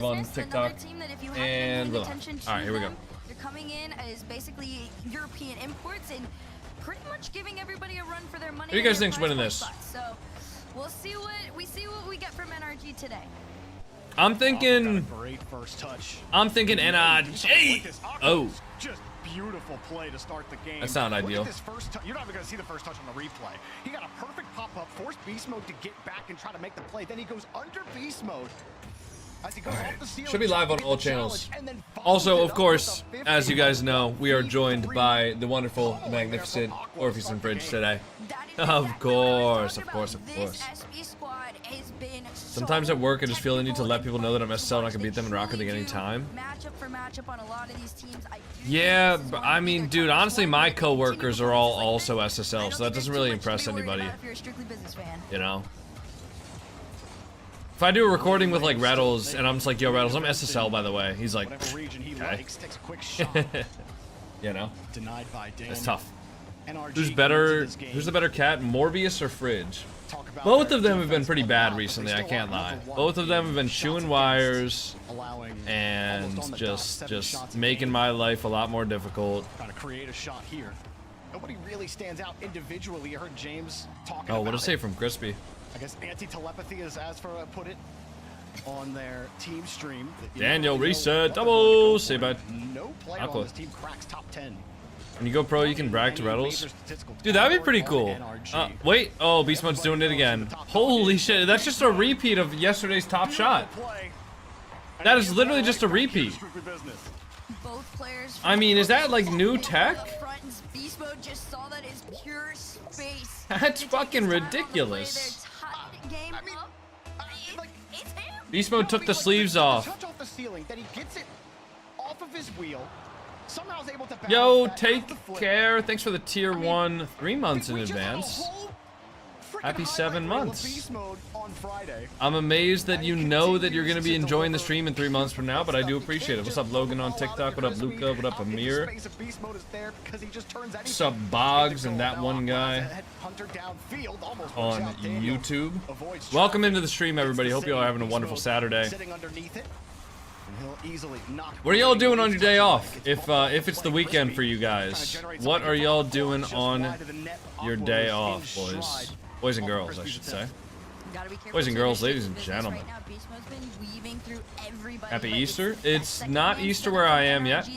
on TikTok and all right, here we go. They're coming in as basically European imports and pretty much giving everybody a run for their money. Who do you guys think's winning this? So we'll see what we get from NRG today. I'm thinking NRG. Oh, just beautiful play to start the game. That's not ideal. You're not even gonna see the first touch on the replay. He got a perfect pop-up, forced BeastMode to get back and try to make the play. Then he goes under BeastMode. Should be live on all channels. Also, of course, as you guys know, we are joined by the wonderful, magnificent Orpheus and Bridge today. Of course. Sometimes at work, I just feel the need to let people know that I'm SSL and I can beat them in Rocket League anytime. Yeah, I mean, dude, honestly, my co-workers are all also SSL, so that doesn't really impress anybody. You know? If I do a recording with like Rattles and I'm just like, yo Rattles, I'm SSL by the way. He's like, okay. You know? It's tough. Who's the better cat, Morbius or Fridge? Both of them have been pretty bad recently, I can't lie. Both of them have been chewing wires and just making my life a lot more difficult. Trying to create a shot here. Nobody really stands out individually. I heard James talking Oh, what did it say from Crispy? I guess anti-telepathy is as for put it on their team stream. Daniel reset double. Say bye. No player on this team cracks top 10. When you go pro, you can brag to Rattles. Dude, that'd be pretty cool. Wait. Oh, BeastMode's doing it again. Holy shit. That's just a repeat of yesterday's top shot. That is literally just a repeat. I mean, is that like new tech? That's fucking ridiculous. BeastMode took the sleeves off. Yo, take care. Thanks for the tier 1 3 months in advance. Happy 7 months. I'm amazed that you know that you're going to be enjoying the stream in 3 months from now, but I do appreciate it. What's up, Logan on TikTok? What up, Luca? What up, Amir? What's up, Boggs and that one guy on YouTube? Welcome into the stream, everybody. Hope you all are having a wonderful Saturday. What are y'all doing on your day off? If it's the weekend for you guys, what are y'all doing on your day off, boys? Boys and girls, I should say. Boys and girls, ladies and gentlemen. Happy Easter. It's not Easter where I am yet.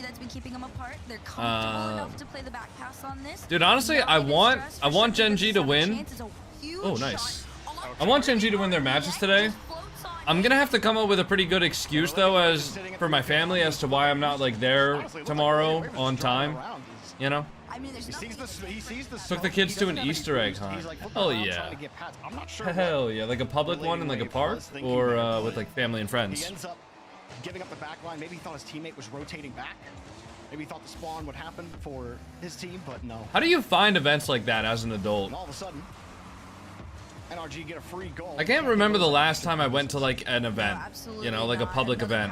Dude, honestly, I want GenG to win. Oh, nice. I want GenG to win their matches today. I'm gonna have to come up with a pretty good excuse though, as for my family, as to why I'm not like there tomorrow on time. You know? Took the kids to an Easter egg hunt. Hell yeah. Hell yeah. Like a public one in like a park, or with like family and friends. He ends up giving up the back line. Maybe he thought his teammate was rotating back. Maybe he thought the spawn would happen for his team, but no. How do you find events like that as an adult? And all of a sudden, NRG get a free goal. I can't remember the last time I went to like an event, you know, like a public event.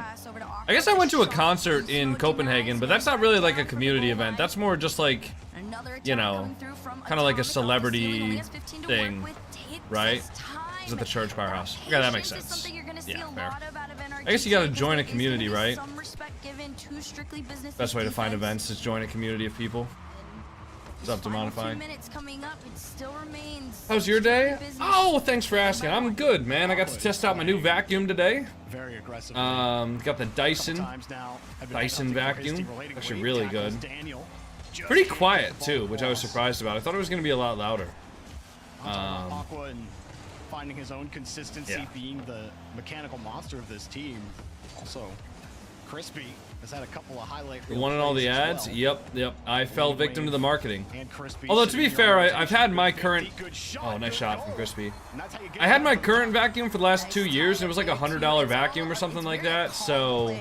I guess I went to a concert in Copenhagen, but that's not really like a community event. That's more just like, you know, kind of like a celebrity thing, right? Is at the church powerhouse. Yeah, that makes sense. Yeah, fair. I guess you gotta join a community, right? Best way to find events is join a community of people. What's up, Demonify? How's your day? Oh, thanks for asking. I'm good, man. I got to test out my new vacuum today. Got the Dyson vacuum. Actually really good. Pretty quiet too, which I was surprised about. I thought it was gonna be a lot louder. Finding his own consistency, being the mechanical monster of this team. Also, Crispy has had a couple of highlight. The one in all the ads? Well. Yep. I fell victim to the marketing. Although, to be fair, I've had my current... Oh, nice shot from Crispy. I had my current vacuum for the last 2 years, and it was like a $100 vacuum or something like that, so...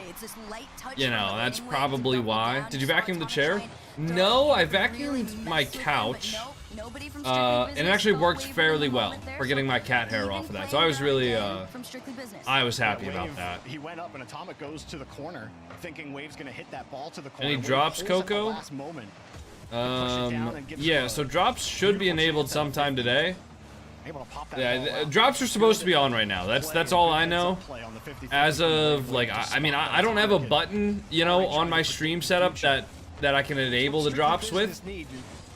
You know, that's probably why. Did you vacuum the chair? No, I vacuumed my couch. And it actually worked fairly well for getting my cat hair off of that. So I was really, I was happy about that. He went up and Atomic goes to the corner, thinking Wave's gonna hit that ball to the corner. Any drops, Coco? Yeah, so drops should be enabled sometime today. Able to pop that Yeah, ball out. drops are supposed to be on right now. That's all I know. As of like, I mean, I don't have a button, you know, on my stream setup that I can enable the drops with.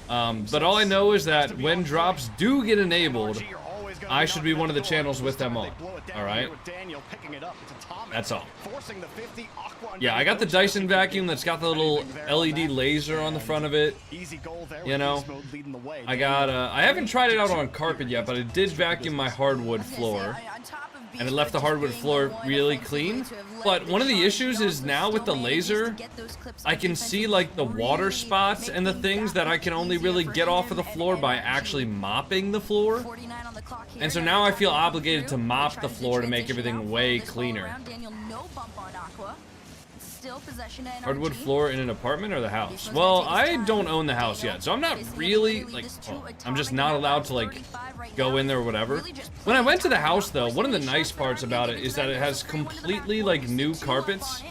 But all I know is that when drops do get enabled, I should be one of the channels with them on. All right. That's all. Yeah, I got the Dyson vacuum that's got the little LED laser on the front of it. You know, I haven't tried it out on carpet yet, but I did vacuum my hardwood floor, and it left the hardwood floor really clean. But one of the issues is now with the laser, I can see like the water spots and the things that I can only really get off of the floor by actually mopping the floor. And so now I feel obligated to mop the floor to make everything way cleaner. Hardwood floor in an apartment or the house? Well, I don't own the house yet, so I'm not really, like, I'm just not allowed to, like, go in there or whatever. When I went to the house, though, one of the nice parts about it is that it has completely, like, new carpets.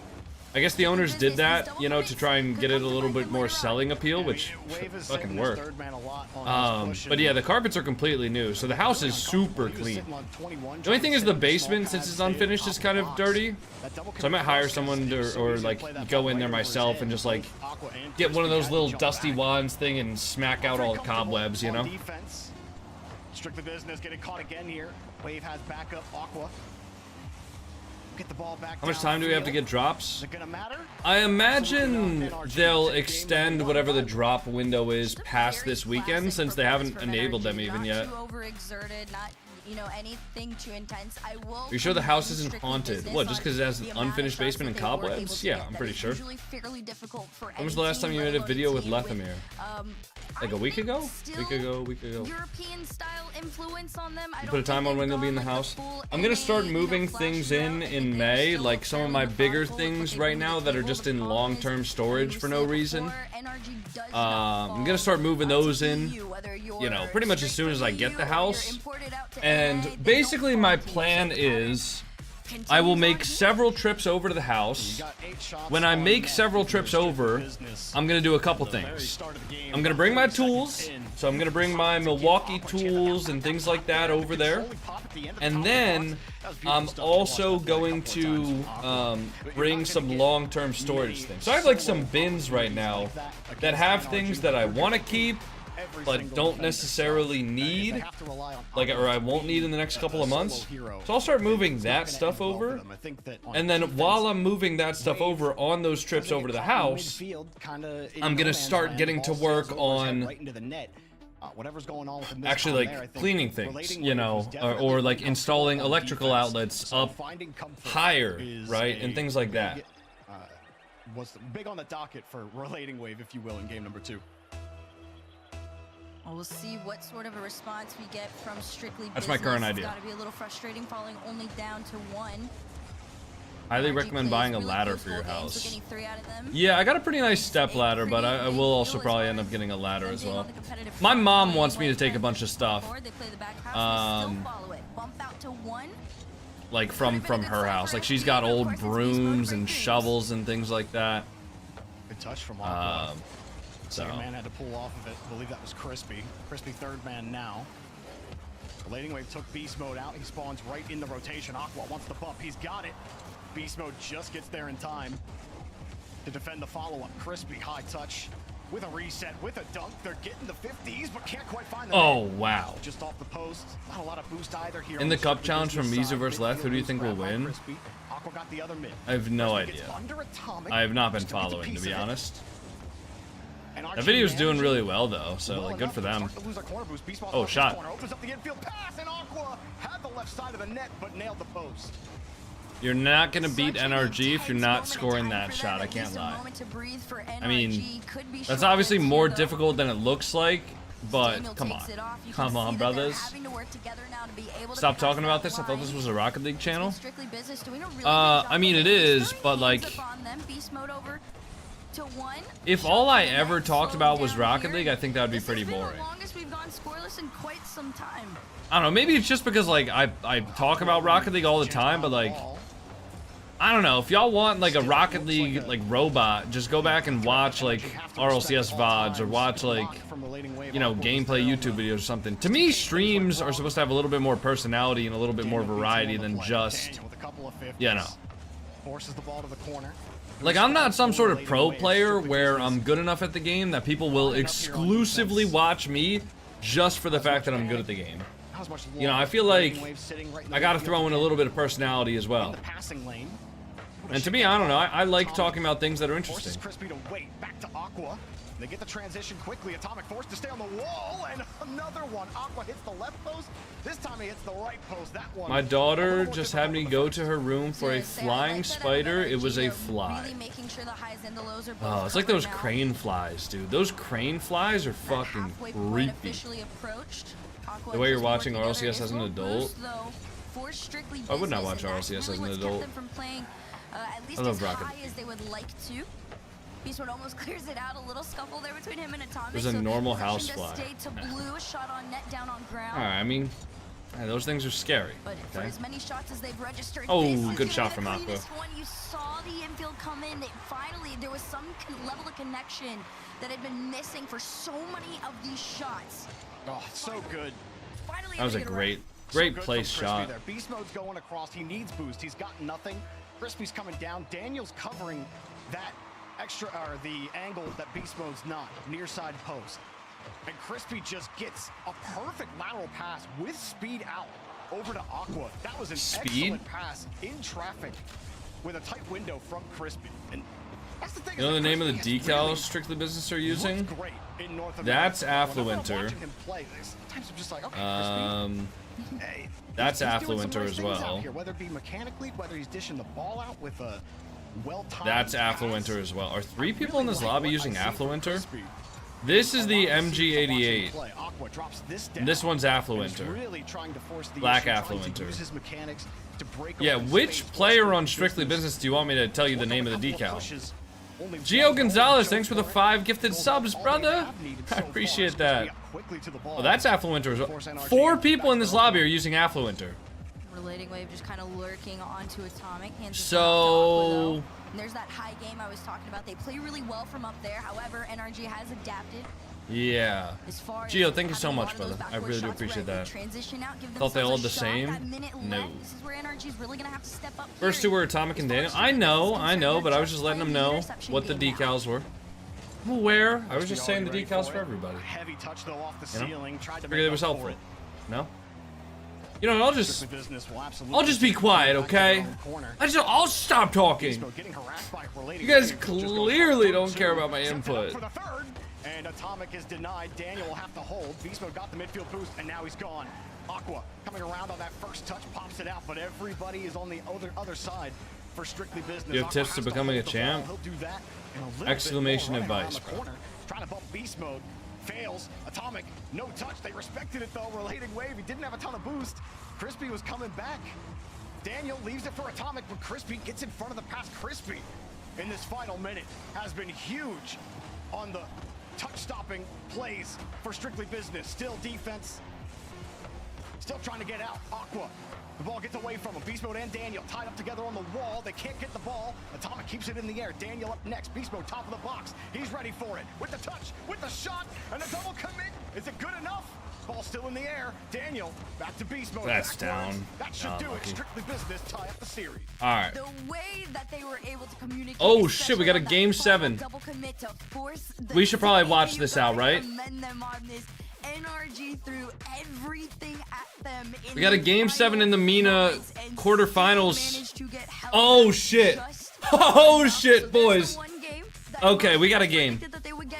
I guess the owners did that, you know, to try and get it a little bit more selling appeal, which fucking worked. But yeah, the carpets are completely new, so the house is super clean. The only thing is the basement, since it's unfinished, is kind of dirty. So I might hire someone to, or like, go in there myself and just, like, get one of those little dusty wands thing and smack out all the cobwebs, you know? Strictly business, getting caught again here. Wave has backup, Aqua. Get the ball back. How much time do we have to get drops? Is it gonna matter? I imagine they'll extend whatever the drop window is past this weekend, since they haven't enabled them even yet. You know, anything too intense. I will. Are you sure the house isn't haunted? What, just because it has an unfinished basement and cobwebs? Yeah, I'm pretty sure. When was the last time you made a video with Lethamir? Like a week ago? Week ago. European style influence on them. You put a time on when you'll be in the house? I'm gonna start moving things in May, like some of my bigger things right now that are just in long-term storage for no reason. I'm gonna start moving those in, you know, pretty much as soon as I get the house. And basically my plan is I will make several trips over to the house. When I make several trips over, I'm gonna do a couple things. I'm gonna bring my tools, so I'm gonna bring my Milwaukee tools and things like that over there. And then I'm also going to bring some long-term storage things. So I have like some bins right now that have things that I want to keep but don't necessarily need, like, or I won't need in the next couple of months. So I'll start moving that stuff over, and then while I'm moving that stuff over on those trips over to the house, I'm gonna start getting to work on actually like cleaning things, you know, or like installing electrical outlets up higher, right, and things like that. Was big on the docket for relating wave, if you will, in game number 2. We'll see what sort of a response we get from Strictly That's my current idea. It's gotta be a little frustrating, falling only down to 1. Highly recommend buying a ladder for your house. Yeah, I got a pretty nice step ladder, but I will also probably end up getting a ladder as well. My mom wants me to take a bunch of stuff, like from her house. Like she's got old brooms and shovels and things like that. Good touch from So second man had to pull off of it. I believe that was Crispy. Crispy third man now. Relating wave took beast mode out. He spawns right in the rotation. Aqua wants the bump. He's got it. Beast mode just gets there in time to defend the follow-up. Crispy high touch with a reset, with a dunk. They're getting the 50s, but can't quite find the oh wow. Just off the post. Not a lot of boost either here. In the cup challenge from Mizu vs. Leth, who do you think will win? Aqua got the other mid. I have no idea. I have not been following, to be honest. That video's doing really well though, so like good for them. Oh, shot. Opens up the infield pass, and Aqua had the left side of the net, but nailed the post. You're not gonna beat NRG if you're not scoring that shot, I can't lie. I mean, that's obviously more difficult than it looks like, but come on. Come on, brothers. Stop talking about this, I thought this was a Rocket League channel. I mean it is, but like, if all I ever talked about was Rocket League, I think that would be pretty boring. I don't know, maybe it's just because like I talk about Rocket League all the time, but like I don't know, if y'all want like a Rocket League like robot, just go back and watch like RLCS VODs or watch like, you know, gameplay YouTube videos or something. To me, streams are supposed to have a little bit more personality and a little bit more variety than just, you know. Like, I'm not some sort of pro player where I'm good enough at the game that people will exclusively watch me just for the fact that I'm good at the game. You know, I feel like I gotta throw in a little bit of personality as well. And to me, I don't know, I like talking about things that are interesting. They get the transition quickly. Atomic forced to stay on the wall, and another one. Aqua hits the left post. This time he hits the right post. That one. My daughter just had me go to her room for a flying spider. It was a fly. Oh, it's like those crane flies, dude. Those crane flies are fucking creepy. The way you're watching RLCS as an adult. I would not watch RLCS as an adult. I love Rocket. BeastMode almost clears it out. A little scuffle there between him and Atomic. There's a normal house fly. Blue, shot on net, down on ground. Alright, I mean, those things are scary. But for as many shots as they've registered, oh, good shot from Aqua. One, you saw the infield come in. Finally, there was some level of connection that had been missing for so many of these shots. Oh, so good. Finally, that was a great place shot. BeastMode's going across. He needs boost. He's got nothing. Crispy's coming down. Daniel's covering that extra, or the angle that BeastMode's not, near side post. And Crispy just gets a perfect lateral pass with speed out over to Aqua. That was an excellent pass in traffic with a tight window from Crispy. And that's the thing. You know the name of the decals Strictly Business are using? That's Affluenter. That's Affluenter as well. Whether it be mechanically, whether he's dishing the ball out with a that's Affluenter as well. Are 3 people in this lobby using Affluenter? This is the MG88. And this one's Affluenter. Black Affluenter. Yeah, which player on Strictly Business do you want me to tell you the name of the decal? Gio Gonzalez, thanks for the 5 gifted subs, brother. I appreciate that. Oh, that's Affluenter as well. 4 people in this lobby are using Affluenter. Relating wave just kind of lurking onto Atomic. So there's that high game I was talking about. They play really well from up there. However, NRG has adapted. Yeah. Gio, thank you so much, brother. I really do appreciate that. Thought they all the same? No. First 2 were Atomic and Daniel. I know, but I was just letting them know what the decals were. I'm aware. I was just saying the decals for everybody. You know? Figured it was helpful. No? You know, I'll just be quiet, okay? I'll stop talking. You guys clearly don't care about my input. And Atomic is denied. Daniel will have to hold. BeastMode got the midfield boost, and now he's gone. Aqua coming around on that first touch, pops it out, but everybody is on the other side for Strictly Business. You have tips to becoming a champ? Exclamation advice, bro. Trying to bump BeastMode. Fails. Atomic, no touch. They respected it though. Relating wave. He didn't have a ton of boost. Crispy was coming back. Daniel leaves it for Atomic, but Crispy gets in front of the pass. Crispy in this final minute has been huge on the touch-stopping plays for Strictly Business. Still defense. Still trying to get out. Aqua. The ball gets away from him. BeastMode and Daniel tied up together on the wall. They can't get the ball. Atomic keeps it in the air. Daniel up next. BeastMode top of the box. He's ready for it. With the touch, with the shot, and a double commit. Is it good enough? Ball still in the air. Daniel back to BeastMode. That's down. That should do it. Strictly Business tie up the series. All right. The way that they were able to communicate. Oh shit, we got a game 7. We should probably watch this out, right? NRG threw everything at them. We got a game 7 in the MENA quarterfinals. Oh shit. Oh shit, boys. Okay, we got a game.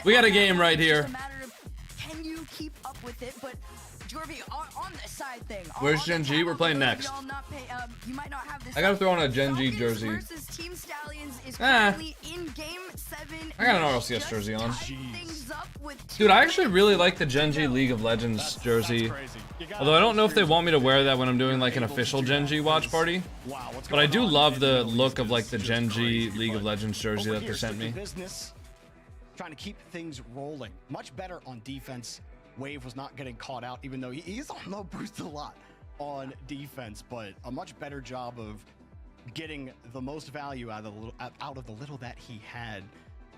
We got a game right here. Can you keep up with it? But Jorby, on the side thing. Where's GenG? We're playing next. I gotta throw on a GenG jersey. I got an RLCS jersey on. Dude, I actually really like the GenG League of Legends jersey. Although I don't know if they want me to wear that when I'm doing like an official GenG watch party. But I do love the look of like the GenG League of Legends jersey that they sent me. Trying to keep things rolling. Much better on defense. Wave was not getting caught out, even though he's on low boost a lot on defense, but a much better job of getting the most value out of the little that he had.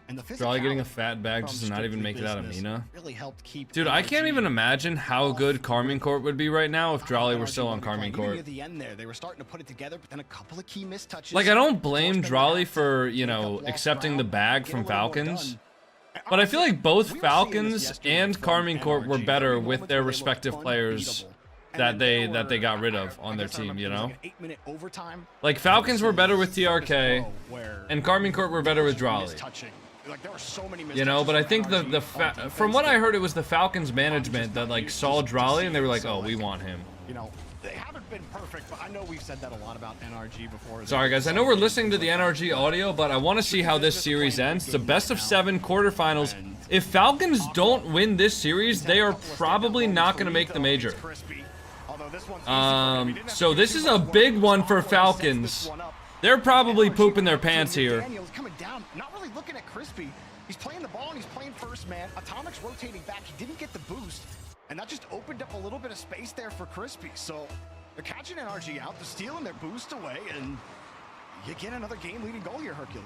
And the Jolly getting a physicality fat bag just to not even make it out of business Mina. really helped keep Dude, I can't NRG even imagine how good Carmine Corp would be right now if Jolly were still on Carmine Even near Corp. the end there, they were starting to put it together, but then a couple of key mistouches. Like, I don't blame forced them to Jolly have to for, you make up know, lost accepting the ground, bag get from a little more Falcons. done. But I feel like both We were seeing this Falcons yesterday and from Carmine Corp were NRG. better Every with moment their where they respective looked players unbeatable. And that then they were, got rid of I on their guess I team, remember you it was know? like an 8-minute overtime. Like, Falcons were better with Focus TRK, Pro, where and Carmine Corp were better with Jolly. mistouching. Like, there were so many You know, mistouches but I from think NRG on from defense what I that, heard, it was the Falcons management that like saw Jolly and they were like, oh, we want him. you know, they haven't been perfect, but I know we've said that a lot about NRG before. Sorry guys, I know we're listening to the NRG audio, but I want to see how this series ends. It's a best of 7 quarterfinals. If Falcons don't win this series, they are probably not going to make the major. So this is a big one for Falcons. They're probably pooping their pants here. Daniel's coming down, not really looking at Crispy. He's playing the ball and he's playing first man. Atomic's rotating back. He didn't get the boost, and that just opened up a little bit of space there for Crispy. So they're catching NRG out, they're stealing their boost away, and you get another game-leading goal here, Hercules.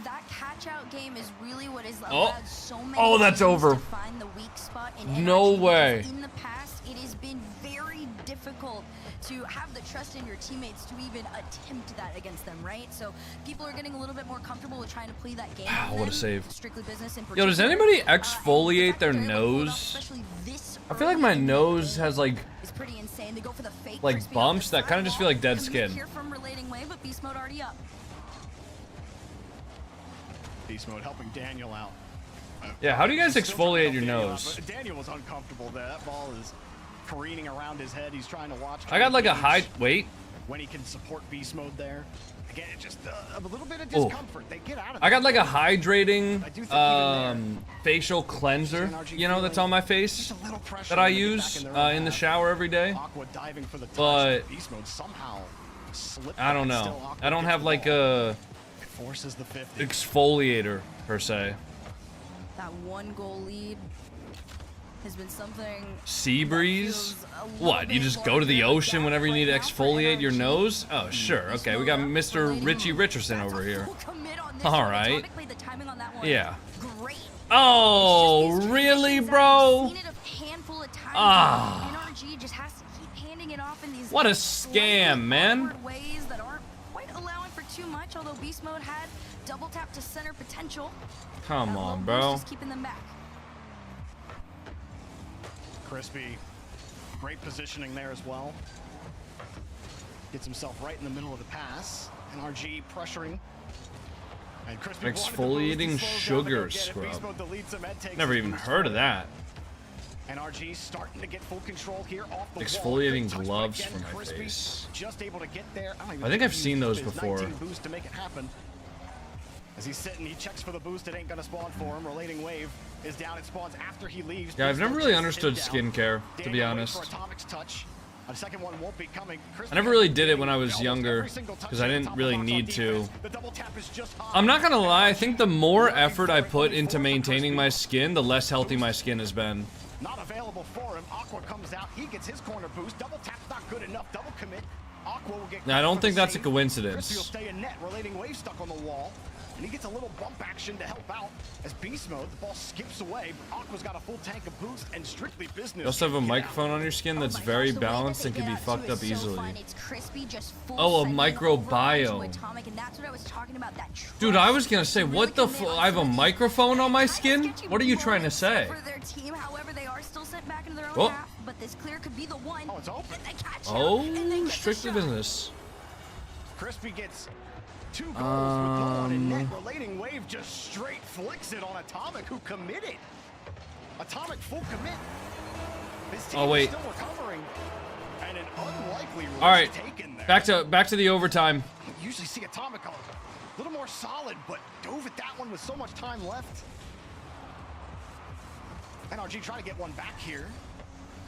That catch-out game is really what has Oh. allowed so many Oh, that's teams over. to find the weak spot in No NRG, way. because in the past, it has been very difficult to have the trust in your teammates to even attempt that against them, right? So people are getting a little bit more comfortable with trying to play that game. Wow, with what a them, save. Strictly business in Yo, does particular. anybody And the exfoliate fact their that they're able to pull it off, nose? especially this I feel like early my in the nose game, has like is pretty insane. They go for the fake like Crispy bumps off the that kind of just feel like dead sidewall. skin. Commit here from Relating Wave, but BeastMode already up. BeastMode helping Daniel out. Yeah, how do you guys Still trying to exfoliate help your Daniel out, nose? but Daniel was uncomfortable there. That ball is careening around his head. He's trying to watch. I got like a gauge high wait. when he can support beast mode there. Again, it just a little bit of Oh. discomfort. They get out of I got that. like a hydrating I do think even facial cleanser, you know, that's on my face Just a little pressure that I when they get use back in their own in the half. shower every day. Aqua diving for the touch, But beast mode somehow slipped I don't back. know. Still Aqua I don't gets have the like ball. a It forces the 50. exfoliator per se. That 1-goal lead has been something. Sea breeze? feels a little What? You bit just go to the larger ocean than whenever you right need to now for exfoliate your NRG. nose? Oh, sure. Okay, we got Mr. Richie Richardson That's over a here. full commit on this All one. right. Atomic played the timing on that one. Yeah. Great. Oh, It's just these really, transitions that bro? we've seen it a handful of times. Ah. NRG just has to keep handing it off in these What a slightly scam, man. awkward ways that aren't quite allowing for too much, although Beast Mode had double tap to center potential. Come That on, low boost bro. is keeping them back. Crispy, great positioning there as well. Gets himself right in the middle of the pass. NRG pressuring. And Crispy wanted the boost. He Exfoliating slows down to sugar go get it. Beast scrub. Mode deletes him and takes Never his even boost heard of away. that. NRG starting to get full control here off the Exfoliating wall. Good touch by gloves again, for my Crispy. face. Just able to get there. I don't even I think I've he seen used those his before. 19 boost to make it happen. As he's sitting, he checks for the boost. It ain't gonna spawn for him. Relating wave is down. It spawns after he leaves. Yeah, I've Beast never Mode really chases him understood down. skincare, to be Daniel waits honest. for Atomic's touch. A second one won't be coming. I never really did it when I was younger, because I didn't really need to. The double tap is just high. I'm not gonna lie, I think the more effort I put into maintaining my skin, the less healthy my skin has been. Not available for him. Aqua comes out. He gets his corner boost. Double tap's not good enough. Double commit. Aqua will get. Now, I don't caught for think the that's a save. coincidence. Crispy will stay in net. Relating wave stuck on the wall. And he gets a little bump action to help out as beast mode. The ball skips away, but Aqua's got a full tank of boost and strictly business. You also have a Get out. microphone on your skin that's Oh my very gosh, the way that balanced they and can get be out to fucked is up so easily. fun. It's crispy, just full Oh, a sending microbiome. over onto Atomic, and that's what I was talking about, that Dude, I was gonna say, trust. what the Really commit I have a onto these microphone on my kinda skin? sketchy What are you trying to moments say? For their team, however, they are still sent back into their own Oh. half, but this clear could be the one. Oh, it's open. that they catch out, and they Oh, get the strictly shot. business. Crispy gets 2 goals with no one in net. Relating wave just straight flicks it on Atomic, who committed. Atomic full commit. His team Oh, wait. is still recovering. And an unlikely risk All right, taken there. back to the overtime. We usually see Atomic a little more solid, but dove at that one with so much time left. NRG trying to get one back here.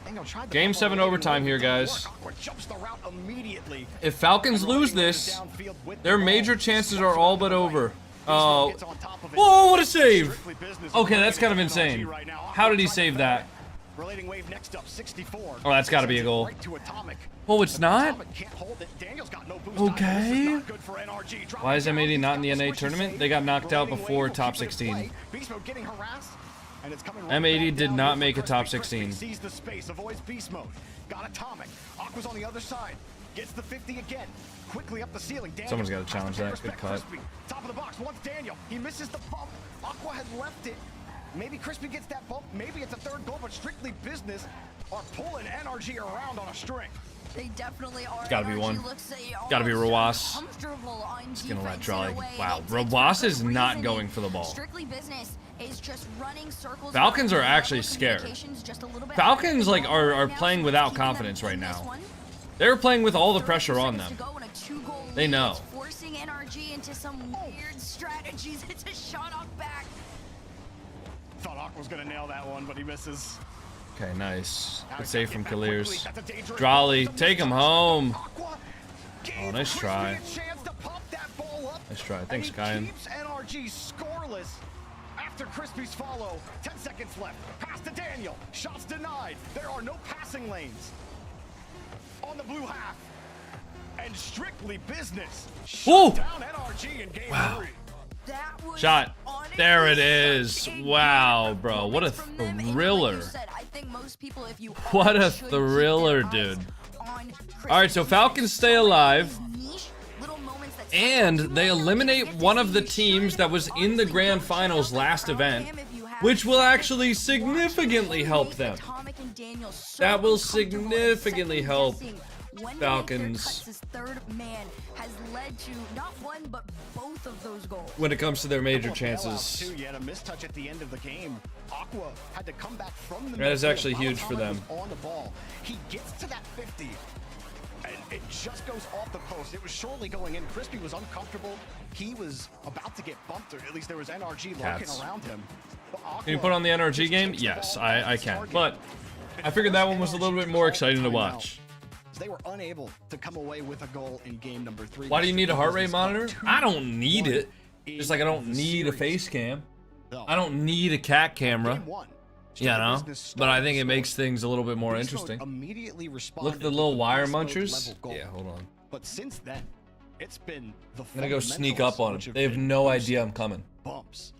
Ango tried the Game bump on 7 Relating overtime Wave. here, It didn't guys. work. Aqua jumps the route immediately. If Falcons And lose Relating Wave is this, downfield with their the major ball. chances Slips are all right but to the right. over. Beast gets on top of it. Whoa, what a save! Strictly business Okay, for that's kind of NRG insane. right now. How did he Aqua save tried that? Relating wave next up, 64. Oh, that's got to be a goal. Right to Atomic. Oh, it's not? Atomic can't hold it. Daniel's got no boost. Okay. This is not good for NRG. Why is M80 not in the NA Switches tournament? save. They got knocked out Relating before wave will top keep it in 16. play. BeastMode getting harassed, and it's coming right M80 back did down not with make a top Crispy. 16. Sees the space, avoids BeastMode. Got Atomic. Aqua's on the other side. Gets the 50 again. Quickly up the ceiling. Daniel Someone's got to challenge that. Good respect cut. Crispy. Top of the box. Wants Daniel. He misses the bump. Aqua has left it. Maybe Crispy gets that bump. Maybe it's a third goal, but Strictly Business are pulling NRG around on a string. They definitely are. It's gotta be NRG one. looks, Gotta be Rawas. comfortable on Just gonna let defense Drawley. in a way. Wow, It's Rawas for is not reasoning. going for the ball. Strictly Business is just running circles. Falcons are around. actually Level of scared. communication's just a little bit Falcons, higher. like, are Right now, playing so without keeping them confidence right in this now. one. They're playing with all the 30 pressure on seconds them. to go and a 2-goal They lead. know. It's forcing NRG into some weird strategies. It's a shot off back. Thought Aqua was gonna nail that one, but he misses. Okay, nice. Now Good he's save gotta from get back quickly. Kaliers. That's a dangerous Drawley, ball. take him home. Aqua gave Oh, nice Crispy try. a chance to pop that ball up. Nice try. And Thanks, he Kyan. keeps NRG scoreless after Crispy's follow. 10 seconds left. Pass to Daniel. Shots denied. There are no passing lanes on the blue half. And Strictly Business Woo! shut down NRG in game 3. That was Shot. honestly There it such is. a Wow, good bro. What a performance from them. And like thriller. you said, I think most people, if you What a should keep thriller, their eyes dude. on All right, so Crispy. Falcons stay alive. These niche little moments that And sometimes they you won't eliminate get to one of see. the You teams should that was in the honestly grand go check finals out the last crowd event, cam if you haven't which will seen it. actually Watch significantly them help make them. Atomic and Daniel so That will uncomfortable and significantly help second-guessing when they make their Falcons. cuts. This third man has led to not one but both of those goals. when it comes to their major Couple of bailouts, chances. too. You had a mistouch at the end of the game. Aqua had to come back from the That is midfield actually while huge for Atomic them. was on the ball. He gets to that 50, and it just goes off the post. It was surely going in. Crispy was uncomfortable. He was about to get bumped, or at least there was NRG lurking Cats. around him. But Can you Aqua put on the NRG just game? takes the Yes, ball I off can. target. But I figured that one was a little bit more exciting to watch. They were unable to come away with a goal in game number 3. Why do you need a heart rate monitor? I don't need it. Just like I don't need a face cam. I don't need a cat camera. You know? But I think it makes things a little bit more interesting. Immediately Look at the little wire munchers. Yeah, hold on. But since then, it's been the I'm gonna go sneak up on them. They have no idea I'm coming. Bumps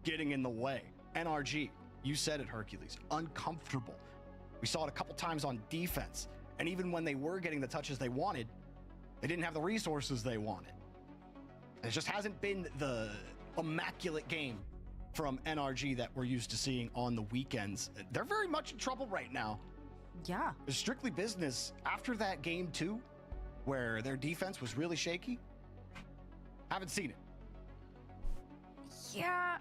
getting in the way. NRG, you said it, Hercules. Uncomfortable. We saw it a couple times on defense. And even when they were getting the touches they wanted, they didn't have the resources they wanted. It just hasn't been the immaculate game from NRG that we're used to seeing on the weekends. They're very much in trouble right now. Yeah. It's Strictly Business after that game 2, where their defense was really shaky. Haven't seen it. Yeah,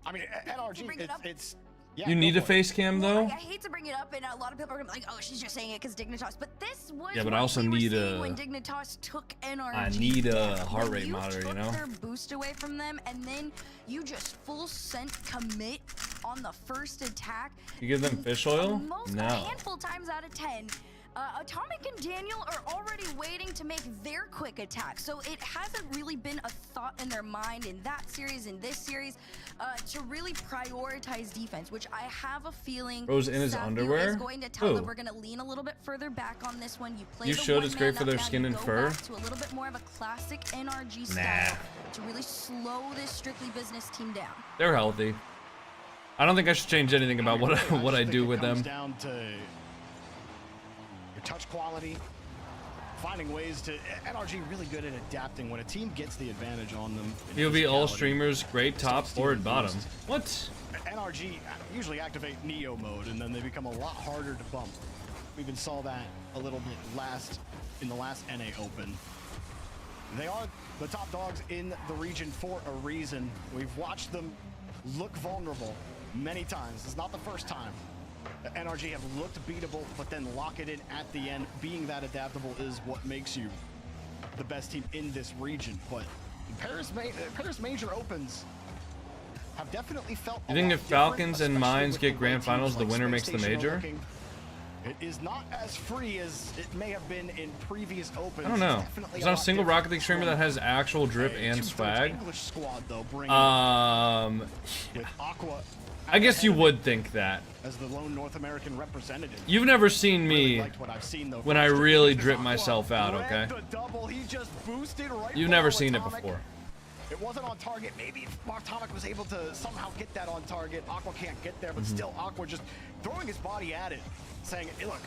I mean, NRG, bring it up. it's yeah, You go need a for it. face cam Well, though? I hate to bring it up, and a lot of people are gonna be like, "Oh, she's just saying it because Dignitas." But this was Yeah, but I what also we were need seeing a- when Dignitas took NRG. I need a down. heart When rate monitor, you took know? their boost away from them, and then you just full sent commit on the first attack. You give them fish oil? Most No. a handful times out of 10. Atomic and Daniel are already waiting to make their quick attack, so it hasn't really been a thought in their mind in that series, in this series, to really prioritize defense, which I have a feeling Bro's in his Safu underwear? is going to tell Who? them we're going to lean a little bit further back on this one. You play You the should. It's one-man great for their up, now skin you and go fur. back to a little bit more of a classic NRG Nah. style to really slow this Strictly Business team down. They're healthy. I don't think I should change anything about what I just do think with it comes them. down to your touch quality, finding ways to. NRG really good at adapting when a team gets the advantage on them. in POV all physicality. streamers, great top Stop or stealing bottom. boost. What? NRG usually activate Neo mode, and then they become a lot harder to bump. We even saw that a little bit in the last NA Open. They are the top dogs in the region for a reason. We've watched them look vulnerable many times. It's not the first time. The NRG have looked beatable, but then lock it in at the end. Being that adaptable is what makes you the best team in this region. But Paris Major Opens have definitely felt. You think if Falcons and Mines get grand finals, the winner makes the major? It is not as free as it may have been in previous opens. I don't know. There's not a single Rocket League streamer that has actual drip and swag. English squad, though, With Aqua I guess you would think that. as the lone North American representative. You've never seen me Liked what I've seen, though, when I first. really Aqua drip myself out, grabbed okay? the double. He just boosted right You've never below seen it Atomic. before. It wasn't on target. Maybe if Atomic was able to somehow get that on target. Aqua can't get there, but still Aqua just throwing his body at it, saying, hey, look.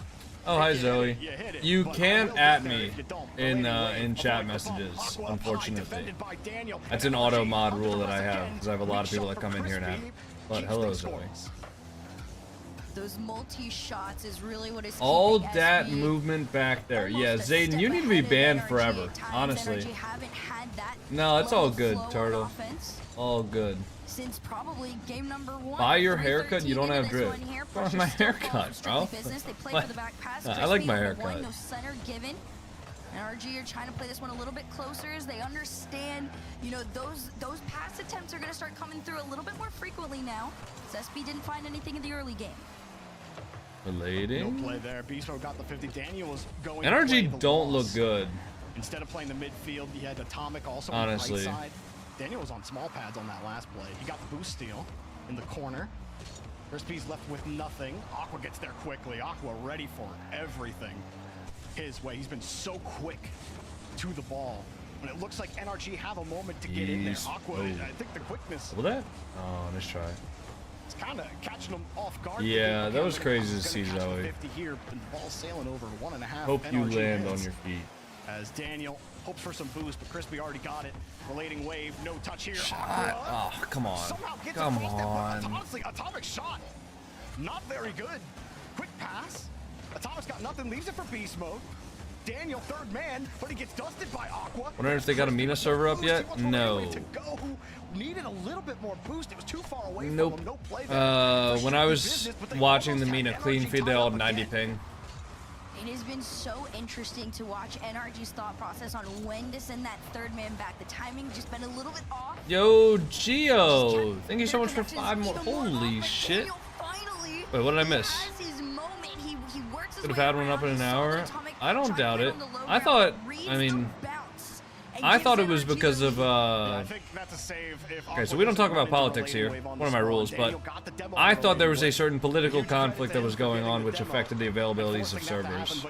Oh, hi if you hit Zoe. it, you hit it, You but I can will at get there me if you don't. in Relating chat wave, avoid the bump. messages, Aqua up high, unfortunately. defended by Daniel. That's an And auto energy mod up rule to that the I rest have again. because I have a lot of Big people shot that come from in here and Crispy. out. But Keeps hello, things Zoe. going. Those multi-shots is really what is All keeping that SB movement back there. Yeah, almost a Zayden, step you need to be ahead of banned NRG forever, at times. honestly. NRG haven't had that No, it's all level good, flow on Turtle. offense All good. since probably game number 1. Buy your haircut, you don't 3:13 have into this drip. one here. Buy Pressure my still falls haircut, for Strictly bro. Business. They play What? for the back pass. I like my Crispy on the haircut. one, no center given. NRG are trying to play this one a little bit closer as they understand, you know, those pass attempts are going to start coming through a little bit more frequently now. So SB didn't find anything in the early game. No Relating. play there. BeastMode got the 50. Daniel was going to play NRG the don't loss. look good. Instead of playing the midfield, he had Atomic also Honestly. on the right side. Daniel was on small pads on that last play. He got the boost steal in the corner. Crispy's left with nothing. Aqua gets there quickly. Aqua ready for everything his way. He's been so quick to the ball. When it looks like NRG have a moment to get in there. Aqua, Oh. I think the quickness Double that? Oh, nice try. is kind of catching him off guard. Yeah, Thinking, that was okay, crazy I'm to gonna see, catch the Zoe. 50 here, and the ball sailing over 1.5. Hope you NRG land on heads. your feet. As Daniel hopes for some boost, but Crispy already got it. Relating wave, no touch here. Shot. Aqua Oh, come on. somehow gets Come across that, but on. honestly, Atomic shot. Not very good. Quick pass. Atomic's got nothing, leaves it for beast mode. Daniel, third man, but he gets dusted by Aqua. Wonder if they got a Mina server up yet? No. To go. Needed a little bit more boost. It was too far away Nope. from him. No play there. When I was watching the Mina clean feed, they all had 90 ping. It has been so interesting to watch NRG's thought process on when to send that third man back. The timing just been a little bit off. Yo, Geo! Thank you so much for 5 more. Holy shit. Wait, what did I miss? Could have had one up in an hour. I don't doubt it. I thought it was because of, okay, so we don't talk about politics here. One of my rules, but I thought there was a certain political conflict that was going on which affected the availabilities of servers.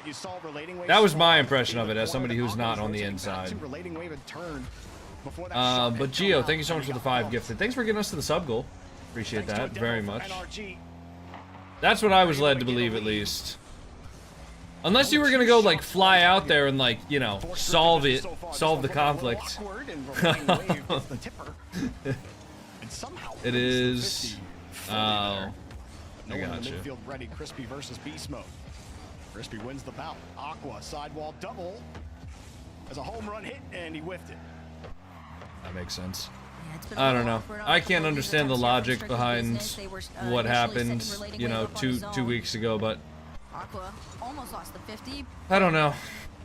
That was my impression of it as somebody who's not on the inside. But Geo, thank you so much for the 5 gifted. Thanks for getting us to the sub goal. Appreciate that very much. That's what I was led to believe, at least. Unless you were gonna go, like, fly out there and, like, you know, solve the conflict. It is. Oh, I got you. Midfield ready. Crispy versus BeastMode. Crispy wins the bout. Aqua sidewall double as a home run hit, and he whiffed it. That makes sense. I don't know. I can't understand the logic behind what happened, you know, two weeks ago, but Aqua almost lost the 50. I don't know.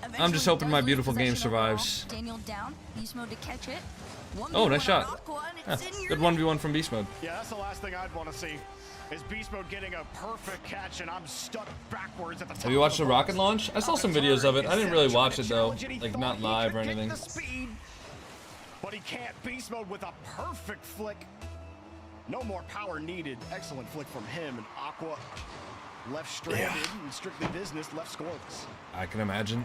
I'm Eventually just hoping does my lose beautiful game possession overall. survives. Daniel down. BeastMode to catch it. Oh, nice 1v1 shot. on Aqua, and Huh, it's in your good 1v1 from Beast Mode. Yeah, that's the last thing I'd want to see. Is BeastMode getting a perfect catch, and I'm stuck backwards at the top. Have you watched the rocket launch? I saw some videos of it. I didn't really watch it though, He like thought not he live could or get anything. the speed, but he can't. BeastMode with a perfect flick. No more power needed. Excellent flick from him, and Aqua left stranded, and Strictly Business left scoreless. I can imagine.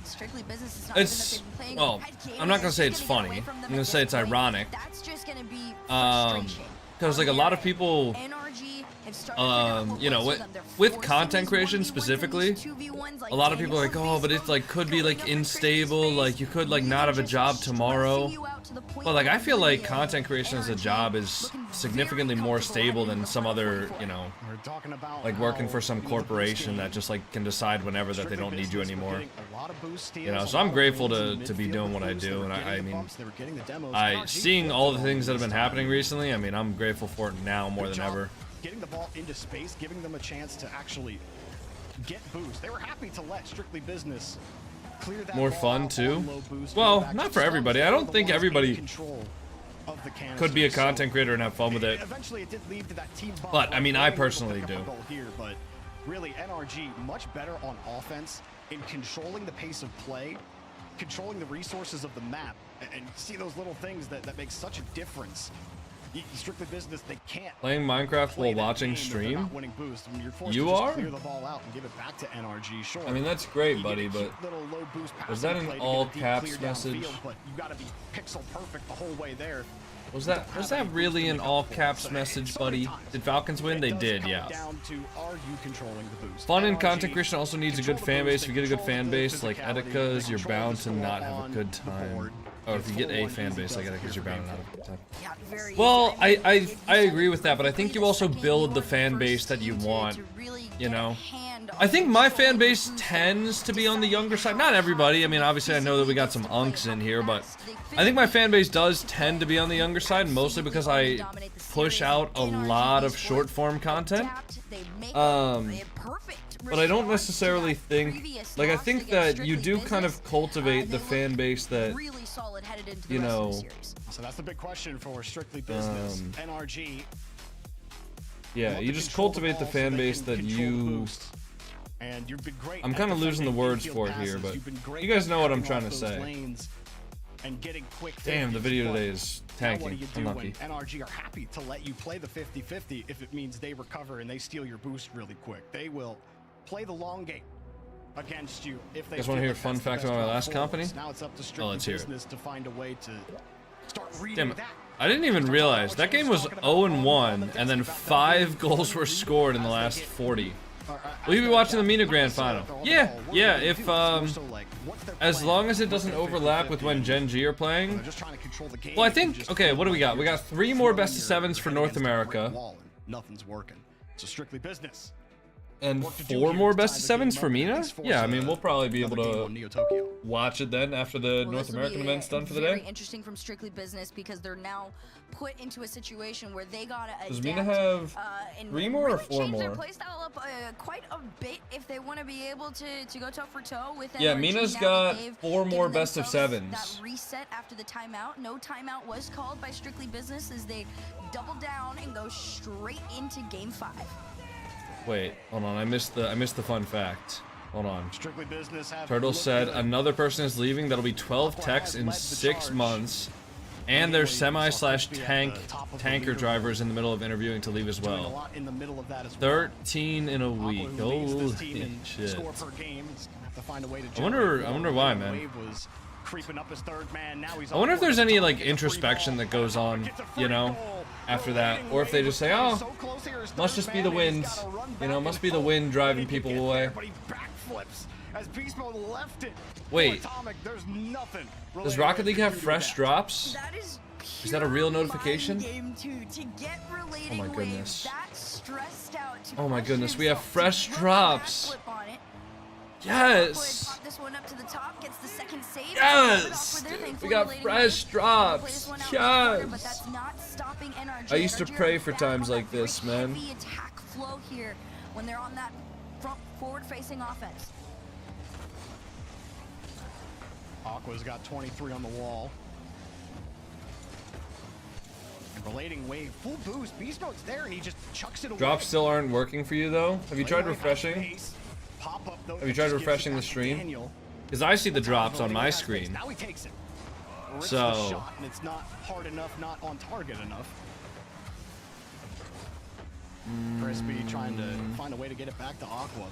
Strictly Business is not It's, even that they've been playing well, a bad game. I'm not gonna say It's it's gonna get funny. away from them I'm gonna at say this it's point. ironic. That's just gonna be frustration. Because like a lot of people, NRG have started figuring out what you know, works with, for them. They're with forcing content these creation 1v1s and specifically, these 2v1s like a lot of people are like, Daniel oh, but and it's like could be going like up for creative unstable, space, like you could like not have a just job stressing tomorrow. you out to the point But like I where feel like really, content creation as a NRG job is looking very significantly more comfortable stable heading than into some the other, 24. you know, We're talking about like working how, for some you know, the boost corporation game, that just like can decide whenever that they Strictly don't need you Business were anymore. getting a lot of boost steals, You know, a so lot I'm of grateful wins to in be midfield doing what I boost. They do, were and getting I the mean, bumps, they were getting the demos. I NRG seeing all the felt things that have been this happening time. recently. I mean, I'm grateful for it now more Good than job ever. getting the ball into space, giving them a chance to actually get boost. They were happy to let Strictly Business clear that More ball fun, out too? on low boost, Well, go back not to for everybody. I Slumps. don't They're think the ones in everybody control of the Could be a canister. content creator and have fun with it. Eventually, it did lead to that team bump But, I where mean, I they were able to personally pick up a do. goal here, but really NRG much better on offense in controlling the pace of play, controlling the resources of the map, and see those little things that make such a difference. Strictly Business, they can't Playing Minecraft play while that watching game if they're stream? not winning boost. I mean, you're forced You to just are? clear the ball out and give it back to NRG. Sure. I mean, that's great, You buddy, get a but cute little low boost was passing that an play to get all a deep caps clear message? downfield, but you got to be pixel perfect the whole way there. Was that really an all caps message, buddy? Did Falcons win? They did, yeah. Fun and content creation also needs a good fan base. If you get a good fan base like Etika's, you're bound to not have a good time. Or if you get a fan base like Etika's, you're bound to not have a good time. Well, I agree with that, but I think you also build the fan base that you want, you know? I think my fan base tends to be on the younger side. Not everybody. I mean, obviously I know that we got some unks in here, but I think my fan base does tend to be on the younger side, mostly because I push out a lot of short form content. But I don't necessarily think, like, I think that you do kind of cultivate the fan base that, you know. So that's the big question for Strictly Business. NRG. Yeah, you just cultivate the fan base that you. And you've been great. I'm kind of losing the words for it here, but you guys know what I'm trying to say. And getting quick. Damn, the video today is tanking. Unlucky. NRG are happy to let you play the 50-50 if it means they recover and they steal your boost really quick. They will play the long game against you if they. You guys want to hear a fun fact about my last company? Now it's up to Strictly Business to find a way to start reading that. I didn't even realize that game was 0-1, and then 5 goals were scored in the last 40. Will you be watching the MENA Grand Final? Yeah, if, as long as it doesn't overlap with when GenG are playing. Well, I think, okay, what do we got? We got 3 more best of 7s for North America. Nothing's working. So Strictly Business. And 4 more best of 7s for MENA? Yeah, I mean, we'll probably be able to watch it then after the North American event's done for the day. Very interesting from Strictly Business because they're now put into a situation where they gotta adapt. Does MENA have 3 more or 4 change their more? playstyle up quite a bit if they want to be able to go toe for toe with. Yeah, NRG MENA's now got that they've 4 more given best of themselves 7s. That reset after the timeout. No timeout was called by Strictly Business as they double down and go straight into Game 5. Wait, hold on. I missed the fun fact. Hold on. Strictly Business Turtle said another person is leaving. That'll be 12 techs in 6 months, and their semi/tanker drivers in the middle of interviewing to leave as well. 13 in a week. Holy shit! I wonder why, man. I wonder if there's any like introspection that goes on, you know, after that, or if they just say, "Oh, must just be the wind," you know, must be the wind driving people away. Wait, does Rocket League have fresh drops? Is that a real notification? Oh my goodness. Oh my goodness, we have fresh drops. Yes! Yes! We got fresh drops! Yes! I used to pray for times like this, man. When they're on that forward-facing offense. Aqua's got 23 on the wall. Relating wave, full boost. BeastMode's there, and he just chucks it away. Drops still aren't working for you, though? Have you tried refreshing? Have you tried refreshing the stream? Because I see the drops on my screen. So it's not hard enough, not on target enough. Crispy trying to find a way to get it back to Aqua.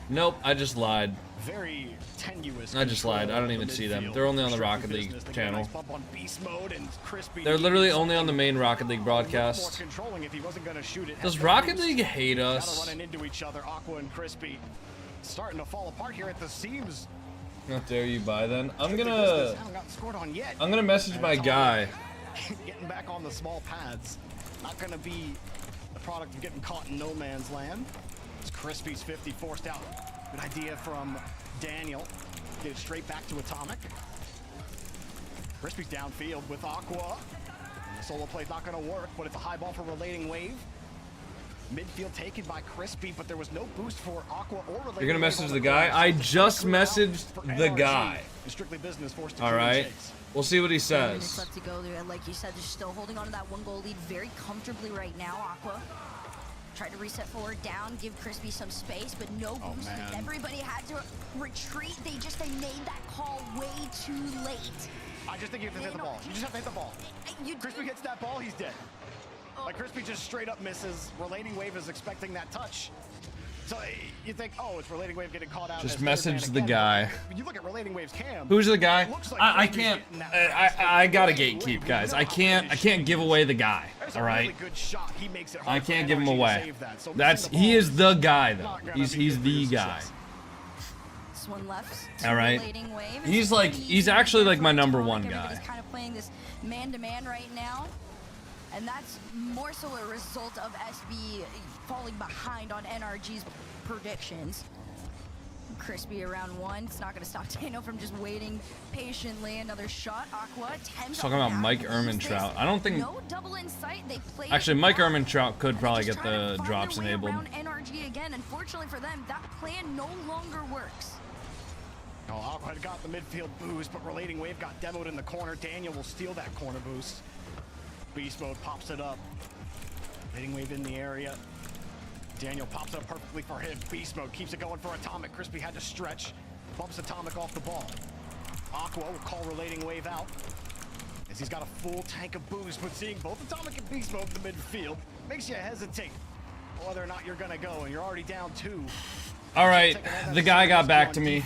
Nope, I just lied. Very tenuous. I just lied. I don't even see them. They're only on the Rocket League channel. They're literally only on the main Rocket League broadcast. Does Rocket League hate us? Running into each other, Aqua and Crispy starting to fall apart here at the seams. How dare you buy then? I'm gonna message my guy. Getting back on the small pads. Not gonna be the product of getting caught in no man's land. It's Crispy's 50 forced out. Good idea from Daniel. Get it straight back to Atomic. Crispy's downfield with Aqua. The solo play's not gonna work, but it's a high ball for Relating Wave. Midfield taken by Crispy, but there was no boost for Aqua or Relating. You're gonna message the guy? I just messaged the guy. Alright. We'll see what he says. Left to go there. Like you said, they're still holding on to that 1-goal lead very comfortably right now, Aqua. Tried to reset forward down, give Crispy some space, but no boost. Man. Everybody had to retreat. They made that call way too late. I just think you have to hit the ball. You just have to hit the ball. Crispy hits that ball, he's dead. Like, Crispy just straight up misses. Relating Wave is expecting that touch. So you think, oh, it's Relating Wave getting caught out. Just message the guy. You look at Relating Wave's cam. Who's the guy? Like I can't. I gotta gatekeep, guys. I can't give away the guy. All right. I can't give him away. He is the guy though. He's the guy. One left. All right. He's actually like my number one guy. Everybody's kind of playing this man-to-man right now, and that's more so a result of SB falling behind on NRG's predictions. Crispy around one. It's not going to stop Dano from just waiting patiently. Another shot. Aqua attempts. Talking about Mike Ehrmantraut. I don't think. No double in sight. They played actually, Mike Ehrmantraut could probably get the drops enabled. NRG again. Unfortunately for them, that plan no longer works. Oh, Aqua got the midfield boost, but Relating Wave got demoed in the corner. Daniel will steal that corner boost. Beast Mode pops it up. Relating Wave in the area. Daniel pops it up perfectly for him. Beast Mode keeps it going for Atomic. Crispy had to stretch. Bumps Atomic off the ball. Aqua will call Relating Wave out, as he's got a full tank of boost, but seeing both Atomic and Beast Mode in the midfield makes you hesitate whether or not you're gonna go, and you're already down 2. All right, the guy got back to me.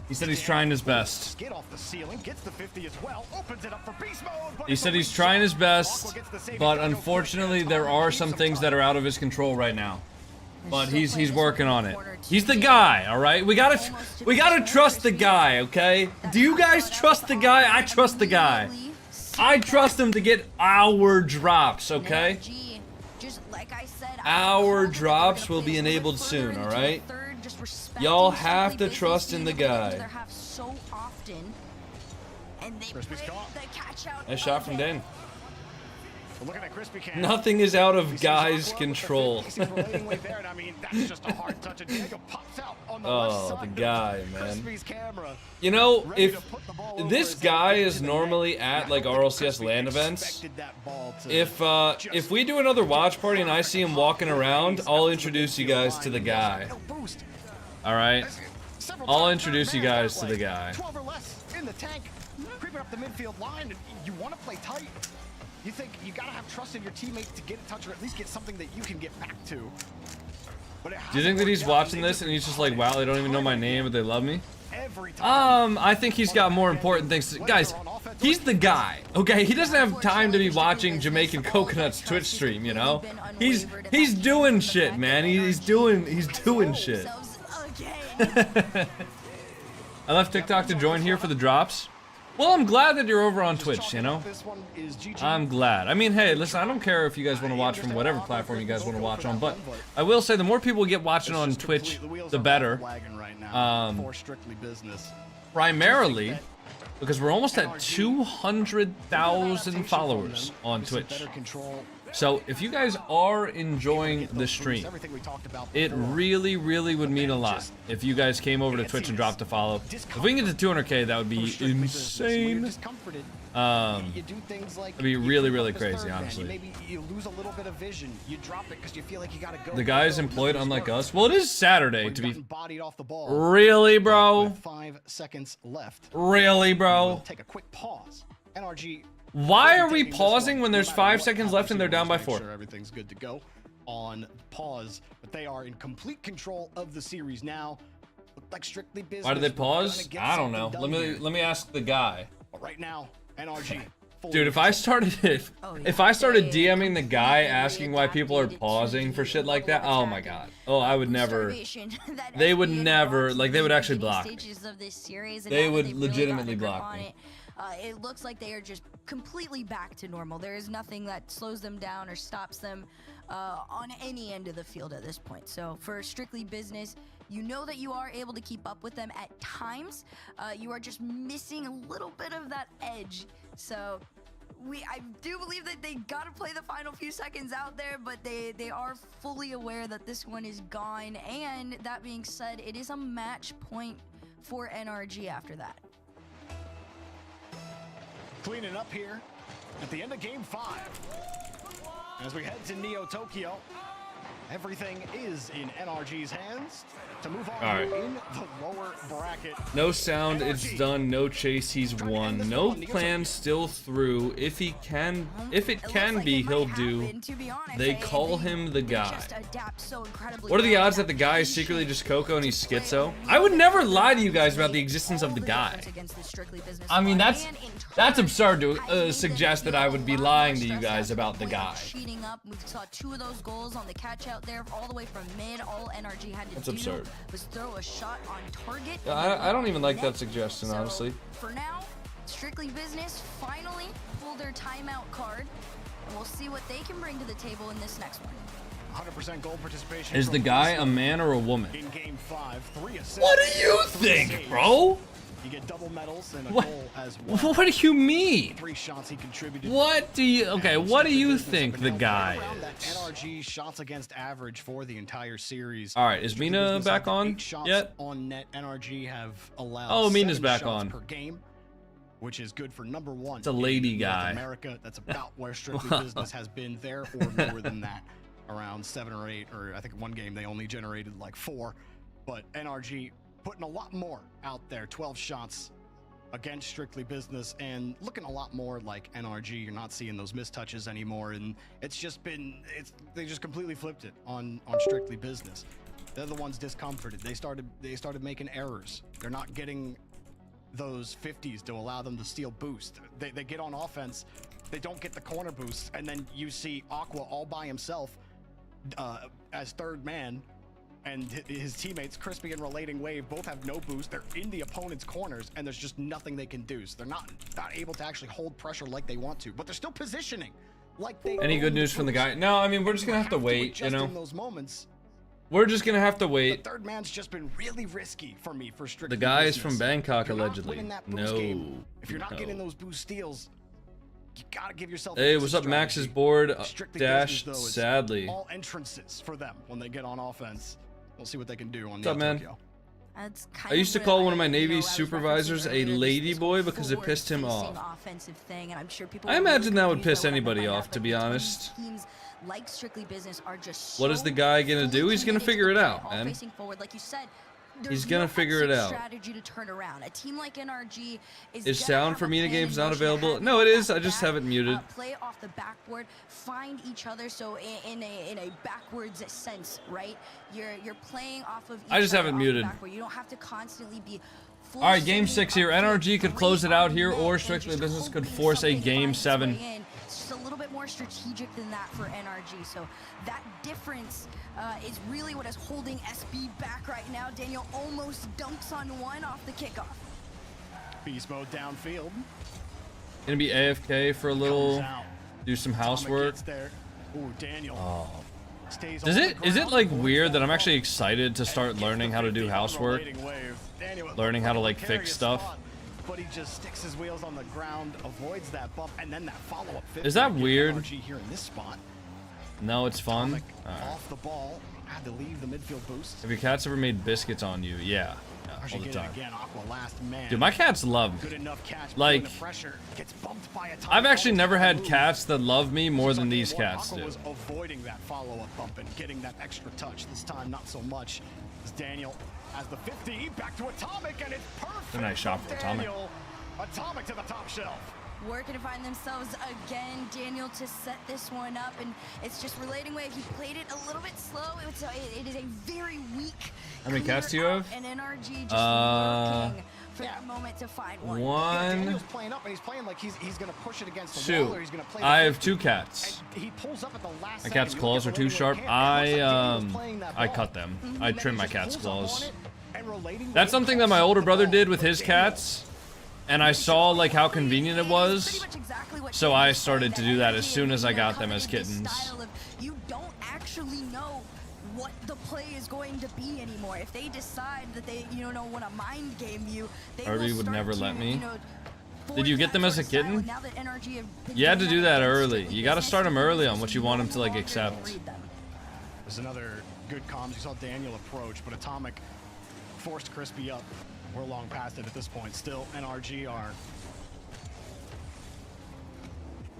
He said he's trying his best. Get off the ceiling, gets the 50 as well, opens it up for Beast Mode. He said he's trying his best, but unfortunately there are some things that are out of his control right now. But he's working on it. He's the guy, all right? We gotta trust the guy, okay? Do you guys trust the guy? I trust the guy. I trust him to get our drops, okay? Our drops will be enabled soon, all right? Y'all have to trust in the guy. Nice shot from Dan. Nothing is out of Guy's control. Oh, the guy, man. You know, if this guy is normally at like RLCS LAN events, if we do another watch party and I see him walking around, I'll introduce you guys to the guy. All right, I'll introduce you guys to the guy. 12 or less in the tank, creeping up the midfield line. You want to play tight. You think you gotta have trust in your teammate to get a touch or at least get something that you can get back to. But do you think that he's watching this and he's just like, wow, they don't even know my name, but they love me? I think he's got more important things to, guys. He's the guy, okay? He doesn't have time to be watching JamaicanCoconut's Twitch stream, you know? He's doing shit, man. He's doing shit. I left TikTok to join here for the drops. Well, I'm glad that you're over on Twitch, you know? I'm glad. I mean, hey, listen, I don't care if you guys want to watch from whatever platform you guys want to watch on, but I will say the more people get watching on Twitch, the better. Primarily, because we're almost at 200,000 followers on Twitch. So if you guys are enjoying the stream, it really, really would mean a lot if you guys came over to Twitch and dropped a follow. If we can get to 200K, that would be insane. It'd be really, really crazy, honestly. The guy's employed unlike us. Well, it is Saturday to be. Really, bro? 5 seconds left. Really, bro? Take a quick pause. NRG. Why are we pausing when there's 5 seconds left and they're down by 4? Sure everything's good to go on pause, but they are in complete control of the series now. Look like strictly business. Why did they pause? I don't know. Let me ask the guy. But right now, NRG. Dude, if I started DMing the guy asking why people are pausing for shit like that, oh my god. Oh, I would never. They would never, like, they would actually block me. They would legitimately block me. It looks like they are just completely back to normal. There is nothing that slows them down or stops them on any end of the field at this point. So for strictly business, you know that you are able to keep up with them at times. You are just missing a little bit of that edge. So I do believe that they got to play the final few seconds out there, but they are fully aware that this one is gone. And that being said, it is a match point for NRG after that. Cleaning up here at the end of game 5. As we head to Neo Tokyo, everything is in NRG's hands to move on All right. in the lower bracket. No sound, it's done. No chase, he's won. No plan, still through. If it can be, he'll do. They call him the guy. What are the odds that the guy is secretly just Coco and he's schizo? I would never lie to you guys about the existence of the guy. I mean, that's absurd to suggest that I would be lying to you guys about the guy. We saw 2 of those goals on the catch out there, all the way from mid. All NRG had to do absurd. was throw a shot on target. I don't even like that suggestion, honestly. For now, Strictly Business finally pulled their timeout card, and we'll see what they can bring to the table in this next one. 100% goal participation. Is the guy a man or a woman? In game 5, 3 assists. What do you think, bro? You get double medals and a What? goal as well. What do you mean? 3 shots he contributed. What do you? Okay, what do you think the guy That is? NRG shots against average for the entire series. All right, is Strictly Mina Business back have on 8 shots yet? On net, NRG have allowed. Oh, Mina's 7 back shots on. per game, which is good for number 1. It's a lady in guy. North America. That's about where Strictly Business has been there, or more than that, around 7 or 8, or I think one game they only generated like 4. But NRG putting a lot more out there. 12 shots against Strictly Business, and looking a lot more like NRG. You're not seeing those mistouches anymore, and they just completely flipped it on Strictly Business. They're the ones discomforted. They started making errors. They're not getting those 50s to allow them to steal boost. They get on offense, they don't get the corner boosts, and then you see Aqua all by himself as third man, and his teammates, Crispy and Relating Wave, both have no boost. They're in the opponent's corners, and there's just nothing they can do. So they're not able to actually hold pressure like they want to, but they're still positioning like they. Any good news from the guy? No, I mean, we're just gonna have to wait, you know? In those moments, We're just gonna have to wait. the third man's just been really risky for me for Strictly The guy is Business. from Bangkok, You're not allegedly. winning that boost No. game. If you're not no. getting those boost steals, you gotta give yourself. Hey, a what's up, strategy. Max is bored. Strictly Dash, Business, though, is sadly. all entrances for them when they get on offense. We'll see what they can do on What's up, man? Tokyo. That's I used to call one of my Navy supervisors a lady boy because it pissed him off. I imagine that would piss anybody off, to be honest. Like Strictly Business are just What is the guy gonna do? He's gonna figure it out, man. Facing forward, like you said, He's gonna figure it out. Strategy to turn around. A team like NRG Is sound for Mina games not available? No, it is. I just have it muted. Play off the backboard, find each other. So in a backwards sense, right? You're playing off of. I just have it muted. You don't have to constantly be. All right, game 6 here. NRG could close it out here, or Strictly Business could force a game 7. It's just a little bit more strategic than that for NRG. So that difference is really what is holding SB back right now. Daniel almost dunks on one off the kickoff. Beast mode downfield. Gonna be AFK for a little, Comes out. do some Atomic housework. gets there. Ooh, Daniel. Oh. Stays Is on it the is it ground. like weird that I'm actually excited to start learning how to do housework? Learning how to like fix stuff. But he just sticks his wheels on the ground, avoids that bump, and then that follow-up. Is that weird? NRG here in this spot. No, it's fun. Atomic Alright. off the ball, had to leave the midfield boost. Have your cats ever made biscuits on you? Yeah, all Actually the get it time. again, Aqua last man. Dude, my cats love Good me. enough catch, Like, putting the pressure, gets bumped by Atomic. I've actually Almost never on the had move. cats that love me more than these Aqua cats do. was avoiding that follow-up bump and getting that extra touch. This time, not so much. As Daniel has the 50, back to Atomic, and it's perfect. A nice shot for Atomic. Daniel. Atomic to the top shelf. Working to find themselves again, Daniel, to set this one up, and it's just Relating Wave. He played it a little bit slow. It is a very weak. How many cats do you have? And NRG just lurking for yeah. that moment to find one. Daniel's playing up, and he's playing like he's gonna push it against the wall, or he's gonna play. I the have 50. 2 cats. And he pulls up at the last My second. cat's You claws look are at too Relating sharp. Wave can't. It looks like Daniel's playing that I ball. cut them. And I then trim he my just cat's pulls up on claws. it, and Relating That's Wave something that my passes older the brother ball did with to his Daniel. cats, and I saw like how convenient it was. So I started to do that as soon as I got them as kittens. You don't actually know what the play is going to be anymore. If they decide that they, want to mind game you, they Herbie will would start never to, let me. force Did you get that them as a sort of style. kitten? And now that NRG have been You had to doing do that against early. Strictly You got to Business, start them early on so what you you want no them to like longer accept. read them. There's another good comms. You saw Daniel approach, but Atomic forced Crispy up. We're long past it at this point. Still, NRG are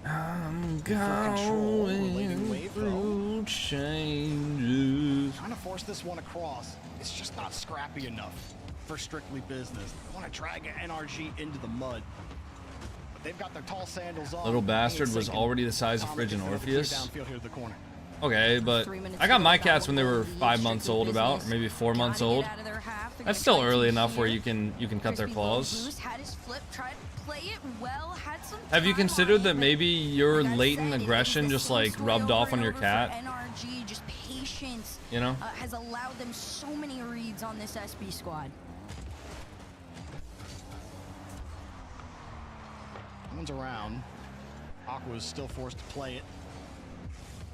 I'm control, going relating wave, through changes. Trying to force this one across. It's just not scrappy enough for Strictly Business. They want to drag NRG into the mud. But they've got their tall sandals on. Little bastard was already the size of Frigid Orpheus. Downfield here to the corner. Okay, but I got my cats when they were 5 months old, about, or maybe 4 months old. That's still early enough where you can cut their claws. Have you considered that maybe your latent aggression just like rubbed off on your cat? NRG, just patience, You know? has allowed them so many reads on this SB squad. One's around. Aqua is still forced to play it.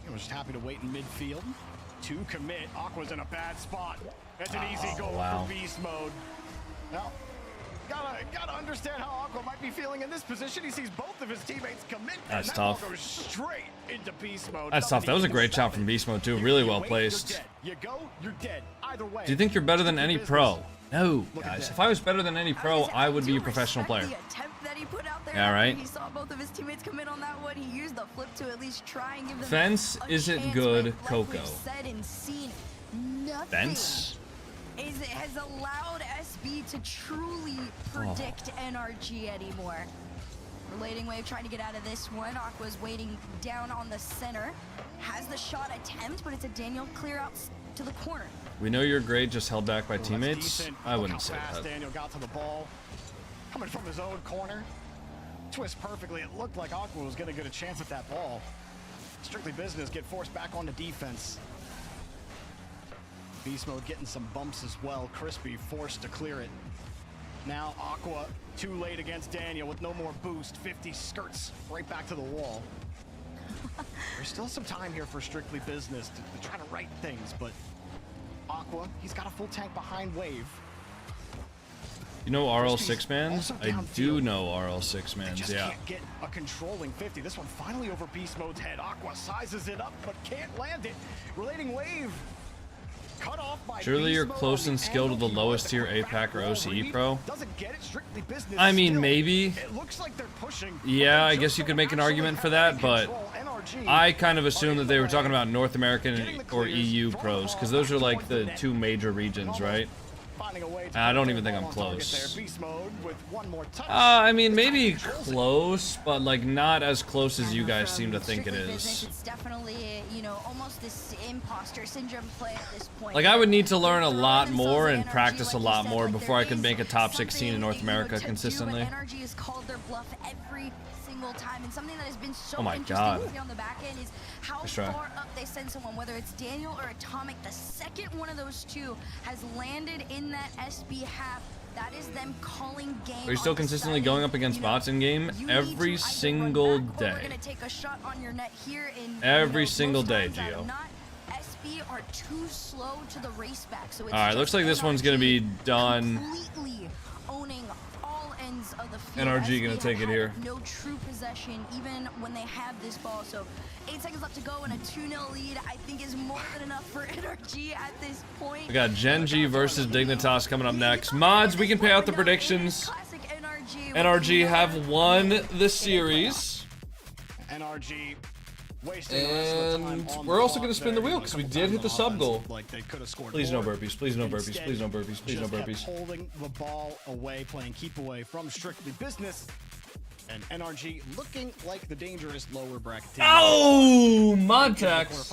He was just happy to wait in midfield. To commit. Aqua's in a bad spot. That's an easy goal for Beast Mode. Now, gotta understand how Aqua might be feeling in this position. He sees both of his teammates commit. That's and tough. That ball goes straight into Beast Mode. That's tough. That was a great shot from BeastMode too. Really well placed. You go, you're dead. Either way. Do you think you're better than any pro? No, guys. If I was better than any pro, I would be a professional player. Yeah, right. He saw both of his teammates commit on that one. He used the flip to at least try and give them Fence isn't good, Coco. Fence has allowed SB to truly predict NRG anymore. Relating wave trying to get out of this one. Aqua's waiting down on the center. Has the shot attempt, but it's a Daniel clear out to the corner. We know you're great, just held back by teammates. I wouldn't say that. Daniel got to the ball. Coming from his own corner. Twist perfectly. It looked like Aqua was going to get a chance at that ball. Strictly Business get forced back onto defense. Beast Mode getting some bumps as well. Crispy forced to clear it. Now Aqua too late against Daniel with no more boost. 50 skirts right back to the wall. There's still some time here for Strictly Business to try to right things, but Aqua, he's got a full tank behind Wave. You know RL 6-mans? I do know RL 6-mans, yeah. Can't get a controlling 50. This one finally over Beast Mode's head. Aqua sizes it up, but can't land it. Relating wave. Cut off by Surely you're close in skill to the lowest tier APAC or OCE pro? Doesn't get it. Strictly Business I mean, still. maybe. It looks like they're pushing. Yeah, I guess you could make an argument for that, but I kind of assumed that they were talking about North American or EU pros, because those are like the two major regions, right? I don't even think I'm close. I mean, maybe close, but like not as close as you guys seem to think it is. It's definitely, you know, almost this imposter syndrome play at this point. Like I would need to learn a lot more and practice a lot more before I could make a top 16 in North America consistently. NRG has called their bluff every single time, and something that has been so Oh my interesting God. to see on the back end is how far up they send someone, whether it's Daniel or Atomic. The second one of those two has landed in that SB half, that is them calling game. Are you still consistently going up against bots in game? Every single day. Every single day, Gio. SB are too slow to the race back, so it's Alright, looks like this one's gonna be done. Completely owning all ends of the field. NRG gonna SB take have it here. had no true possession, even when they have this ball. So 8 seconds left to go, and a 2-0 lead, I think, is more than enough for NRG at this point. We got GenG versus Dignitas coming up next. Mods, we can pay out the predictions. Classic NRG have won the series. NRG and we're also going to spin the wheel because we did hit the sub goal. Please no burpees, please no burpees, please no burpees, please no burpees. Holding the ball away, playing keep away from Strictly Business. And NRG looking like the dangerous lower bracket team. Oh, Montex.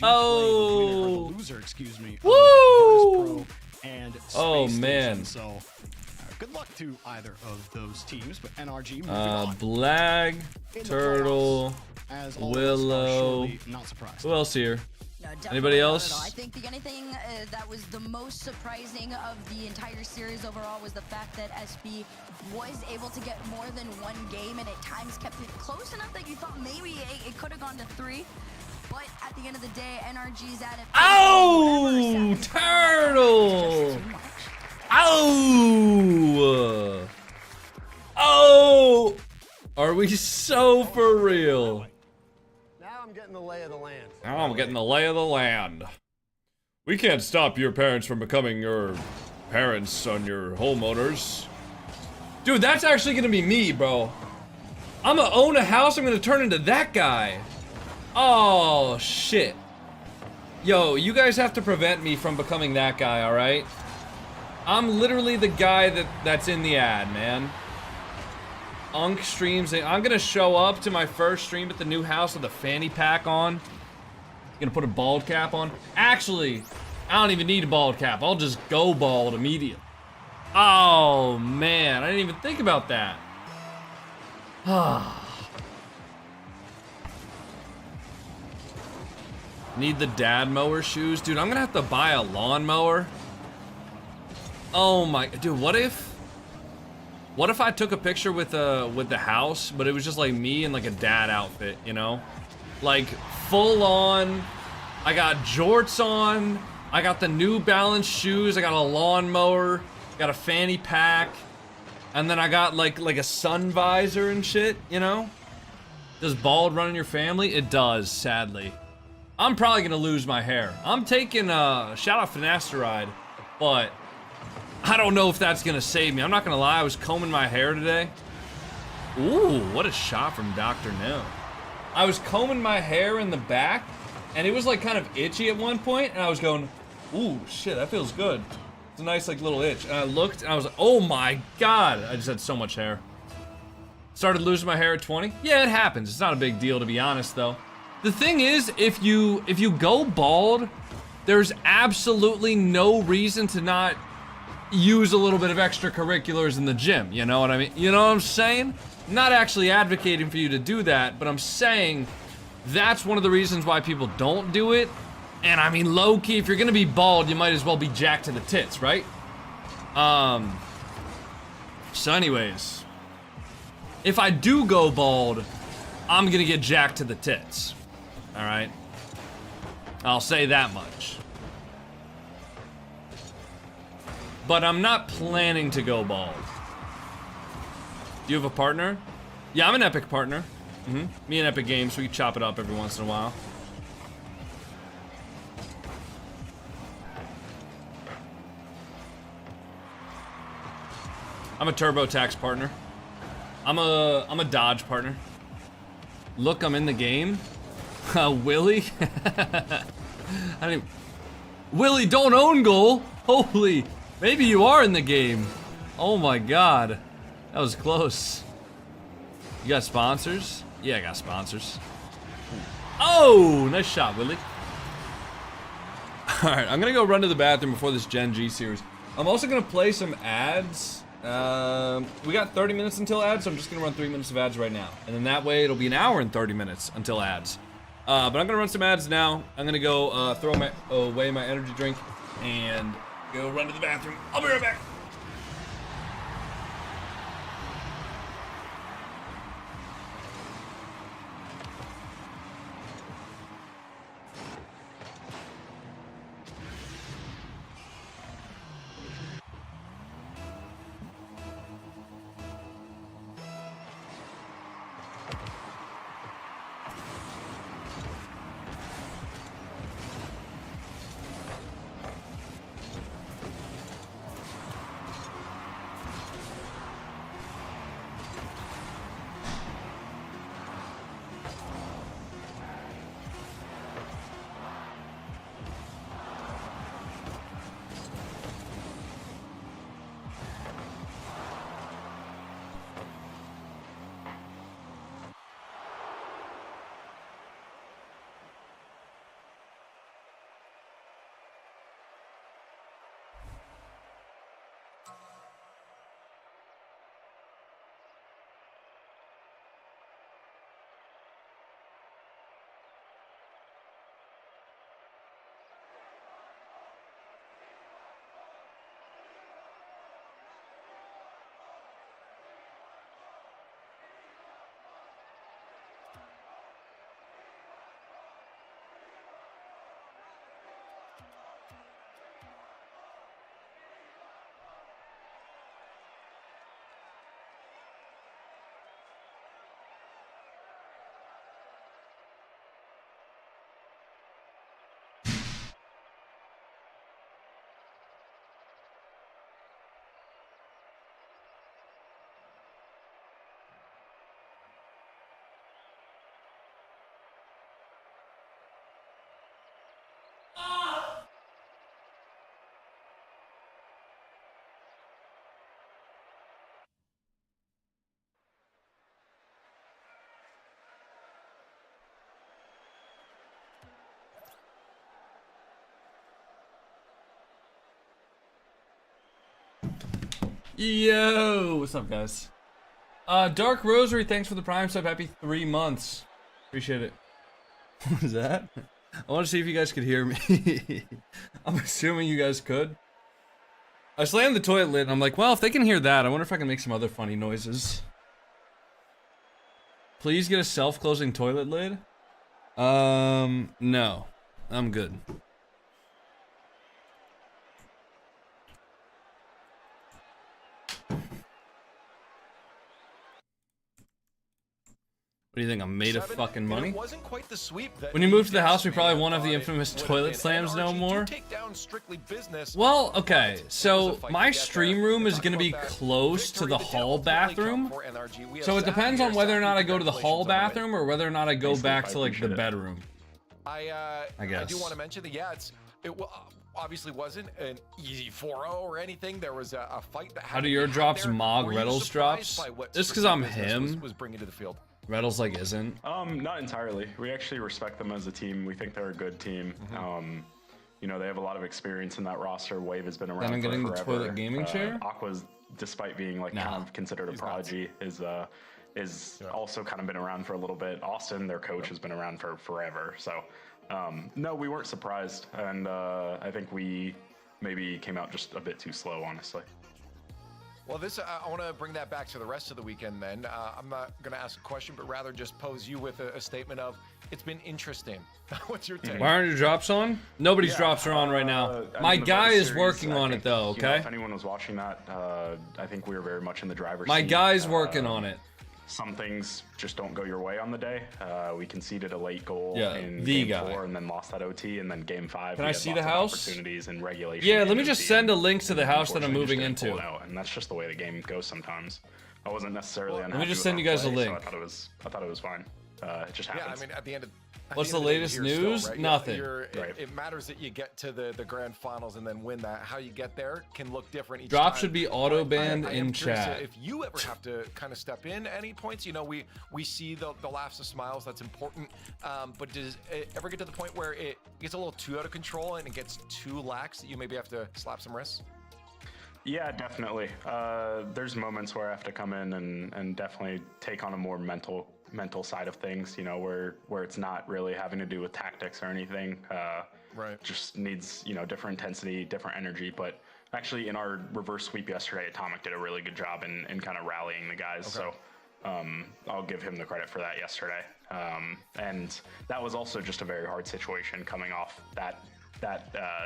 Oh, loser, excuse me. Woo! And oh Space man. Station. So good luck to either of those teams, but NRG moving on. Blag, Turtle, Willow. Not surprised. Who else here? No, anybody else? I think the only thing that was the most surprising of the entire series overall was the fact that SB was able to get more than one game and at times kept it close enough that you thought maybe it could have gone to 3. But at the end of the day, NRG's at it. Oh, Turtle! Oh! Oh! Are we so for real? Now I'm getting the lay of the land. Now I'm getting the lay of the land. We can't stop your parents from becoming your parents on your homeowners. Dude, that's actually gonna be me, bro. I'm gonna own a house, I'm gonna turn into that guy. Oh, shit. Yo, you guys have to prevent me from becoming that guy, alright? I'm literally the guy that's in the ad, man. Unk streams, I'm gonna show up to my first stream at the new house with a fanny pack on. Gonna put a bald cap on. Actually, I don't even need a bald cap. I'll just go bald immediately. Oh, man, I didn't even think about that. Need the dad mower shoes? Dude, I'm gonna have to buy a lawnmower. Oh my, dude, what if I took a picture with the house, but it was just like me in like a dad outfit, you know? Like full on, I got jorts on, I got the New Balance shoes, I got a lawnmower, got a fanny pack, and then I got like a sun visor and shit, you know? Does bald run in your family? It does, sadly. I'm probably gonna lose my hair. I'm taking shout out finasteride, but I don't know if that's gonna save me. I'm not gonna lie, I was combing my hair today. Ooh, what a shot from Dr. No. I was combing my hair in the back, and it was like kind of itchy at one point, and I was going, ooh, shit, that feels good. It's a nice like little itch. And I looked, and I was like, oh my God, I just had so much hair. Started losing my hair at 20. Yeah, it happens. It's not a big deal, to be honest, though. The thing is, if you go bald, there's absolutely no reason to not use a little bit of extracurriculars in the gym, you know what I mean? You know what I'm saying? Not actually advocating for you to do that, but I'm saying that's one of the reasons why people don't do it. And I mean, low-key, if you're gonna be bald, you might as well be jacked to the tits, right? So anyways, if I do go bald, I'm gonna get jacked to the tits. All right? I'll say that much. But I'm not planning to go bald. Do you have a partner? Yeah, I'm an Epic partner. Me and Epic Games, we chop it up every once in a while. I'm a TurboTax partner. I'm a Dodge partner. Look, I'm in the game. Willie? Willie, don't own goal. Holy, maybe you are in the game. Oh my God, that was close. You got sponsors? Yeah, I got sponsors. Oh, nice shot, Willie. All right, I'm gonna go run to the bathroom before this GenG series. I'm also gonna play some ads. We got 30 minutes until ads, so I'm just gonna run 3 minutes of ads right now. And then that way it'll be an hour and 30 minutes until ads. But I'm gonna run some ads now. I'm gonna go throw away my energy drink and go run to the bathroom. I'll be right back. Yo, what's up, guys? Dark Rosary, thanks for the Prime sub. Happy 3 months. Appreciate it. What was that? I want to see if you guys could hear me. I'm assuming you guys could. I slammed the toilet lid and I'm like, well, if they can hear that, I wonder if I can make some other funny noises. Please get a self-closing toilet lid. No. I'm good. What do you think? I'm made of fucking money? Wasn't quite the sweep that when you move to the house, we probably won't have the infamous toilet slams no more. Well, okay, so my stream room is gonna be close to the hall bathroom. So it depends on whether or not I go to the hall bathroom or whether or not I go back to like the bedroom. I guess. I do want to mention that it obviously wasn't an easy 4-0 or anything. There was a fight that How do your drops Mog Reddles drops? Just because I'm him. Was bringing to the field. Reddles like isn't? Not entirely. We actually respect them as a team. We think they're a good team. You know, they have a lot of experience in that roster. Wave has been around I'm getting forever. the toilet gaming chair. Aqua's, despite being like kind of considered a prodigy, is also kind of been around for a little bit. Austin, their coach, has been around for forever. So, no, we weren't surprised, and I think we maybe came out just a bit too slow, honestly. Well, I want to bring that back to the rest of the weekend then. I'm not going to ask a question, but rather just pose you with a statement of, it's been interesting. What's your take? Why aren't your drops on? Nobody's drops are on right now. My guy is working on it though, okay? You know, if anyone was watching that, I think we were very much in the driver's seat. My guy's working on it. Some things just don't go your way on the day. We conceded a late goal in the game 4 and then lost that OT, and then game 5. Can I see the house? Opportunities in regulation. Yeah, let me just send a link to the house that I'm moving into. And that's just the way the game goes sometimes. I wasn't necessarily unhappy. Let me just send you guys a link. So I thought it was fine. It just happens. Yeah, I mean, at the end of what's the latest news? Still, right? Nothing. It matters that you get to the grand finals and then win that. How you get there can look different each Drop time. should be auto banned in chat. If you ever have to kind of step in at any points, you know, we see the laughs and smiles. That's important. But does it ever get to the point where it gets a little too out of control and it gets too lax that you maybe have to slap some wrists? Yeah, definitely. There's moments where I have to come in and definitely take on a more mental side of things, you know, where it's not really having to do with tactics or anything. Just needs, you know, different intensity, different energy. But actually in our reverse sweep yesterday, Atomic did a really good job in kind of rallying the guys. Okay. So I'll give him the credit for that yesterday. And that was also just a very hard situation coming off that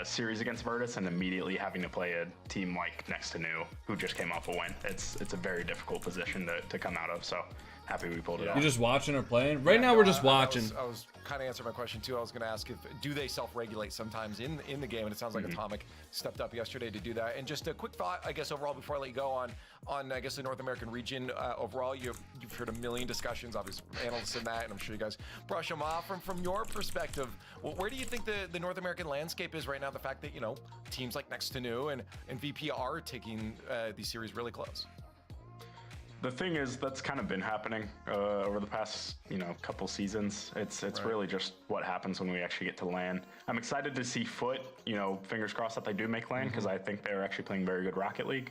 series against Virtus and immediately having to play a team like Next to New, who just came off a win. It's a very difficult position to come out of. So happy we pulled it off. You just watching or playing? Right now we're just watching. I was kind of answering my question too. I was going to ask do they self-regulate sometimes in the game, and it sounds like Atomic stepped up yesterday to do that. And just a quick thought, I guess, overall before I let you go on I guess the North American region overall. You've heard a million discussions, obviously, analysts in that, and I'm sure you guys brush them off. From your perspective, where do you think the North American landscape is right now? The fact that, you know, teams like Next to New and VP are taking these series really close. The thing is, that's kind of been happening over the past, you know, couple seasons. It's really just what happens when we actually get to LAN. I'm excited to see Foot, you know, fingers crossed that they do make LAN, because I think they're actually playing very good Rocket League.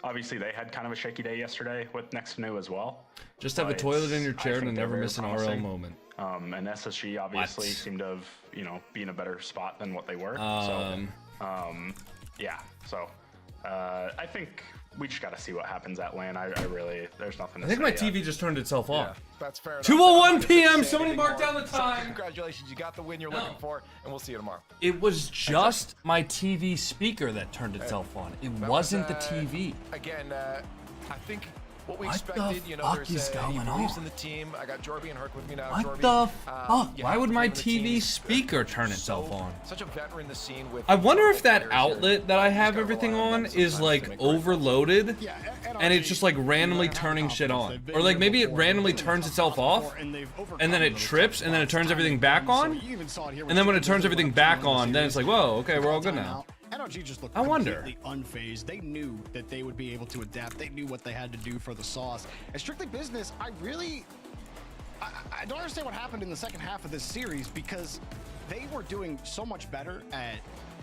Obviously, they had kind of a shaky day yesterday with Next to New as well. Just have a toilet in your chair and never miss an RL moment. And SSG obviously seemed to have, you know, be in a better spot than what they were. Yeah, so I think we just got to see what happens at LAN. I really, there's nothing to say. I think my TV just turned itself off. Yeah, that's fair enough. 2:01 p.m. Somebody mark down the time. So congratulations, you got the win you're looking for, and we'll see you tomorrow. It was just my TV speaker that turned itself on. It wasn't the TV. Again, I think what we expected, you know, there's he believes in the team. I got Jorby and Herc with me now. What the fuck? Why would my TV speaker turn itself on? Such a veteran in the scene with. I wonder if that outlet that I have everything on is like overloaded, and it's just like randomly turning shit on, or like maybe it randomly turns itself off, and then it trips, and then it turns everything back on, and then when it turns everything back on, then it's like, whoa, okay, we're all good now. NRG just looked completely unfazed. They knew that they would be able to adapt. They knew what they had to do for the sauce. And Strictly Business, I don't understand what happened in the second half of this series, because they were doing so much better at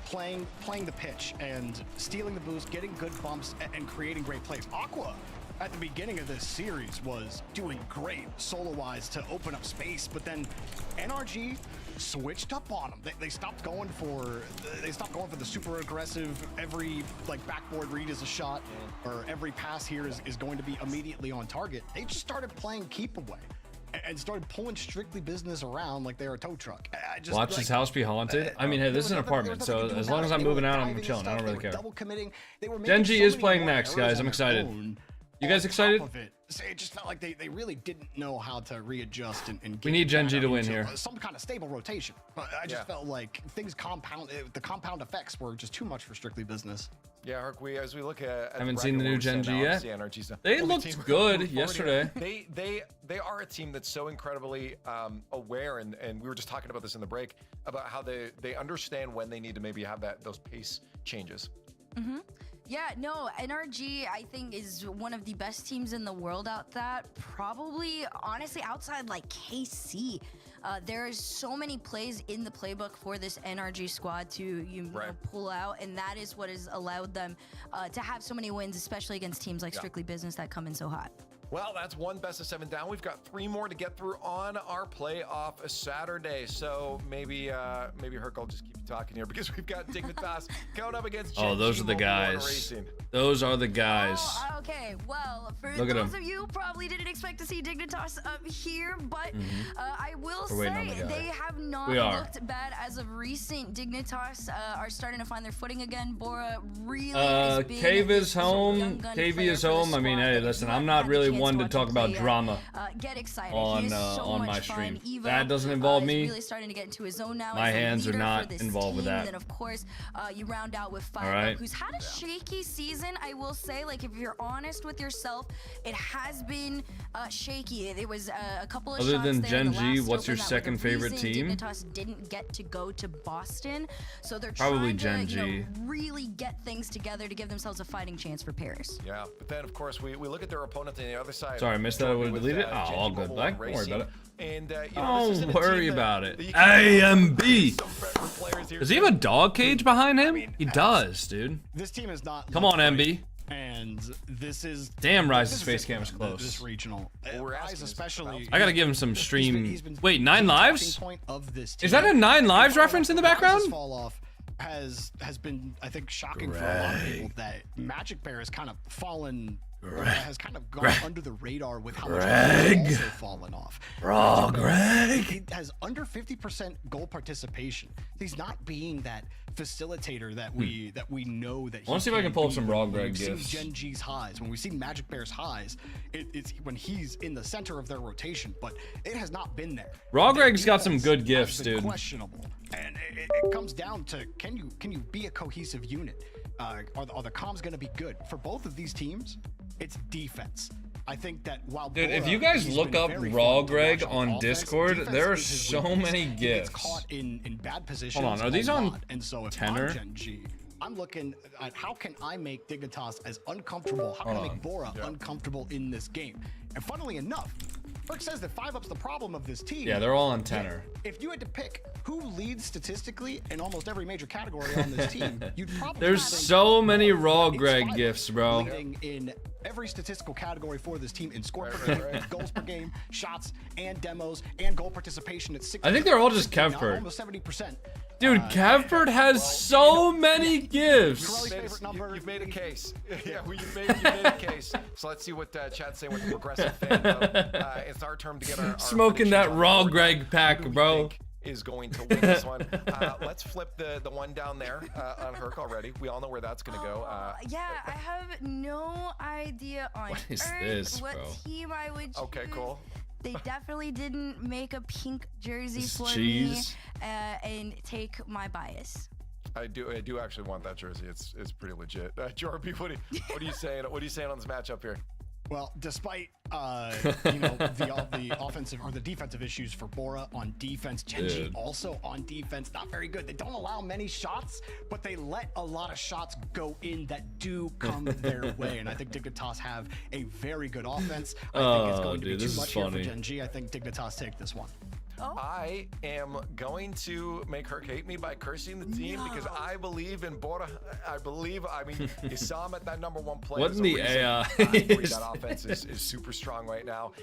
playing the pitch and stealing the boost, getting good bumps, and creating great plays. Aqua, at the beginning of this series, was doing great solo-wise to open up space, but then NRG switched up on them. They stopped going for the super aggressive, every like backboard read is a shot, or every pass here is going to be immediately on target. They just started playing keep away and started pulling strictly business around like they're a tow truck. Watch his house be haunted. I mean, hey, this is an apartment, so as long as I'm moving out, I'm chilling. I don't really care. GenG is playing next, guys. I'm excited. You guys excited? It just felt like they really didn't know how to readjust and we need GenG to win here. Some kind of stable rotation. But I just felt like things the compound effects were just too much for strictly business. Yeah, Herc, as we look at I haven't seen the new GenG yet. They looked good yesterday. They are a team that's so incredibly aware, and we were just talking about this in the break about how they understand when they need to maybe have those pace changes. Mm-hmm. Yeah, no, NRG, I think, is one of the best teams in the world out that. Probably, honestly, outside like KC. There's so many plays in the playbook for this NRG squad to pull out, and that is what has allowed them to have so many wins, especially against teams like Strictly Business that come in so hot. Well, that's one best of 7 down. We've got 3 more to get through on our playoff Saturday. So maybe Herc will just keep talking here because we've got Dignitas going up against GenG. Oh, those are the guys. Those are the guys. Oh, okay, well, for those of you who probably didn't expect to see Dignitas up here, but I will say they have not looked bad as of recent. Dignitas are starting to find their footing again. Bora really Cave is home. KV is home. I mean, hey, listen, I'm not really one to talk about drama get excited. on my stream. That doesn't involve me. Really starting to get into his zone now. My hands are not involved with that. And then of course, you round out with Fire, who's had a shaky season. I will say, like, if you're honest with yourself, it has been shaky. There was a couple of other shots than there GenG, what's your second favorite team? Dignitas didn't get to go to Boston, so they're probably trying to GenG. really get things together to give themselves a fighting chance for Paris. Yeah, but then of course we look at their opponent on the other side. Sorry, I missed that. I would have deleted it. Oh, all good. Don't worry about it. And don't worry about it. AMB. Does he have a dog cage behind him? He does, dude. This team is not. Come on, MB. And this is damn. Rise's face cam is close. This regional, Rise especially. I gotta give him some stream. Wait, 9 lives? Of this is that a 9 lives reference in the background? Fall off has been, I think, shocking for a lot of people that Magic Bear has kind of fallen. Has kind of gone under the radar with how much he's also fallen off. Greg. He has under 50% goal participation. He's not being that facilitator that we know that. I want to see if I can pull up some Raw Greg gifts. GenG's highs, when we see Magic Bear's highs, it's when he's in the center of their rotation, but it has not been there. Raw Greg's got some good gifts, dude. Questionable, and it comes down to can you be a cohesive unit? Are the comms going to be good for both of these teams? It's defense. I think that while dude, if you guys look up Raw Greg on Discord, there are so many gifts. Caught in bad positions. Hold on, are these on and so if tenor? I'm looking at how can I make Dignitas as uncomfortable? How can I make Bora uncomfortable in this game? And funnily enough, Herc says that 5-up's the problem of this team. Yeah, they're all on tenor. If you had to pick who leads statistically in almost every major category on this team, you'd probably there's so many Raw Greg gifts, bro. Leading in every statistical category for this team in score per game, goals per game, shots and demos, and goal participation at 60%. I think they're all just Kevpert. Almost 70%. Dude, Kevpert has so many gifts. You've made a case. Yeah, you've made a case. So let's see what chat's saying with the progressive fan. It's our turn to get our smoking that Raw Greg pack, bro. Is going to win this one. Let's flip the one down there on Herc already. We all know where that's going to go. Yeah, I have no idea on what is this, what bro? team I would choose. Okay, cool. They definitely didn't make a pink jersey for me and take my bias. I do actually want that jersey. It's pretty legit. Jorby, what are you saying? What are you saying on this matchup here? Well, despite the offensive or the defensive issues for Bora on defense, GenG also on defense, not very good. They don't allow many shots, but they let a lot of shots go in that do come their way. And I think Dignitas have a very good offense. I think it's going to be too much here for GenG. I think Dignitas take this one. Oh. I am going to make her hate me by cursing the team because I believe in Bora. I mean, you saw him at that #1 play. What in the AI? That offense is super strong right now.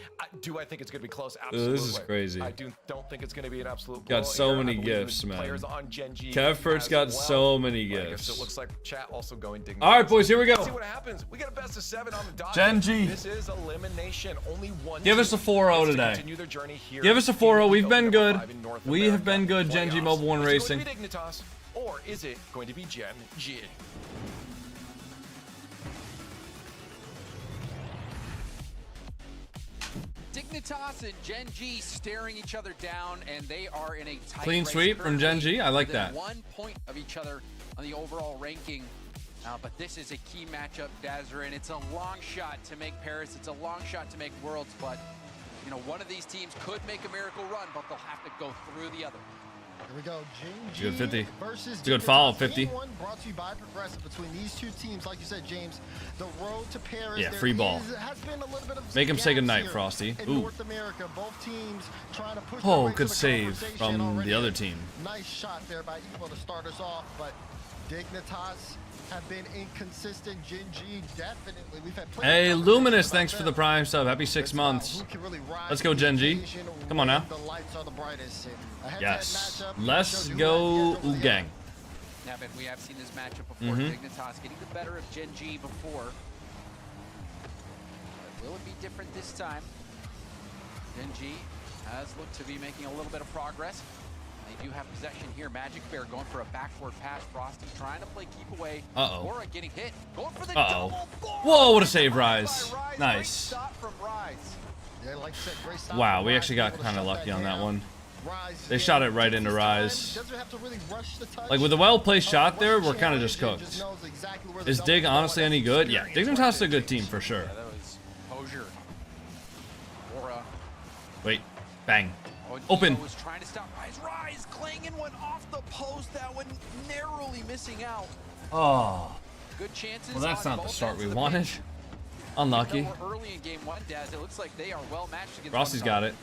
Do I think it's going to be close? Absolutely. This is crazy. I don't think it's going to be an absolute Got blowout so here. many I believe in gifts, man. Players on GenG Kevpert's as got well. so many But I guess gifts. it looks like chat also going Dignitas. All right, boys, here we go. Let's see what happens. We got a best of 7 on the dot. GenG. This is elimination. Only one. Give us a 4-0 today. Continue their journey here. Give us a 4-0. We've been good. North We have been America good, GenG playoffs. Mobile 1 Is Racing. it going to be Dignitas, or is it going to be GenG? Dignitas and GenG staring each other down, and they are in a tight Clean race sweep from currently, GenG. I like within that. 1 point of each other on the overall ranking. But this is a key matchup, Dazzer, and it's a long shot to make Paris. It's a long shot to make Worlds, but you know, one of these teams could make a miracle run, but they'll have to go through the other. Here we go. It's a good 50. Versus It's a good follow, Dignitas. 50. Game one brought to you by Progressive. Between these two teams, like you said, James, the road to Paris. Yeah, there free ball. has been a little bit of Make him say gaps goodnight, here Frosty. in Ooh. North America, both teams trying to push Oh, their way good to the save conversation from already. the other team. Nice shot there by Evo to start us off, but Dignitas have been inconsistent. GenG definitely. We've had plenty Hey, of Luminous, conversations thanks about for the them. prime sub. Happy 6 It's about months. who can really rise Let's go, to the GenG. occasion Come on now. when the lights are the brightest. And a head-to-head Yes. matchup Let's shows who go, has the edge over the Gang. Yeah, but we have seen this matchup before. Dignitas getting the better of GenG before. But will it be different this time? GenG has looked to be making a little bit of progress. They do have possession here. Magic Bear going for a backward pass. Frosty trying to play keep away. Uh-oh. Bora getting hit. Going for the Uh-oh. double. Bora Whoa, what a gets save, by Rise. Great Nice. stop from Rise. Yeah, like I said, great stop Wow, from we Rise, actually got able to kind of shut lucky on that down. one. Rise, They yeah, shot it right takes into his time, Rise. doesn't have to really rush the touch. Like, with a well-placed shot there, we're kind of Just just cooked. knows exactly where the Is double Dig is honestly going. any good? Yeah, Experience Dignitas is a right good there. team for sure. Yeah, that was Hosier. Bora. Wait, bang. Oh, and Open. Evo was trying to stop Rise. Rise clanging one off the post. That one narrowly missing out. Oh, Good chances. well, that's on not the both start ends we of the wanted. pitch. Unlucky. Even though we're early in game one, Daz, it looks like they are well matched against Rossi's one got another. it.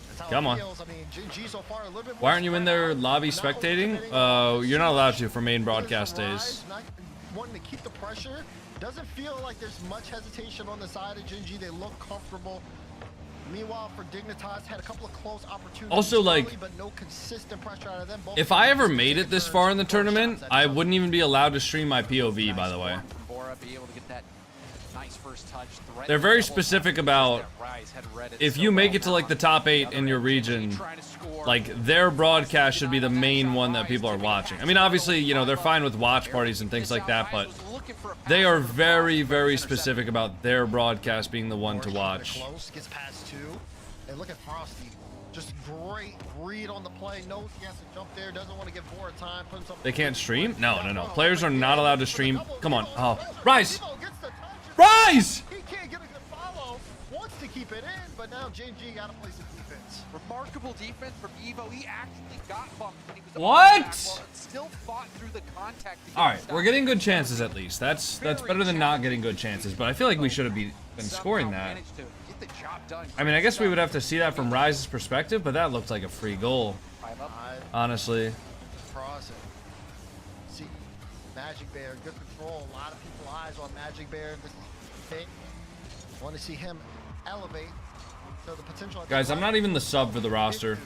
That's how Come it on. feels. I mean, GenG so far a little bit more Why aren't you in spread there out, lobby not spectating? overcommitting on You're not allowed to offense. for main broadcast There's days. Rise not wanting to keep the pressure. Doesn't feel like there's much hesitation on the side of GenG. They look comfortable. Meanwhile, for Dignitas, had a couple of close opportunities. Also, like, early, but no consistent pressure out of them. Both If teams I ever just made taking it this turns far in the for tournament, shots at I each other. wouldn't even be allowed to stream my POV, by the way. Nice form from Bora, be able to get that nice first touch. Threat They're very double specific touch. about Rise had read it if so you make well. it to like the top 8 in your region, Trying to score. like their broadcast should be the main one that people are watching. I mean, obviously, you know, they're fine with watch parties and things like that, but they are very, very specific about their broadcast being the one to Bora keeping it watch. Close, gets past 2. And look at Frosty. Just great read on the play. Knows he has to jump there. Doesn't want to give Bora time. Put himself They can't stream? No, no, no. Players are not allowed to stream. Come on. Oh, Rise! Rise! Rise! He can't get a good follow. Wants to keep it in, but now GenG got to play some defense. Remarkable defense from Evo. He actually got bumped when he was on What? the back wall and still fought through the contact to get All the right, stop. we're getting good chances at least. That's better than not getting good chances, but I feel like we should have been scoring Somehow that. managed to get the job done. I mean, I guess we would have to see that from Rise's perspective, but that looked like a free goal, Five up. honestly. Cross it. See, Magic Bear, good control. A lot of people eyes on Magic Bear. This is big. Want to see him elevate. So the potential. Guys, I'm not even the sub for the roster.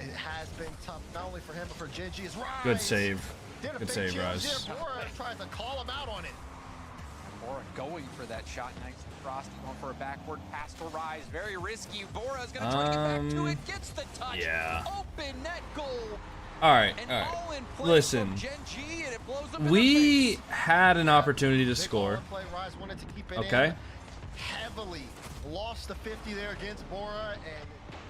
It has been tough, not only for him but for GenG. Is Rise. Good save. Did a Good big save, change Rise. there. Bora tried to call him out on it. Bora going for that shot. Nice and Frosty going for a backward pass to Rise. Very risky. Bora's going to try to get back to it. Gets the touch. yeah. Open net goal. All right, And all right. all in play Listen, from GenG, and it blows them in the we face. had an opportunity to Big score. ball in play. Rise wanted to keep it Okay. in heavily. Lost the 50 there against Bora, and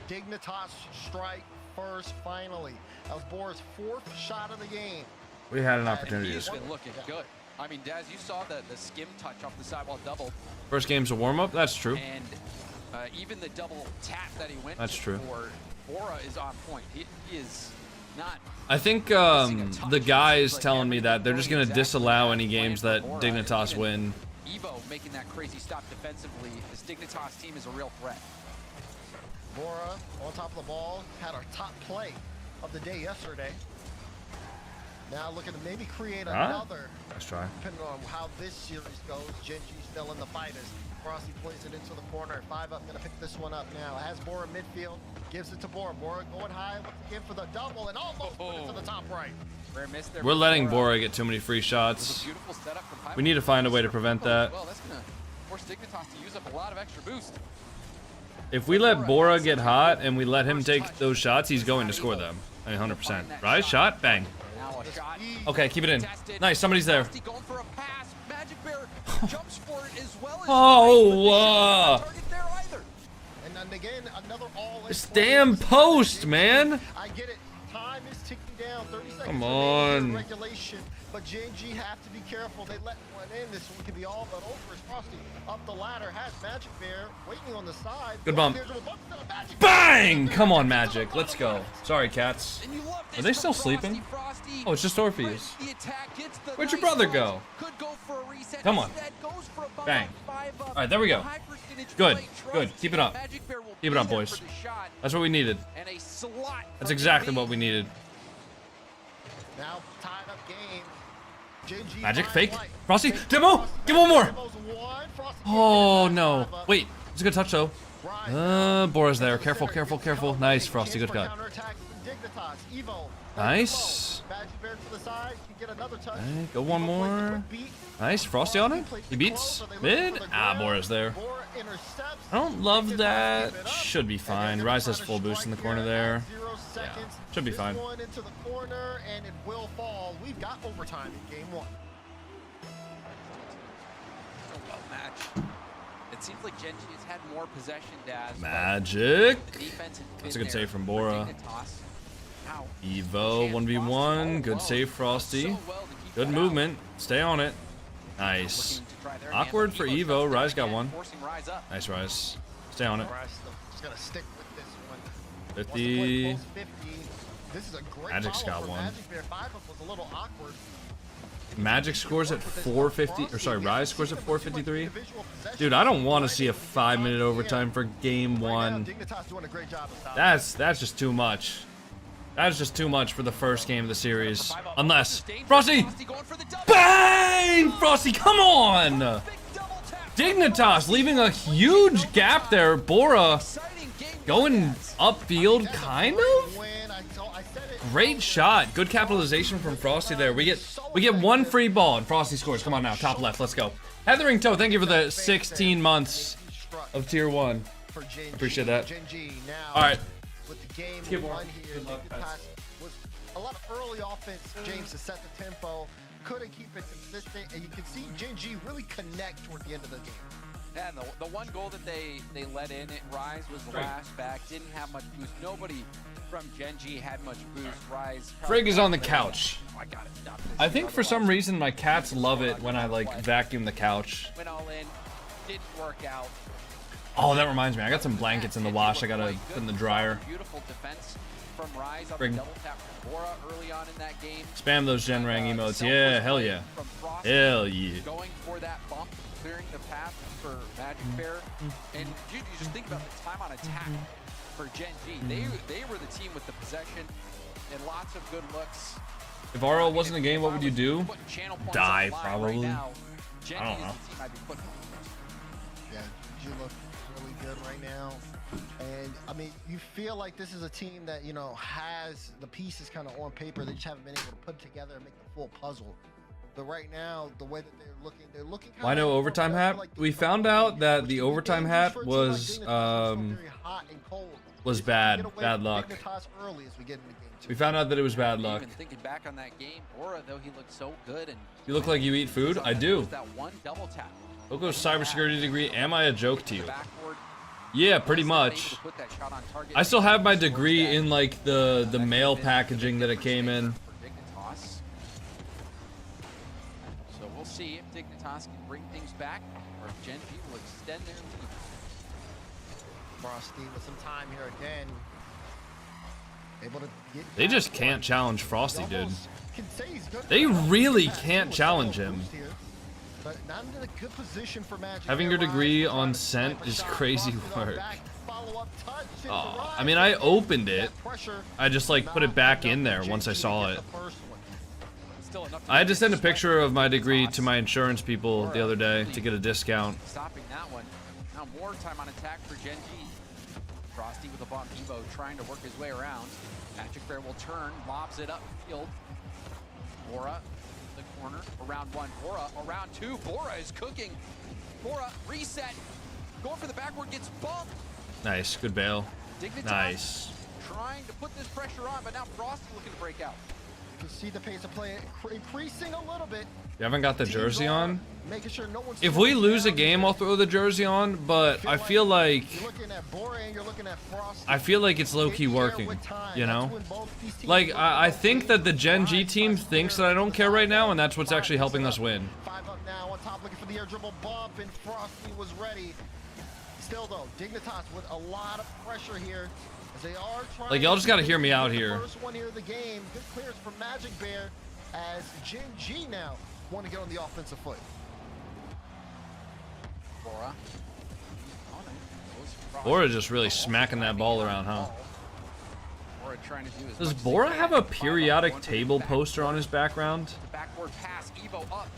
Dignitas strike first finally. That was Bora's 4th shot of the game. We had an And opportunity to he's score. been looking good. I mean, Daz, you saw the skim touch off the sidewall double, First game's a warm-up. That's true. and even the double tap that he went That's true. for, Bora is on point. He is not. I think the guy is telling me that they're just going to disallow any games that Dignitas win. Evo making that crazy stop defensively. This Dignitas team is a real threat. Bora on top of the ball, had our top play of the day yesterday. Now looking to maybe create another. Let's try. Depending on how this series goes, GenG still in the fight as Frosty plays it into the corner. 5 up, gonna pick this one up now. Has Bora midfield, gives it to Bora. Bora going high, looks again for the double and almost put it to the top right. We're letting Bora get too many free shots. We need to find a way to prevent that. Well, that's gonna force Dignitas to use up a lot of extra boost. If we let Bora get hot and we let him take those shots, he's going to score them. 100%. Right? Shot? Bang. Now a shot. Okay, keep it in. Nice, somebody's there. Frosty going for a pass. Magic Bear jumps for it as well as target there either. And then again, another all This damn post, man. I get it. Time is ticking down. 30 seconds. Come remaining in on. regulation, but GenG have to be careful. They let one in. This one could be all but over. As Frosty up the ladder has Magic Bear waiting on the side. Good bump. There's a bump to the Magic Bang! Bear. Come on, Magic. Let's go. Sorry, cats. And you love this Are they from still sleeping? Frosty. Oh, it's just Orpheus. The attack gets the Where'd your nice brother shot. go? Could go for a reset. Come on. Instead goes for a bump Bang. up, 5 up. All right, there we go. High percentage Good, play, good. trust Keep it up. Magic Bear will Keep it be up, there boys. for the shot. That's what we needed. And a slot That's from exactly the what we needed. Now tied up game. GenG Magic, finds fake. White. Frosty, Fake demo! Frosty. Give one more! Demo's one. Frosty Oh, gets it. no. 5 up. Wait, it's a good touch, though. Rise. Bora's there. Careful, careful, careful. Nice, Frosty. Good cut. Counterattack from Dignitas. Evo. Nice. Magic Bear to the side. Can get another touch. Okay, go one Evo plays the more. quick beat. Nice. Frosty on it. Plays He the beats. close, so they look Mid. for the Ah, grab. Bora's there. Bora intercepts. I don't love Dignitas that. give it up. Should be And fine. then Rise they're has trying full to boost in the strike corner here there. at 0 seconds. should be This fine. one into the corner, and it will fall. We've got overtime in game 1. Well matched. It seems like GenG has had more possession, Daz. but Magic. the defense has That's a been good there save from for Bora. Dignitas. Now, Evo 1v1. Good save, Frosty. so well to keep Good that movement. Stay on it. out. Nice. Looking to try their Awkward hand, for but Evo's Evo. touchdown Rise got again, one. forcing Rise up. Nice, Rise. Stay on it. Rise still just gonna stick with this one. 50. Wants to play close 50. This is a great Magic's follow got from one. Magic Bear. 5 up was a little awkward. Magic scores at 450. Or sorry, Rise scores at 453. Dude, I don't want to see a 5-minute overtime for game 1. Dignitas doing a great job of stopping. That's just too much. That's just too much for the first game of the series. Unless Frosty, going for the double. bang! Frosty, come on! Big double tap. Dignitas leaving a huge gap there. Bora Exciting game. going upfield, kind of. Win. I said it. Great shot. Good capitalization from Frosty there. We get one free ball and Frosty scores. Come on now, top left. Let's go. Heathering Toe, thank you for the 16 months of tier 1. For GenG. Appreciate that. GenG now. All right. With the game Give more. one here, Good luck, Dignitas guys. was a lot of early offense, James, to set the tempo. Couldn't keep it consistent, and you can see GenG really connect toward the end of the game. Yeah, and the one goal that they let in at Rise was the Frig. last back. Didn't have much boost. Nobody from GenG had much boost. Rise. Frig is on the couch. Oh, I gotta stop this. I think for some Otherwise, reason my cats love it when I like vacuum the couch. went all in. Didn't work out. Oh, that reminds me. I got some blankets in the wash. I gotta put in the dryer. Beautiful defense from Rise on Frig. the double tap from Bora early on in that game. Spam those Genrang emotes. Yeah, hell yeah. From Frosty, Hell yeah. going for that bump, clearing the path for Magic Bear. And you just think about the time on attack for GenG. They were the team with the possession and lots of good looks. If RL wasn't a game, what would you do? Putting channel points Die, on the line probably. Right now. GenG I don't is know. the team I'd be putting first. Yeah, you look really good right now. And I mean, you feel like this is a team that, you know, has the pieces kind of on paper. They just haven't been able to put together and make the full puzzle. But right now, the way that they're looking. Why no overtime hat? We found out that the overtime hat was bad. Bad luck. We found out that it was bad luck. Even thinking back on that game, Bora though he looked so good and You look like you eat food? I do. that one double tap. Logo cybersecurity degree. Am I a joke to you? Backward, Yeah, pretty was not able much. to put that shot on target. I still have my degree That- in like the that mail could've been packaging that it came in. for Dignitas. So we'll see if Dignitas can bring things back or if GenG will extend their lead. Frosty with some time here again. Able to get They back. just can't challenge Frosty, dude. Almost can say he's good. They really can't challenge him. But not in a good position for Magic. Having Bear your degree Rise, on trying to scent snipe a is shot. crazy Frosty on work. back, follow follow-up touch. into Oh, Rise. I mean, I opened it. That pressure, I just like put it back in there not once I enough for saw JG it. to get the first one. Still enough I had to send a sweat picture of my degree Dignitas. to my insurance people the other day to get a discount. Stopping that one. Now more time on attack for GenG. Frosty with a bomb. Evo trying to work his way around. Magic Bear will turn, lobs it upfield. Bora, the corner, around one. Bora, around two. Bora is cooking. Bora, reset. Going for the backward, gets bumped. Nice, good bail. Dignitas Nice. trying to put this pressure on, but now Frosty looking to break out. You can see the pace of play increasing a little bit. You haven't got the jersey on? Making sure no one's If we slowing lose a down. game, I'll throw the jersey on, but I feel like You're looking at Bora and you're looking at Frosty. it's low-key working, you know? Like, I think that the GenG team thinks that I don't care right now, and that's what's actually helping us win. 5 up now on top, looking for the air dribble bump, and Frosty was ready. Still though, Dignitas with a lot of pressure here. As they are trying Like, y'all just gotta hear me out the here. First one here of the game. Good clearance from Magic Bear as GenG now want to get on the offensive foot. Bora. Bora just really smacking that ball around, huh? Bora trying to do as Does much as Bora he have can. a periodic Going for the table back- poster on his background? The backward pass, Evo up.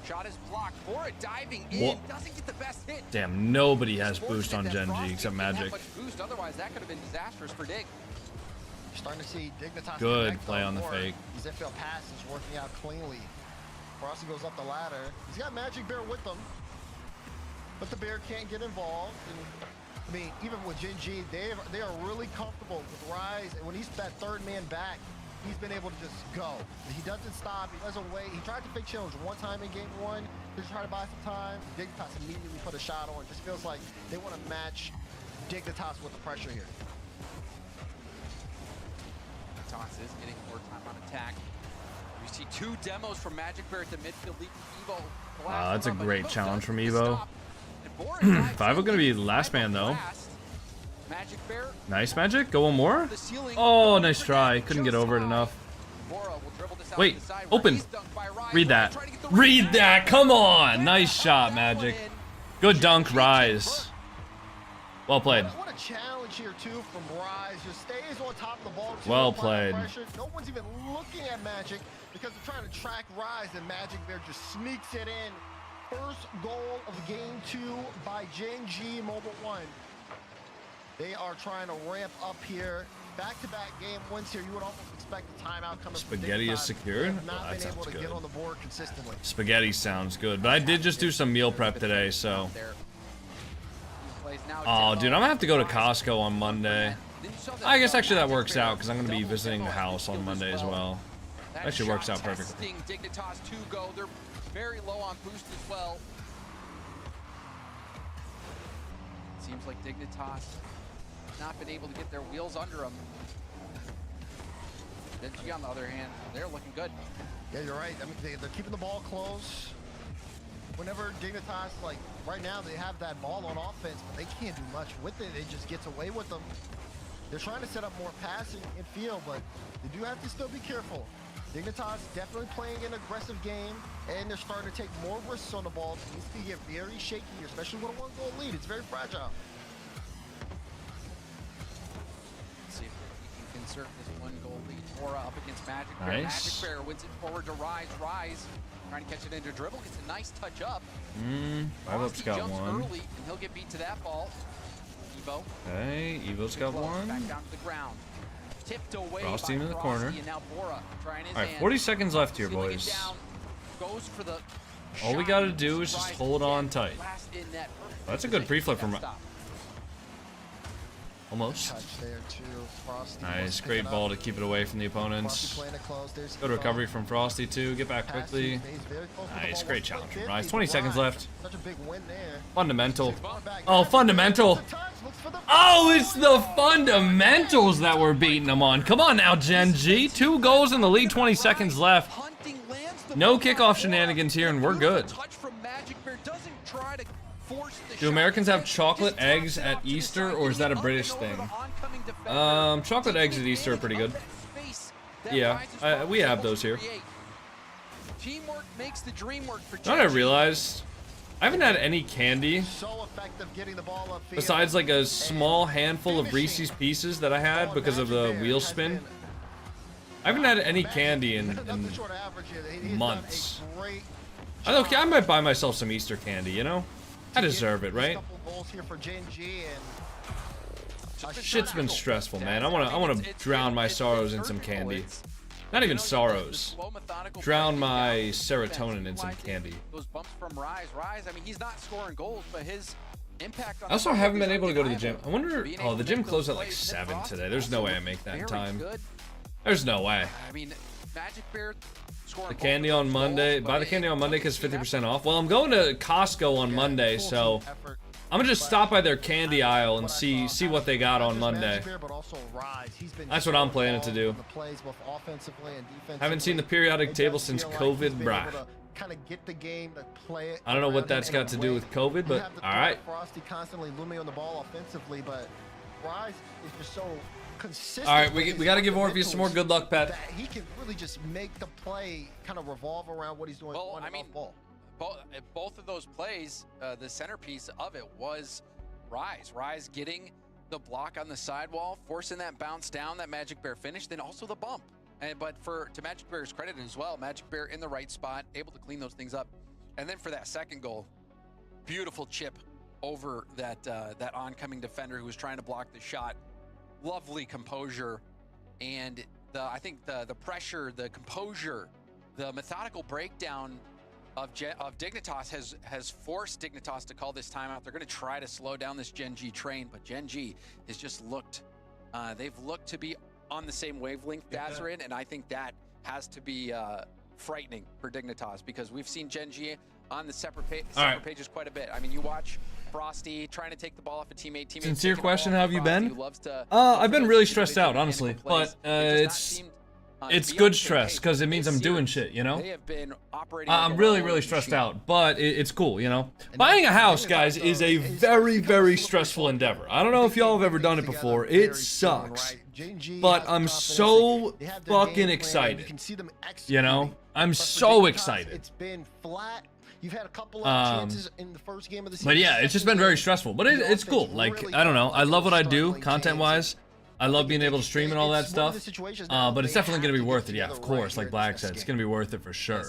Shot is blocked. Bora diving in, Wha- doesn't get the best hit. Damn, nobody has It's boost on fortunate that GenG Frosty except didn't have Magic. much boost, otherwise that could have been disastrous for Dig. You're starting to see Dignitas Good connect play though on the more. fake. His infield pass is working out cleanly. Frosty goes up the ladder. He's got Magic Bear with him, but the Bear can't get involved. And, I mean, even with GenG, they are really comfortable with Rise. And when he's that third man back, he's been able to just go. He doesn't stop. He doesn't wait. He tried to fake challenge one time in game one to try to buy some time. Dignitas immediately put a shot on. It just feels like they want to match Dignitas with the pressure here. Toss is getting more time on attack. We see two demos from Magic Bear at the midfield lead. Evo. Wow, that's a But great Evo challenge does from get the Evo. stop. And Bora dives Five are in, gonna be leads last five man, up though. last. Magic Bear. Nice, Magic. Go one more. The ceiling. Oh, nice try. Couldn't get over it enough. Bora will dribble this out Wait, to the side where open. he's dunked by Rise. Read Bora that. trying to get the Read rebound. that. Come on. Nice shot, That Magic. one in. Good dunk, Rise. Well played. What a challenge here too from Rise. Just stays on top of the ball. Well apply the played. pressure. No one's even looking at Magic because they're trying to track Rise, and Magic Bear just sneaks it in. First goal of game 2 by GenG Mobil 1. They are trying to ramp up here. Back-to-back game wins here. You would almost expect a timeout coming. from Spaghetti is Dignitas. secured? They have not Oh, that been sounds able to good. get on the board consistently. Spaghetti sounds good, but I did just do some meal prep today, so. There. He plays now Oh, demo. dude, I'm gonna have to go to Costco on Monday. Then you saw I guess actually that Magic works Bear out because I'm gonna be double visiting the demo house on midfield Monday as well. That Actually works shot out perfectly. testing Dignitas 2 go. They're very low on boost as well. Seems like Dignitas not been able to get their wheels under them. GenG on the other hand, they're looking good. Yeah, you're right. I mean, they're keeping the ball close. Whenever Dignitas, like right now, they have that ball on offense, but they can't do much with it. It just gets away with them. They're trying to set up more passing in field, but they do have to still be careful. Dignitas definitely playing an aggressive game, and they're starting to take more risks on the ball. It needs to get very shaky, especially with a one-goal lead. It's very fragile. Let's see if he can conserve this one goal lead. Bora up against Magic Bear. Nice. Magic Bear wins it forward to Rise. Rise trying to catch it into dribble. Gets a nice touch up. 5 up's Frosty got jumps one. early, and he'll get beat to that ball. Evo. Okay, Evo's got Close, one. Back down to the ground. Tipped away Frosty by into the Frosty, corner. And now Bora trying his All right, hand. 40 seconds left here, Sealing it boys. down, goes for the All we shot. gotta do is just Rise hold on again, tight. last in net. Perfect That's a good position pre-flip for that from- stop. Almost. Touch there too. Frosty Nice, wants to pick great it ball up. to keep it away from the Frosty opponents. playing it close. There's Good recovery from Frosty too. Get back quickly. Nice, great challenge from Rise. 20 seconds left. Such a big win there. Fundamental. Back. Oh, fundamental. Touch, looks for the- Oh, it's the fundamentals that we're beating them on. Come on now, GenG. 2 goals in the lead, 20 seconds left. Hunting lands the No ball. kickoff shenanigans here, and we're good. Touch from Magic Bear doesn't try to force the Do shot. Americans have Just chocolate taps eggs it at out to the Easter, side, or is that a getting British up and over thing? the oncoming defender. Chocolate eggs at Taking Easter are pretty good. advantage of that space that Yeah, Rise is trying we to have those here. create. Teamwork makes the dream work for You know what I GenG. realized? I haven't had any candy So effective getting the ball upfield. besides like a small handful of Reese's Pieces that I had because of the wheel spin. I haven't had any candy in months. Okay, I might buy myself some Easter candy, you know? I deserve it, right? Shit's been stressful, man. I wanna drown my sorrows in some candy. Not even sorrows. Drown my serotonin in some candy. Those bumps from Rise. I mean, he's not scoring goals, but his impact on I also haven't been able to go to the gym. I wonder. Oh, the gym closed at like 7 today. There's no way I make that in time. There's no way. I mean, Magic Bear scoring The candy on Monday. Buy the candy on Monday because 50% off. Well, I'm going to Costco on Monday, so I'm gonna just stop by their candy aisle and see what they got on Monday. That's what I'm planning to do. Haven't seen the periodic table since COVID, brah. I don't know what that's got to do with COVID, but all right. Frosty constantly looming on the ball offensively, but Rise is just so consistent. All right, we got to give Orpheus some more good luck, Pat. He can really just make the play kind of revolve around what he's doing on and off ball. Both of those plays, the centerpiece of it was Rise getting the block on the sidewall, forcing that bounce down, that Magic Bear finish, then also the bump. But to Magic Bear's credit as well, Magic Bear in the right spot, able to clean those things up. And then for that second goal, beautiful chip over that oncoming defender who was trying to block the shot. Lovely composure, and I think the pressure, the composure, the methodical breakdown of Dignitas has forced Dignitas to call this timeout. They're going to try to slow down this GenG train, but GenG has just looked, they've looked to be on the same wavelength Dazarin, and I think that has to be frightening for Dignitas, because we've seen GenG on the separate pages quite a bit. I mean, you watch Frosty trying to take the ball off a teammate. Sincere question, how have you been? I've been really stressed out, honestly, but it's good stress because it means I'm doing shit, you know? I'm really stressed out, but it's cool, you know? Buying a house, guys, is a very stressful endeavor. I don't know if y'all have ever done it before. It sucks. But I'm so fucking excited. You know? I'm so excited. It's been flat. You've had a couple of chances in the first game of the season. But yeah, it's just been very stressful. But it's cool. Like, I don't know. I love what I do, content-wise. I love being able to stream and all that stuff. But it's definitely going to be worth it. Yeah, of course. Like Black said, it's going to be worth it for sure.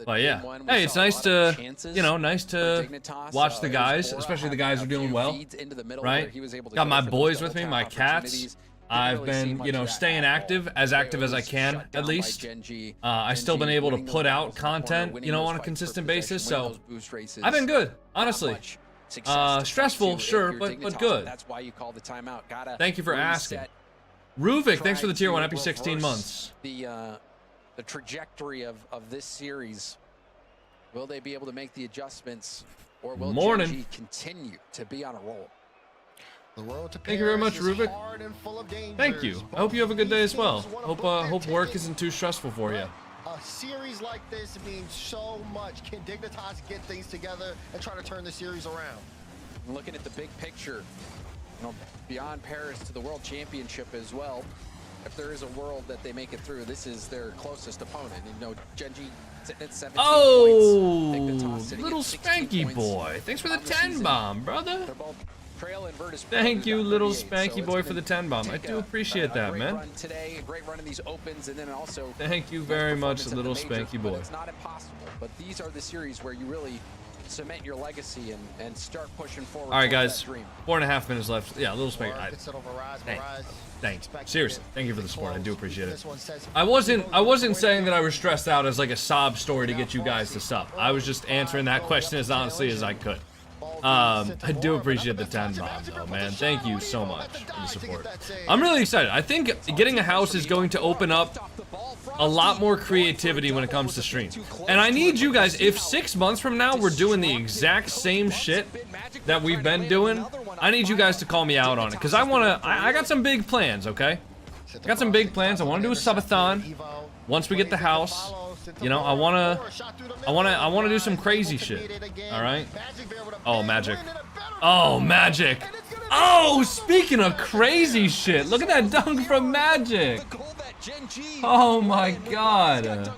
But yeah. Hey, it's nice to, you know, nice to watch the guys, especially the guys who are doing well. Right? Got my boys with me, my cats. I've been, you know, staying active as I can, at least. I've still been able to put out content, you know, on a consistent basis, so I've been good, honestly. Stressful, sure, but good. Thank you for asking. Ruvik, thanks for the tier 1, happy 16 months. The trajectory of this series, will they be able to make the adjustments, or will GenG continue to be on a roll? Thank you very much, Ruvik. Thank you. I hope you have a good day as well. Hope work isn't too stressful for you. A series like this means so much. Can Dignitas get things together and try to turn the series around? Looking at the big picture, you know, beyond Paris to the World Championship as well. If there is a world that they make it through, this is their closest opponent. You know, GenG sitting at 17 points. Little Spanky boy. Thanks for the 10 bomb, brother. Thank you, little Spanky boy, for the 10 bomb. I do appreciate that, man. Thank you very much, little Spanky boy. It's not impossible, but these are the series where you really cement your legacy and start pushing forward. All right, guys, 4.5 minutes left. Yeah, little Spanky. Thanks. Seriously, thank you for the support. I do appreciate it. I wasn't saying that I was stressed out as like a sob story to get you guys to sub. I was just answering that question as honestly as I could. I do appreciate the 10 bomb though, man. Thank you so much for the support. I'm really excited. I think getting a house is going to open up a lot more creativity when it comes to stream. And I need you guys, if 6 months from now we're doing the exact same shit that we've been doing, I need you guys to call me out on it, because I got some big plans, okay? I got some big plans. I want to do a subathon once we get the house. You know, I wanna do some crazy shit. All right. Oh, Magic. Oh, Magic. Oh, speaking of crazy shit, look at that dunk from Magic. Oh my God.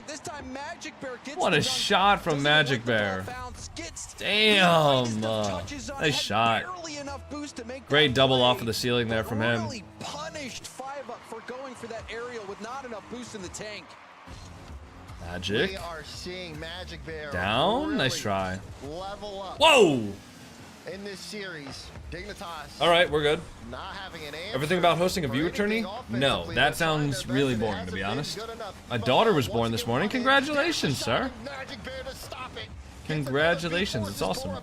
What a shot from Magic Bear. Gets Damn. touches on, Nice had shot. barely enough boost to make Great that double play, off of the ceiling there from him. Really punished 5-Up for going for that aerial with not enough boost in the tank. Magic. We are seeing Magic Bear Down. really Nice try. level up Whoa. in this series. Dignitas. All right, we're good. Not having an answer Everything about hosting a for viewer anything tourney? offensively. No, They're that trying sounds their really best. It boring, to be hasn't honest. been good enough. My But daughter was once born again, this morning. Magic Congratulations, Bear sir. Magic Bear to stop it. Congratulations, it's awesome.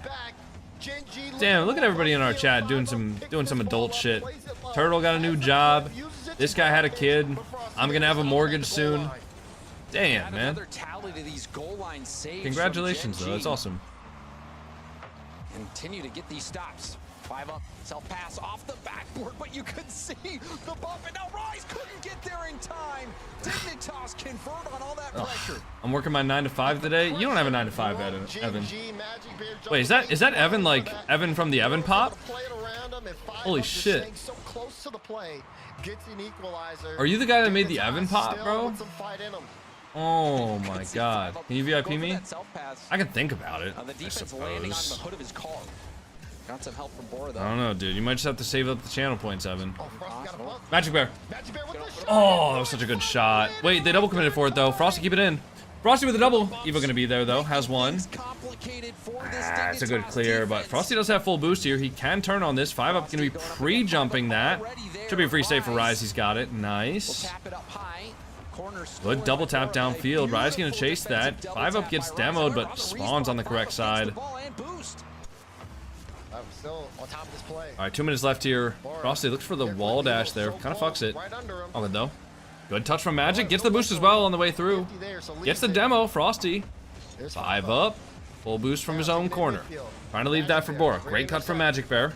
Damn, look at everybody in our chat doing some adult shit. Turtle got a new job. This guy had a kid. I'm gonna have a mortgage soon. Damn, man. Another tally to these goal line saves. Congratulations, from though. That's GenG. awesome. Continue to get these stops. 5-Up, self pass off the backboard, but you could see the bump, and now Rise couldn't get there in time. Dignitas convert on all that pressure. I'm working my 9 to 5 today. You don't have a 9 to 5, Evan. Wait, is that Evan, like Evan from the Evan Pop? Holy shit. Are you the guy that made the Evan Pop, bro? Oh my god. Can you VIP me? I can think about it, On the I defense landing on the suppose. hood of his car. Got some help from Bora though. I don't know, dude. You might just have to save up the channel points, Evan. Possible. Magic Bear. Oh, that was such a good shot. Wait, they double committed for it, though. Frosty, keep it in. Frosty with a double. Evo gonna be there, though. Has one. Complicated for this It's a good Dignitas clear, but defense. Frosty does have full boost here. He can turn on this. 5-Up gonna be pre-jumping that. Should be a free save for Rise. He's got it. We'll Nice. tap it up high. Corner Good stolen double by tap Bora. downfield. Rise gonna Beautiful chase that. defensive double 5-Up tap gets by Rise. demoed, However, but spawns on the correct side. the ball and boost. Still on top of this play. All right, 2 minutes left here. Frosty looks for the wall dash there. Kind of fucks it. Right under him. All good, though. Good touch from Magic. Gets the boost as well on the way through. Gets the demo. Frosty. 5-Up. Full boost from his own corner. Trying to leave that for Bora. Great cut from Magic Bear.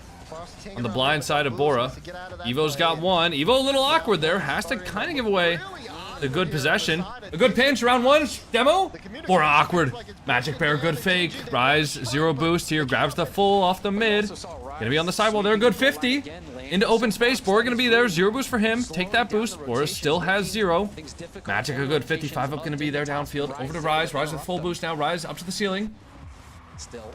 On the blind side of Bora. Evo's got one. Evo a little awkward there. Has to kind of give away the good possession. A good pinch. Round one. Demo. Bora awkward. Magic Bear good fake. Rise 0 boost here. Grabs the full off the mid. Gonna be on the sidewall there. Good 50. Into open space. Bora gonna be there. 0 boost for him. Take that boost. Bora still has 0. Magic a good 55 up gonna be there downfield. Over to Rise. Rise with full boost now. Rise up to the ceiling. Still.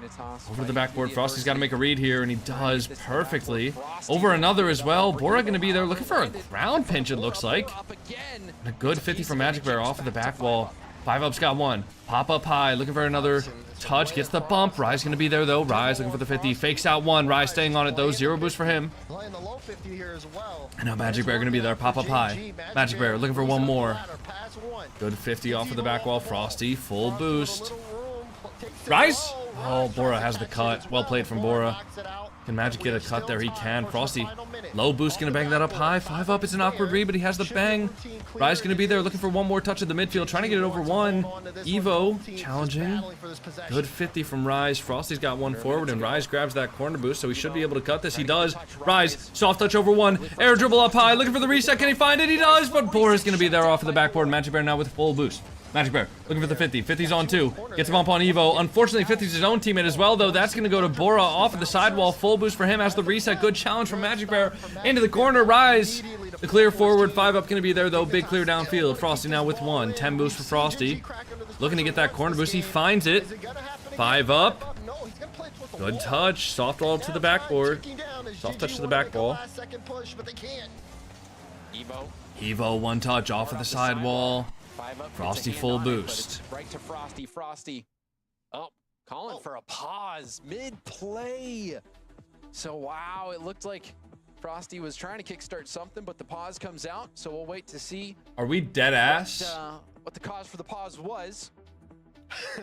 Dignitas Over to the backboard. Frosty's got to make a read here, and he does perfectly. Over another as well. Bora going to be there looking for a ground pinch, it looks like. up again. And a good 50 from Magic Bear off of the back wall. 5-Up's got one. Pop up high, looking for another touch. Gets the bump. Rise going to be there, though. Rise looking for the 50. Fakes out one. Rise staying on it, though. 0 boost for him. Playing the low 50 here as well. And now Magic Bear going to be there. Pop up high. Magic Bear looking for one more. Good 50 off of the back wall. Frosty, full boost. Rise! Oh, Bora has the cut. Well played from Bora. Can Magic get a cut there? He can. Frosty, low boost, gonna bang that up high. 5-Up, it's an awkward read, but he has the bang. Rise gonna be there, looking for one more touch of the midfield, trying to get it over one. Evo, challenging. Good 50 from Rise. Frosty's got one forward, and Rise grabs that corner boost, so he should be able to cut this. He does. Rise, soft touch over one. Air dribble up high, looking for the reset. Can he find it? He does, but Bora's gonna be there off of the backboard. Magic Bear now with full boost. Magic Bear looking for the 50. 50's on 2. Gets a bump on Evo. Unfortunately, 50's his own teammate as well, though. That's going to go to Bora off of the sidewall. Full boost for him as the reset. Good challenge from Magic Bear. Into the corner. Rise. The clear forward. 5-Up going to be there, though. Big clear downfield. Frosty now with 1. 10 boost for Frosty. Looking to get that corner boost. He finds it. 5-Up. Good touch. Soft roll to the backboard. Soft touch to the back ball. Evo, 1 touch off of the sidewall. 5-Up. Frosty gets a full hand on it, but boost. it's right to Frosty. Frosty. Oh, calling for a pause mid-play. So, wow, it looked like Frosty was trying to kickstart something, but the pause comes out. So we'll wait to see Are we dead ass? what the cause for the pause was.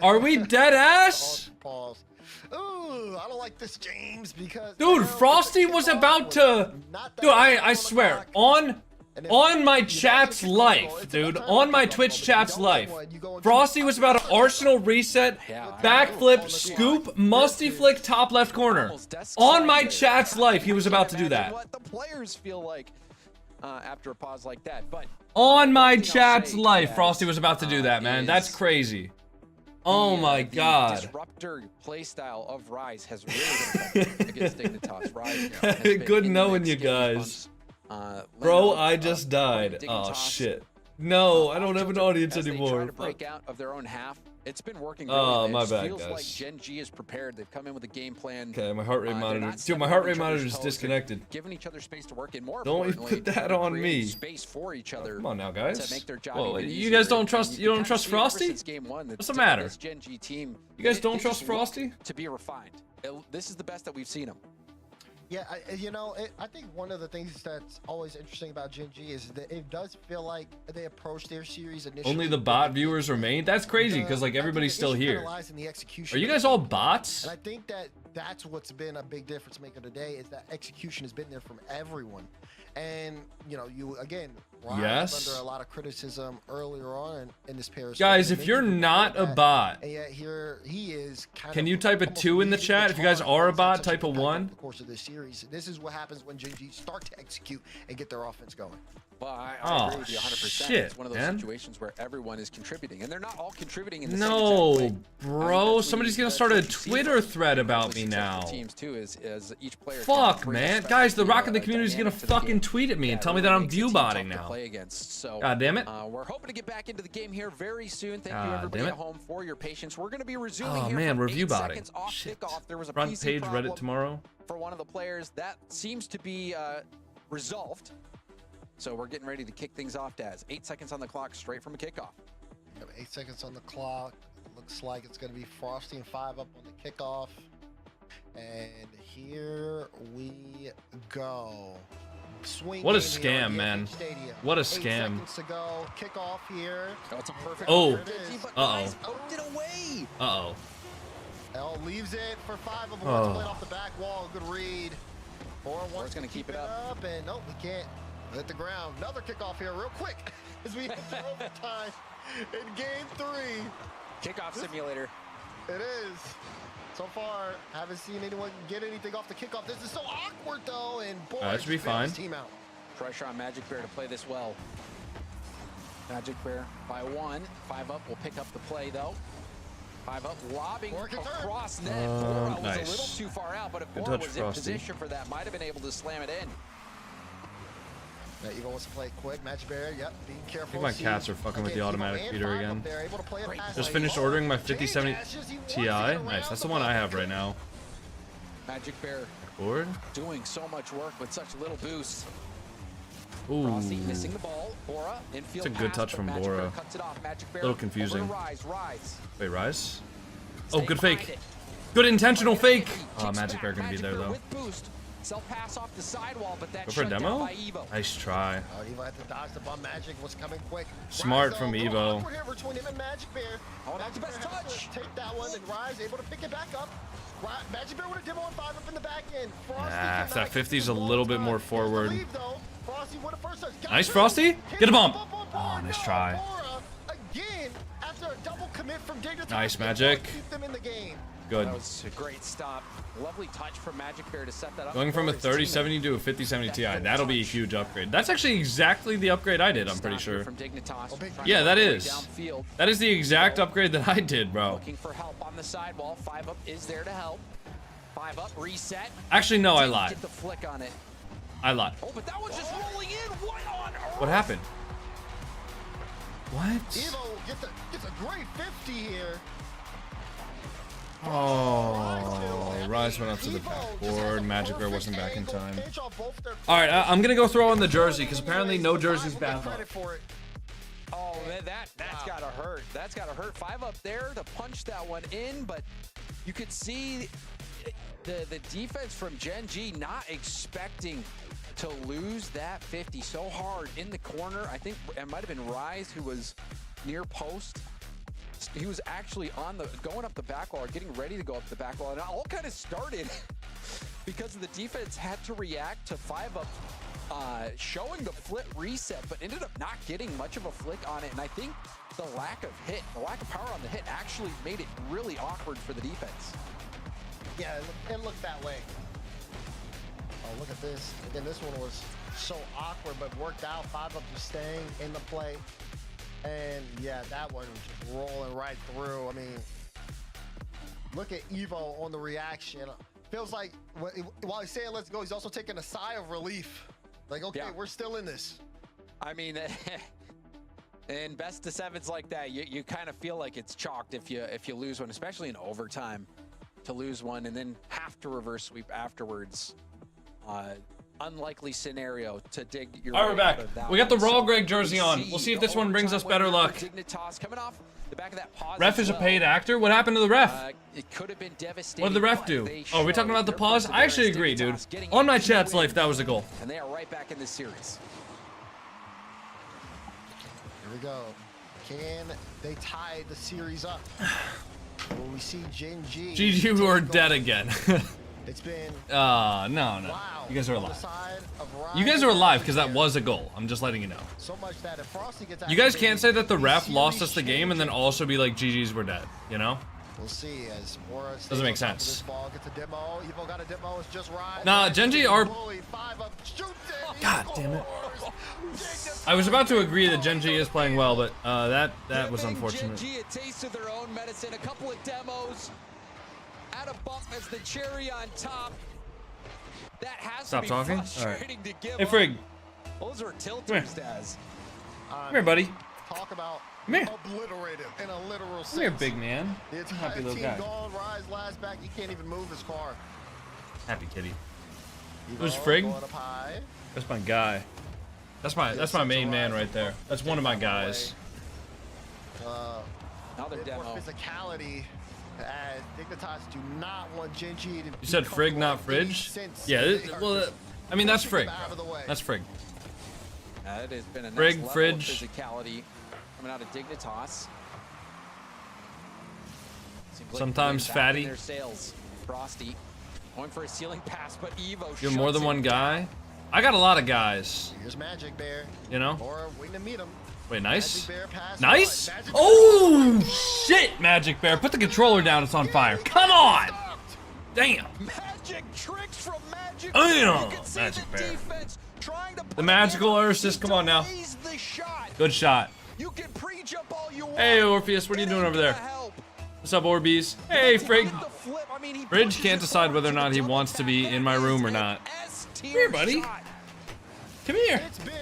Are we dead ass? Pause. Ooh, I don't like this, James, because Dude, Frosty was about to... Dude, I swear, on my chat's life, dude, on my Twitch chat's life, Frosty was about to Arsenal reset, backflip, scoop, musty flick, top left corner. On my chat's life, he was about to do that. What the players feel like after a pause like that, but On my chat's life, Frosty was about to do that, man. That's crazy. Oh my god. Disruptor playstyle of Rise has really been effective against Dignitas. Rise now has been Good in the knowing mix, you getting guys. bumps. Bro, Leno, I just died. Oh Dignitas shit. No, I don't have an audience as they anymore. try to break out of their own half. It's been working really. Oh, It my just bad, feels guys. like GenG is prepared. They've come in with a game plan. Okay, my heart rate They're monitor. not Dude, stepping my heart on rate each monitor other's is toes. disconnected. They're giving each other space to work in. More Don't importantly, put that on creating me. space for each other. Come on now, guys. To make their job Whoa, even you easier. guys don't And trust? you You don't can trust see ever Frosty? since game one, What's the matter? This GenG team. You guys they don't just trust look Frosty? To be refined. This is the best that we've seen them. Yeah, I think one of the things that's always interesting about GenG is that it does feel like they approach their series initially. Only the bot viewers remain? That's crazy because like everybody's still here. Are you guys all bots? And I think that that's what's been a big difference maker today is that execution has been there from everyone. And you again, Yes. under a lot of criticism earlier on in this pair. Guys, if you're not a bot, and yet here he is. Can you type a 2 in the chat? If you guys are a bot, type a 1. The course of this series, this is what happens when GenG start to execute and get their offense going. Well, I Oh, agree with you 100%. shit, It's one of those man. situations where everyone is contributing, and they're not all contributing in the same No, exact way. bro. Somebody's gonna start a Twitter thread about me now. Teams too, as each player Fuck, man. Guys, the Rock in the community is gonna fucking tweet at me and tell me that I'm view botting now. God damn it. We're hoping to get back into the game here very soon. Thank you God everybody damn at it. home for your patience. We're going to be resuming Oh here man, from we're view 8 botting. seconds off Shit. kickoff. There was a Front PC page problem Reddit tomorrow. for one of the players. That seems to be resolved. So we're getting ready to kick things off, Daz. 8 seconds on the clock, straight from a kickoff. 8 seconds on the clock. Looks like it's going to be Frosty and 5 up on the kickoff. And here we go. Swing What a game here scam, at man. GenG Stadium. What a 8 scam. seconds to go. Kickoff here. Oh, it's a perfect. Oh. There it is. But Uh-oh. Rise poked it away. Uh-oh. L leaves it for 5 of them. Oh. Played off the back wall. Good read. 4-1's gonna keep it up. And nope, we can't. Hit the ground. Another kickoff here, real quick, as we enter overtime in game 3. Kickoff simulator. It is. So far, haven't seen anyone get anything off the kickoff. This is so awkward though, and boy, That should be fine. Team out. Pressure on Magic Bear to play this well. Magic Bear by 1. 5 up will pick up the play though. 5 up, lobbing Work it through. across net. Bora was nice. a little too far out, but if Good Bora touch, was in Frosty. position for that, might have been able to slam it in. Now Evo wants to play it quick. Magic Bear, yep, being careful. I think my See, cats are fucking with the Evo automatic and feeder 5 up again. there, able to play it past Just lane. finished ordering my 5070 Dashes, he wants Ti. to get around Nice. That's the the one I ball. have right now. Magic Bear Board. doing so much work with such little boost. Ooh. Frosty missing the ball. Bora infield It's a good pass, touch but from Magic Bora. Bear cuts it off. Magic Bear Little over to confusing. Rise. Wait, Rise? Oh, Staying good behind fake. it. Good intentional fake. Kicks Oh, Magic back. Bear gonna be there though. With boost. Self pass off the sidewall, but that Go for a shut down demo? by Evo. Nice try. Oh, Evo had to dodge the bump. Magic was coming quick. Smart Rise, from though, a little Evo. awkward here between him and Magic Bear. Oh, that's the Magic best Bear has to touch. Take that one, and Rise able to pick it back up. Magic Bear with a demo on 5 up in the back end. Frosty Nah, cannot if that get 50's the a ball little bit time. more Here's the forward. lead, though. Frosty with a first touch. Got Nice, two. Frosty. Hit Get a the bump. on Oh, nice no, try. Bora again after a double commit from Dignitas. Nice, Magic. Keep them in the game. Good. That was a great stop. Lovely touch from Magic Bear to set that up. Going from a for his teammate. 3070 to a 5070 Ti. That'll be a huge upgrade. That's actually exactly the upgrade I did, I'm pretty Stop here sure. From Dignitas, big- trying Yeah, to that work their way is. downfield. That is the exact upgrade that I did, bro. Looking for help on the sidewall. 5 up is there to help. 5 up, reset. Actually, no, I Didn't lied. Get the flick on it. I lied. Oh, but that was just rolling in. What on earth? What happened? What? Evo gets a great 50 here. Oh, Rise went up to the Evo just has backboard. a Magic Bear perfect wasn't back in angle, time. pinch off both their All right, I'm gonna go throw on the jersey because Anyways, apparently no the jersey's five will get bad luck. credit for it. Oh, man, that's gotta hurt. That's gotta hurt. 5 up there to punch that one in, but you could see the defense from GenG not expecting to lose that 50 so hard in the corner. I think it might have been Rise who was near post. He was actually going up the back wall, or getting ready to go up the back wall, and it all kind of started because the defense had to react to 5 up showing the flip reset, but ended up not getting much of a flick on it. And I think the lack of power on the hit actually made it really awkward for the defense. Yeah, it looked that way. Oh, look at this. Again, this one was so awkward, but worked out. 5 up just staying in the play. And yeah, that one was just rolling right through. I mean, look at Evo on the reaction. Feels like while he's saying let's go, he's also taking a sigh of relief. Like, okay, Yeah. we're still in this. I mean, In best of sevens like that, you kind of feel like it's chalked if you lose one, especially in overtime, to lose one and then have to reverse sweep afterwards. Unlikely scenario to dig your All right, we're back. We got the Raw So Greg jersey on. We'll see if this one brings us better luck. Dignitas coming off the back of that pause Ref as is a well. paid actor? What happened to the ref? It could have been devastating. What did the ref but do? they Oh, are we talking showed about the their pause? I actually agree, perseverance. dude. Getting On my a key chat's win, life, that was a goal. and they are right back in this series. Here we go. Can they tie the series up? Will we see GenG? GG, who are dead again. It's been No. wow. You guys are on the alive. side of You guys Rise are and alive because that Bear. was a goal. I'm just letting you know. So much that if Frosty gets You guys activated, can't say that the ref series lost us the game and then changing. also be like, GG's, we're dead. You know? We'll see as Mora stays Doesn't make on top of sense. this ball, gets a demo. Evo got a demo. It's just Rise. Nah, Rise GenG is are- bullied. 5 up, shoots it. He God damn it. scores. I was about to agree that GenG is playing well, but that was unfortunate. GenG a taste of their own medicine. A couple of demos. Add a bump as the cherry on top. That has Stop to be talking? frustrating to give Hey, up. Frig. Those are Come tilters, Daz. Come here, buddy. Talk about Come here. obliterated in a literal sense. Come here, big man. The entire Happy little team guy. gone. Rise last back. He can't even move his car. Happy kitty. Evo Who's Frig? going up high. That's my guy. That's my main man right there. That's one of my guys. Another Bit more demo. physicality. As Dignitas do not want GenG to You said Frig, not Fridge? Yeah, I mean, that's Frig. That's Frig. It has been a next Frig, level Fridge. of physicality coming out of Dignitas. Seems like Sometimes they're back in fatty. Their sails. Frosty going for a ceiling pass, but Evo. You're more than shuts one it guy? I got a lot of guys. Here's Magic Bear. You know? Or waiting to meet him. Wait, nice? Magic Bear pass Nice? on. Magic Oh, shit, Magic Bear. Put the controller down. It's on fire. Come on. Damn. Magic tricks from Magic. Damn, You can see Magic the Bear. defense trying to put The magical together assist. Come on now. delays the shot. Good shot. You can pre-jump all you want. Hey, Orpheus. What are you It doing ain't over there? gonna help. What's up, Orbeez? Hey, Frig. The flip, I mean, he Bridge pushes can't his decide arm whether or to not the he double wants to tap. be in my That room or is not. an S-tier Come here, buddy. shot. Come here. It's been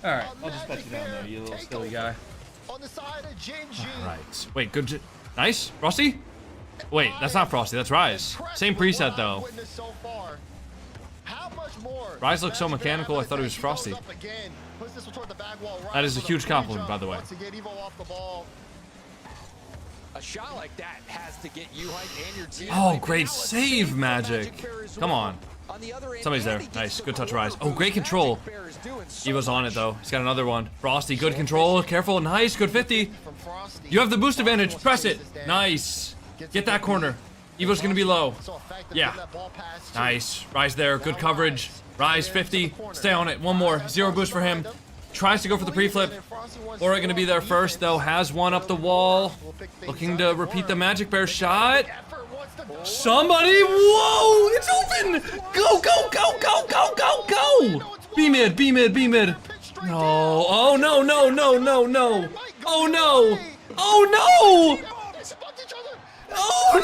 All right, a I'll just put you down there, you little Magic silly Bear guy. on the side of GenG. All right. Wait, good. Nice. Frosty? Wait, that's not Frosty. That's Rise. Same preset, though. So far. How much more? Rise looks so Magic Bear mechanical, I thought it was he goes Frosty. up again, puts this one toward the back wall. That is a Rise with huge free compliment, jump. by the way. Once again, Evo off the ball. A shot like that has to get you hyped and your team. Oh, hyped. great Now a save, from Magic. Bear as Come well. on. The other end, Somebody's there. and he gets Nice. the Good touch, corner Rise. Oh, boost. great control. Magic Bear is doing so Evo's on it, much. though. He's got another one. Frosty, good control. Careful. Nice. Good 50. From Frosty. You have the boost Frosty advantage. wants Press to it. chase this down. Nice. Gets Get it that to corner. Lee. Evo's going to be low. So effective Yeah. getting that ball pass to Nice. Rise there. Good coverage. Rise 50. Stay on it. One more. Zero boost for him. Tries to go for the pre-flip. Aura going to be there first, though. Has one up the wall. Looking to repeat the Magic Bear shot. Somebody. Whoa. It's open. Go, go, go, go, go, go, go. B mid. B mid. B mid. No. Oh, no, no, no, no, no. Oh, no. Oh, no. Oh,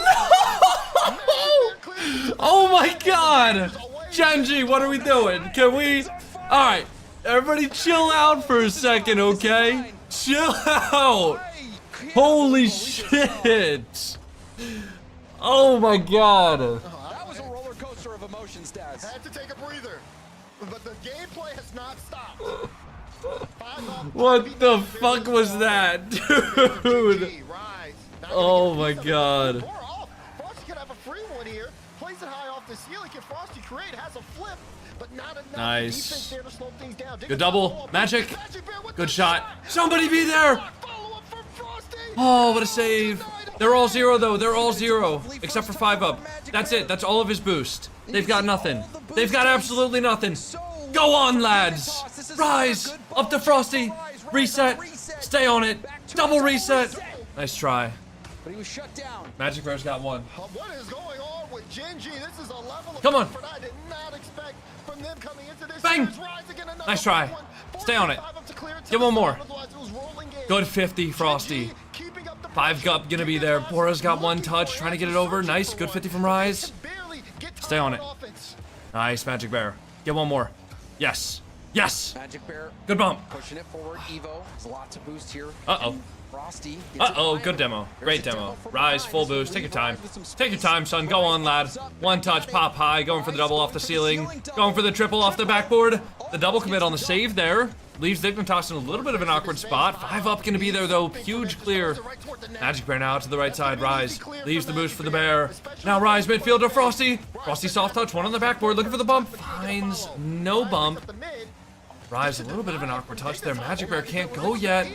no. Oh, my God. GenG, what are we doing? Can we? All right. Everybody chill out for a second, okay? Chill out. Holy shit. Oh, my God. That was a roller coaster of emotions, Daz. Had to take a breather, but the gameplay has not stopped. What the fuck was that, dude? Oh, my God. Frosty could have a free one here. Plays it high off the ceiling. Can Frosty create? Has a flip, but not enough. Nice. Defense there to slow things down. Good double. Magic. Bear with Good the shot. Somebody be there. Follow-up from Frosty. Oh, what a save. They're all zero, though. They're all zero, except for 5 up. That's it. That's all of his boost. They've got nothing. They've got absolutely nothing. Go on, lads. Rise. Up to Frosty. Reset. Stay on it. Double reset. Nice try. But he was shut down. Magic Bear's got one. What is going on with GenG? This is a level of Come on. effort I did not expect from them coming into this Bang. series. Rise again, another Nice try. one. Stay on it. 45 up to clear it to Get the one more. side, otherwise it was rolling in. Good 50, Frosty. GenG keeping up the 5 pressure. up gonna be there. Bora's got one touch, trying to get it over. Nice, good 50 from Rise. Barely get Stay on it. offense. Nice, Magic Bear. Get one more. Yes. Yes. Magic Bear Good bump. pushing it forward. Evo has lots of boost here. Uh-oh. Frosty. Uh-oh, good demo. Great demo. Rise, full boost. Take your time. Take your time, son. Go on, lad. One touch, pop high. Going for the double off the ceiling. Going for the triple off the backboard. The double commit on the save there. Leaves Dignitas in a little bit of an awkward spot. 5 up gonna be there, though. Huge clear. Magic Bear now to the right side. Rise. Leaves the boost for the Bear. Now Rise, midfielder, Frosty. Frosty soft touch. One on the backboard. Looking for the bump. Finds no bump. Rise, a little bit of an awkward touch there. Magic Bear can't go yet.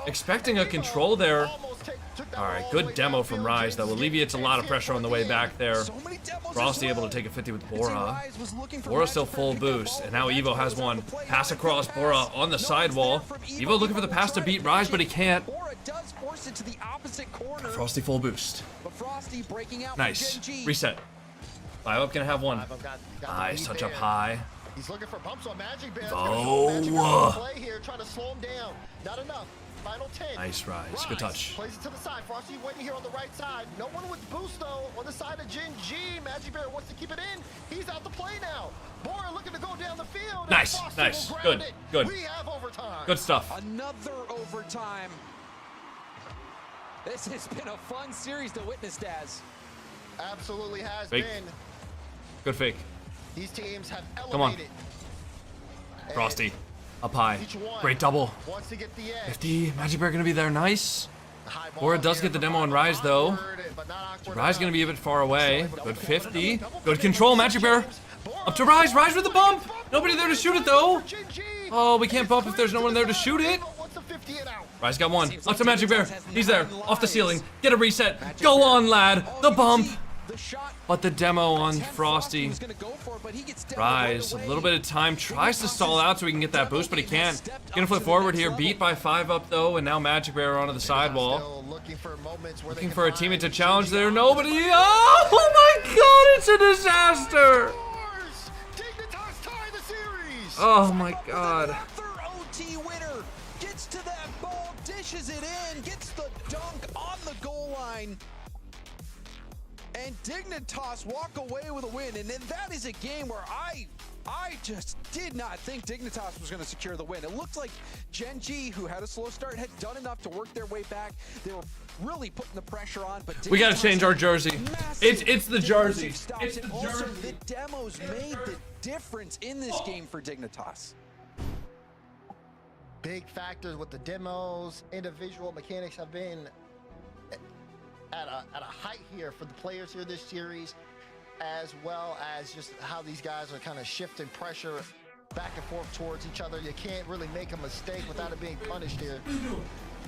Expecting a control there. All right, good demo from Rise, though. Alleviates a lot of pressure on the way back there. Frosty able to take a 50 with Bora. Bora still full boost, and now Evo has one. Pass across Bora on the sidewall. Evo looking for the pass to beat Rise, but he can't. Frosty full boost. Nice. Reset. 5 up gonna have one. Nice touch up high. He's looking for bumps on Magic Bear. Oh. Play here, trying to slow him down. Not enough. Final 10. Nice Rise. Good touch. Plays it to the side. Frosty waiting here on the right side. No one with boost though. On the side of GenG. Magic Bear wants to keep it in. He's out to play now. Bora looking to go down the field. Nice. Nice. Good. Good. We have overtime. Good stuff. Another overtime. This has been a fun series to witness, Daz. Absolutely has Fake. been. Good fake. These teams have elevated. Come on. Frosty. Up high. Great double. Wants to get the edge. 50. Magic Bear gonna be there. Nice. Bora does get the demo on Rise, though. Rise gonna be a bit far away. Good 50. Good control, Magic Bear. Up to Rise. Rise with the bump. Nobody there to shoot it, though. Oh, we can't bump if there's no one there to shoot it. Rise got one. Up to Magic Bear. He's there. Off the ceiling. Get a reset. Go on, lad. The bump. But the demo on Frosty. Rise, a little bit of time, tries to stall out so he can get that boost, but he can't. Gonna flip forward here, beat by 5 up though, and now Magic Bear onto the sidewall. Looking for a teammate to challenge there, nobody. Oh my god, it's a disaster! Oh my god. Another OT winner gets to that ball, dishes it in, gets the dunk on the goal line. And Dignitas walk away with a win, and then that is a game where I just did not think Dignitas was going to secure the win. It looked like GenG, who had a slow start, had done enough to work their way back. They were really putting the pressure on, but Dignitas, we got to change our jersey. It's the jersey. It's the jersey. Also, the demos made the difference in this game for Dignitas. Big factors with the demos, individual mechanics have been at a height here for the players here this series, as well as just how these guys are kind of shifting pressure back and forth towards each other. You can't really make a mistake without it being punished here.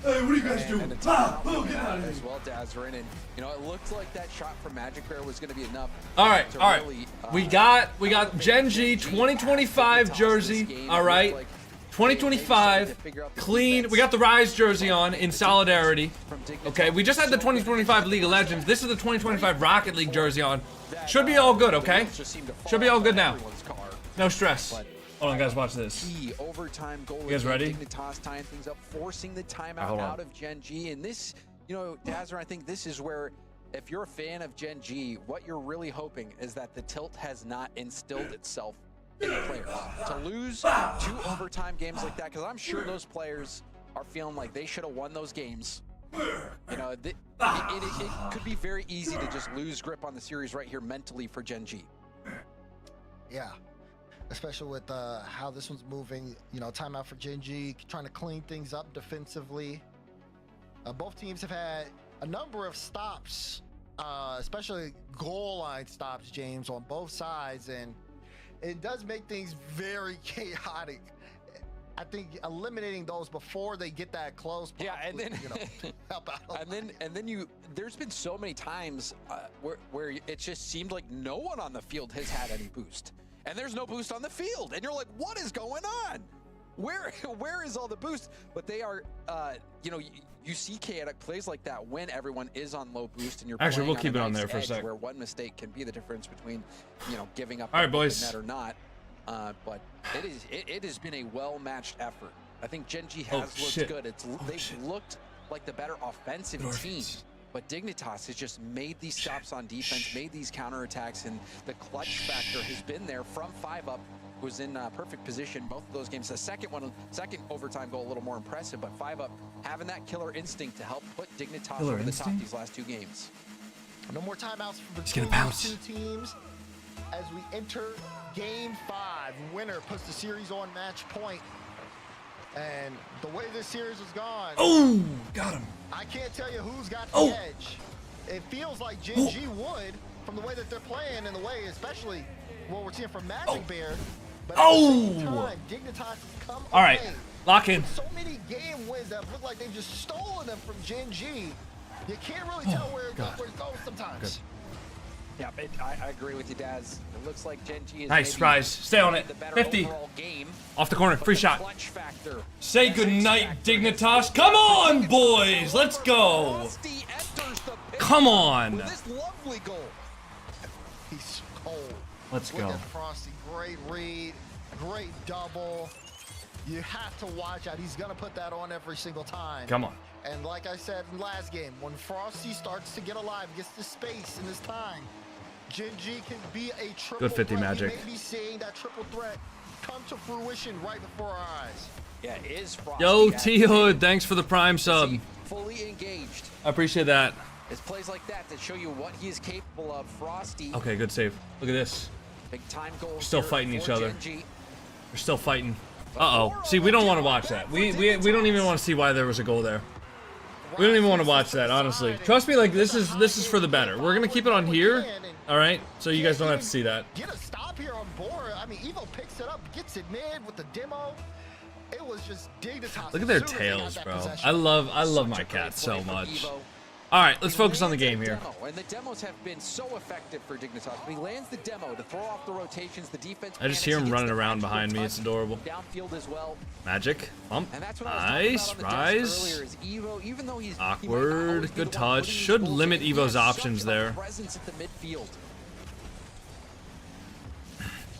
Hey, what are you guys doing? Get out of here. As well, Dazzrin, and you know, it looked like that shot from Magic Bear was going to be enough. All right. Really, we got GenG 2025 jersey. All right. 2025, clean. We got the Rise jersey on in solidarity. Okay, we just had the 2025 League of Legends. This is the 2025 Rocket League jersey on. Should be all good, okay? Should be all good now. No stress. Hold on, guys, watch this. Overtime goal. You guys ready? Dignitas tying things up, forcing the timeout out of GenG. And this, you know, Dazzler, I think this is where, if you're a fan of GenG, what you're really hoping is that the tilt has not instilled itself in the players. To lose 2 overtime games like that, because I'm sure those players are feeling like they should have won those games. You know, it could be very easy to just lose grip on the series right here mentally for GenG. Yeah, especially with how this one's moving. You know, timeout for GenG, trying to clean things up defensively. Both teams have had a number of stops, especially goal line stops, James, on both sides, and it does make things very chaotic. I think eliminating those before they get that close, probably, yeah, and then you know, help out. and then you. There's been so many times where it just seemed like no one on the field has had any boost, and there's no boost on the field, and you're like, what is going on? Where is all the boost? But they are, you know, you see chaotic plays like that when everyone is on low boost, and you're actually we'll on keep it on nice there for a sec. Where one mistake can be the difference between, you know, giving up all right, boys, net or not. But it has been a well-matched effort. I think GenG has looked good. They've looked like the better offensive team. But Dignitas has just made these stops on defense, made these counterattacks, and the clutch factor has been there from 5-up. Was in perfect position both of those games. The second overtime goal a little more impressive, but 5-up having that killer instinct to help put Dignitas over the top these last 2 games. No more timeouts for He's gonna bounce. two teams as we enter game 5. Winner puts the series on match point. And the way this series has gone, Oh, got him. I can't tell you who's got the edge. It feels like GenG would from the way that they're playing and the way, especially what we're seeing from Magic Bear. But at the same time, Dignitas has come All right, away lock in. with so many game wins that look like they've just stolen them from GenG. You can't really tell where it goes sometimes. Yeah, I agree with you, Daz. It looks like GenG is Nice, Rise. Stay on it. 50. Game, Off the corner. Free shot. clutch factor. Say goodnight, Dignitas. Come on, boys. Let's go. Frosty enters the pit Come on. with this lovely goal. He's cold. Let's Look go. at Frosty. Great read. Great double. You have to watch out. He's going to put that on every single time. Come on. And like I said in last game, when Frosty starts to get alive, gets the space in this time, GenG can be a triple Good 50 threat. Magic. We may be seeing that triple threat come to fruition right before our eyes. Yeah, is Frosty. Yo, at T-Hood, thanks for the prime sub. fully engaged. I appreciate that. It's plays like that that show you what he is capable of. Frosty. Okay, good save. Look at this. Big time goal. Still fighting each other. GenG. We're still fighting. Uh-oh. See, we don't want to watch that. We don't even want to see why there was a goal there. We don't even want to watch that, honestly. Trust me, like, this is for the better. We're going to keep it on here, all right? So you guys don't have to see that. Get a stop here on board. I mean, Evo picks it up, gets it mid with the demo. It was just Dignitas. Look at their tails, bro. I love my cats so much. All right, let's focus on the game here. And the demos have been so effective for Dignitas. He lands the demo to throw off the rotations, the defense. I just hear him running around behind me. It's adorable. Downfield as well. Magic. Bump. And that's what I was talking Nice. about on the desk Rise. earlier, is Evo, even though he's Awkward. Good touch. Should limit Evo's options there. Presence at the midfield.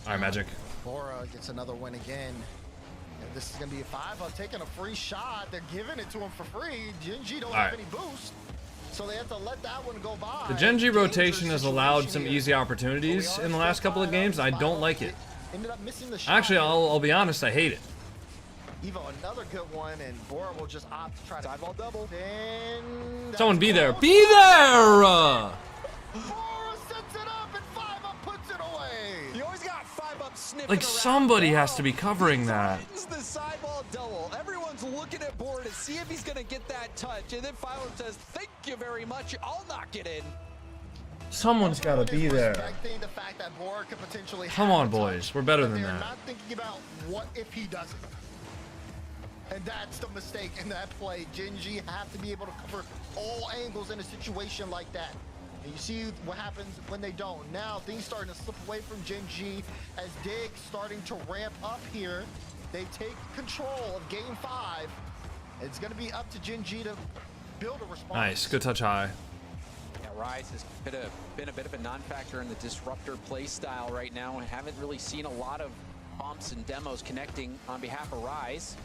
All right, Magic. Bora gets another win again. And this is going to be a 5-up, taking a free shot. They're giving it to him for free. GenG don't have any boost, so they have to let that one go by. The GenG rotation has allowed some easy opportunities in the last couple of games. I don't like it. Ended up missing the shot. Actually, I'll be honest. I hate it. Evo, another good one, and Bora will just opt to try to sideball double. Then Someone be there. Be there! Bora sets it up, and 5-up puts it away. You always got 5-up sniffing Like, around. somebody has to be covering that. Wins the sideball double. Everyone's looking at Bora to see if he's going to get that touch, and then 5-up says, "Thank you very much. I'll knock it in." Someone's got to be there. Respecting the fact that Bora could potentially Come have on, the boys. touch, We're better but than they're that. not thinking about what if he doesn't. And that's the mistake in that play. GenG have to be able to cover all angles in a situation like that. And you see what happens when they don't. Now things starting to slip away from GenG as Dig starting to ramp up here. They take control of game 5. It's going to be up to GenG to build a response. Nice. Good touch high. Yeah, Rise has been a bit of a non-factor in the disruptor play style right now. I haven't really seen a lot of bumps and demos connecting on behalf of Rise.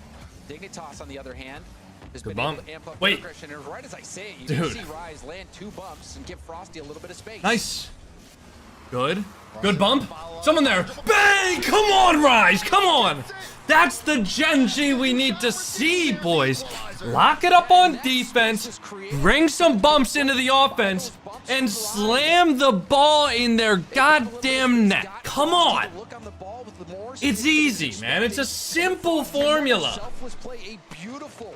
Dignitas, on the other hand, has Good been bump. able to amp up Wait. aggression. And right as I say it, you Dude. can see Rise land 2 bumps and give Frosty a little bit of space. Nice. Good. Good bump. Someone there. Bang! Come on, Rise. Come on. That's the GenG we need to see, boys. Lock it up on defense, bring some bumps into the offense, and slam the ball in their goddamn net. Come on. It's easy, man. It's a simple formula. Selfless play, a beautiful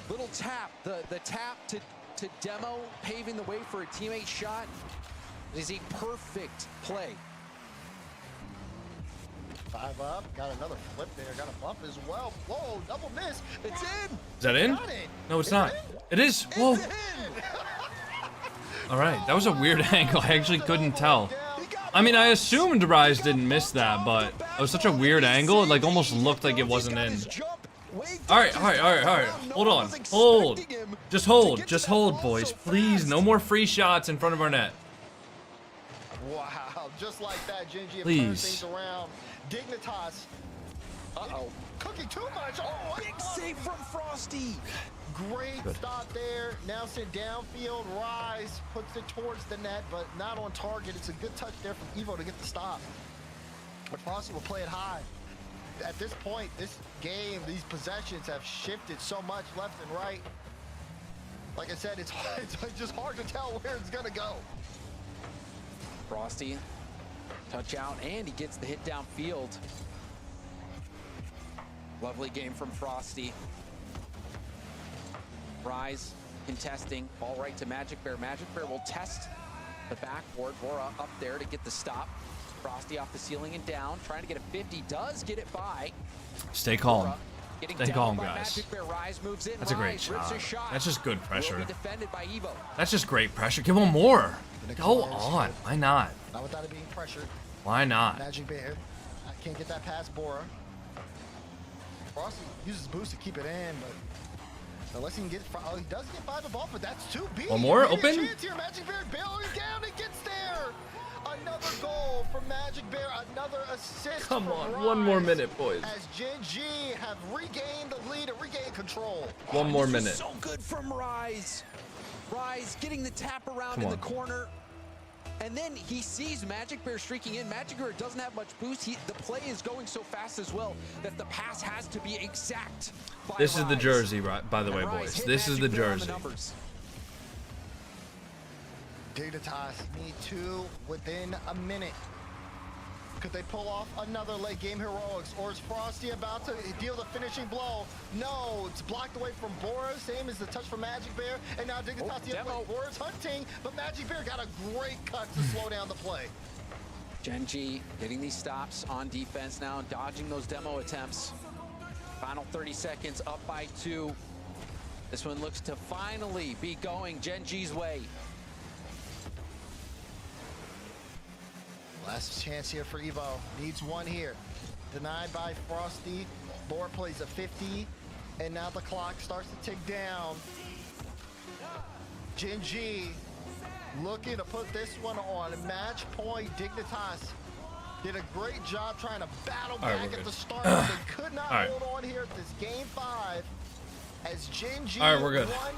little tap. The tap to demo, paving the way for a teammate shot, is a perfect play. 5-up, got another flip there, got a bump as well. Whoa, double miss. It's in. Is that in? Got it. No, it's Is not. it It is. Whoa. All right, that was a weird angle. I actually couldn't tell. I mean, I assumed Rise didn't miss that, but it was such a weird angle. It like almost looked like it wasn't in. All right. Hold on. Hold. Just hold, boys. Please, no more free shots in front of our net. Wow, just like that, GenG have turned Please. things around. Dignitas Uh-oh. Cooking too much. Oh, Big save from Frosty. Great stop there. Now sent downfield. Rise puts it towards the net, but not on target. It's a good touch there from Evo to get the stop. But Frosty will play it high. At this point, this game, these possessions have shifted so much left and right. Like I said, it's just hard to tell where it's gonna go. Frosty, touch out, and he gets the hit downfield. Lovely game from Frosty. Rise contesting, ball right to Magic Bear. Magic Bear will test the backboard. Bora up there to get the stop. Frosty off the ceiling and down, trying to get a 50, does get it by. Stay calm. Bora getting Stay down calm, by guys. Magic Bear. Rise moves in. That's a great Rise rips a shot. That's just good Will pressure. be defended by Evo. That's just great pressure. Give him more. Go on. Why not? Not without it being pressured. Why not? Magic Bear. I can't get that past Bora. Frosty uses boost to keep it in, but unless he can get, oh, he does get by the ball, but that's too big. One more, Maybe a open. chance here. Magic Bear bailing down and gets there. Another goal from Magic Bear. Another assist. Come from on, Rise, one more minute, boys. As GenG have regained the lead and regained control. One more This was minute. So good from Rise. Rise getting the tap around Come in on. the corner. And then he sees Magic Bear streaking in. Magic Bear doesn't have much boost. The play is going so fast as well that the pass has to be exact. By This is the Rise. jersey, right? By the way, And Rise boys. hit This is the Magic Bear on jersey. numbers. Dignitas need two within a minute. Could they pull off another late game heroics, or is Frosty about to deal the finishing blow? No, it's blocked away from Bora, same as the touch from Magic Bear, and now Dignitas the other way. Bora's hunting, but Magic Bear got a great cut to slow down the play. GenG getting these stops on defense now, dodging those demo attempts. Final 30 seconds, up by 2. This one looks to finally be going GenG's way. Last chance here for Evo. Needs one here. Denied by Frosty. Bora plays a 50, and now the clock starts to tick down. GenG looking to put this one on match point. Dignitas did a great job trying to battle All right, back we're at good. the start, but they could not All right. hold on here at this game 5 as GenG All right, we're good. 1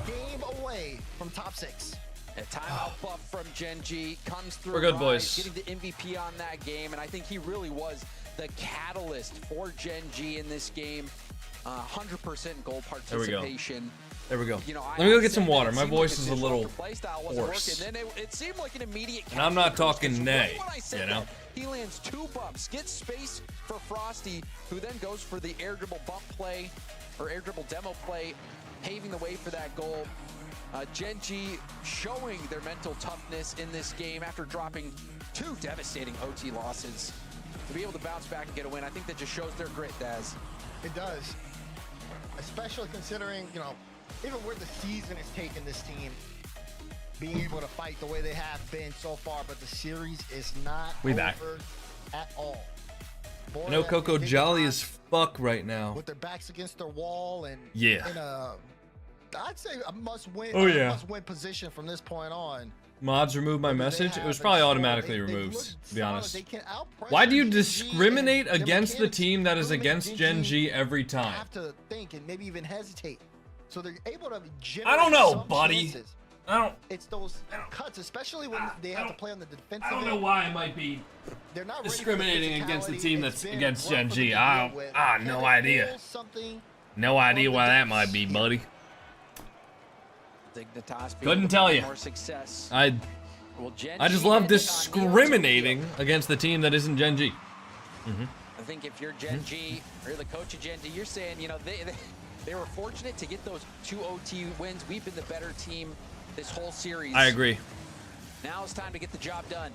game away from top 6. A timeout buff from GenG comes through. We're good, Rise, boys. Getting the MVP on that game, and I think he really was the catalyst for GenG in this game. 100% goal There we go. participation. There we go. You know, Let me go I get some said that water. it My seemed voice like is the a little disruptor play style wasn't hoarse. working. Then it seemed like an immediate. And I'm not capture talking because nay, when I said you know? that, he lands 2 bumps, gets space for Frosty, who then goes for the air dribble bump play, or air dribble demo play, paving the way for that goal. GenG showing their mental toughness in this game after dropping 2 devastating OT losses. To be able to bounce back and get a win, I think that just shows their grit, Daz. It does. Especially considering, you know, even where the season has taken this team, being able to fight the way they have been so far, but the series is not We over back. at all. I know Coco jolly as fuck right now. with their backs against their wall and Yeah. in a, I'd say a must-win, Oh, yeah. must-win position from this point on. Mods removed my message. It was probably automatically removed, to be honest. They can out-pressure Why do you GenG, discriminate and their against the mechanics team that is really make against GenG every time? have to think and maybe even hesitate. So they're able to generate I don't know, some buddy. chances. I don't. It's those cuts, especially when they have to play on the defensive I don't know end. why I might be They're not ready for the discriminating against the physicality. team It's that's been against rough for them GenG. to I deal with. no Can they idea. pull something No idea from the why that depths? might be, buddy. Dignitas being Couldn't able to tell find you. More success. I Well, GenG just love ended on discriminating against the team that isn't GenG. I think if you're GenG or you're the coach of GenG, you're saying, you know, they were fortunate to get those 2 OT wins. We've been the better team this whole series. I agree. Now it's time to get the job done.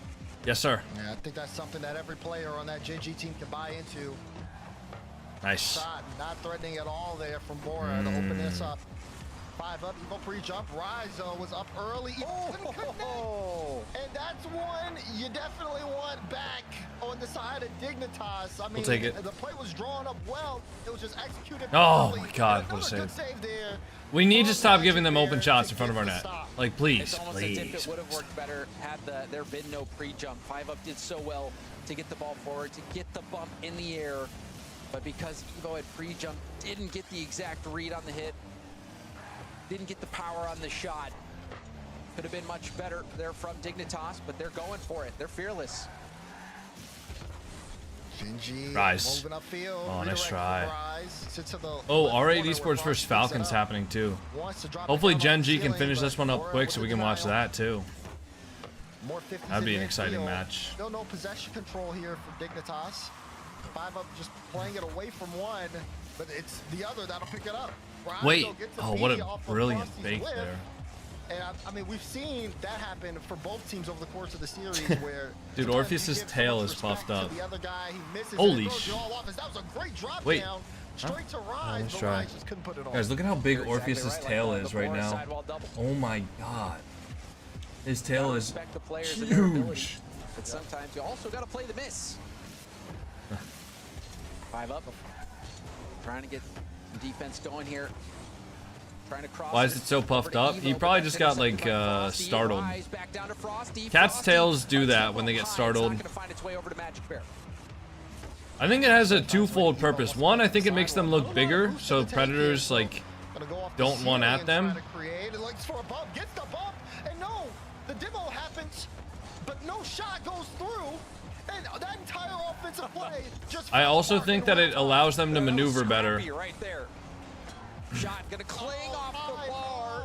Yes, sir. Yeah, I think that's something that every player on that GenG team can buy into. Nice. Shot, not threatening at all there from Bora to open this up. 5 up, Evo pre-jump. Rise was up early. Couldn't connect. And that's one you definitely want back on the side of Dignitas. I mean, take it. the play was drawn up well. It was just executed Oh poorly. my God, Another what a good save. there. We need to from stop Magic giving them there open shots to in front of get our the net. stop. Like, please, It's almost as if please. it would have worked better had there been no pre-jump. 5 up did so well to get the ball forward, to get the bump in the air. but because Evo had pre-jumped, didn't get the exact read on the hit, didn't get the power on the shot. Could have been much better there from Dignitas, but they're going for it. They're fearless. GenG Rise. moving upfield. Oh, nice try. Sits to the Oh, left R8 corner Esports where versus Frosty Falcons picks it up. happening too. Wants to drop it Hopefully down on the GenG can ceiling, finish but this one up Bora quick with so the we can watch denial. that too. More 50s That'd be in an exciting midfield. match. Still no possession control here for Dignitas. 5 up just playing it away from one, but it's the other that'll pick it up. Ryan Wait, gets oh, what B a off of brilliant Frosty's bait whip. there. And I mean, we've seen that happen for both teams over the course of the series where Dude, sometimes Orpheus's you give so tail much is respect puffed to up. the other guy, he misses Holy and it throws sh- you all off. That was a great drop Wait. down, straight to Rise, let's but try. Rise just couldn't put it on. Guys, look at how big You're Orpheus's exactly tail like is the right Bora now. sidewall double. Oh my god. His tail Gotta is respect the players and their ability, huge. but sometimes you also got to play the miss. 5 up. Trying to get some defense going here. Trying to cross. Why is it so puffed up? He probably just got like startled. Cats' tails do that when they get startled. I think it has a twofold purpose. One, I think it makes them look bigger, so predators like Gonna go off the don't one ceiling at and them. try to create. It looks for a bump, gets the bump, and no, the demo happens, but no shot goes through, and that entire offensive play just. I also fell think apart that in it one allows them to That was maneuver better. scrappy right there. Shot gonna cling off the my bar.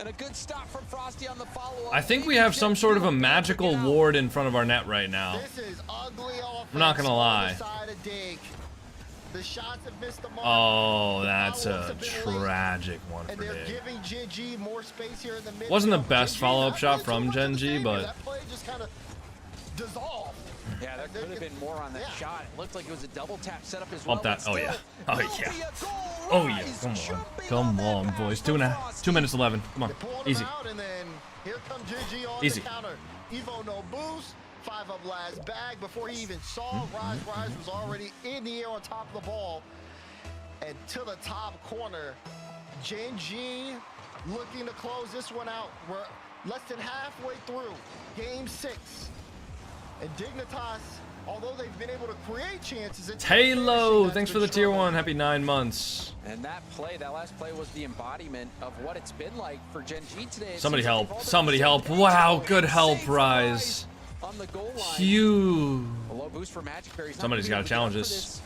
And a good stop from Frosty on the follow-up. I think we have some sort of a magical ward in front of our net right now. This is ugly offense. I'm not gonna on the lie. side of Dig. The shots have missed the mark. Oh, that's Follow-ups a have been late, tragic one and for they're Dig. giving GenG more space here in the mid. Wasn't the best follow-up that shot play from too much of the GenG, same, but- that play just kind of dissolved. Yeah, there could have been more on that Yeah. shot. It looked like it was a double tap setup as well. Bump that. but Oh yeah. still, Oh will yeah. be a goal. Oh yeah. Rise Come on. jumping Come that on, pass boys. from 2 minutes 11. Come on. They pulled Easy. him out, and then here comes GenG on Easy. the counter. Evo no boost. 5 up last bag before he even saw Rise. Rise was already in the air on top of the ball. And to the top corner, GenG looking to close this one out. We're less than halfway through Game 6. And Dignitas, although they've been able to create chances, it's Halo, that's thanks for been the tier struggling. 1. Happy 9 months. And that play, that last play was the embodiment of what it's been like for GenG today. It Somebody seems like help. they've all been Somebody on the help. same Wow, page. good help, Save Rise. on the goal line. Huge. A low boost for Magic Berry. He's not Somebody's gonna be gotta able to get challenge up for this.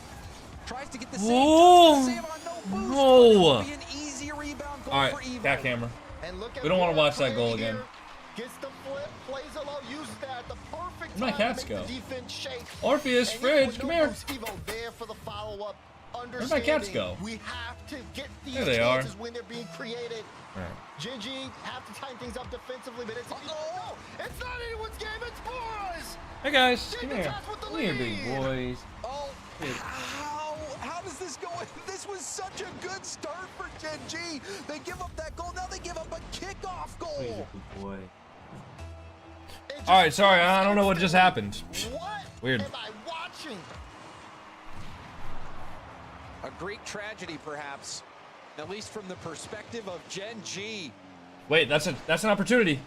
Tries to get the save. Whoa. Save on no boost, No. but it'll be an easy rebound goal All right, for Evo. back camera. And look at We don't wanna Bora watch that goal playing again. here. Gets the flip, plays it low, uses that at the perfect Where'd my time cats to make go? the defense shake. Orpheus, And Fridge, with come no here. boost, Evo there for the follow-up. Where'd my cats go? We have to get these There they are. chances when they're being created. All right. GenG have to tighten things up defensively, but it's no, it's not anyone's game. It's Bora's. Hey guys, come here. Dignitas with the Come here, big lead. boys. Oh, Here. how does this go? This was such a good start for GenG. They give up that goal. Now they give up a kickoff goal. boy. It just All right, sorry, I don't know what feels just happened. What Weird. am I watching? A Greek tragedy, perhaps, at least from the perspective of GenG. Wait, that's an opportunity.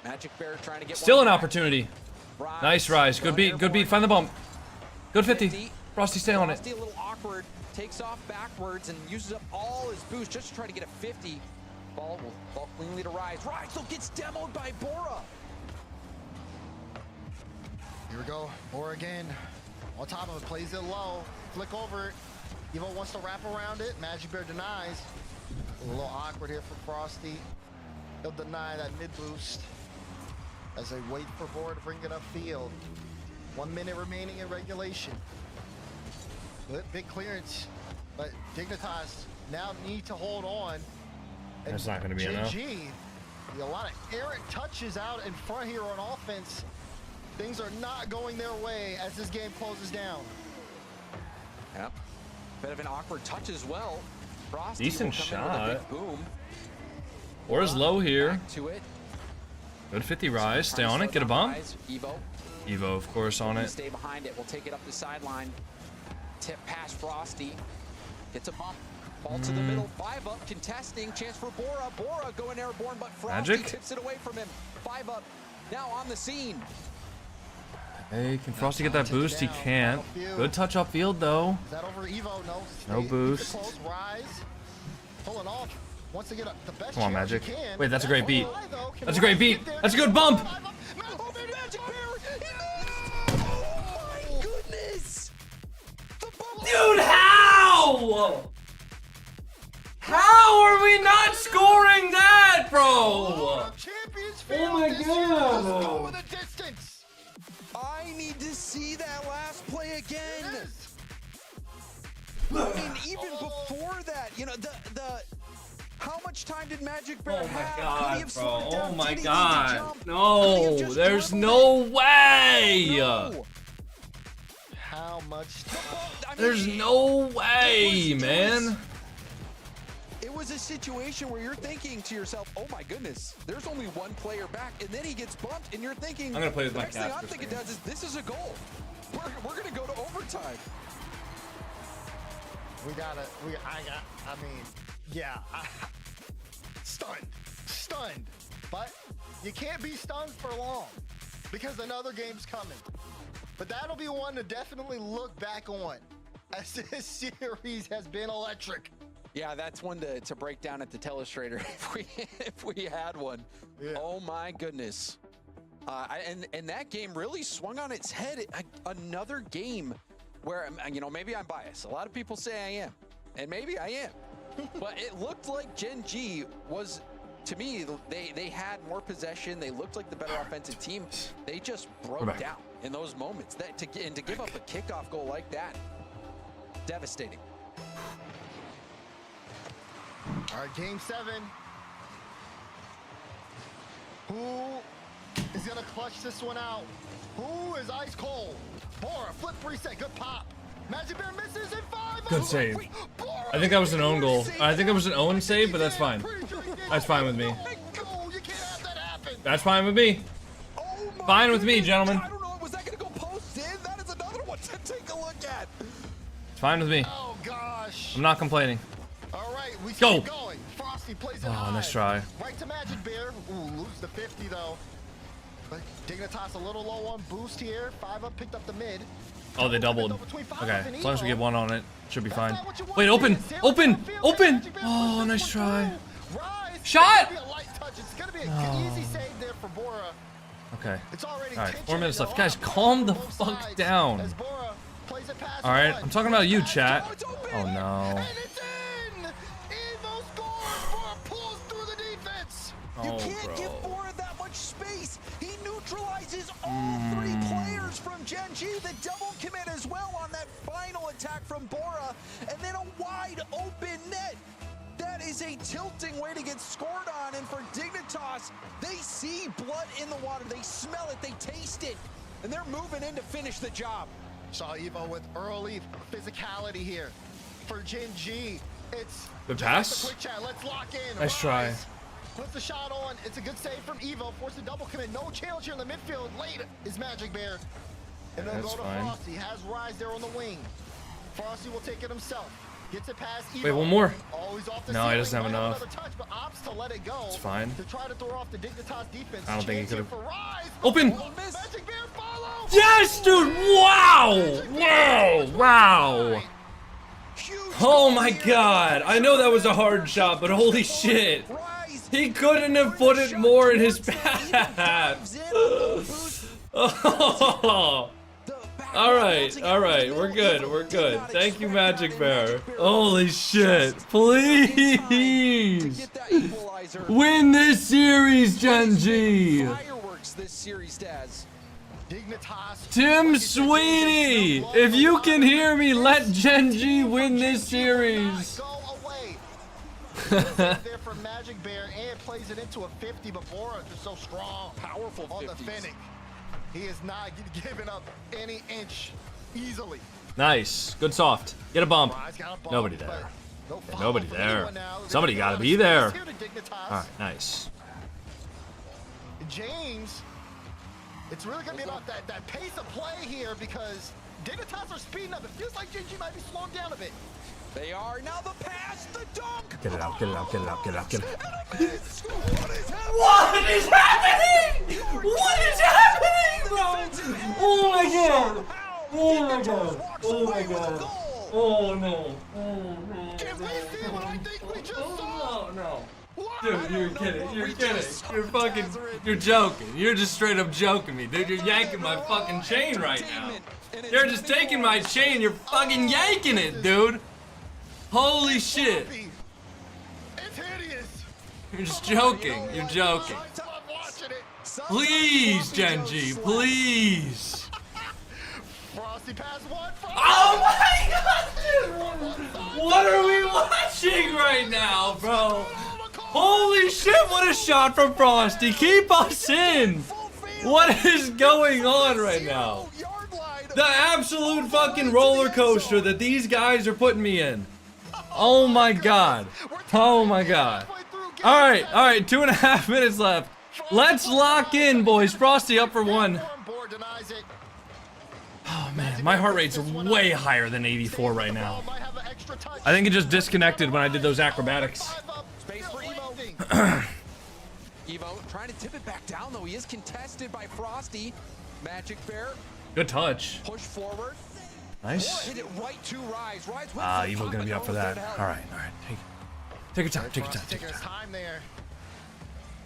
Magic Bear trying to get Still one an back. opportunity. Rise. Nice Rise. Good beat. Good beat. Find the bump. Good 50. Frosty, stay on it. Frosty a little awkward, takes off backwards and uses up all his boost just to try to get a 50. Ball will fall cleanly to Rise. Rise still gets demoed by Bora. Here we go. Bora again. On top of it, plays it low. Flick over it. Evo wants to wrap around it. Magic Bear denies. A little awkward here for Frosty. He'll deny that mid boost as they wait for Bora to bring it upfield. 1 minute remaining in regulation. Good, big clearance, but Dignitas now need to hold on. And That's not gonna be enough. GenG, a lot of errant touches out in front here on offense. Things are not going their way as this game closes down. Yep. Bit of an awkward touch as well. Frosty Decent will come in with a shot. big boom. Ora's low here. Back to it. Good 50 Rise. Stay Trying to on it. slow Get a down bump. Rise. Evo. Evo, of course, on it. Stay behind it. We'll take it up the sideline. Tip past Frosty. Gets a bump. Ball to the middle. 5 up. Contesting. Chance for Bora. Bora going airborne, but Frosty Magic. tips it away from him. 5 up. Now on the scene. Hey, can Frosty get that boost? He can't. Good touch upfield though. Is that over Evo? No. No boost. Close, Rise. Pulling off. Wants to get the best. Come on, chance he Magic. can. Wait, that's a great beat. Can That's a great beat. That's a good bump. Magic Bear. Oh my goodness. Dude, how? How are we not scoring that, bro? Champions Oh my God. Let's go with a distance. I need to see that last play again. I mean, even before that, you know, the how much time did Magic Bear Oh my have? Could he God, have bro. slowed it down? Oh my Did he need to God. jump? Could he No, have just there's dribbled no it? way. No. How much time? I mean, There's no way, it was- man. It was a situation where you're thinking to yourself, oh my goodness, there's only one player back, and then he gets bumped, and you're thinking, I'm gonna play with the my next thing cats I'm for thinking stream. does is this is a goal. We're gonna go to overtime. I mean, yeah. Stunned. But you can't be stunned for long because another game's coming. But that'll be one to definitely look back on as this series has been electric. Yeah, that's one to break down at the telestrator if we had one. Yeah. Oh my goodness. And that game really swung on its head. Another game where, you know, maybe I'm biased. A lot of people say I am, and maybe I am. But it looked like GenG was, to me, they had more possession. They looked like the better offensive team. They just broke down in those moments. To give up a kickoff goal like that, devastating. All right, game 7. Who is gonna clutch this one out? Who is ice cold? Bora, flip reset, good pop. Magic Bear misses in 5. Good save. I think that was an own goal. I think it was an own save, but that's fine. That's fine with me. You can't have that happen. That's fine with me. Oh my Fine with me, goodness. gentlemen. I don't know. Was that going to go post in? That is another one to take a look at. It's fine with me. Oh gosh. I'm not complaining. All right, we Go. keep going. Frosty plays it Oh, high. nice try. Right to Magic Bear. Ooh, lose the 50 though. But Dignitas a little low on boost here. 5 up, picked up the mid. Oh, they doubled. Between 5 Okay, up and as long as we Evo. get one on it, should be fine. That's not what you want. Wait, open, Sandwich open, upfield. open. Magic Bear Oh, pushes nice one try. through. Rise. Shot. It's gonna be a light touch. It's gonna be an easy save there for Bora. Okay. It's already All right, tension 4 minutes in left. the Guys, lock. calm the Both fuck sides down. as Bora plays it past All right, one. I'm talking about you, Pass chat. to- it's open. Oh no. And it's in. Evo scores. Bora pulls through the defense. You Oh, can't give bro. Bora that much space. He neutralizes all 3 players from GenG. The double commit as well on that final attack from Bora. And then a wide open net. That is a tilting way to get scored on. And for Dignitas, they see blood in the water. They smell it. They taste it. And they're moving in to finish the job. Saw Evo with early physicality here. For GenG, it's Good just pass. a quick chat. Let's lock in. Nice try. Rise. Puts the shot on. It's a good save from Evo. Force the double commit. No challenge here in the midfield. Late is Magic Bear. And then That's go to fine. Frosty. Has Rise there on the wing. Frosty will take it himself. Gets it past Evo. Wait, one more. Always off the No, he ceiling. doesn't have Might enough. Another touch, but opts to let it go. It's fine. To try to throw off the Dignitas defense. I don't think he Chance here could've- for Rise. Open. Oh, Magic Bear follows. Yes, dude. Wow. Wow. Wow. Huge Oh goal my here. God. I know that was a hard shot, but holy shit. Rise. He couldn't have put it more in his path. Oh. All right, we're good. Thank you, Magic Bear. Holy shit. Please. Win this series, GenG. Fireworks this series does. Dignitas. Tim Sweeney, if you can hear me, let GenG win this series. Go away. There for Magic Bear and plays it into a 50, but Bora just so strong. Powerful On the 50s. Fennec. He is not giving up any inch easily. Nice. Good soft. Get a bump. Rise got a bump, Nobody but there. no Yeah, follow nobody from there. anyone now. Somebody They're gonna gotta go be out of there. space here to Dignitas. All right, nice. James, it's really gonna be about that pace of play here because Dignitas are speeding up. It feels like GenG might be slowing down a bit. They are. Now the pass, the dunk. Get it out, get it out, get it out, get it out, get it out. What is happening? What is happening, bro? Oh my god. Oh my god. Oh my god. Oh no. Oh no. Can we see what I think we just saw? Oh no. Dude, you're kidding. You're kidding. You're fucking. You're joking. You're just straight up joking me, dude. You're yanking my fucking chain right now. You're just taking my chain. You're fucking yanking it, dude. Holy shit. It's hideous. You're just joking. You're joking. Please, GenG, please. Frosty pass one. Oh my god, dude. What are we watching right now, bro? Holy shit, what a shot from Frosty. Keep us in. What is going on right now? The absolute fucking roller coaster that these guys are putting me in. Oh my god. Oh my god. Alright, 2.5 minutes left. Let's lock in, boys. Frosty up for 1. Oh man, my heart rate's way higher than 84 right now. I think it just disconnected when I did those acrobatics. Evo trying to tip it back down though. He is contested by Frosty. Magic Bear. Good touch. Push forward. Nice. Hit it right to Rise. Evo gonna be up for that. Alright. Take your time, take your time, take your Taking his time. time there.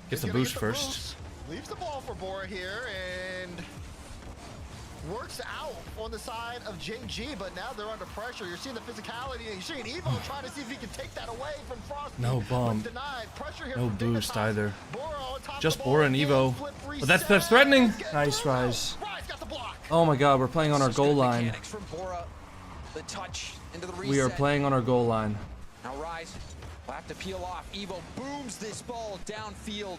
Gets the boost first. Leaves the ball for Bora here and works out on the side of GenG, but now they're under pressure. You're seeing the physicality, and you're seeing Evo trying to see if he can take that away from Frosty. No bump. Denied. Pressure here No from boost Dignitas. either. Bora on top Just of the ball Bora and again. Evo. Flip But that's reset. threatening. Get Nice, through. Rise. Rise got the block. Oh my god, we're playing on our goal line. Mechanics from Bora. The touch into the reset. We are playing on our goal line. Now Rise will have to peel off. Evo booms this ball downfield.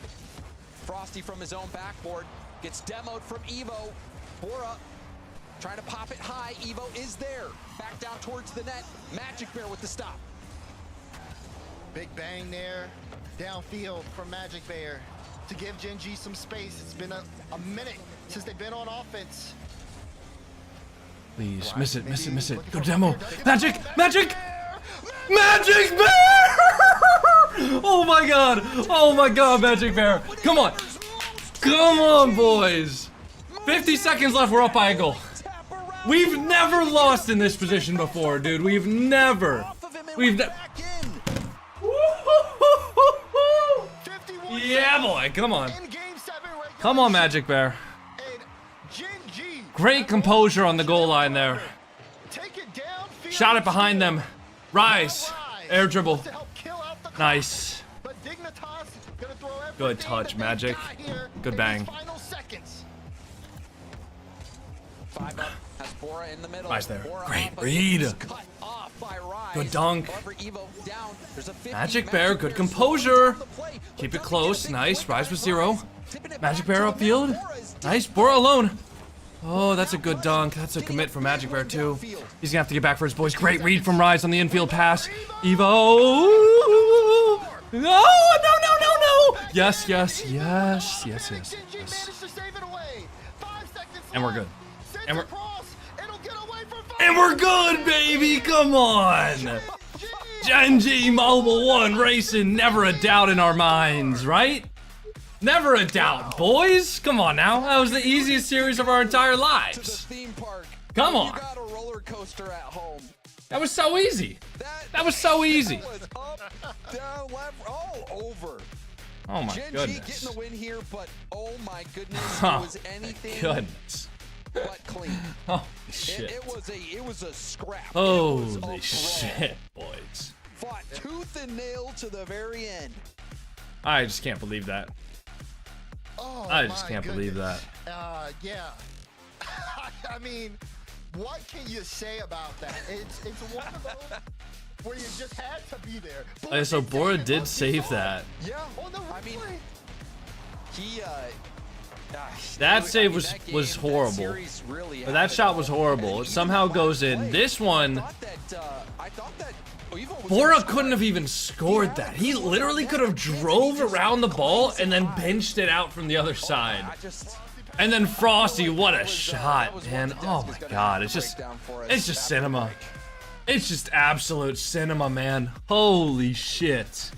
Frosty from his own backboard gets demoed from Evo. Bora trying to pop it high. Evo is there. Back down towards the net. Magic Bear with the stop. Big bang there, downfield from Magic Bear to give GenG some space. It's been a minute since they've been on offense. Please, miss it, miss it, miss it. Go demo. Magic! Magic! Magic Bear! Oh my god! Oh my god, Magic Bear! Come on! Come on, boys! 50 seconds left, we're up by a goal. We've never lost in this position before, dude. We've never. Yeah, boy, come on. Come on, Magic Bear. Great composure on the goal line there. Shot it behind them. Rise. Air dribble. Nice. Good touch, Magic. Good bang. 5 up has Bora in the middle. Nice there. Bora Great up, read. cut off by Rise. Good dunk. However, Evo down. There's a 50. Magic Bear, good composure. Keep it close. Nice. Rise with 0. Magic Bear upfield. Nice. Bora alone. Oh, that's a good dunk. That's a commit from Magic Bear, too. He's gonna have to get back for his boys. Great read from Rise on the infield pass. Evo. No, no, no, no, no. Yes, yes, yes, yes, yes, yes. And we're good. And we're good, baby. Come on. GenG Mobil 1 racing. Never a doubt in our minds, right? Never a doubt, boys. Come on now. That was the easiest series of our entire lives. Come on. You got a roller coaster at home. That was so easy. That was so easy. Was up, down, left, all over. Oh my GenG goodness. getting the win here, but oh my goodness, Oh it was anything goodness. but clean. Holy shit. It was a scrap. Holy shit, boys. Fought tooth and nail to the very end. I just can't believe that. Oh, I just my can't believe that. goodness. Yeah. I mean, what can you say about that? It's one of those where you just had to be there. So Bora did save that. Yeah, On the I mean, replay. he That save was that horrible. series really But that shot was horrible. It somehow goes in. This one, I thought that Evo was Bora gonna couldn't have score. even scored that. He literally could have drove around the ball and then benched it out from the other side. And then Frosty, what a shot, man. Oh my god, it's just cinema. It's just absolute cinema, man. Holy shit.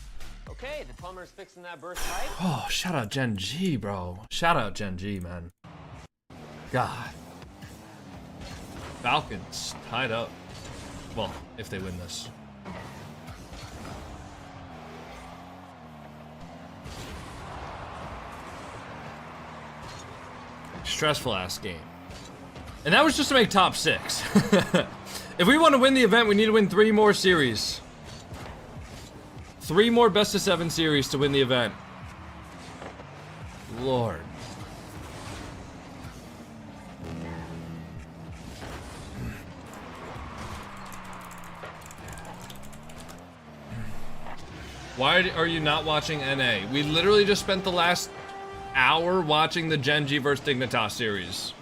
Okay, the plumber's fixing that burst pipe. Oh, shout out GenG, bro. Shout out GenG, man. God. Falcons tied up. Well, if they win this. Stressful ass game. And that was just to make top 6. If we want to win the event, we need to win 3 more series. 3 more best of 7 series to win the event. Lord. Why are you not watching NA? We literally just spent the last hour watching the GenG vs Dignitas series.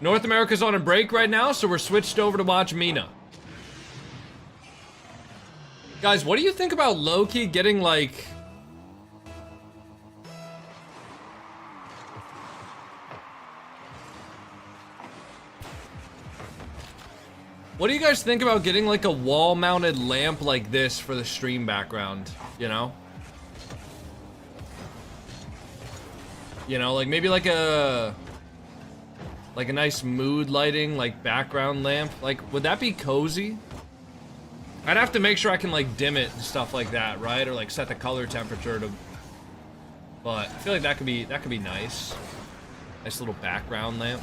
North America's on a break right now, so we're switched over to watch Mina. Guys, what do you think about low-key getting, like... What do you guys think about getting, like, a wall-mounted lamp like this for the stream background, you know? You know, like, maybe like a nice mood lighting, like, background lamp. Like, would that be cozy? I'd have to make sure I can, like, dim it and stuff like that, right? Or, like, set the color temperature to... But I feel like that could be nice. Nice little background lamp.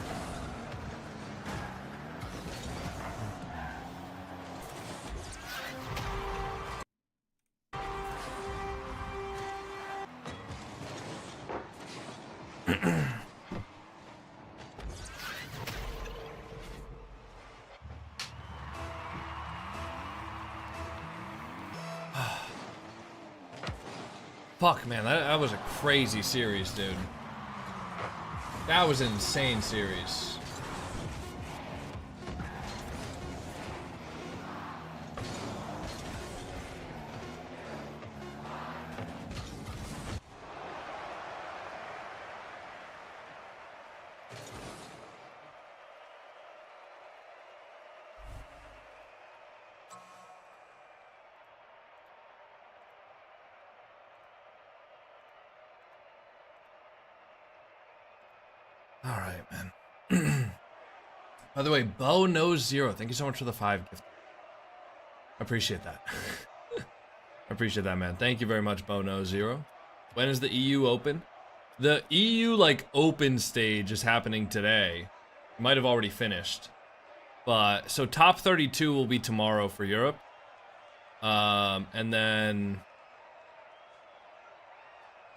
Fuck, man, that was a crazy series, dude. That was an insane series. All right, man. By the way, Bo knows 0. Thank you so much for the 5 gift. I appreciate that. I appreciate that, man. Thank you very much, Bo knows 0. When is the EU open? The EU, like, open stage is happening today. It might have already finished. But, so top 32 will be tomorrow for Europe. And then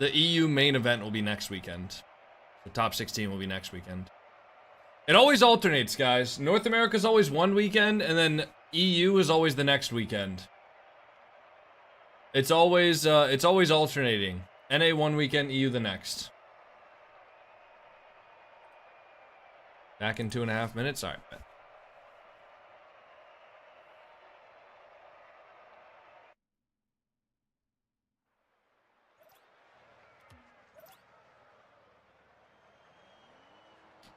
the EU main event will be next weekend. The top 16 will be next weekend. It always alternates, guys. North America's always one weekend, and then EU is always the next weekend. It's always alternating. NA one weekend, EU the next. Back in 2.5 minutes? Alright, bet.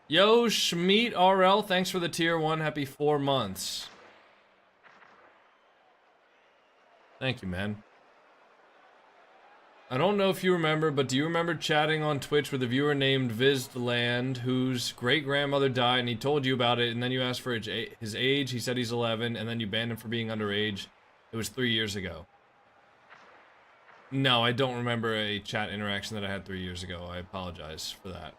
Yo, Schmeat RL, thanks for the tier 1. Happy 4 months. Thank you, man. I don't know if you remember, but do you remember chatting on Twitch with a viewer named Vizland, whose great-grandmother died, and he told you about it, and then you asked for his age, he said he's 11, and then you banned him for being underage. It was 3 years ago. No, I don't remember a chat interaction that I had 3 years ago. I apologize for that.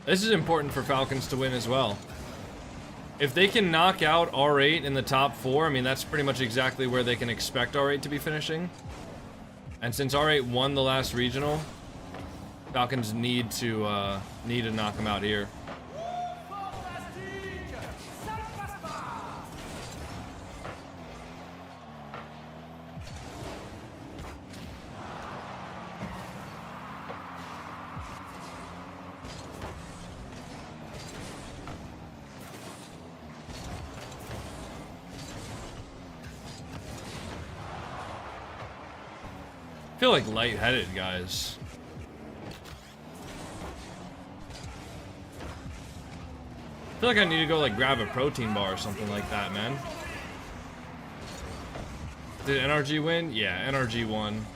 This is important for Falcons to win as well. If they can knock out R8 in the top 4, I mean, that's pretty much exactly where they can expect R8 to be finishing. And since R8 won the last regional, Falcons need to knock them out here. feel like lightheaded, guys. I feel like I need to go like grab a protein bar or something like that, man. Did NRG win? Yeah, NRG won.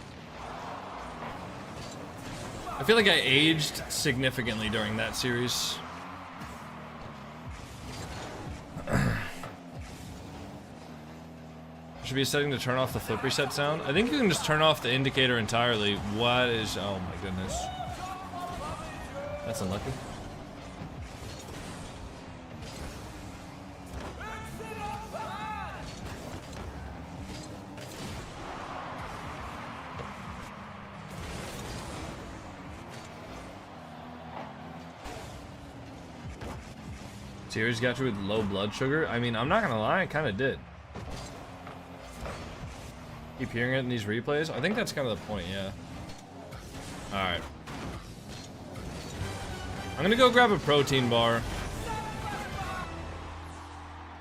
I feel like I aged significantly during that series. Should be a setting to turn off the flip reset sound. I think you can just turn off the indicator entirely. What is... Oh my goodness. That's unlucky. Series got you with low blood sugar? I mean, I'm not gonna lie, I kind of did. Keep hearing it in these replays? I think that's kind of the point, yeah. Alright. I'm gonna go grab a protein bar.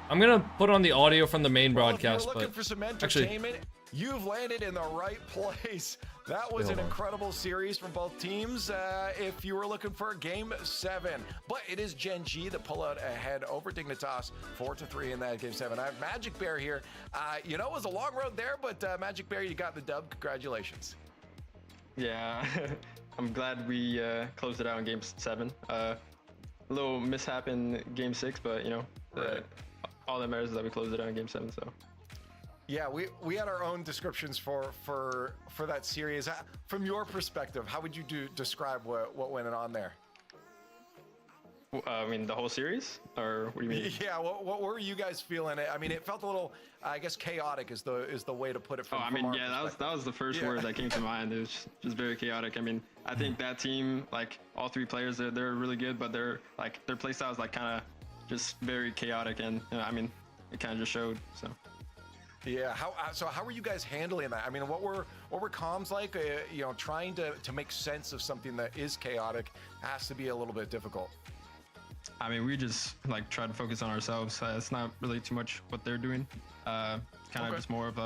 I'm gonna put on the audio from the main broadcast, if you're looking for some entertainment, you've landed in the right place. That was an incredible series from both teams. If you were looking for Game 7, but it is GenG that pull out ahead over Dignitas 4-3 in that Game 7. I have Magic Bear here. You know, it was a long road there, but Magic Bear, you got the dub. Congratulations. Yeah, I'm glad we closed it out in Game 7. A little mishap in Game 6, but you know, all that matters is that we closed it out in Game 7. So. Yeah, we had our own descriptions for that series. From your perspective, how would you describe what went on there? I mean, the whole series, or what do you mean? Yeah, what were you guys feeling? I mean, it felt a little, I guess, chaotic is the way to put it. I mean, yeah, that was the first word that came to mind. It was just very chaotic. I mean, I think that team, like all three players, they're really good, but their play style is like kind of just very chaotic, and you know, I mean, it kind of just showed. So. Yeah, how were you guys handling that? I mean, what were comms like? You know, trying to make sense of something that is chaotic has to be a little bit difficult. I mean, we just like try to focus on ourselves. It's not really too much what they're doing. Kind of just more of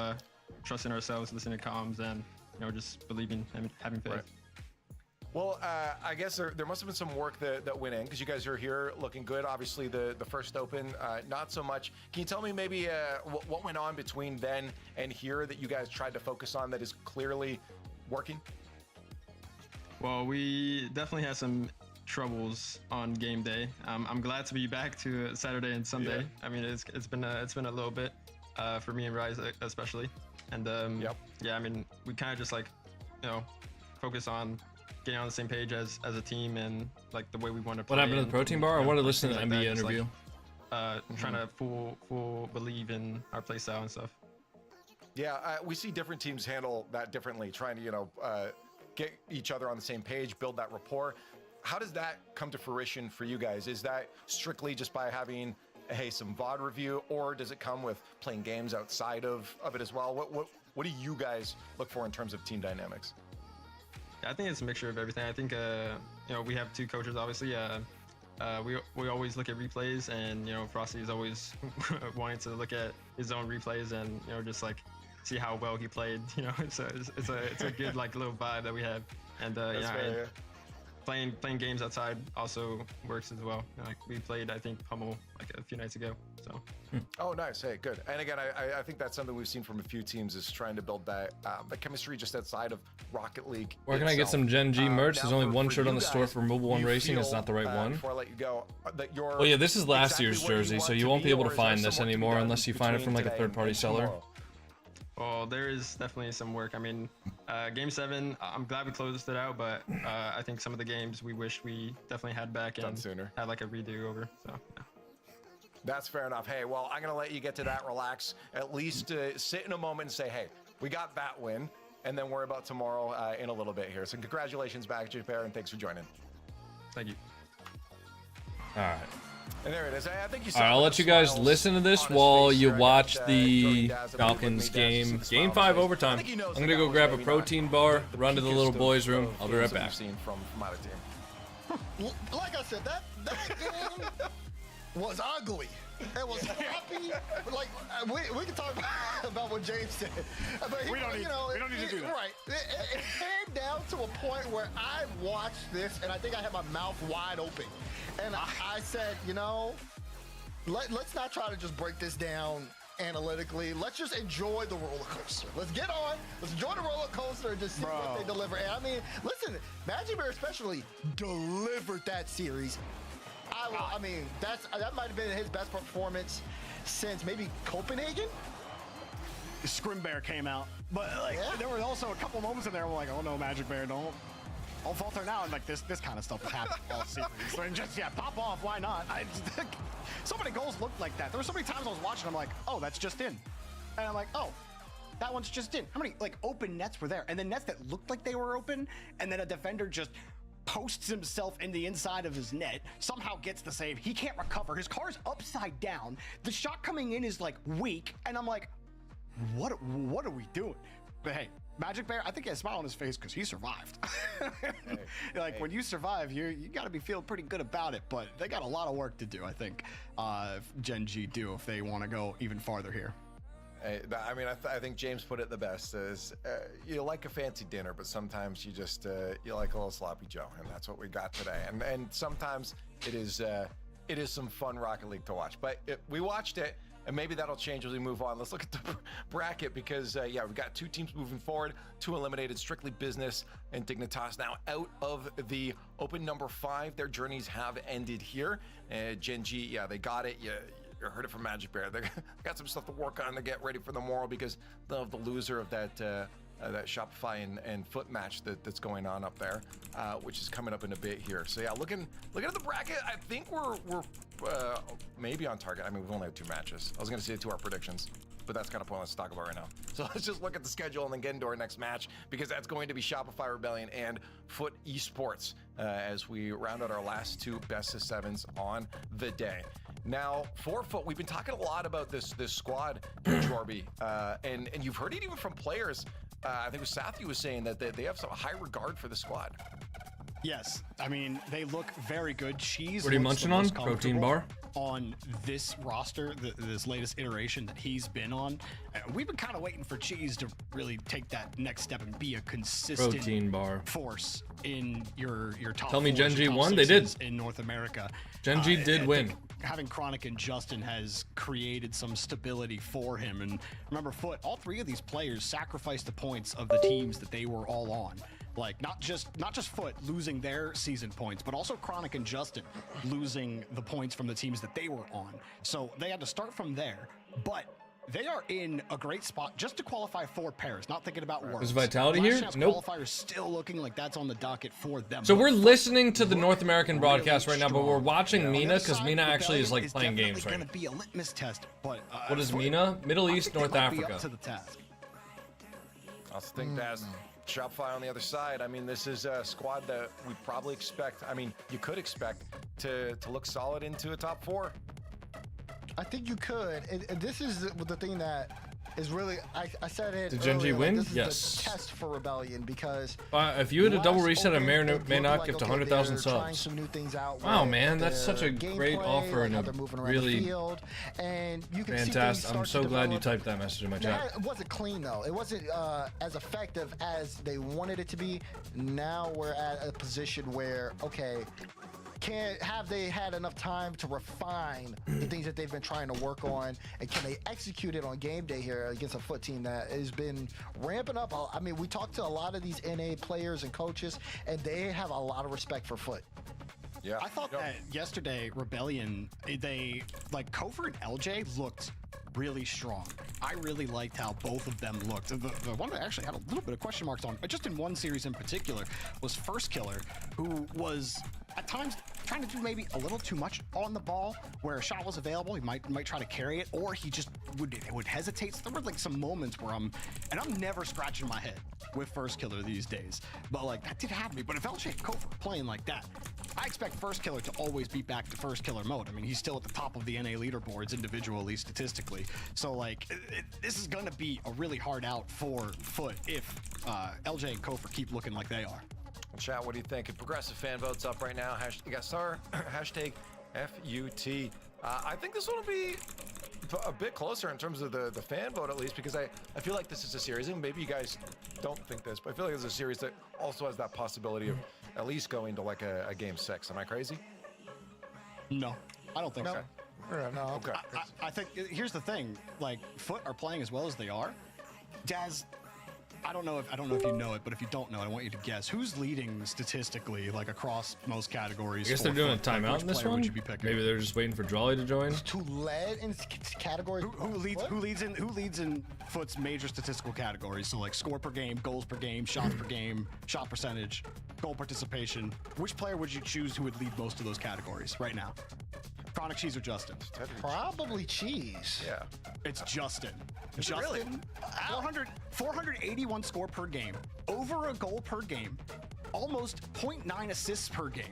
trusting ourselves, listening to comms, and you know, just believing and having faith. Right. Well, I guess there must have been some work that went in, because you guys are here looking good. Obviously, the first open, not so much. Can you tell me maybe what went on between then and here that you guys tried to focus on that is clearly working? Well, we definitely had some troubles on game day. I'm glad to be back to Saturday and Sunday. Yeah. I mean, it's been a little bit for me and Rise especially, and yeah, I mean, we kind of just like, you know, focus on getting on the same page as a team and like the way we want to play. What happened to the protein bar? I want to listen to the NBA interview. Like, trying to full believe in our play style and stuff. Yeah, we see different teams handle that differently, trying to, you know, get each other on the same page, build that rapport. How does that come to fruition for you guys? Is that strictly just by having, hey, some VOD review, or does it come with playing games outside of it as well? What do you guys look for in terms of team dynamics? I think it's a mixture of everything. I think you know, we have two coaches, obviously. We always look at replays, and you know, Frosty is always wanting to look at his own replays and you know, just like see how well he played. You know, it's a good like little vibe that we have, and yeah. Playing games outside also works as well. You know, like we played, I think, Pummel like a few nights ago. So. Oh, nice. Hey, good. And again, I think that's something we've seen from a few teams is trying to build that chemistry just outside of Rocket League. Where can I get some GenG merch? There's only one shirt on the store for Mobil 1 Racing. It's not the right one. Before I let you go, that well, yeah, this is last year's jersey, so you won't be able to find this anymore unless you find it from like a third-party seller. Well, there is definitely some work. I mean, Game 7, I'm glad we closed it out, but I think some of the games we wish we definitely had back and sooner. Had like a redo over. So. Yeah. That's fair enough. Hey, well, I'm going to let you get to that, relax, at least sit in a moment and say, hey, we got that win, and then worry about tomorrow in a little bit here. So congratulations back, Japair, and thanks for joining. Thank you. All right. And there it is. I think you saw. All right, I'll let you guys listen to this while you watch the Falcons game. Game 5 overtime. I'm going to go grab a protein bar, run to the little boys' room. I'll be right back. From out of team. Like I said, that game was ugly. It was happy. Like we can talk about what James said, but We don't need to do that. Right. It came down to a point where I watched this and I think I had my mouth wide open, and I said, let's not try to just break this down analytically. Let's just enjoy the roller coaster. Let's get on. Let's enjoy the roller coaster and just see what they deliver. And I mean, listen, Magic Bear especially delivered that series. I mean, that might have been his best performance since maybe Copenhagen. Scrim Bear came out, but there were also a couple moments in there where like, oh no, Magic Bear, don't falter now. And like this kind of stuff has happened all series. So and just pop off. Why not? So many goals looked like that. There were so many times I was watching. I'm like, oh, that's just in, and I'm like, oh, that one's just in. How many like open nets were there? And then nets that looked like they were open, and then a defender just posts himself in the inside of his net, somehow gets the save. He can't recover. His car's upside down. The shot coming in is like weak, and I'm like, what are we doing? But hey, Magic Bear, I think he had a smile on his face because he survived. When you survive, you got to be feeling pretty good about it. But they got a lot of work to do, I think, GenG do if they want to go even farther here. I mean, I think James put it the best. Is you like a fancy dinner, but sometimes you just you like a little sloppy Joe, and that's what we got today. And sometimes it is some fun Rocket League to watch. But we watched it. And maybe that'll change as we move on. Let's look at the bracket because, we've got two teams moving forward, two eliminated, Strictly Business and Dignitas now out of the open number 5. Their journeys have ended here. GenG, they got it. You heard it from Magic Bear. They got some stuff to work on to get ready for the morrow because of the loser of that Shopify and Foot match that's going on up there, which is coming up in a bit here. So looking at the bracket, I think we're maybe on target. I mean, we've only had 2 matches. I was going to say 2 our predictions, but that's kind of pointless to talk about right now. So let's just look at the schedule and then get into our next match because that's going to be Shopify Rebellion and Foot Esports as we round out our last 2 best of 7s on the day. Now, for Foot, we've been talking a lot about this squad, Jorby, and you've heard it even from players. I think it was Sathy was saying that they have some high regard for the squad. Yes, I mean, they look very good. Cheese. What are you munching on? Protein bar? On this roster, this latest iteration that he's been on. We've been kind of waiting for Cheese to really take that next step and be a consistent protein bar force in your top. Tell me fours, GenG your top won? They did. In North America. GenG did win. Having Chronic and Justin has created some stability for him. And remember, Foot, all 3 of these players sacrificed the points of the teams that they were all on. Like not just Foot losing their season points, but also Chronic and Justin losing the points from the teams that they were on. So they had to start from there, but they are in a great spot just to qualify for Paris, not thinking about Worlds. Is Vitality here? Nope. Qualifiers still looking like that's on the docket for them. So we're listening to the North American broadcast right now, but we're watching Mina because Mina actually is like playing games right now. It's going to be a litmus test, but what is Mina? Middle East, North Africa. Up to the task. I also think that's Shopify on the other side. I mean, this is a squad that we probably expect. I mean, you could expect to look solid into a top 4. I think you could. And this is the thing that is really, I said it Did earlier, GenG win? This is Yes. the test for Rebellion because if you had a double reset, I may or it may looked not like, give to okay, 100,000 they're trying subs. some new things out Wow, with man, that's such a their great gameplay, offer like and how a they're moving around really the field, and you can see things fantastic. start I'm so to glad you develop. typed that message in my chat. It wasn't clean though. It wasn't as effective as they wanted it to be. Now we're at a position where, okay, have they had enough time to refine the things that they've been trying to work on, and can they execute it on game day here against a Foot team that has been ramping up? I mean, we talked to a lot of these NA players and coaches, and they have a lot of respect for Foot. Yeah, I thought that yesterday, Rebellion, they like Kofor and LJ looked really strong. I really liked how both of them looked. The one that actually had a little bit of question marks on, just in one series in particular, was First Killer, who was at times trying to do maybe a little too much on the ball, where a shot was available, he might try to carry it, or he just would hesitate. So there were like some moments where I'm never scratching my head with First Killer these days, but like that did happen to me. But if LJ and Kofor are playing like that, I expect First Killer to always be back to First Killer mode. I mean, he's still at the top of the NA leaderboards individually, statistically. So like, this is gonna be a really hard out for Foot if LJ and Kofor keep looking like they are. Chat, what do you think? Progressive fan votes up right now. You got star hashtag FUT I think this one will be a bit closer in terms of the fan vote, at least, because I feel like this is a series, and maybe you guys don't think this, but I feel like it's a series that also has that possibility of at least going to like a game 6. Am I crazy? No, I don't think so. No. Okay. I think here's the thing: like, Foot are playing as well as they are. Daz, I don't know if you know it, but if you don't know, I want you to guess who's leading statistically, like across most categories. I guess they're doing a timeout in this one. Would you be picking? Maybe they're just waiting for Jolly to join. To lead in categories. Who leads in Foot's major statistical categories? So like score per game, goals per game, shots per game, shot percentage, goal participation. Which player would you choose who would lead most of those categories right now? Chronic, Cheese, or Justin? Probably Cheese. Yeah. It's Justin. Justin, really? 481 score per game, over a goal per game, almost 0.9 assists per game.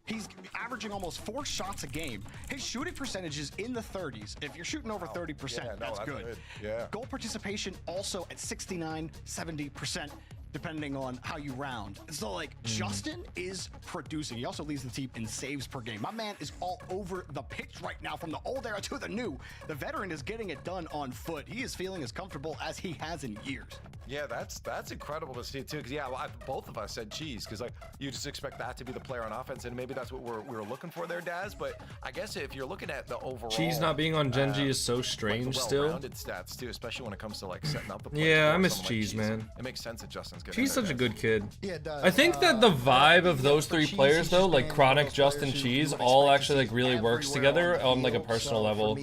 He's averaging almost 4 shots a game. His shooting percentage is in the 30s. If you're shooting over 30%, that's good. Yeah. Goal participation also at 69, 70%. Depending on how you round. So like Justin is producing. He also leads the team in saves per game. My man is all over the pitch right now, from the old era to the new. The veteran is getting it done on foot. He is feeling as comfortable as he has in years. Yeah, that's incredible to see too. Because both of us said Cheese, because like you just expect that to be the player on offense, and maybe that's what we were looking for there, Daz. But I guess if you're looking at the overall, Cheese not being on GenG is so strange like still. Well-rounded stats too, especially when it comes to like setting up the play. Yeah, I miss Cheese, man. It makes sense that Justin's getting. She's such a good kid. Yeah, it does. I think that the vibe of those 3 players though, like Chronic, Justin, Cheese, all actually like really works together on like a personal level.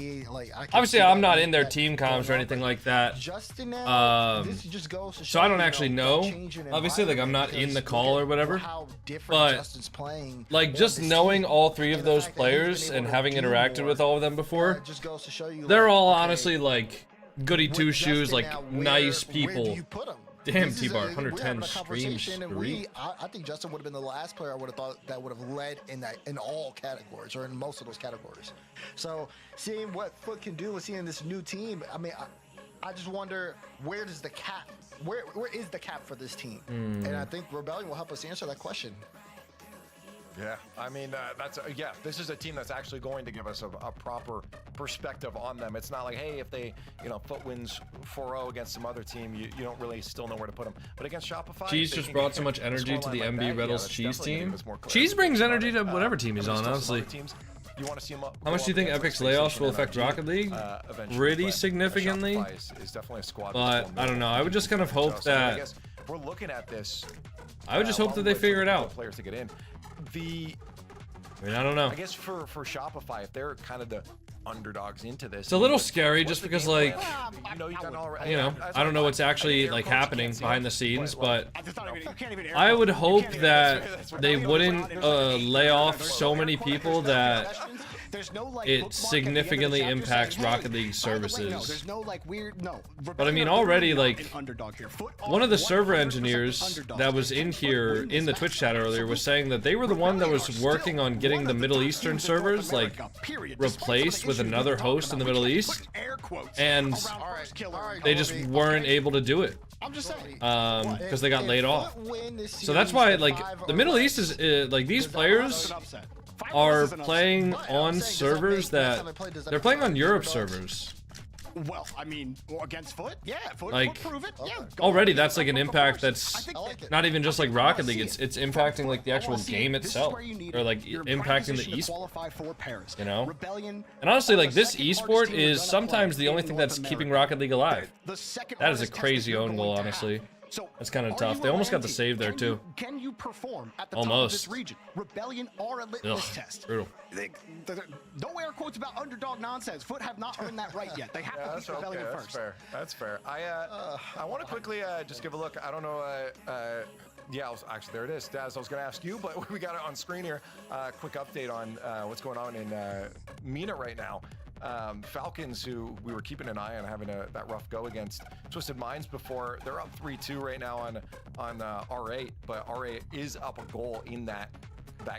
Obviously, I'm not in their team comms or anything like that. So I don't actually know. Obviously, like I'm not in the call or whatever. But like just knowing all 3 of those players and having interacted with all of them before, they're all honestly like goody 2 shoes, like nice people. Damn, T-Bar, 110 streams. I think Justin would have been the last player I would have thought that would have led in all categories, or in most of those categories. So seeing what Foot can do and seeing this new team, I mean, I just wonder, where does the cap? Where is the cap for this team? And I think Rebellion will help us answer that question. Yeah, I mean, this is a team that's actually going to give us a proper perspective on them. It's not like, hey, if they, Foot wins 4-0 against some other team, you don't really still know where to put them. But against Shopify, Cheese just brought so much energy to the MB Reddles Cheese team. Cheese brings energy to whatever team he's on, honestly. You want to see him up. How much do you think Epic's layoffs will affect Rocket League? Pretty significantly. Is definitely a squad, but I don't know. I would just kind of hope that. I guess we're looking at this. I would just hope that they figure it out. Players to get in. I mean, I don't know. I guess for Shopify, if they're kind of the underdogs into this, it's a little scary just because, like, I don't know what's actually like happening behind the scenes, but I would hope that they wouldn't lay off so many people that it significantly impacts Rocket League services. But I mean, already, like, one of the server engineers that was in here in the Twitch chat earlier was saying that they were the one that was working on getting the Middle Eastern servers, like, replaced with another host in the Middle East, and they just weren't able to do it because they got laid off. So that's why, like, the Middle East is like, these players are playing on servers that they're playing on Europe servers. Well, I mean, against Foot, yeah, Foot prove it. Yeah, already that's like an impact that's not even just like Rocket League. It's impacting like the actual game itself, or like impacting the esport. You know, and honestly, like this esport is sometimes the only thing that's keeping Rocket League alive. That is a crazy own goal, honestly. That's kind of tough. They almost got the save there too. Can you perform at the top of this region? Rebellion are a litmus test. Brutal. No air quotes about underdog nonsense. Foot have not earned that right yet. They have to beat Rebellion first. That's fair. I want to quickly just give a look. I don't know. Actually, there it is. Daz, I was going to ask you, but we got it on screen here. Quick update on what's going on in MENA right now. Falcons, who we were keeping an eye on having that rough go against Twisted Minds before, they're up 3-2 right now on R8, but R8 is up a goal in that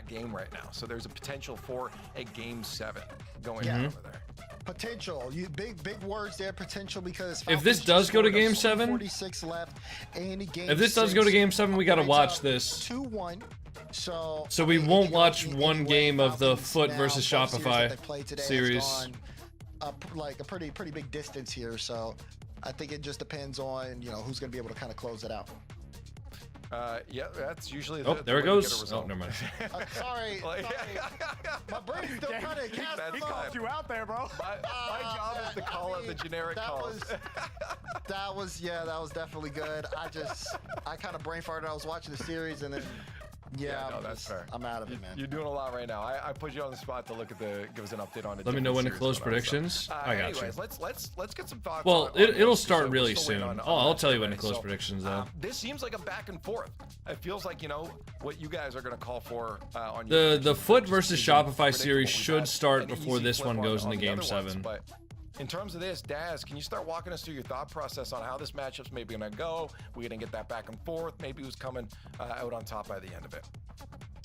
game right now. So there's a potential for a game 7 going on over there. Potential. Big words there. Potential because If this does go to Game 7, 46 left. And game if this does go to Game 7, we gotta watch this. 2-1. So we won't watch one game of the Foot versus Shopify series. Like a pretty big distance here. So I think it just depends on who's gonna be able to kind of close it out. Yeah, that's usually the there it goes. Oh, never mind. Sorry. My brain's still kind of He called you out there, bro. My job is to call out the generic calls. That was definitely good. I kind of brain farted. I was watching the series and then. Yeah, no, that's fair. I'm out of it, man. You're doing a lot right now. I put you on the spot to look at give us an update on it. Let me know when to close predictions. I got anyways, you. Let's get some thoughts. Well, it'll start really soon. I'll tell you when to close predictions, though. This seems like a back and forth. It feels like what you guys are going to call for on the Foot versus Shopify series should start before this one goes into Game 7. But in terms of this, Daz, can you start walking us through your thought process on how this matchup's maybe going to go? We're going to get that back and forth. Maybe who's coming out on top by the end of it.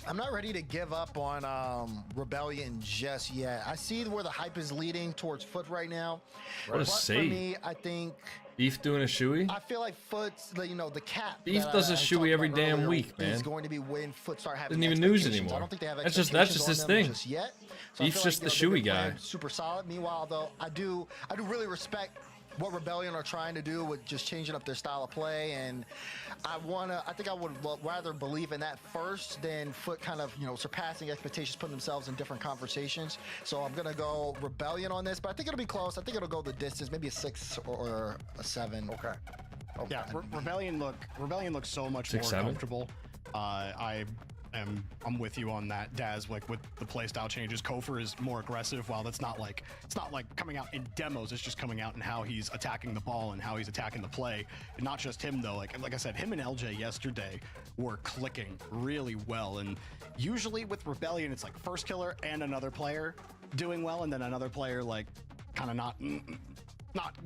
I'm not ready to give up on Rebellion just yet. I see where the hype is leading towards Foot right now. What a save. For me, I think Beef doing a shoey? I feel like Foot's, the cap. Beef does a shoey every damn week, man. It's going to be when Foot start having Isn't even news anymore. I don't think they have that's just his thing. Just yet. So Beef's just the shoey guy. Super solid. Meanwhile, though, I do really respect what Rebellion are trying to do with just changing up their style of play, and I think I would rather believe in that first than Foot kind of surpassing expectations, putting themselves in different conversations. So I'm gonna go Rebellion on this, but I think it'll be close. I think it'll go the distance, maybe a 6 or a 7. Okay. Yeah, Rebellion looks so much 6, more comfortable. I'm with you on that, Daz. Like with the playstyle changes, Kofor is more aggressive. While it's not like coming out in demos. It's just coming out in how he's attacking the ball and how he's attacking the play. And not just him though. Like I said, him and LJ yesterday were clicking really well. And usually with Rebellion, it's like first killer and another player doing well, and then another player like kind of not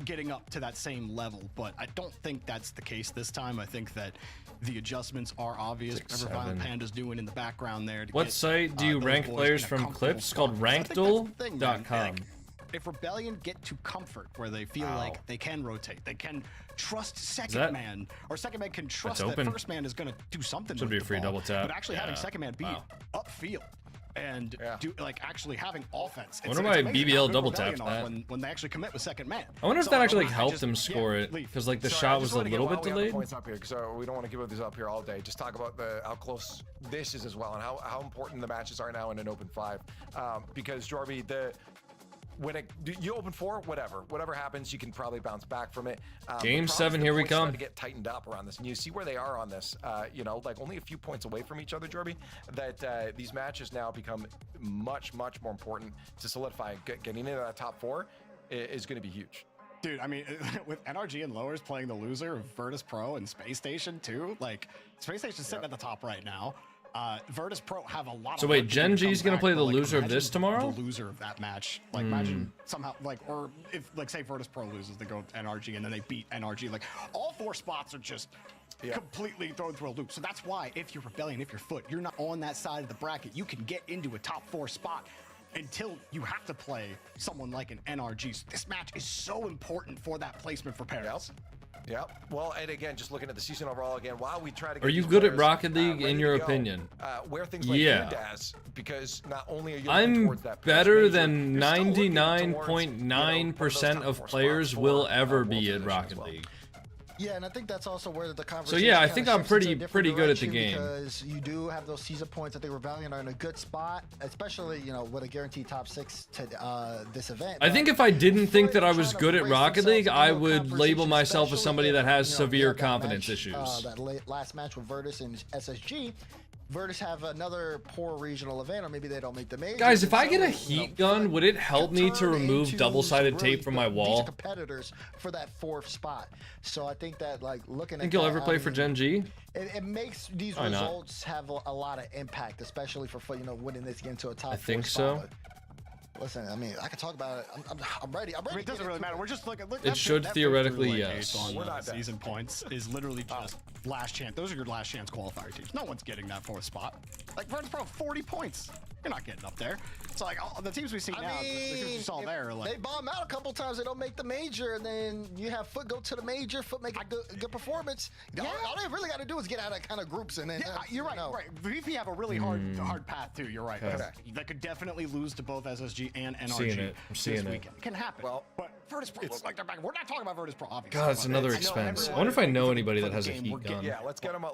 getting up to that same level. But I don't think that's the case this time. I think that the adjustments are obvious. 6, Whatever Violent Panda's doing in the background there. What site do you rank players from clips? It's called rankduel.com. If Rebellion get to comfort where they feel like they can rotate, they can trust second man, or second man can trust that first man is going to do something. Should be a free double tap. But actually having second man be upfield and actually having offense. I wonder why BBL double tapped that. When they actually commit with second man. I wonder if that actually helped them score it, because the shot was a little bit delayed. Points up here, so we don't want to give these up here all day. Just talk about how close this is as well, and how important the matches are now in an open 5. Because Jorby, when you open 4, whatever happens, you can probably bounce back from it. Game 7, here we come. To get tightened up around this, and you see where they are on this. Like only a few points away from each other, Jorby. That these matches now become much more important to solidify. Getting into that top 4 is going to be huge. Dude, I mean, with NRG and Lowers playing the loser of Virtus Pro and Space Station too, like Space Station's sitting at the top right now. Virtus Pro have a lot. So wait, GenG's gonna play the loser of this tomorrow? The loser of that match. Like imagine somehow or if say Virtus Pro loses, they go NRG and then they beat NRG. Like all 4 spots are just completely thrown through a loop. So that's why if you're Rebellion, if you're Foot, you're not on that side of the bracket. You can get into a top 4 spot until you have to play someone like an NRG. So this match is so important for that placement for Paris. Yeah. Well, and again, just looking at the season overall again, while we try to get Are you good at Rocket League in your opinion? Where things like Dignitas, because not only are you I'm towards that better than 99.9% of players will ever be at Rocket League. Yeah, and I think that's also where the conversation. So yeah, I think I'm pretty good at the game. Because you do have those season points. I think Rebellion are in a good spot, especially with a guaranteed top 6 to this event. I think if I didn't think that I was good at Rocket League, I would label myself as somebody that has severe confidence issues. That last match with Virtus and SSG. Virtus have another poor regional event, or maybe they don't make the major. Guys, if I get a heat gun, would it help me to remove double-sided tape from my wall? Competitors for that 4th spot. So I think that looking at. Think you'll ever play for GenG? It makes these results have a lot of impact, especially for winning this game to a top 4 spot. I think so. Listen, I mean, I can talk about it. I'm ready. I'm ready. I mean, it doesn't really matter. We're just looking. Look, It should theoretically, yes. On We're not season points is literally just last chance. Those are your last chance qualifier teams. No one's getting that 4th spot. Like Virtus Pro, 40 points. You're not getting up there. It's like the teams we see now, the teams we saw there are like they bomb out a couple times. They don't make the major, and then you have Foot go to the major. Foot make a good performance. Yeah. All they really got to do is get out of kind of groups, and then you're right. Right. VP have a really hard path too. You're right. Okay. That could definitely lose to both SSG and NRG. I'm seeing this it. weekend. It can happen. Well, but Virtus Pro look like they're back. We're not talking about Virtus Pro, obviously. God, it's another expense. I wonder if I know anybody that has a heat gun. Yeah, let's get them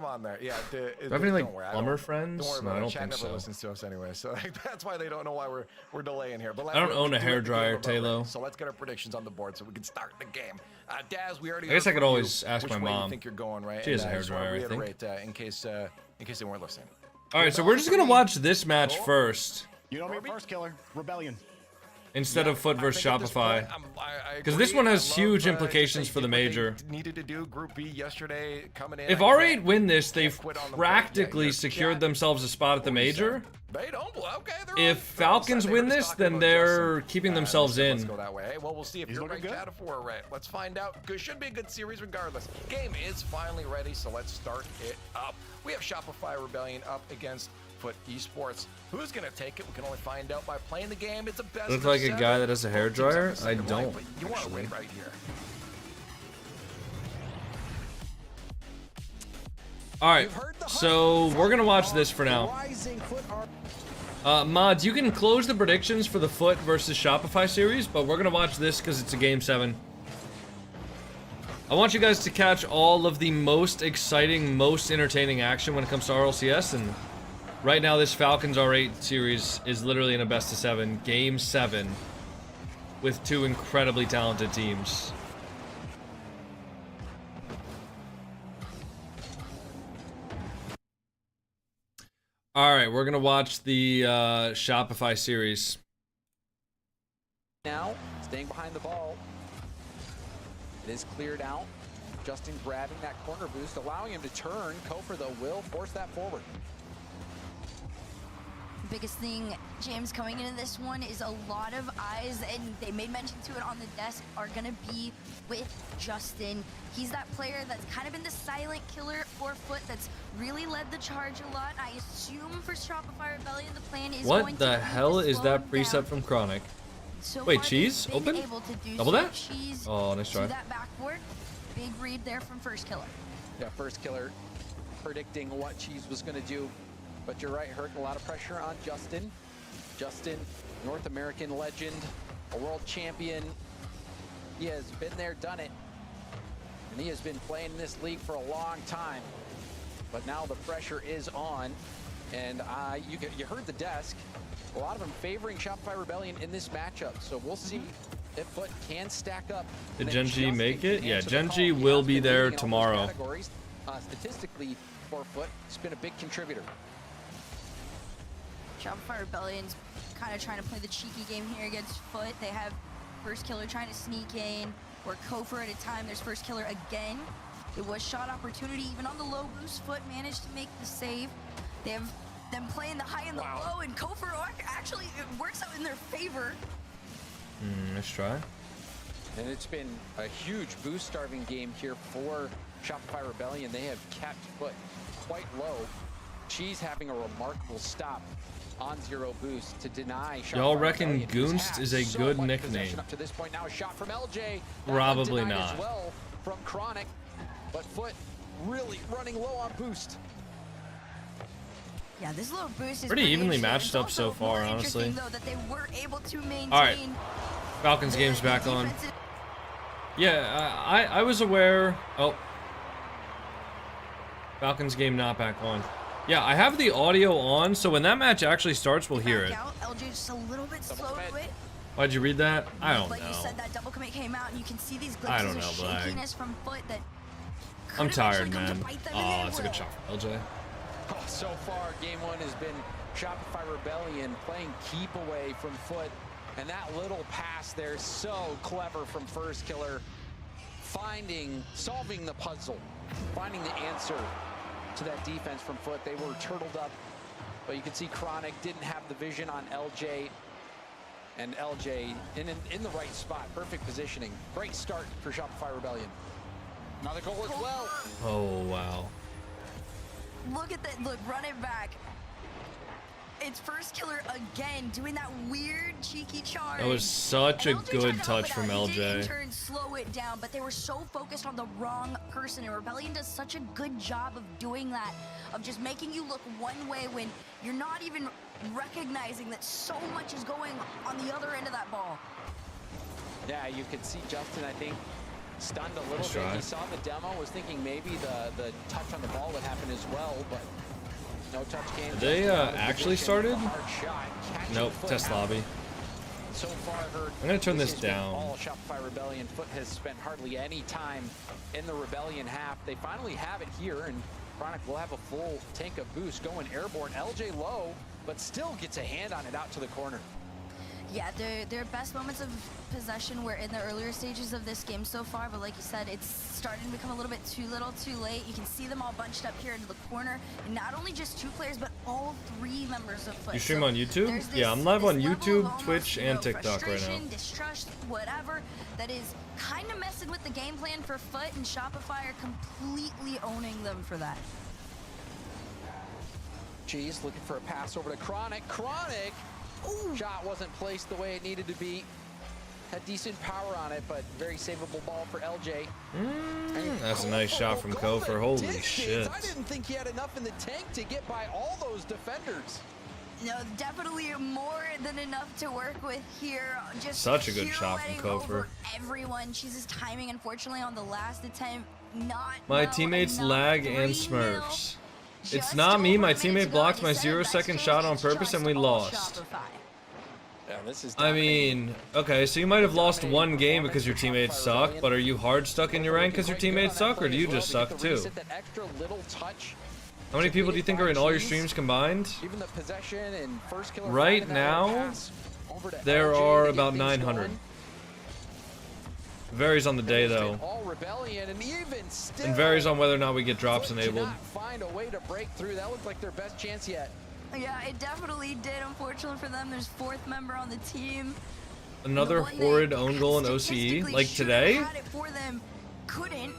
on there. Yeah. Do I have any like plumber friends? Don't worry No, about I it. don't Chat think never so. listens to us anyway, so that's why they don't know why we're delaying here. But I don't own a hairdryer, Taylor. So let's get our predictions on the board so we can start the game. Daz, we already. I guess I heard could from always you ask which my way you mom. think you're going, right? She has a And I just wanna hairdryer, I think. reiterate, in case they weren't listening. All right, so we're just gonna watch this match first You know me, First Killer, Rebellion. instead of Foot versus I think at this Shopify. point, I Because agree. this one has I love, huge they implications for the did what they major. Needed to do Group B yesterday coming in. If I R8 can't- win this, they've quit on the practically yeah, secured chat. themselves a spot at the major. They don't. Okay. If Falcons win this, then they're keeping themselves Let's in. go that way. Hey, well, we'll see if He's you're looking right, good. chat, if we're right. Let's find out. Good, should be a good series regardless. Game is finally ready, so let's start it up. We have Shopify Rebellion up against Foot Esports. Who's gonna take it? We can only find out by playing the game. It's a best. Look of like a 7. guy that has a Both teams hairdryer? have the I second don't, right, but you want to actually. win right here. All right, so we're gonna watch this for now. Mods, you can close the predictions for the Foot versus Shopify series, but we're gonna watch this because it's a Game 7. I want you guys to catch all of the most exciting, most entertaining action when it comes to RLCS, and right now this Falcons R8 series is literally in a best of 7, Game 7, with 2 incredibly talented teams. All right, we're gonna watch the Shopify series. Now, staying behind the ball. It is cleared out. Justin grabbing that corner boost, allowing him to turn. Kofor, though, will force that forward. Biggest thing, James, coming into this one is a lot of eyes, and they made mention to it on the desk, are going to be with Justin. He's that player that's kind of been the silent killer for Foot that's really led the charge a lot. I assume for Shopify Rebellion, the plan is What going the to be hell to is slow that him preset down. from Chronic? So Wait, far, cheese? they've been Open? able to do Double so. that? Cheese Oh, nice try. to that backboard. Big read there from First Killer. Yeah, First Killer predicting what Cheese was going to do. But you're right, Hurt, a lot of pressure on Justin. Justin, North American legend, a world champion. He has been there, done it. And he has been playing in this league for a long time. But now the pressure is on. And you heard the desk. A lot of them favoring Shopify Rebellion in this matchup. So we'll see if Foot can stack up. Did And then GenG Justin make can it? Yeah, answer the GenG call. He will has be been there leading in all those tomorrow. categories. Statistically, for Foot, it's been a big contributor. Shopify Rebellion's kind of trying to play the cheeky game here against Foot. They have First Killer trying to sneak in, or Kofor at a time. There's First Killer again. It was shot opportunity, even on the low boost. Foot managed to make the save. They have them playing the high and the low, and Kofor actually, it works out in their favor. Let's try. And it's been a huge boost starving game here for Shopify Rebellion. They have kept Foot quite low. Cheese having a remarkable stop on zero boost to deny Shopify Y'all reckon Rebellion, who's Goonst had is a so good much nickname? possession up to this point. Now a shot from LJ. That one Probably denied not. As well from Chronic, but Foot really running low on boost. Yeah, this low boost is Pretty evenly interesting. matched It's up also so far, more honestly. interesting, though, that they were able to maintain. All right, Falcons game's back on. defensive- Yeah, I was aware. Oh, Falcons game not back on. Yeah, I have the audio on, so when that match actually starts, we'll hear it. Back out. LJ just a little bit slow to it. Why'd you read that? I don't Like you know. said, that double commit came out, and you can see these I glimpses don't of know, Black. shakiness from Foot that I'm could tired, eventually come to man. bite them, and Oh, they that's a good will. shot from LJ. Oh, so far, game one has been Shopify Rebellion playing keep away from Foot. And that little pass there, so clever from First Killer. Solving the puzzle, finding the answer to that defense from Foot. They were turtled up, but you can see Chronic didn't have the vision on LJ. And LJ in the right spot, perfect positioning. Great start for Shopify Rebellion. Another goal as well. Oh, wow. Look at that. Look, run it back. It's first killer again, doing that weird cheeky charge. That was such a And LJ tried good to touch help from it out. He did in LJ. turn slow it down, but they were so focused on the wrong person. And Rebellion does such a good job of doing that, of just making you look one way when you're not even recognizing that so much is going on the other end of that ball. Yeah, you could see Justin, I think, stunned a little Nice bit. try. He saw the demo, was thinking maybe the touch on the ball would happen as well, but no touch came. They actually started? Hard shot, catching Nope, Foot test out. lobby. So far, heard I'm gonna turn this has been down. All Shopify Rebellion. Foot has spent hardly any time in the Rebellion half. They finally have it here, and Chronic will have a full tank of boost going airborne. LJ low, but still gets a hand on it out to the corner. Yeah, their best moments of possession were in the earlier stages of this game so far, but like you said, it's starting to become a little bit too little, too late. You can see them all bunched up here into the corner, and not only just two players, but all three members of Foot. You stream So on YouTube? there's this- Yeah, I'm live on this level YouTube, of almost, Twitch, you and know, TikTok right now. frustration, distrust, whatever, that is kind of messing with the game plan for Foot, and Shopify are completely owning them for that. Geez, looking for a pass over to Chronic. Chronic! Ooh. Shot wasn't placed the way it needed to be. Had decent power on it, but very savable ball for LJ. That's a nice shot from Kofor. Holy shit. I didn't think he had enough in the tank to get by all those defenders. No, definitely more than enough to work with here. Just Such a good shot from pirouetting over Kofor. everyone. She's just timing, unfortunately, on the last attempt. Not My well teammates enough. lag and 3-0. smurfs. It's Just not me. My over a minute teammate to go. blocked Like my I said, 0-second best shot on goals, purpose and we just all lost. Shopify. Yeah, this is I mean, okay, so you might have lost one game because your teammates suck, but are you hard stuck in your rank because your teammates suck, or do you just suck too? How many people do you think are in all your streams combined? Even the possession and first killer Right now, there are about 900. Varies on the day though, All Rebellion, and even still, and varies on whether or not we get drops Foot enabled. cannot find a way to break through. That looked like their best chance yet. Yeah, it definitely did. Unfortunately for them, there's fourth member on the team. Another The one that horrid own goal in OCE, statistically like should've today. had it for them, couldn't.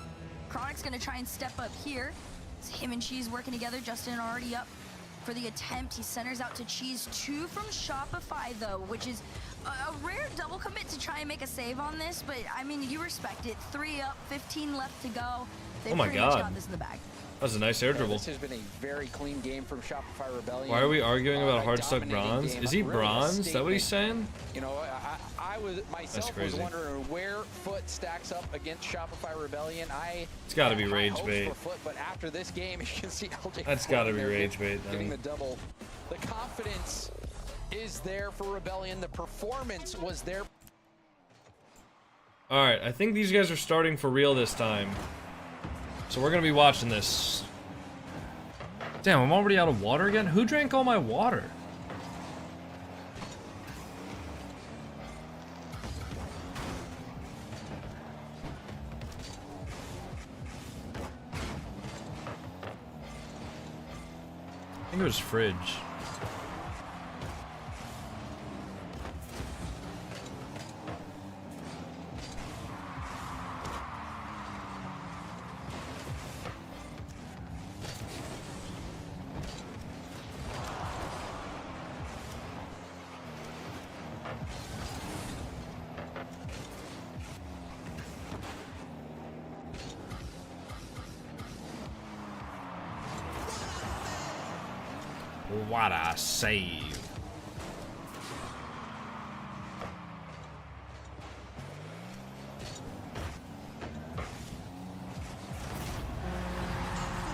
Chronic's gonna try and step up here. It's him and Cheese working together. Justin already up for the attempt. He centers out to Cheese. 2 from Shopify though, which is a rare double commit to try and make a save on this, but I mean, you respect it. 3 up, 15 left to go. They Oh my pretty much God. got this in the bag. That was a nice air dribble. This has been a very clean game from Shopify Rebellion. Why are we arguing about A hard stuck dominating bronze? game, Is he really a bronze? Is that what he's statement. saying? You know, I was myself was crazy. wondering where Foot stacks up against Shopify Rebellion. It's gotta be had high rage hopes bait. for Foot, but after this game, you can see LJ. That's gotta floating be there, rage bait, getting then. the double. The confidence is there for Rebellion. The performance was there. Alright, I think these guys are starting for real this time. So we're gonna be watching this. Damn, I'm already out of water again? Who drank all my water? I think it was fridge. What a save.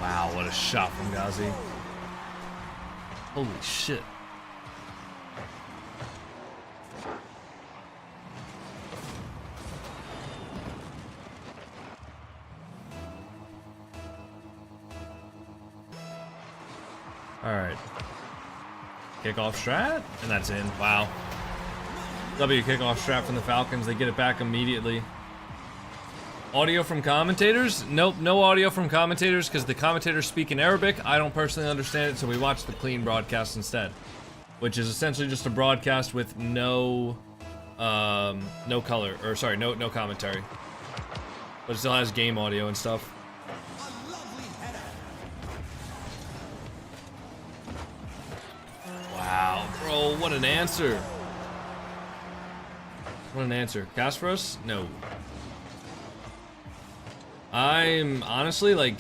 Wow, what a shot from Ghazi. Holy shit. Alright. Kickoff strat, and that's in. Wow. W kickoff strat from the Falcons. They get it back immediately. Audio from commentators? Nope, no audio from commentators because the commentators speak in Arabic. I don't personally understand it, so we watch the clean broadcast instead. Which is essentially just a broadcast with no no color, or sorry, no commentary. But it still has game audio and stuff. Wow, bro, what an answer. What an answer. Cast for us? No. I'm honestly, like,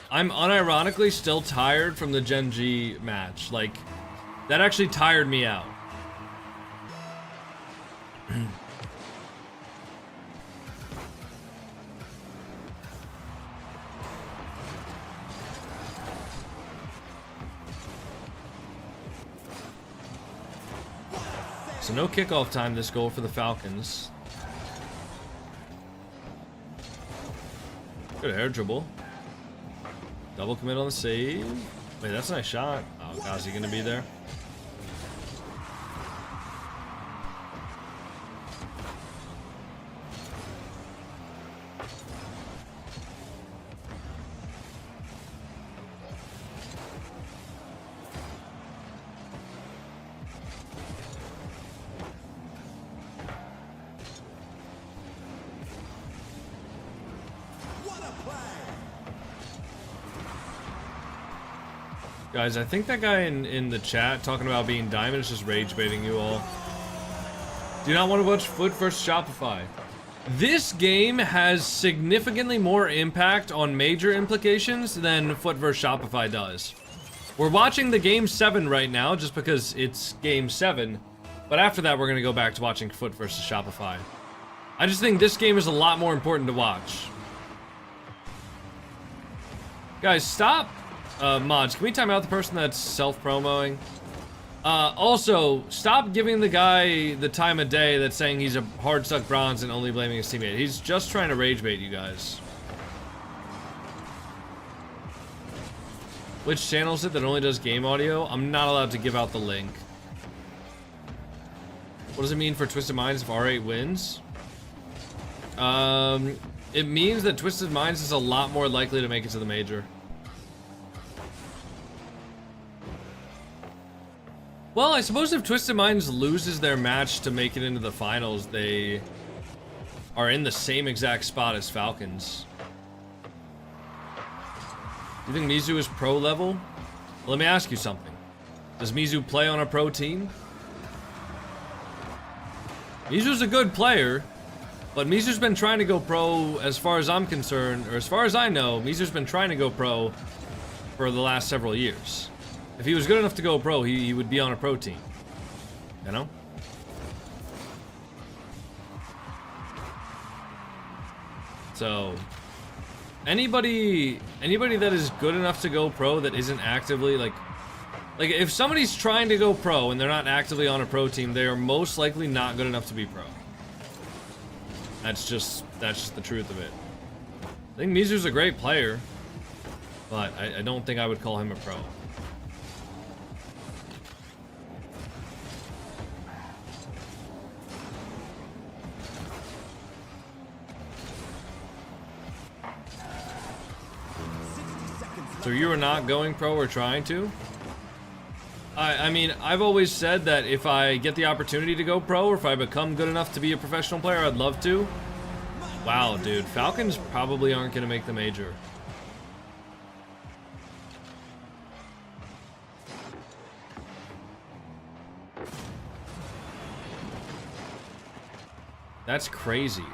I'm unironically still tired from the GenG match. Like, that actually tired me out. So no kickoff time this goal for the Falcons. Good air dribble. Double commit on the save. Wait, that's a nice shot. Oh, God, is he gonna be there? Guys, I think that guy in the chat talking about being diamond is just rage baiting you all. Do not want to watch Foot vs Shopify. This game has significantly more impact on major implications than Foot vs Shopify does. We're watching the Game 7 right now just because it's Game 7, but after that we're going to go back to watching Foot vs Shopify. I just think this game is a lot more important to watch. Guys, stop. Mods, can we time out the person that's self-promoing? Also, stop giving the guy the time of day that's saying he's a hard-stuck bronze and only blaming his teammate. He's just trying to rage bait you guys. Which channel is it that only does game audio? I'm not allowed to give out the link. What does it mean for Twisted Minds if R8 wins? It means that Twisted Minds is a lot more likely to make it to the major. Well, I suppose if Twisted Minds loses their match to make it into the finals, they are in the same exact spot as Falcons. Do you think Mizu is pro level? Well, let me ask you something. Does Mizu play on a pro team? Mizu's a good player, but Mizu's been trying to go pro as far as I'm concerned, or as far as I know, Mizu's been trying to go pro for the last several years. If he was good enough to go pro, he would be on a pro team. You know? So, anybody that is good enough to go pro that isn't actively, like if somebody's trying to go pro and they're not actively on a pro team, they are most likely not good enough to be pro. That's just the truth of it. I think Mizu's a great player, but I don't think I would call him a pro. So you are not going pro or trying to? I mean, I've always said that if I get the opportunity to go pro, or if I become good enough to be a professional player, I'd love to. Wow, dude. Falcons probably aren't going to make the major. That's crazy.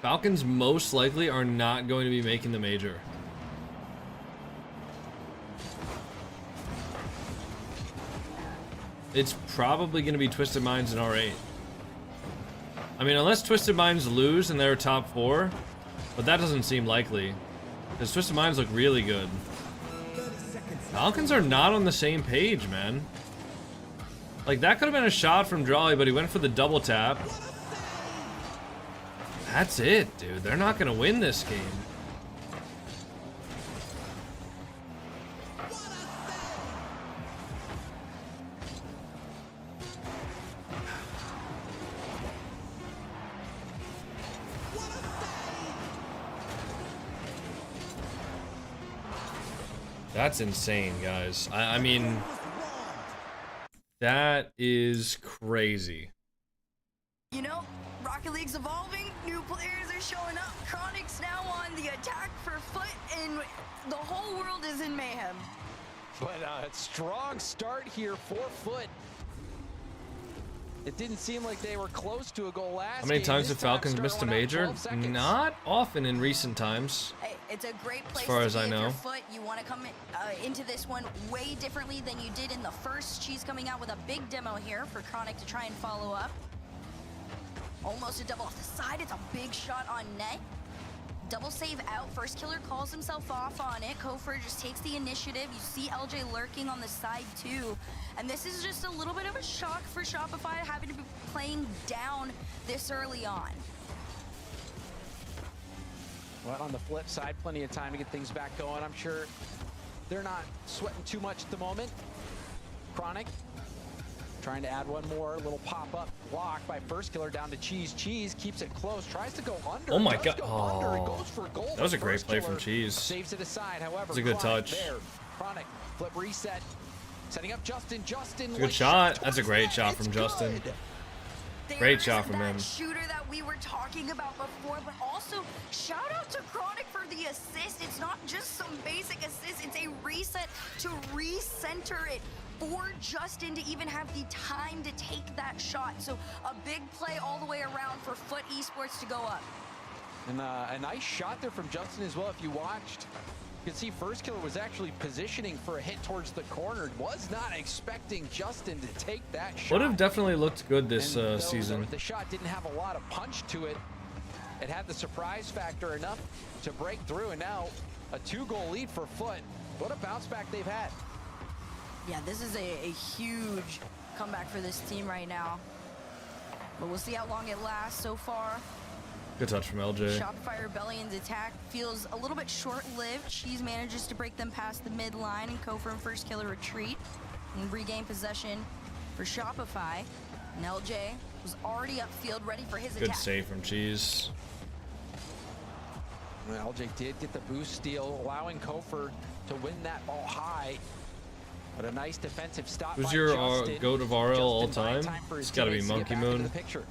Falcons most likely are not going to be making the major. It's probably going to be Twisted Minds and R8. I mean, unless Twisted Minds lose and they're top 4, but that doesn't seem likely. Because Twisted Minds look really good. Falcons are not on the same page, man. Like, that could have been a shot from Drawley, but he went for the double tap. That's it, dude. They're not gonna win this game. That's insane, guys. I mean, That is crazy. You know, Rocket League's evolving, new players are showing up, Chronic's now on the attack for Foot, and the whole world is in mayhem. But a strong start here for Foot. It didn't seem like they were close to a goal last How many game. times This have time Falcons missed a starting out major? 12 seconds. Not often in recent times. Hey, it's a great place far to as be I if know. you're Foot. You want to come into this one way differently than you did in the first. She's coming out with a big demo here for Chronic to try and follow up. Almost a double off the side. It's a big shot on net. Double save out. First killer calls himself off on it. Kofor just takes the initiative. You see LJ lurking on the side too. And this is just a little bit of a shock for Shopify having to be playing down this early on. Well, on the flip side, plenty of time to get things back going. I'm sure they're not sweating too much at the moment. Chronic trying to add one more little pop-up block by first killer down to Cheese. Cheese keeps it close, tries to go under. Oh my does God. go under. It Oh. goes for goal. That was a The great first play from killer Cheese. Saves it aside, however. It's a good Chronic touch. there. Chronic, flip reset. Setting up Justin. Justin. It's a good shot. That's a great shot from Justin. Great shot from him. That shooter that we were talking about before, but also shout out to Chronic for the assist. It's not just some basic assist, it's a reset to recenter it for Justin to even have the time to take that shot. So a big play all the way around for Foot Esports to go up. And a nice shot there from Justin as well. If you watched, you can see first killer was actually positioning for a hit towards the corner. Was not expecting Justin to take that shot. Would have definitely looked good this And though season. The shot didn't have a lot of punch to it. It had the surprise factor enough to break through, and now a 2-goal lead for Foot. What a bounce back they've had. Yeah, this is a huge comeback for this team right now. But we'll see how long it lasts so far. Good touch from LJ. Shopify Rebellion's attack feels a little bit short-lived. Cheese manages to break them past the midline and Kofor and first killer retreat and regain possession for Shopify. And LJ was already upfield ready for his Good attack. save from Cheese. Well, LJ did get the boost steal, allowing Kofor to win that ball high. But a nice defensive stop. Who's by your Justin. GOAT of RL all Justin buying time? for his It's gotta be teammates to get Monkey back into Moon. the picture.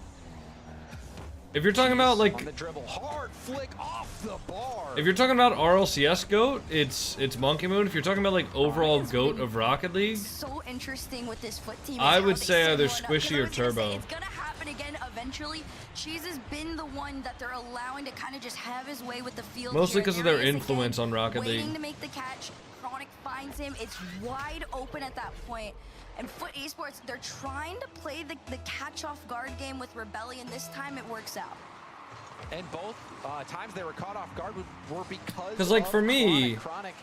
If you're talking about like, On the dribble, hard flick off the bar. if you're talking about RLCS GOAT, it's Monkey Moon. If you're talking about like overall GOAT of Rocket League, So interesting with this Foot team. is I how would they say set either one up. 'Cause Squishy I or was gonna say, Turbo. It's gonna happen again eventually. Cheese has been the one that they're allowing to kind of just have his way with the field. Mostly here. 'cause of There their he is influence again, on Rocket waiting League. to make the catch. Chronic finds him. It's wide open at that point. And Foot Esports, they're trying to play the catch off guard game with Rebellion. This time it works out. And both times they were caught off guard were because 'Cause, like, of for me, Chronic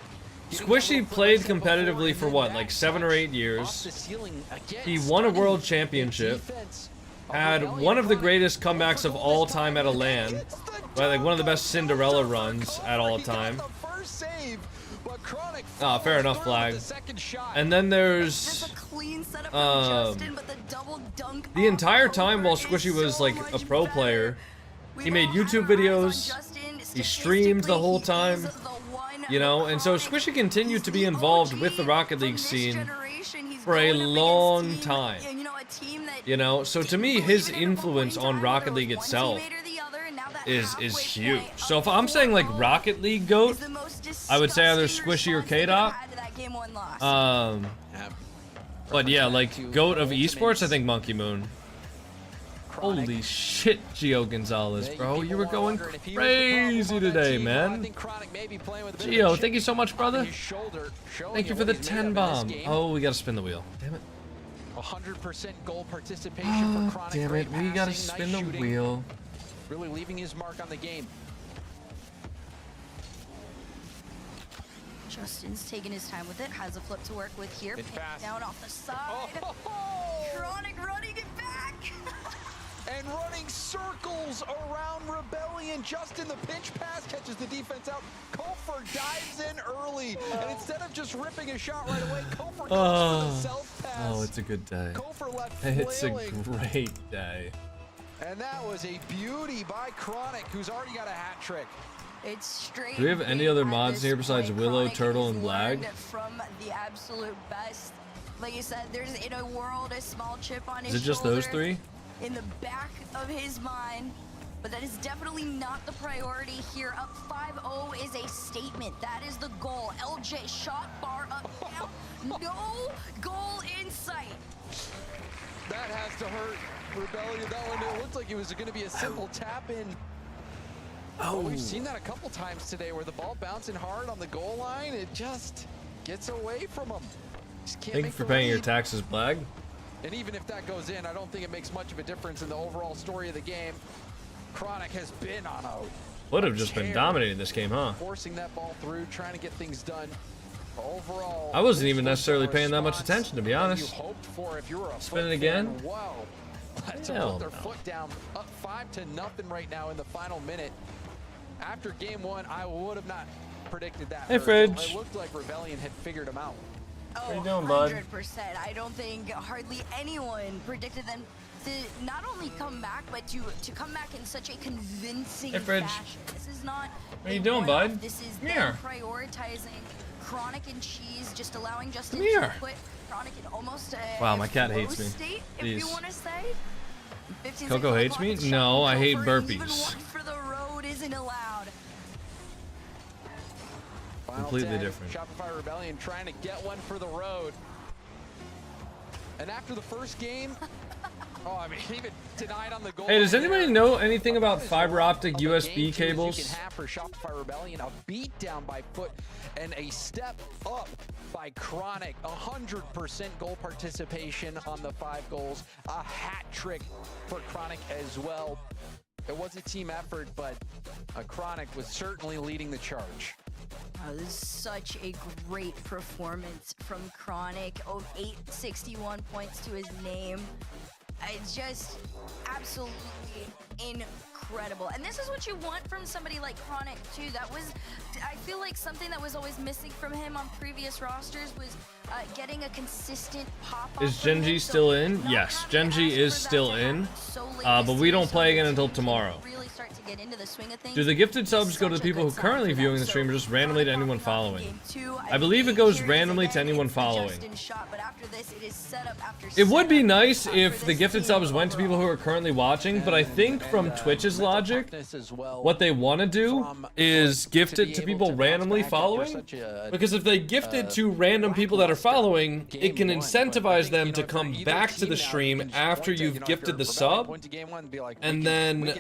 getting Squishy a little played further before, competitively and for then what, that like 7 or 8 touch years. off the ceiling again, He won a stunning world the championship, defense of had Rebellion. one of the Chronic greatest going comebacks for of goal all this time at a and LAN, gets the like one of the best dunk. Cinderella Counter runs for at all Kofor. He got time. the first save, but Chronic Ah, fair follows enough, through flag. with the second shot. And then Just there's a clean setup from Justin, but the double dunk the off entire Kofor time while is Squishy was so like a much pro better. player, We've he made all had YouTube our eyes on videos, Justin. he streamed the whole Statistically, he time, is the one you know, and so Chronic. Squishy continued He's to be the involved OG with the Rocket from League this scene generation. He's for a going up against long team, time. you know, a team that You know, so to me, didn't his believe in it at one influence point in on time, Rocket whether League it was itself one teammate or the other, and now that is halfway huge. point So of if I'm saying like 4-0 Rocket League GOAT, is the most I would say either disgusting Squishy or response they K-Dot. had to that game one loss. Yeah. But yeah, like To GOAT of Ultimates. esports, I think Monkey Moon. Chronic. Holy shit, Gio Gonzalez, Yeah, bro, people you were were going wondering if he was the problem crazy on that today, team. Well, I man. think Chronic may be playing with a bit of a Gio, chip thank you so much, on brother. his shoulder, showing Thank you for what the he's made 10 of in bomb. this game. Oh, we gotta spin the wheel. Damn it. 100% goal participation for Chronic. Damn Great it, we gotta passing, spin nice the shooting, wheel. Really leaving his mark on the game. Justin's taking his time with it, has a flip to work with here. It's Pinned fast. down off the side. Oh! Chronic running it back. And running circles around Rebellion. Justin, the pinch pass catches the defense out. Kofor dives in early. And instead of just ripping a shot right away, Kofor goes for the self-pass. Oh, it's a good day. Kofor left It's a flailing. great day. And that was a beauty by Chronic, who's already got a hat trick. It's straight. Do we have any win other at mods this here besides point. Willow, Chronic Turtle, has and Blag? learned from the absolute best. Like you said, there's in a world a small chip on his Is it just those shoulder, three? in the back of his mind, but that is definitely not the priority here. Up 5-0 is a statement. That is the goal. LJ shot bar up down. No goal in sight. That has to hurt Rebellion. That one, it looked like it was going to be a simple tap in. Oh, we've seen that a couple times today where the ball bouncing hard on the goal line, it just gets away from him. Just can't Thank you make for the paying your read. taxes, Blag. And even if that goes in, I don't think it makes much of a difference in the overall story of the game. Chronic has been on a Would have just been tear, dominating this game, huh? forcing that ball through, trying to get things done. Overall, I wasn't this even was necessarily the paying that much response attention, to be that honest. You hoped for if you were a Spin it Foot again? fan. Whoa. To Hell put their no. foot down, up 5-0 right now in the final minute. After game one, I would have not predicted that. Hey, Fridge. It looked like Rebellion had figured them out. Oh, you doing, bud? 100%. I don't think hardly anyone predicted them to not only come back, but to come back in such a convincing Hey, Fridge. fashion. This is not What are you a doing, one-off. bud? This is Come them here. prioritizing Chronic and Cheese, just allowing Justin Come here. to put Chronic in almost a Wow, my cat flow hates me. state, if you Jeez. want to say. 15 Coco seconds hates on me? the clock, No, I hate Gopher, and even burpees. one for the road isn't allowed. Final Completely 10, different. Shopify Rebellion trying to get one for the road. And after the first game, oh, I mean, even denied on the goal. Hey, does line anybody there. know anything about That is fiber one optic of the USB game changers cables? You can have for Shopify Rebellion, a beat down by Foot and a step up by Chronic. 100% goal participation on the 5 goals. A hat trick for Chronic as well. It was a team effort, but Chronic was certainly leading the charge. Oh, this is such a great performance from Chronic. Oh, 861 points to his name. It's just absolutely incredible. And this is what you want from somebody like Chronic, too. That was, I feel like something that was always missing from him on previous rosters was getting a consistent pop-up. Is from him. GenG So still in? not Yes, having to GenG ask is for that still to in. happen so late But this we don't season play again so until he can tomorrow. really start to get into the swing of things. Do the gifted subs go to the Such a people who good sign currently for them. viewing the So stream or just randomly to anyone Game following? 2, I believe it think goes here is randomly to again, anyone it's following. Justin shot, but after this, it is set up after It would be setup, nice for if the this gifted team subs went to people who overall. are currently watching, but I think from Twitch's logic, what they want to do is gift it to people randomly following. Because if they gift it to random people that are following, it can incentivize them to come back to the stream after you've gifted the sub. And then,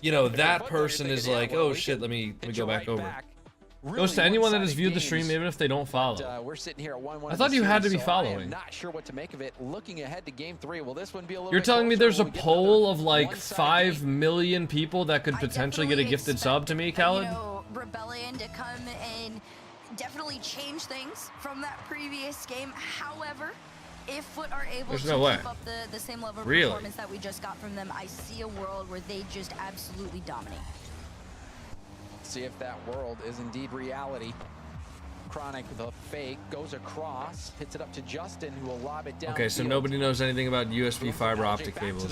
you know, that person is like, oh shit, let me go back over. Goes to anyone that has viewed the stream, even if they don't follow. We're sitting here at 1-1 I thought you had to be I am following. not sure what to make of it. Looking ahead to game 3, will this one be a little You're bit telling me closer, there's or a will we get poll another of like one-sided 5 game? million people that could potentially get a gifted sub to me, Khaled? You know, Rebellion to come and definitely change things from that previous game. However, if Foot are able There's to no way. keep up the same level of Really? performance that we just got from them, I see a world where they just absolutely dominate. See if that world is indeed reality. Chronic, the fake, goes across, hits it up to Justin, who will lob it down. Okay, so nobody knows anything about USB fiber optic cables.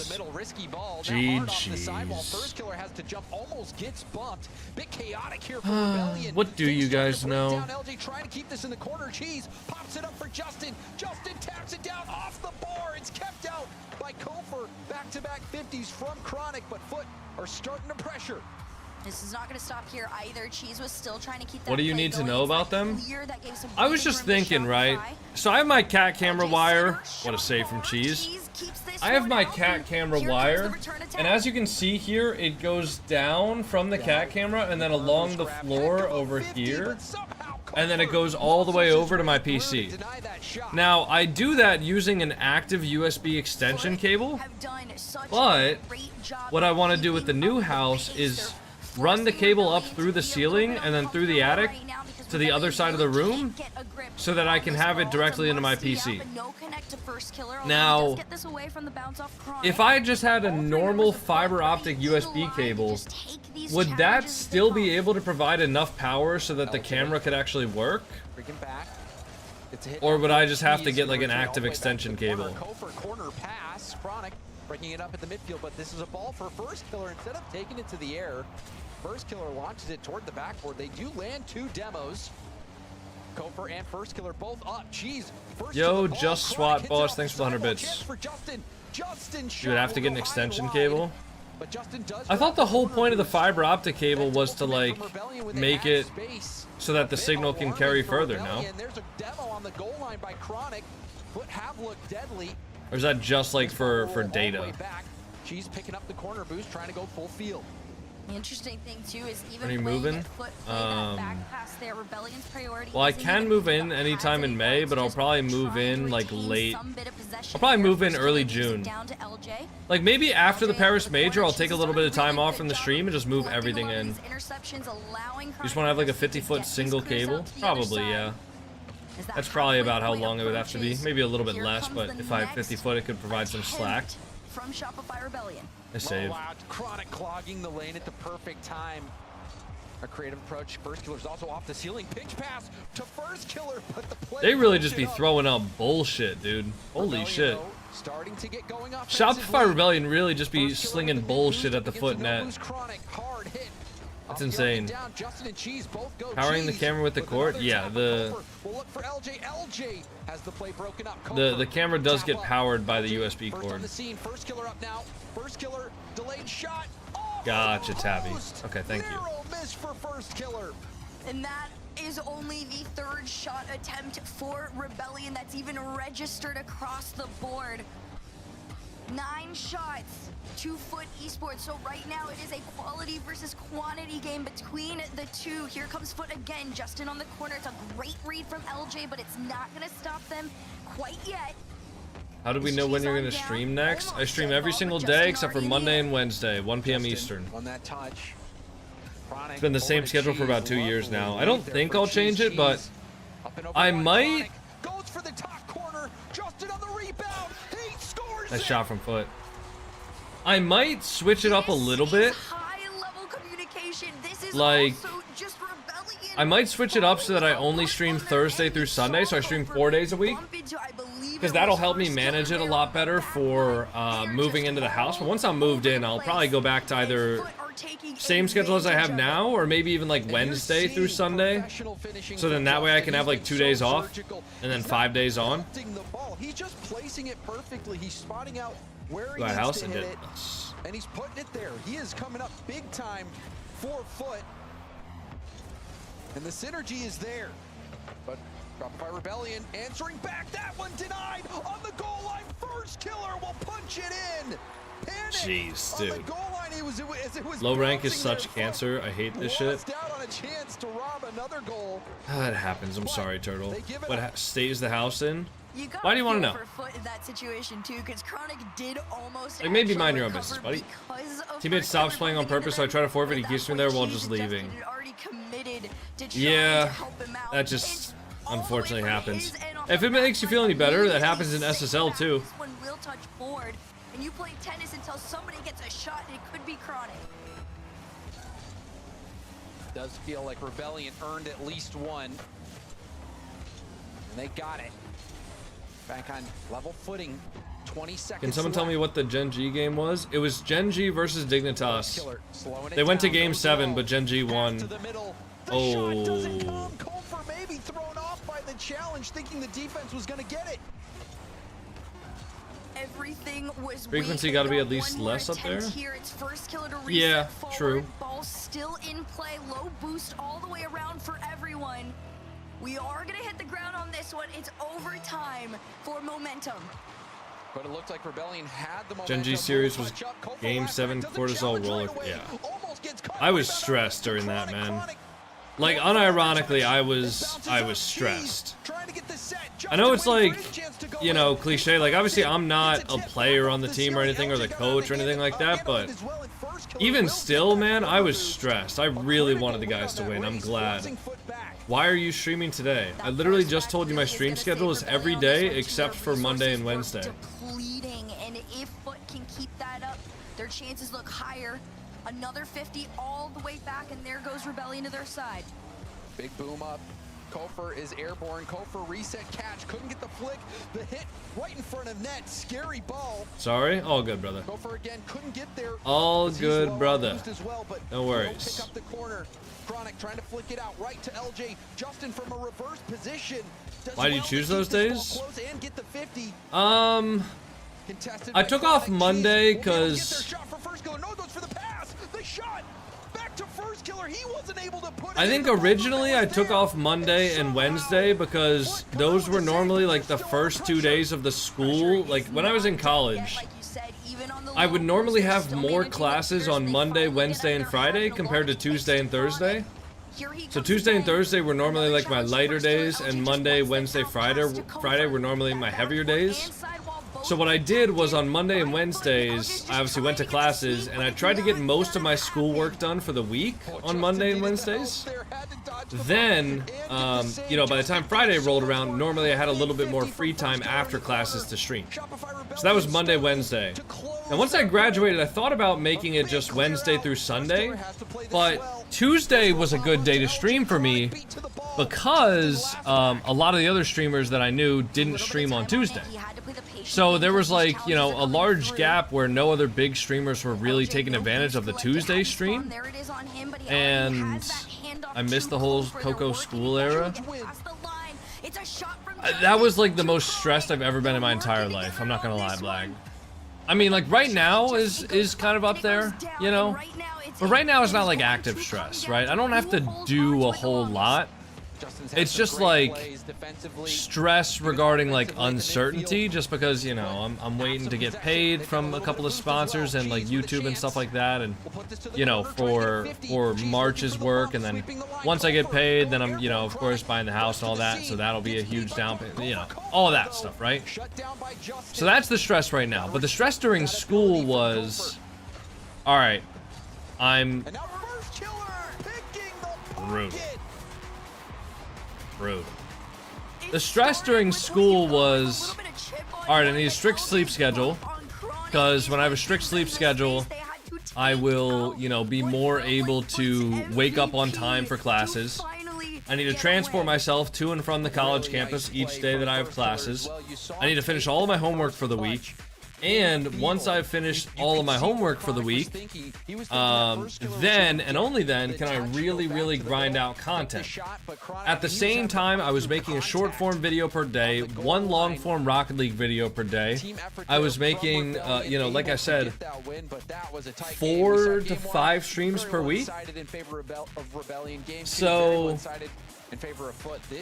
GG's. First killer has to jump, almost gets bumped. Bit chaotic here for Rebellion. What do you guys know? Down LG trying to keep this in the corner. Cheese pops it up for Justin. Justin taps it down off the bar. It's kept out by Kofer. Back-to-back 50s from Chronic, but Foot are starting to pressure. This is not going to stop here either. Cheese was still trying to keep that What do you play need to going. know It's about that them? clear that gave some I was breathing just room to thinking, right? Shopify. So I have my cat camera LJ wire. center, What a save from shot Cheese. bar. Keeps this I have one my out, cat and camera here comes the wire, return attack. and as you can see here, it goes down from the cat camera and then along the floor over here, and then it goes all the way over to my PC. Now, I do that using an active USB extension cable, Have done such but a great job what I of want to do with the keeping new up house the pace. is They're run the forcing cable up Rebellion through the to be a ceiling little and then through the uncomfortable attic right now because to the other Rebellion side of the really room can't get a grip so that I on can this have ball. it It's a directly into my must-see PC. app, and no connect to first killer, although Now, he does get this away from the bounce off Chronic. If I just had a All three normal members of Foot fiber right optic to the USB line to cable, just take these would that challenges still they be come. able to provide enough power so that the camera could actually work? Freaking back. It's a hit Or down would for I just have to Cheese, get like who an returns all active the way back to extension the corner. cable? Kofer corner pass. Chronic breaking it up at the midfield, but this is a ball for first killer. Instead of taking it to the air, first killer launches it toward the backboard. They do land 2 demos. Kofer and First Killer both up. Jeez. Yo, just SWAT boss. Thanks for the 100 bits. You would have to get an extension cable. I thought the whole point of the fiber optic cable was to like make it so that the signal can carry further. No. There's a demo on the goal line by Chronic. Foot have looked deadly. Or is that just like for data? She's picking up the corner boost, trying to go full field. The interesting thing too is even Are you playing moving? at Foot, playing that back pass there, Rebellion's priority. Well, I isn't can even move Foot in that anytime has in any May, points, but I'll just probably move trying in to like retain late. some bit of possession I'll probably there. move in First early Killer gives it June. down to LJ. Like maybe after the LJ Paris the Major, corner. I'll take a She's little bit of done a time really off good from the job stream and just move collecting everything a lot of in. these interceptions, allowing You just want to have like a 50-foot single cable? Probably, yeah. That's probably about how long it would have to be. Maybe a little bit less, but if I have 50 foot, it could provide some slack. From Shopify Rebellion. I save. Chronic clogging the lane at the perfect time. A creative approach. First Killer's also off the ceiling. Pitch pass to First Killer, but the play They really just be throwing out bullshit, dude. Holy shit. Starting to get going Shopify Rebellion really just be slinging bullshit at the foot net. That's insane. Powering the camera with the cord? Yeah, the camera does get powered by the USB cord. First Killer up now. First Killer delayed shot. Gotcha, Tabby. Okay, thank you. Miss for First Killer. And that is only the third shot attempt for Rebellion that's even registered across the board. 9 shots, 2 Foot Esports. So right now it is a quality versus quantity game between the two. Here comes Foot again. Justin on the corner. It's a great read from LJ, but it's not going to stop them quite yet. How do we know when you're going to stream next? I stream every single day except for Monday and Wednesday, 1 p.m. Eastern. On that touch. It's been the same schedule for about 2 years now. I don't think I'll change it, but I might. Goes for the top corner. Justin on the rebound. He scores. Nice shot from Foot. I might switch it up a little bit. High-level communication. This is like, also just Rebellion. I might switch it up so that I only stream Thursday through Sunday, so I stream 4 days a week. Because that'll help me manage it a lot better for moving into the house. But once I'm moved in, I'll probably go back to either same schedule as I have now, or maybe even like Wednesday through Sunday. So then that way I can have like 2 days off and then 5 days on. He's just placing it perfectly. He's spotting out where Do I house? I did. And he's putting it there. He is coming up big time for Foot. And the synergy is there. But Shopify Rebellion answering back. That one denied on the goal line. First Killer will punch it in. Panic Jeez, on dude. the goal line. It was Low rank is bouncing such their cancer. I hate this shit. lost out on a chance to rob another goal. That happens. I'm sorry, Turtle. What state is the house in? You got Why do you want to know? for Foot in that situation too, because Chronic did almost Like, maybe actually mind your own recover business, buddy. because of Teammate First stops Killer playing on bumping purpose, into so I try to them. forfeit. He At keeps that me there point, while she's just adjusted leaving. and already committed to trying Yeah, to help him out. that just And unfortunately all the way happens. from his end off If the it makes you feel any back better, line, that happens in really SSL sick too. back. This one will touch board, and you play tennis until somebody gets a shot, and it could be Chronic. Does feel like Rebellion earned at least one. And they got it. Back on level footing. 20 seconds. Can someone tell me left. what the GenG game was? It was GenG versus Dignitas. Killer slowing it They went to down, game goes 7, low. but GenG Pass won. to the middle. The Oh. shot doesn't come. Kofer maybe thrown off by the challenge, thinking the defense was going to get it. Everything was Frequency weak. gotta be They at got least one more less up attempt there? Here. It's First Killer to reset Yeah, forward. true. Ball still in play. Low boost all the way around for everyone. We are gonna hit the ground on this one. It's overtime for momentum. But it looked like Rebellion had the momentum. GenG series was Punch up. Kofer game last 7 night doesn't cortisol challenge roller. right away. Yeah. Almost gets caught I was by that. stressed during that, Chronic, man. Chronic. Like, unironically, I was stressed. I know it's like, you know, cliche. Like, obviously, I'm not a player on the team or anything, or the coach or anything like that, but even still, man, I was stressed. I really wanted the guys to win. I'm glad. Why are you streaming today? I literally just told you my stream schedule is every day except for Monday and Wednesday. Depleting, and if Foot can keep that up, their chances look higher. Another 50 all the way back, and there goes Rebellion to their side. Big boom up. Kofor is airborne. Kofor reset catch, couldn't get the flick. The hit right in front of net. Scary ball. Sorry, all good, brother. Kofor again couldn't get there. All good, brother. Well, but no worries. Pick up the corner. Chronic trying to flick it out right to LJ. Justin from a reverse position. Why do you choose those days? And get the 50. I took off Monday because I think originally I took off Monday and Wednesday because those were normally like the first 2 days of the school. Like when I was in college, I would normally have more classes on Monday, Wednesday, and Friday compared to Tuesday and Thursday. So Tuesday and Thursday were normally like my lighter days, and Monday, Wednesday, Friday were normally my heavier days. So what I did was on Monday and Wednesdays, I obviously went to classes, and I tried to get most of my schoolwork done for the week on Monday and Wednesdays. Then, you know, by the time Friday rolled around, normally I had a little bit more free time after classes to stream. So that was Monday, Wednesday. And once I graduated, I thought about making it just Wednesday through Sunday, but Tuesday was a good day to stream for me because a lot of the other streamers that I knew didn't stream on Tuesday. So there was like, you know, a large gap where no other big streamers were really taking advantage of the Tuesday stream. And I missed the whole Coco school era. That was like the most stressed I've ever been in my entire life. I'm not gonna lie, Black. I mean, like right now is kind of up there, you know? But right now it's not like active stress, right? I don't have to do a whole lot. It's just like stress regarding like uncertainty, just because, you know, I'm waiting to get paid from a couple of sponsors and like YouTube and stuff like that, and you know, for March's work, and then once I get paid, then I'm, you know, of course buying the house and all that, so that'll be a huge down payment, you know, all of that stuff, right? So that's the stress right now. But the stress during school was, all right, I'm rude. The stress during school was, alright, I need a strict sleep schedule, because when I have a strict sleep schedule, I will, you know, be more able to wake up on time for classes. I need to transport myself to and from the college campus each day that I have classes. I need to finish all of my homework for the week. And once I've finished all of my homework for the week, then and only then can I really grind out content. At the same time, I was making a short form video per day, one long form Rocket League video per day. I was making, you know, like I said, 4 to 5 streams per week. So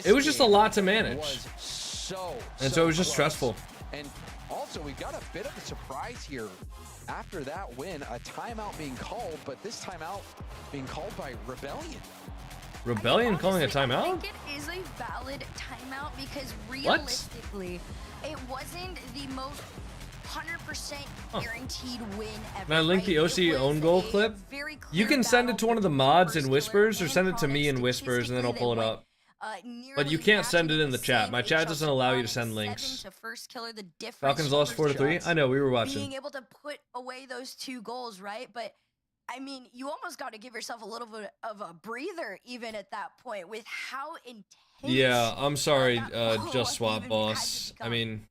it was just a lot to manage. And so it was just stressful. Also, we got a bit of a surprise here. After that win, a timeout being called, but this timeout being called by Rebellion. Rebellion calling a timeout? I think it is a valid timeout because realistically, it wasn't the most 100% guaranteed win ever. Can I link the OC own goal clip? You can send it to one of the mods in Whispers, or send it to me in Whispers, and then I'll pull it up. But you can't send it in the chat. My chat doesn't allow you to send links. Falcons lost 4-3. I know, we were watching. Being able to put away those 2 goals, right? But I mean, you almost got to give yourself a little bit of a breather even at that point with how intense. Yeah, I'm sorry, Just Swap boss. I mean,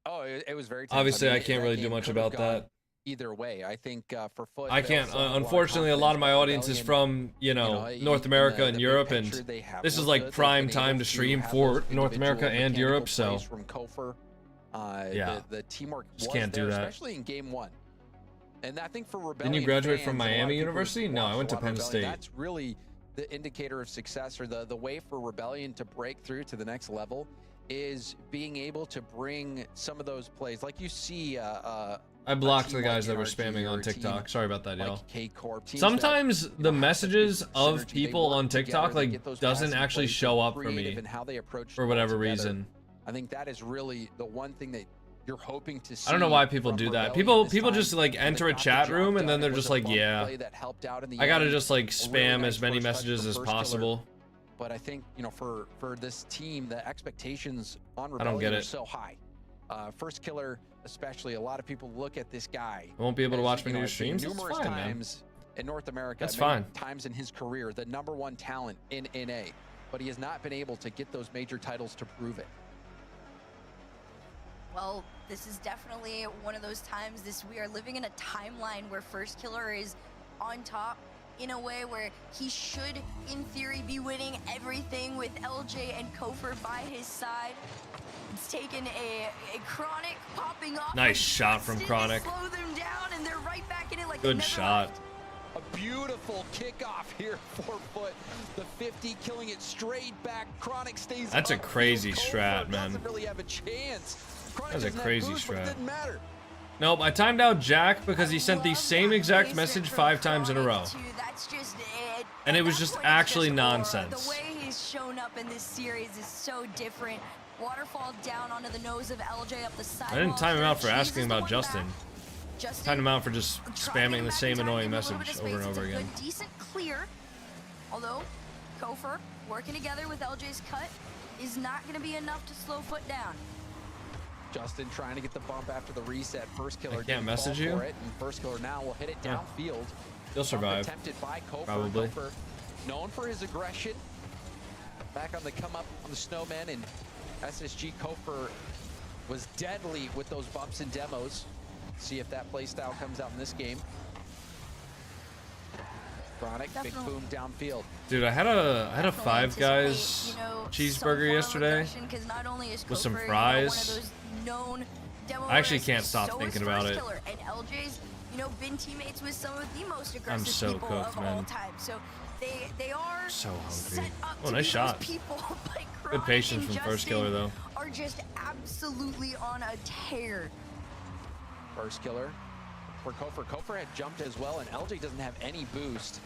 it was very obviously I can't really do much about that. Either way, I think for Foot, I can't. Unfortunately, a lot of my audience is from, you know, North America and Europe, and this is like prime time to stream for North America and Europe. So yeah, the teamwork just can't do that. Especially in game 1. And I think for Rebellion, didn't you graduate from Miami University? No, I went to Penn State. That's really the indicator of success, or the way for Rebellion to break through to the next level is being able to bring some of those plays, like you see. I blocked the guys that were spamming on TikTok. Sorry about that, y'all. Sometimes the messages of people on TikTok like doesn't actually show up for me for whatever reason. I think that is really the one thing that you're hoping to see. I don't know why people do that. People just like enter a chat room and then they're just like, yeah, I gotta just like spam as many messages as possible. But I think, you know, for this team, the expectations on Rebellion are so high. First killer, especially, a lot of people look at this guy. I won't be able to watch my new streams. That's numerous fine, times in North America. That's fine. Times in his career, the #1 talent in NA. but he has not been able to get those major titles to prove it. Well, this is definitely one of those times. We are living in a timeline where First Killer is on top in a way where he should, in theory, be winning everything with LJ and Kofor by his side. It's taken a Chronic popping off. Nice shot from Chronic. Slow them down, and they're right back in it like Good shot. A beautiful kickoff here for Foot. The 50 killing it straight back. Chronic stays. That's a crazy strat, man. Doesn't really have a chance. That's a crazy strat. Nope, I timed out Jack because he sent the same exact message 5 times in a row. And it was just actually nonsense. The way he's shown up in this series is so different. Waterfall down onto the nose of LJ up the side. I didn't time him out for asking about Justin. Timed him out for just spamming the same annoying message over and over again. Decent clear. Although Kofor working together with LJ's cut is not going to be enough to slow Foot down. Justin trying to get the bump after the reset. First Killer I can't message you. And First Killer now will hit it downfield. He'll survive. Attempted by Kofor. Probably. Kofor, known for his aggression. Back on the come up on the Snowman, and SSG Kofor was deadly with those bumps and demos. See if that playstyle comes out in this game. Chronic, big boom downfield. Dude, I had a Five Guys cheeseburger yesterday with some fries. I actually can't stop thinking about it. And LJ's, been teammates with some of the most aggressive I'm so people cooked, of all man. time. So they are So hungry. set up Oh, to nice be shot. those people. Like Good patience from First Killer, though. Are just absolutely on a tear. First Killer for Kofor. Kofor had jumped as well, and LJ doesn't have any boost.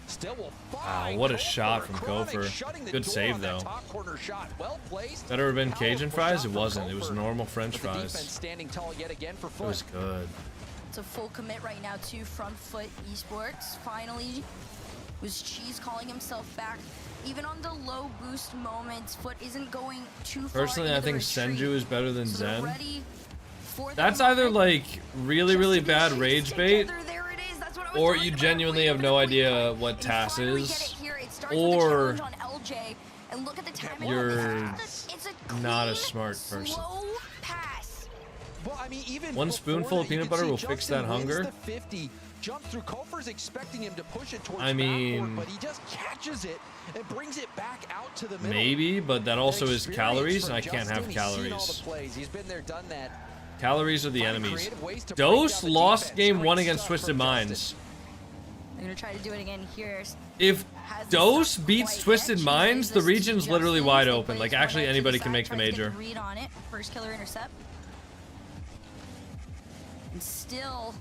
Still will find what a Kofor. shot from Chronic Kofor. shutting the Good door save, on that though. top corner shot. Well placed. That ever been Cajun Powerful fries? shot It from wasn't. It was Kofor. normal French But the defense fries. standing tall yet again for It Foot. was good. It's a full commit right now to Front Foot Esports. Finally, was Cheese calling himself back. Even on the low boost moments, Foot isn't going too far. Personally, I think Senju is better than So they're Zen. ready for the That's either moment. like really bad rage bait, There it is. That's what I was or talking you about. genuinely have no idea what TAS And finally is, get it here. It starts with or the challenge on LJ, and look at the timing. you're It's not a clean, smart person. Slow pass. Well, I mean, even One before spoonful of that, you peanut can butter see will fix Justin that wins hunger. the 50, jumps through. Kofor's expecting him to push it towards I mean, backboard, but he just catches it and brings it back out to the middle. maybe, but that also An is experience calories, for and I can't have Justin. He's seen all the calories. plays. He's been there, done that. Calories are the Finding enemies. creative ways to break Dose down the lost defense. game Great 1 against stuff Twisted from Minds. Justin. I'm gonna try to do it again here. If Has Dose the beats quite Twisted yet. Minds, She the uses region's Justin. literally wide He open. plays Like, one actually, out to anybody the can side, make the tries to get major. the read on it. First Killer intercept. And still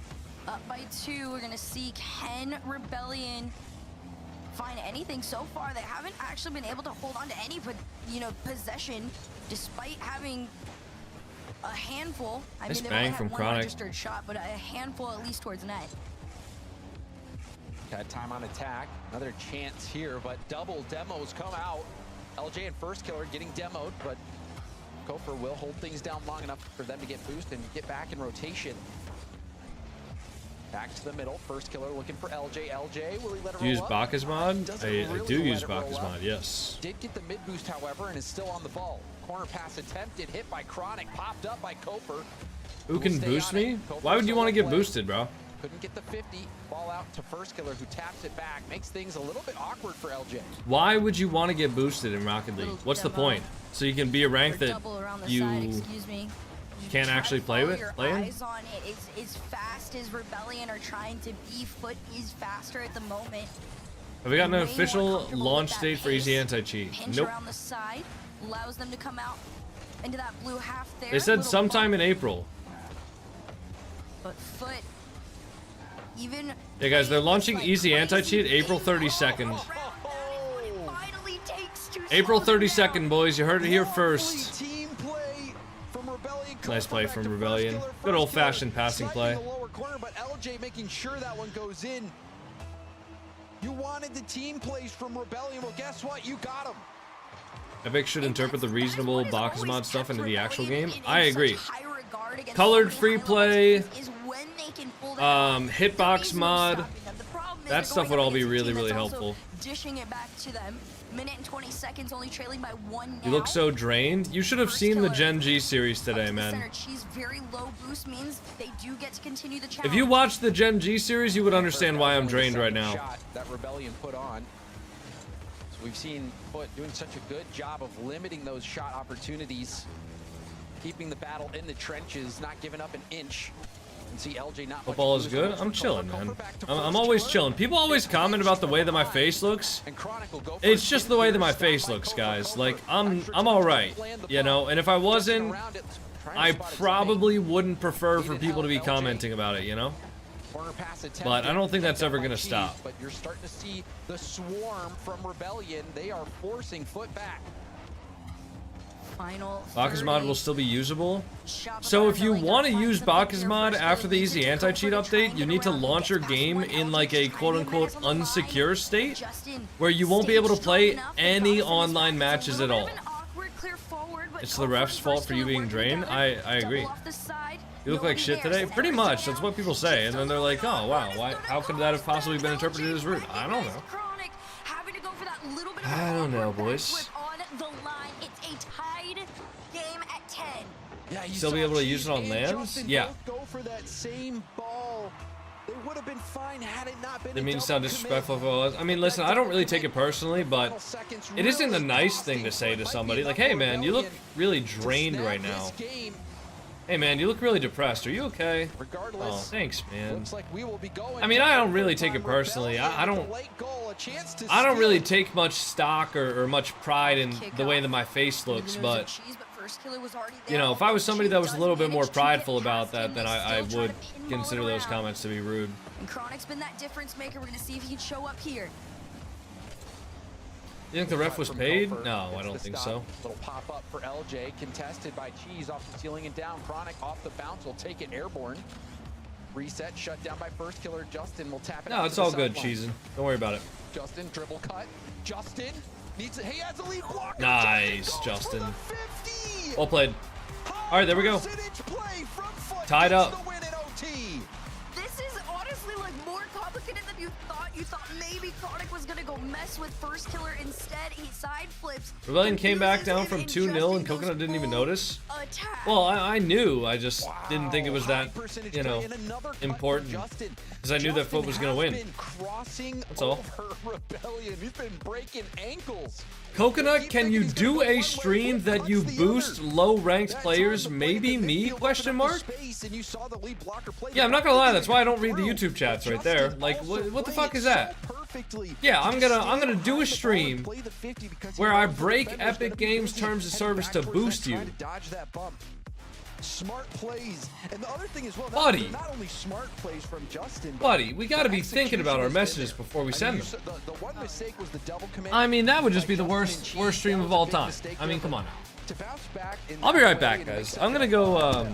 up by 2. We're gonna see, can Rebellion find anything so far? They haven't actually been able to hold on to any, possession, despite having a handful. I Nice mean, they bang only had from one Chronic. registered shot, but a handful at least towards net. Got time on attack. Another chance here, but double demos come out. LJ and First Killer getting demoed, but Kofor will hold things down long enough for them to get boost and get back in rotation. Back to the middle. First Killer looking for LJ. LJ, will he let it Do you use roll up? Bacchus mod? Doesn't I really do let use it roll Bacchus up. mod, yes. Did get the mid boost, however, and is still on the ball. Corner pass attempted, hit by Chronic, popped up by Kofor. Who can boost me? Why would you want to get boosted, bro? Couldn't get the 50. Ball out to First Killer, who taps it back. Makes things a little bit awkward for LJ. Why would you want to get boosted in Rocket League? What's the point? So you can be a rank that Double around the you side, excuse me. can't actually play with? Your Play in? eyes on it. It's as fast as Rebellion are trying to be. Foot is faster at the moment. Have we gotten an Way more official comfortable launch with that date for pace. Easy Anti-Cheat? Pinch Nope. around the side allows them to come out into that blue half there. They said Little sometime bump, in April. But Foot, even. Yeah, guys, they're launching Easy Anti-Cheat April 32nd. Finally takes to April slow them 32nd, down. boys. You heard it here first. Team play from Rebellion. Nice play Back from to Rebellion. First Killer. Good First old-fashioned Killer passing sniping play. the lower corner, but LJ making sure that one goes in. You wanted the team plays from Rebellion. Well, guess what? You got them. Epic should interpret the reasonable Bacchus mod stuff into the actual game. Rebellion in I such agree. high regard against Colored so many free high-level play, teams is when they can pull that off. hitbox There is no mod. stopping them. The problem is That they're stuff going would up all be against a really, team really that's also helpful. Dishing it back to them. Minute and 20 seconds, only trailing by 1 You now. look so drained. You should have seen the GenG series today, man. She's very low boost means they do get to continue the challenge. If you watched the GenG series, you would understand why I'm drained right now. Shot that Rebellion put on. So we've seen Foot doing such a good job of limiting those shot opportunities, keeping the battle in the trenches, not giving up an inch. And see LJ not Football is good. I'm chilling, man. I'm always chilling. People always comment about the way that my face looks. It's just the way that my face looks, guys. Like, I'm all right, you know. And if I wasn't, I probably wouldn't prefer for people to be commenting about it, you know. But I don't think that's ever gonna stop. But you're starting to see the swarm from Rebellion. They are forcing Foot back. Final Bacchus mod will still be usable. So if you want to use Bacchus mod after the easy anti-cheat update, you need to launch your game in like a quote-unquote unsecure state where you won't be able to play any online matches at all. It's the ref's fault for you being drained. I agree. You look like shit today? Pretty much, that's what people say. And then they're like, oh wow, how could that have possibly been interpreted as rude? I don't know. I don't know, boys. Yeah, Still be able to use it on lands? Yeah. Go for that same ball. They would have been fine had it not been. Didn't mean to sound disrespectful. I mean, listen, I don't really take it personally, but it isn't a nice thing to say to somebody. Like, hey man, you look really drained right now. Hey man, you look really depressed. Are you okay? Oh, thanks, man. I mean, I don't really take it personally. I don't really take much stock or much pride in the way that my face looks, but you know, if I was somebody that was a little bit more prideful about that, then I would consider those comments to be rude. And Chronic's been that difference maker. We're gonna see if he can show up here. You think the ref was paid? No, I don't think so. Little pop up for LJ, contested by Cheese off the ceiling and down. Chronic off the bounce will take it airborne. Reset, shut down by first killer. Justin will tap it. No, it's all good, Cheesin'. Don't worry about it. Justin dribble cut. Justin needs it. He has a lead blocker. Nice, Justin. Well played. All right, there we go. Tied up. This is honestly like more complicated than you thought. You thought maybe Chronic was gonna go mess with first killer. Instead, he side flips. Rebellion came back down from 2-0 and Coconut didn't even notice. Well, I knew. I just didn't think it was that, you know, important. Because I knew that Foot was gonna win. That's all. He's been breaking ankles. Coconut, can you do a stream that you boost low-ranked players? Maybe me? Question mark? Yeah, I'm not gonna lie. That's why I don't read the YouTube chats right there. Like, what the fuck is that? Yeah, I'm gonna do a stream where I break Epic Games terms of service to boost you. Smart plays, and the other thing as well, buddy, not only smart plays from Justin, buddy, we got to be thinking about our messages before we send them. The one mistake was the double command. I mean, that would just be the worst stream of all time. I mean, come on now. I'll be right back, guys. I'm gonna go. I'll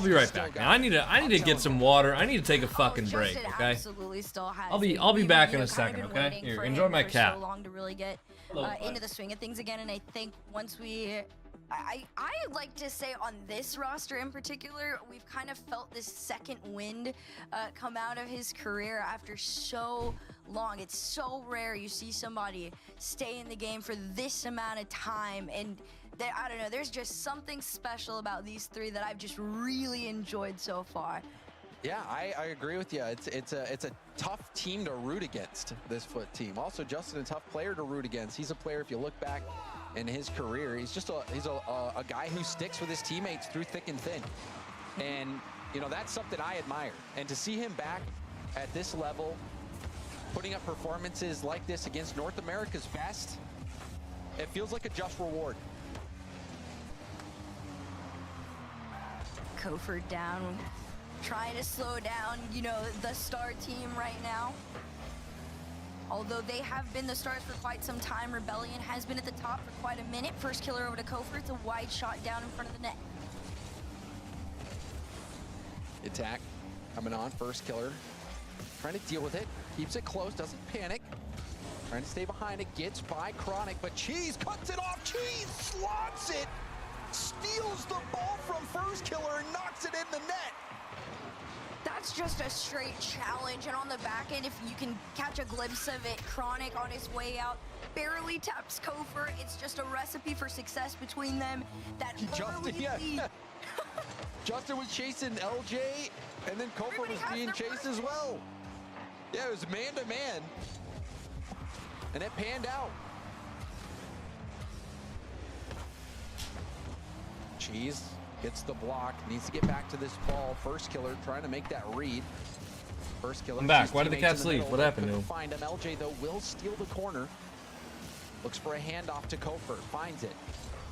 be right back, man. I need to get some water. I need to take a fucking break. Okay. I'll be back in a second. Okay. Here, enjoy my cat. So long to really get into the swing of things again, and I think once we. I like to say on this roster in particular, we've kind of felt this second wind come out of his career after so long. It's so rare you see somebody stay in the game for this amount of time, and I don't know, there's just something special about these three that I've just really enjoyed so far. Yeah, I agree with you. It's a tough team to root against, this Foot team. Also, Justin, a tough player to root against. He's a player, if you look back in his career, he's a guy who sticks with his teammates through thick and thin. And, you know, that's something I admire. And to see him back at this level, putting up performances like this against North America's best, it feels like a just reward. Koford down, trying to slow down, you know, the star team right now. Although they have been the stars for quite some time, Rebellion has been at the top for quite a minute. First killer over to Koford. It's a wide shot down in front of the net. Attack coming on, first killer. Trying to deal with it. Keeps it close, doesn't panic. Trying to stay behind it, gets by Chronic, but Cheese cuts it off. Cheese slots it. Steals the ball from first killer and knocks it in the net. That's that's just a straight challenge. And on the back end, if you can catch a glimpse of it, Chronic on his way out barely taps Kofor. It's just a recipe for success between them. That early lead. Justin was chasing LJ, and then Kofor was being chased as well. Yeah, it was man to man, and it panned out. Cheese gets the block, needs to get back to this ball. First killer trying to make that read. First killer. I'm back. Why did the cats leave? What happened to him? Find him. LJ though will steal the corner. Looks for a handoff to Kofor. Finds it.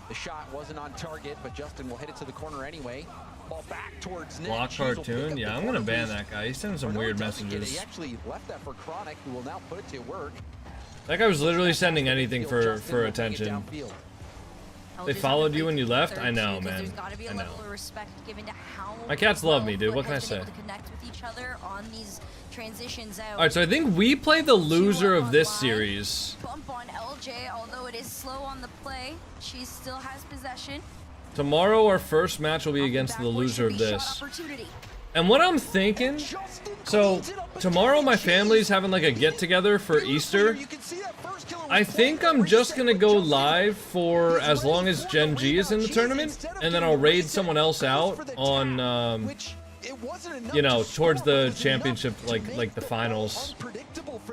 The shot wasn't on target, but Justin will hit it to the corner anyway. Ball back towards net. Block cartoon? Yeah, I'm gonna ban that guy. He's sending some weird messages. He actually left that for Chronic, who will now put it to work. That guy was literally sending anything for attention. They followed you when you left? I know, man. I know. My cats love me, dude. What can I say? Alright, so I think we play the loser of this series. Bump on LJ, although it is slow on the play. She still has possession. Tomorrow our first match will be against the loser of this. And what I'm thinking, so tomorrow my family's having like a get-together for Easter. I think I'm just gonna go live for as long as GenG is in the tournament, and then I'll raid someone else out on, you know, towards the championship, like the finals.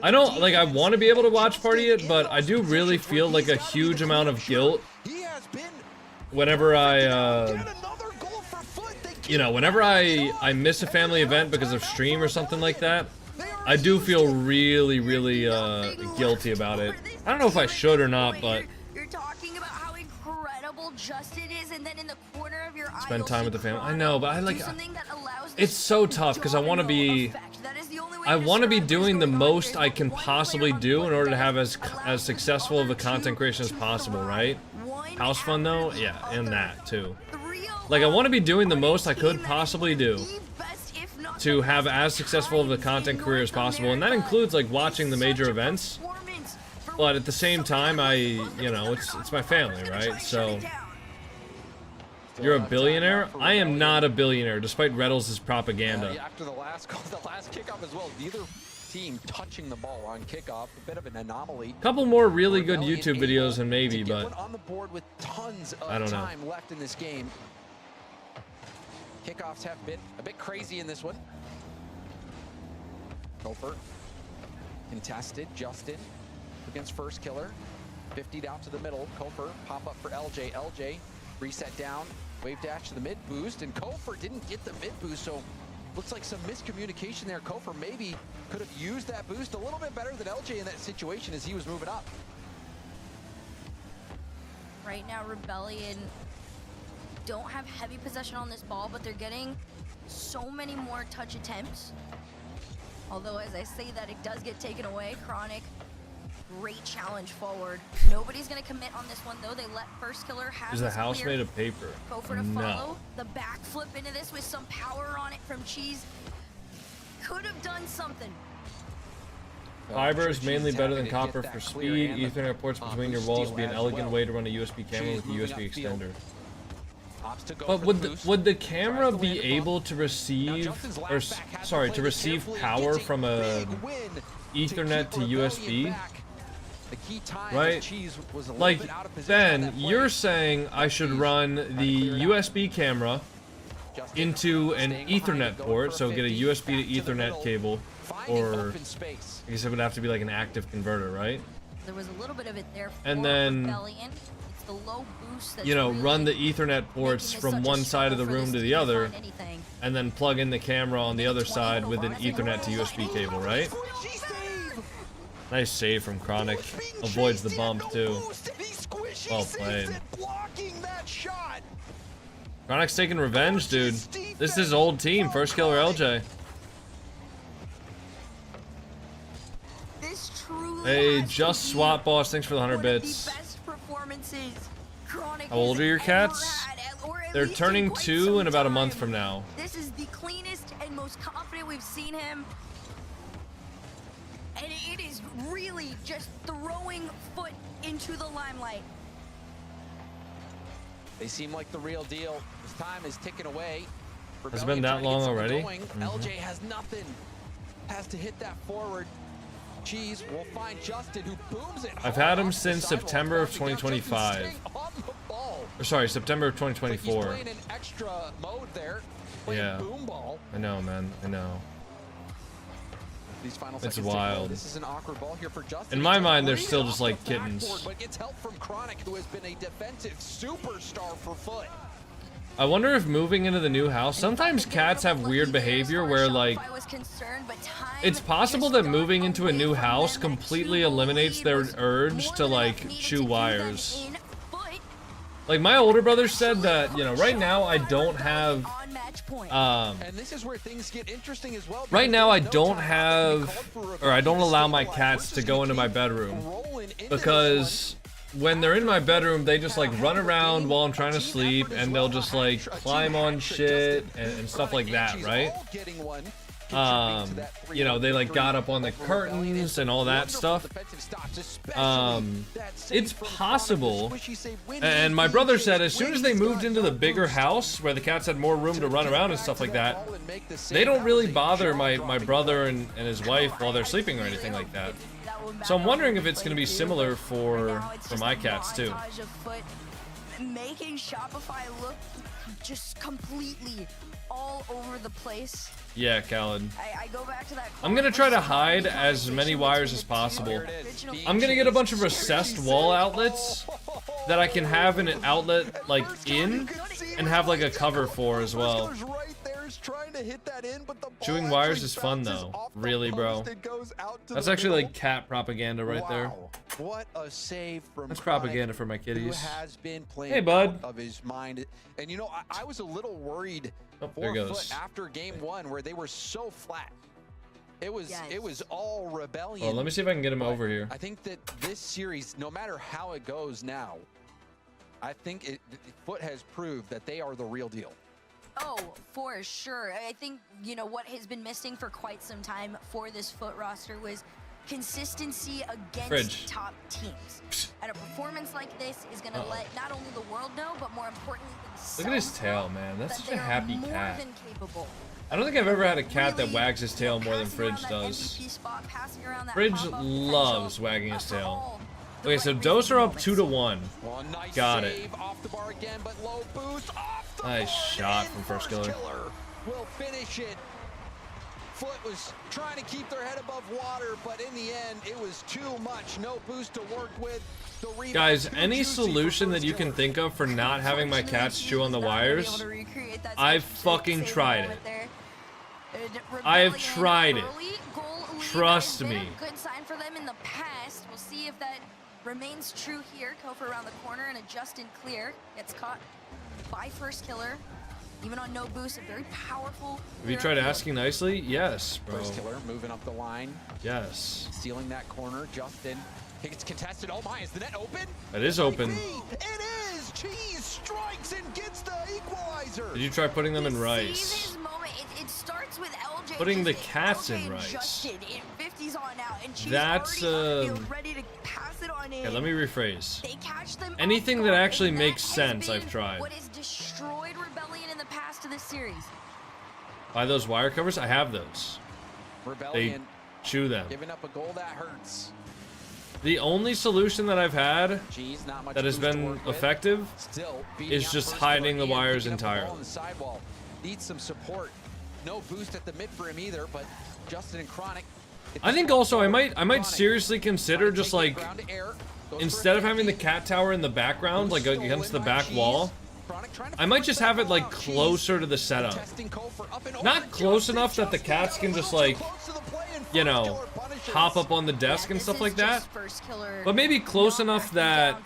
I don't, like, I want to be able to watch party it, but I do really feel like a huge amount of guilt whenever I, you know, whenever I miss a family event because of stream or something like that. I do feel really, really guilty about it. I don't know if I should or not, but You're talking about how incredible Justin is, and then in the corner of your eye, spend time with the family. I know, but I like, it's so tough because I want to be doing the most I can possibly do in order to have as successful of a content creation as possible, right? House fun though, yeah, and that too. Like, I want to be doing the most I could possibly do to have as successful of a content career as possible, and that includes like watching the major events. But at the same time, you know, it's my family, right? So, you're a billionaire? I am not a billionaire, despite Reddles' propaganda. After the last kickoff as well, neither team touching the ball on kickoff, a bit of an anomaly. Couple more really good YouTube videos and maybe, but on the board with tons of I don't know. time left in this game. Kickoffs have been a bit crazy in this one. Kofor contested. Justin against first killer. 50'd out to the middle. Kofor pop up for LJ. LJ reset down. Wave dash to the mid boost, and Kofor didn't get the mid boost, so looks like some miscommunication there. Kofor maybe could have used that boost a little bit better than LJ in that situation as he was moving up. Right now, Rebellion don't have heavy possession on this ball, but they're getting so many more touch attempts. Although, as I say that, it does get taken away. Chronic, great challenge forward. Nobody's gonna commit on this one though. They let first killer have is the house made of paper? Kofor to follow. The backflip into this with some power on it from Cheese. Could have done something. Fiber is mainly better than copper for speed. Ethernet ports between your walls would be an elegant way to run a USB camera with a USB extender. But would the camera be able to receive, or sorry, to receive power from a Ethernet to USB? Right? Like, Ben, you're saying I should run the USB camera into an Ethernet port, so get a USB to Ethernet cable, or I guess it would have to be like an active converter, right? There was a little bit of it there. And then, it's the low boost that's you know, really run the Ethernet ports from one side of the room to the other, and then plug in the camera on the other side with an Ethernet to USB cable, right? Nice save from Chronic. Avoids the bump too. Well played. Chronic's taking revenge, dude. This is his old team. First killer LJ. Hey, just swap boss. Thanks for the 100 bits. How old are your cats? They're turning 2 in about a month from now. This is the cleanest and most confident we've seen him. And it is really just throwing foot into the limelight. They seem like the real deal. His time is ticking away. Has it been that long already? LJ has nothing. Has to hit that forward. Cheese will find Justin, who booms it. I've had him since September of 2025. Or sorry, September of 2024. He's playing an extra mode there. Yeah. Boom ball. I know, man. I know. These final It's seconds wild. This is an awkward ball here for Justin. In my mind, they're still just like kittens. But gets help from Chronic, who has been a defensive superstar for Foot. I wonder if moving into the new house, sometimes cats have weird behavior where like, it's possible that moving into a new house completely eliminates their urge to like chew wires. Like my older brother said that, you know, right now I don't have, and this is where things get interesting as well. right now I don't have, or I don't allow my cats to go into my bedroom because when they're in my bedroom, they just like run around while I'm trying to sleep and they'll just like climb on shit and stuff like that, right? You know, they like got up on the curtains and all that stuff. It's possible. And my brother said as soon as they moved into the bigger house where the cats had more room to run around and stuff like that, they don't really bother my brother and his wife while they're sleeping or anything like that. So I'm wondering if it's going to be similar for my cats too. Making Shopify look just completely all over the place. Yeah, Khaled. I go back to that. I'm going to try to hide as many wires as possible. I'm going to get a bunch of recessed wall outlets that I can have an outlet like in and have like a cover for as well. Chewing wires is fun though. Really, bro. That's actually like cat propaganda right there. What a save from That's propaganda for my kitties. has been playing Hey, bud. out of his mind. And you know, I was a little worried Oh, there for goes. Foot after game one where they were so flat. It was all rebellion. Well, let me see if I can get him over here. I think that this series, no matter how it goes now, I think Foot has proved that they are the real deal. Oh, for sure. I think, you know, what has been missing for quite some time for this Foot roster was consistency against top teams. And a performance like this is going to let not only the world know, but more importantly themselves. Look at his tail, man. That's that such a happy more cat. than capable. I don't think I've ever had a cat that wags his tail more than Fridge does. Fridge loves wagging his tail. Okay, so Dose are up 2-1. Got it. Nice shot from First Killer. Will finish it. Foot was trying to keep their head above water, but in the end, it was too much. No boost to work with. Guys, any solution that you can think of for not having my cats chew on the wires, I've fucking tried it. I have tried it. Trust me. Good sign for them in the past. We'll see if that remains true here. Kofor around the corner and a Justin clear. Gets caught by First Killer. Even on no boost, a very powerful. Have you tried asking nicely? Yes, bro. First Killer moving up the line. Yes. Stealing that corner. Justin. It's contested. Oh my, is the net open? It is open. It is! Cheese strikes and gets the equalizer. Did you try putting them in rice? It starts with LJ. Putting the cats in rice. Justin in 50s on out, and Cheese That's ready to pass it on in. Okay, let me rephrase. They catch them Anything that actually makes sense, I've tried. What has destroyed Rebellion in the past of this series? Buy those wire covers? I have those. Rebellion. They chew them. Giving up a goal that hurts. The only solution that I've had Jeez, not much that has been effective is just hiding the wires entirely. Needs some support. No boost at the mid for him either, but Justin and Chronic. I think also I might seriously consider just like, instead of having the cat tower in the background, like against the back wall, I might just have it like closer to the setup. Not close enough that the cats can just like, you know, hop up on the desk and stuff like that, but maybe close enough that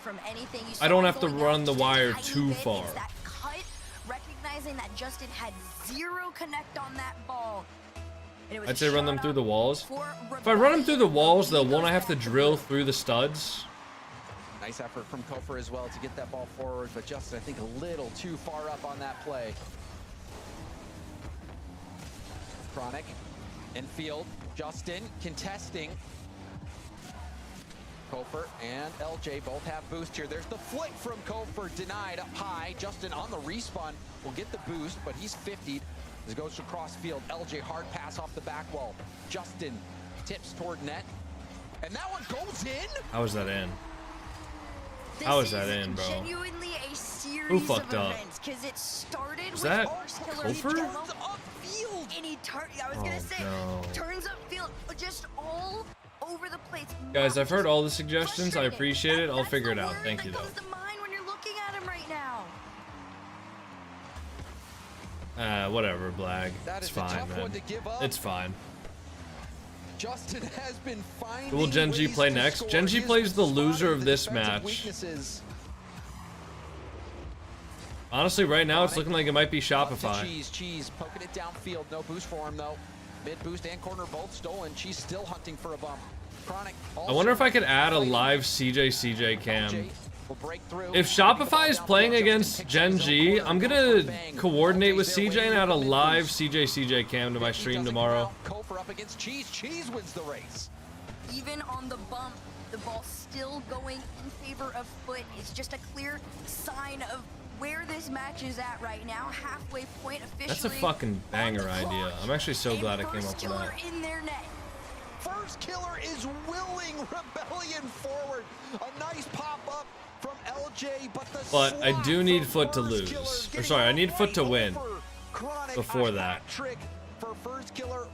I don't have to run the wire too far. Recognizing that Justin had zero connect on that ball. I'd say run them through the walls. If I run them through the walls, though, won't I have to drill through the studs? Nice effort from Kofor as well to get that ball forward, but Justin, I think, a little too far up on that play. Chronic, infield, Justin contesting. Kofor and LJ both have boost here. There's the flick from Kofor, denied up high. Justin on the respawn will get the boost, but he's 50'd. As it goes across field, LJ hard pass off the back wall. Justin tips toward net. And that one goes in. How is that in? How is that in, bro? Genuinely a series Who fucked of up? events, 'cause it started Was with that First Killer Kofor? turns upfield, and I was gonna say, no. turns upfield, just all over the place. Guys, I've heard all the suggestions. I appreciate it. I'll figure it out. Thank you, That though. comes to mind when you're looking at him right now. Whatever, Blag. That It's is a fine, tough man. one to give up. It's fine. Justin has been finding Who will GenG ways play to next? score. GenG He has plays the been loser spotting of the this defensive match. weaknesses. Honestly, right now, it's looking like it might be Up to Shopify. Cheese poking it downfield. No boost for him, though. Mid boost and corner both stolen. Cheese still hunting for a bump. Chronic I wonder if I could add a live CJ cam. will break through. If Shopify is playing against GenG, I'm gonna coordinate with CJ and add a live CJ cam to my stream tomorrow. Kofor up against Cheese. Cheese wins the race. Even on the bump, the ball still going in favor of Foot. It's just a clear sign of where this match is at right now. Halfway point officially. That's a fucking banger idea. I'm actually so glad I came up with that. In their net. First Killer is willing Rebellion forward. A nice pop up from LJ, But I do need Foot to lose. Or sorry, I need Foot to win before that. Trick for First Killer.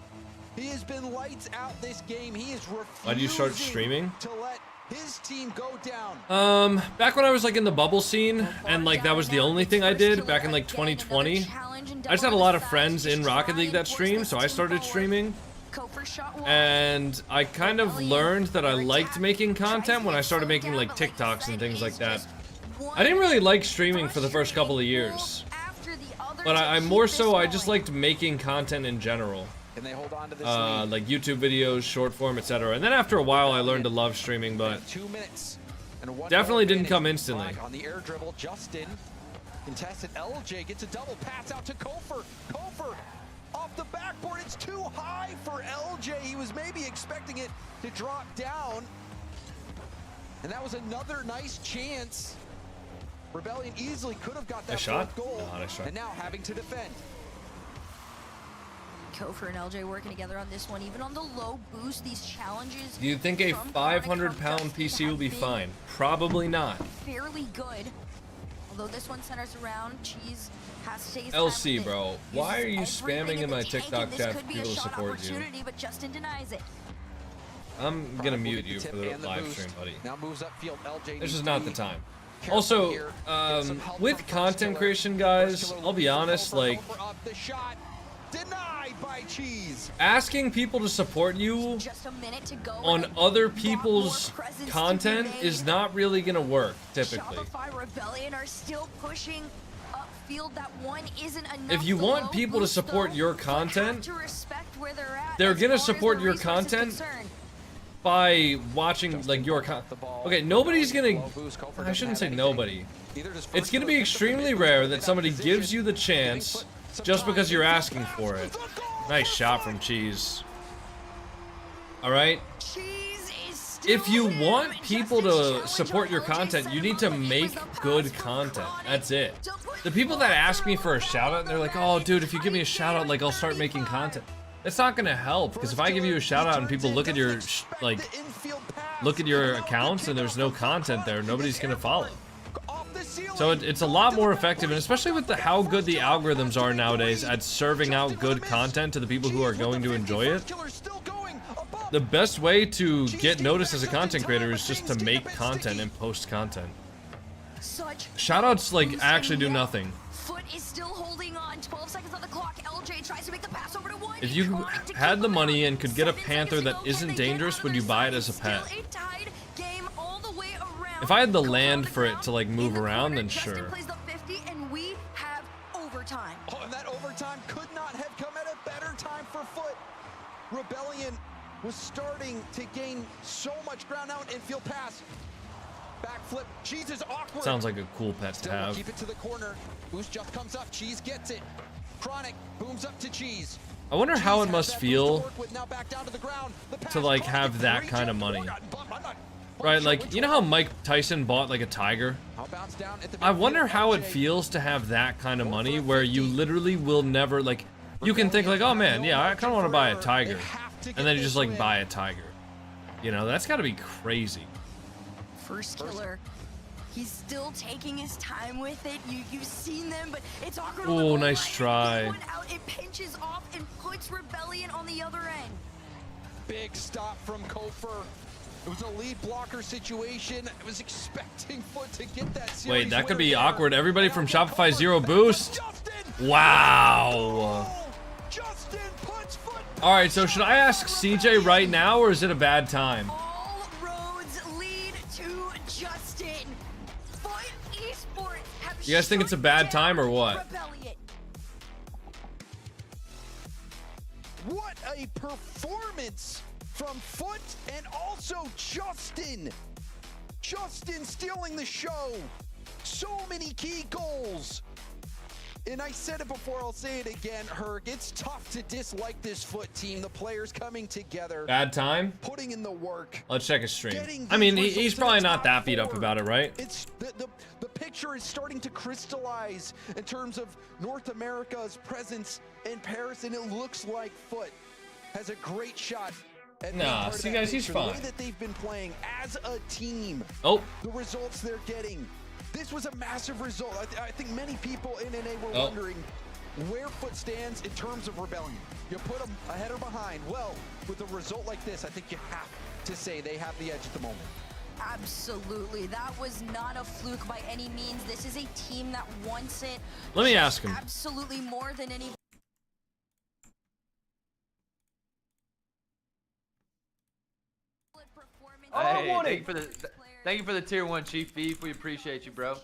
He has been lights out this game. He is refusing Why do you start streaming? to let his team go down. Back when I was like in the bubble scene, and like that was the only thing I did back in like 2020. I just had a lot of friends in Rocket League that streamed, so I started streaming. And I kind of learned that I liked making content when I started making like TikToks and things like that. I didn't really like streaming for the first couple of years, but I more so, I just liked making content in general. Can they hold on to this Like YouTube videos, short form, etc. And then after a while, I learned to love streaming, but 2 minutes and one definitely didn't advantage. come instantly. On the air dribble, Justin contested. LJ gets a double pass out to Kofor. Kofor off the backboard. It's too high for LJ. He was maybe expecting it to drop down. And that was another nice chance. Rebellion easily could have got that fourth goal. No, nice shot. And now having to defend. Kofor and LJ working together on this one, even on the low boost, these challenges. Do you think a from 500-pound PC will be fine? Probably not. Fairly good. Although this one centers around Cheese has to take his LC, time with it. bro, why are you Uses spamming everything in my the tank, TikTok and this chat could for be a people to shot support you? opportunity, but Justin denies it. I'm gonna mute you Tip for the and the live boost. stream, buddy. Now moves upfield. LJ This needs is to not be the time. careful Also, here. Get some help with from First content Killer. creation, First guys, Killer I'll be looking for honest, Kofor. like, Kofor up the shot. Denied by Cheese. asking people to support you Just a minute to go. on and other lot more people's presence to be content made. is not really gonna work, typically. Shopify Rebellion are still pushing upfield. That one isn't enough. If you The want low people to boost, support though, your but content, have to respect where they're at they're as gonna far as support the your resource is content concerned. by watching like your nobody's gonna, I shouldn't say nobody. It's gonna be extremely rare that somebody gives you the chance just because you're asking for it. Nice shot from Cheese. Alright? If you want people to support your content, you need to make good content. That's it. The people that ask me for a shout out, they're like, oh dude, if you give me a shout out, like I'll start making content. That's not gonna help, because if I give you a shout out and people look at your look at your accounts and there's no content there, nobody's gonna follow. So it's a lot more effective, and especially with how good the algorithms are nowadays at serving out good content to the people who are going to enjoy it. The best way to get noticed as a content creator is just to make content and post content. Shoutouts like actually do nothing. Foot is still holding on. 12 seconds on the clock. LJ tries to make the pass over to one. If you had the money and could get a panther that isn't dangerous, would you buy it as a pet? If I had the land for it to like move around, then sure. Plays the 50 and we have overtime. Oh, and that overtime could not have come at a better time for Foot. Rebellion was starting to gain so much ground now. Infield pass. Backflip. Cheese is awkward. Sounds like a cool pet to Still have. keep it to the corner. Boost just comes up. Cheese gets it. Chronic booms up to Cheese. I wonder how it must feel to to like have that kind of money. Right, like, you know how Mike Tyson bought like a tiger? I wonder how it feels to have that kind of money where you literally will never, like, you can think like, oh man, yeah, I kind of want to buy a tiger, and then you just like buy a tiger. You know, that's got to be crazy. First killer. He's still taking his time with it. You've seen them, but it's awkward. Oh, nice try. Out, it pinches off and puts Rebellion on the other end. Big stop from Kofer. It was a lead blocker situation. I was expecting Foot to get that series. Wait, that could be awkward. Everybody from Shopify Zero Boost. Wow. All right, so should I ask CJ right now, or is it a bad time? All roads lead to Justin. Foot Esports have You guys think it's a bad time or what? Rebellion. What a performance from Foot and also Justin. Justin stealing the show. So many key goals. And I said it before, I'll say it again, Herc. It's tough to dislike this Foot team. The players coming together. Bad time? Putting in the work. Let's check his stream. I mean, he's probably not that beat up about it, right? It's the picture is starting to crystallize in terms of North America's presence in Paris, and it looks like Foot has a great shot. Nah, see guys, he's fine. The way that they've been playing as a team. Oh. The results they're getting. This was a massive result. I think many people in NA were wondering where Foot stands in terms of Rebellion. You put them ahead or behind. Well, with a result like this, I think you have to say they have the edge at the moment. Absolutely. That was not a fluke by any means. This is a team that wants it. Let me ask him. Absolutely more than any. Hey, thank you for the tier 1 Chief Beef. We appreciate you, bro.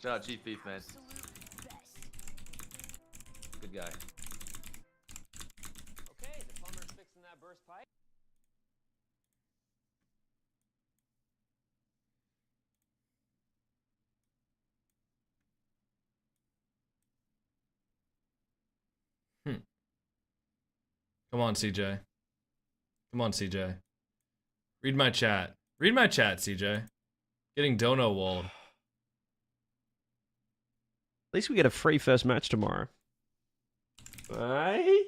Shout out Chief Beef, man. Good guy. Okay, the plumber's fixing that burst pipe. Come on, CJ. Come on, CJ. Read my chat. Read my chat, CJ. Getting dono walled. At least we get a free first match tomorrow. Hey?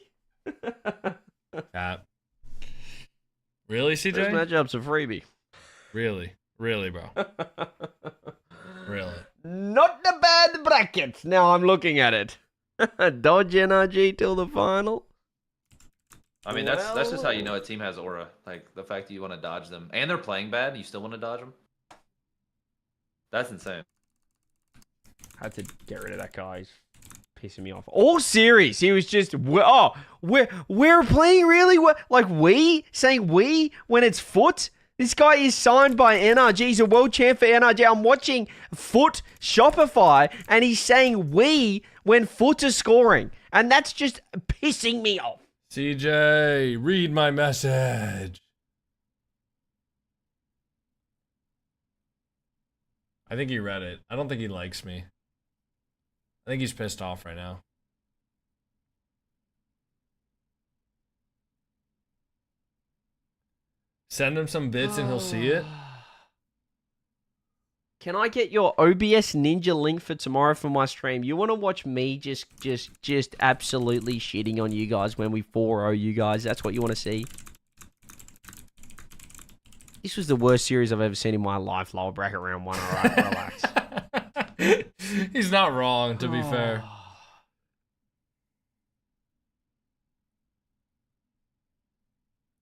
Cap. Really, CJ? First matchup's a freebie. Really? Really, bro? Really? Not the bad bracket. Now I'm looking at it. Dodge NRG till the final. I mean, that's just how you know a team has aura. Like, the fact that you want to dodge them. And they're playing bad, you still want to dodge them? That's insane. I had to get rid of that guy. He's pissing me off. All series, he was just, we're playing really well. Like, saying we when it's Foot? This guy is signed by NRG. He's a world champ for NRG. I'm watching Foot Shopify, and he's saying we when Foot is scoring. And that's just pissing me off. CJ, read my message. I think he read it. I don't think he likes me. I think he's pissed off right now. Send him some bits and he'll see it. Can I get your OBS Ninja link for tomorrow for my stream? You want to watch me just absolutely shitting on you guys when we 4-0 you guys? That's what you want to see? This was the worst series I've ever seen in my life. Lower bracket round 1. All right, relax. He's not wrong, to be fair.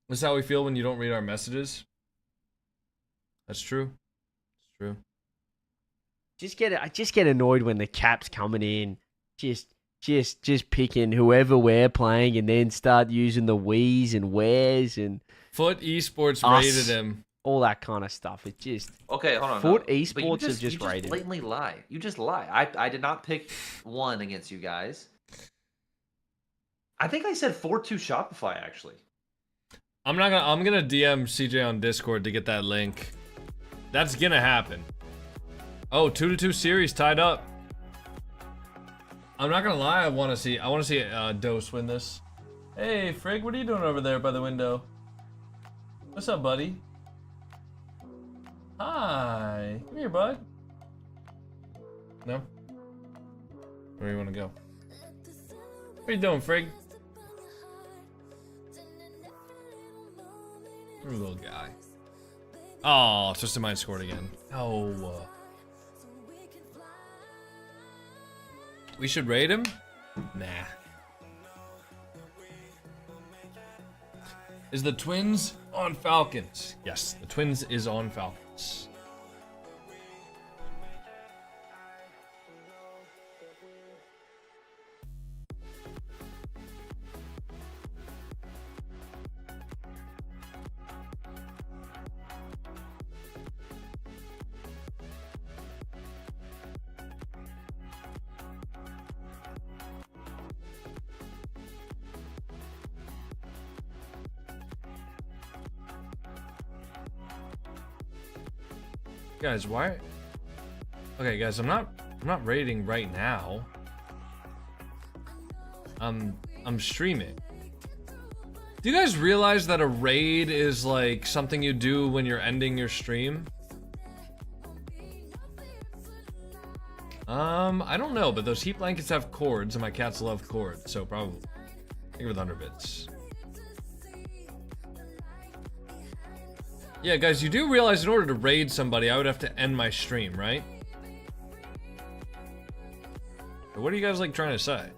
This is how we feel when you don't read our messages. That's true. It's true. I just get annoyed when the cap's coming in, just picking whoever we're playing, and then start using the we's and where's and Foot Esports rated him. All that kind of stuff. It just okay. Hold on. Foot Esports have just rated. You blatantly lie. You just lie. I did not pick one against you guys. I think I said 4-2 Shopify actually. I'm gonna DM CJ on Discord to get that link. That's gonna happen. Oh, 2-2 series tied up. I'm not gonna lie, I wanna see Dose win this. Hey Frig, what are you doing over there by the window? What's up, buddy? Hi. Come here, bud. No? Where do you wanna go? What are you doing, Frig? You're a little guy. Oh, Twisted Mind scored again. Oh. We should raid him? Nah. Is the Twins on Falcons? Yes, the Twins is on Falcons. Guys, why? Okay, guys, I'm not raiding right now. I'm streaming. Do you guys realize that a raid is like something you do when you're ending your stream? I don't know, but those heat blankets have cords, and my cats love cords, so probably. Think with underbits. Yeah, guys, you do realize in order to raid somebody, I would have to end my stream, right? What are you guys, like, trying to say?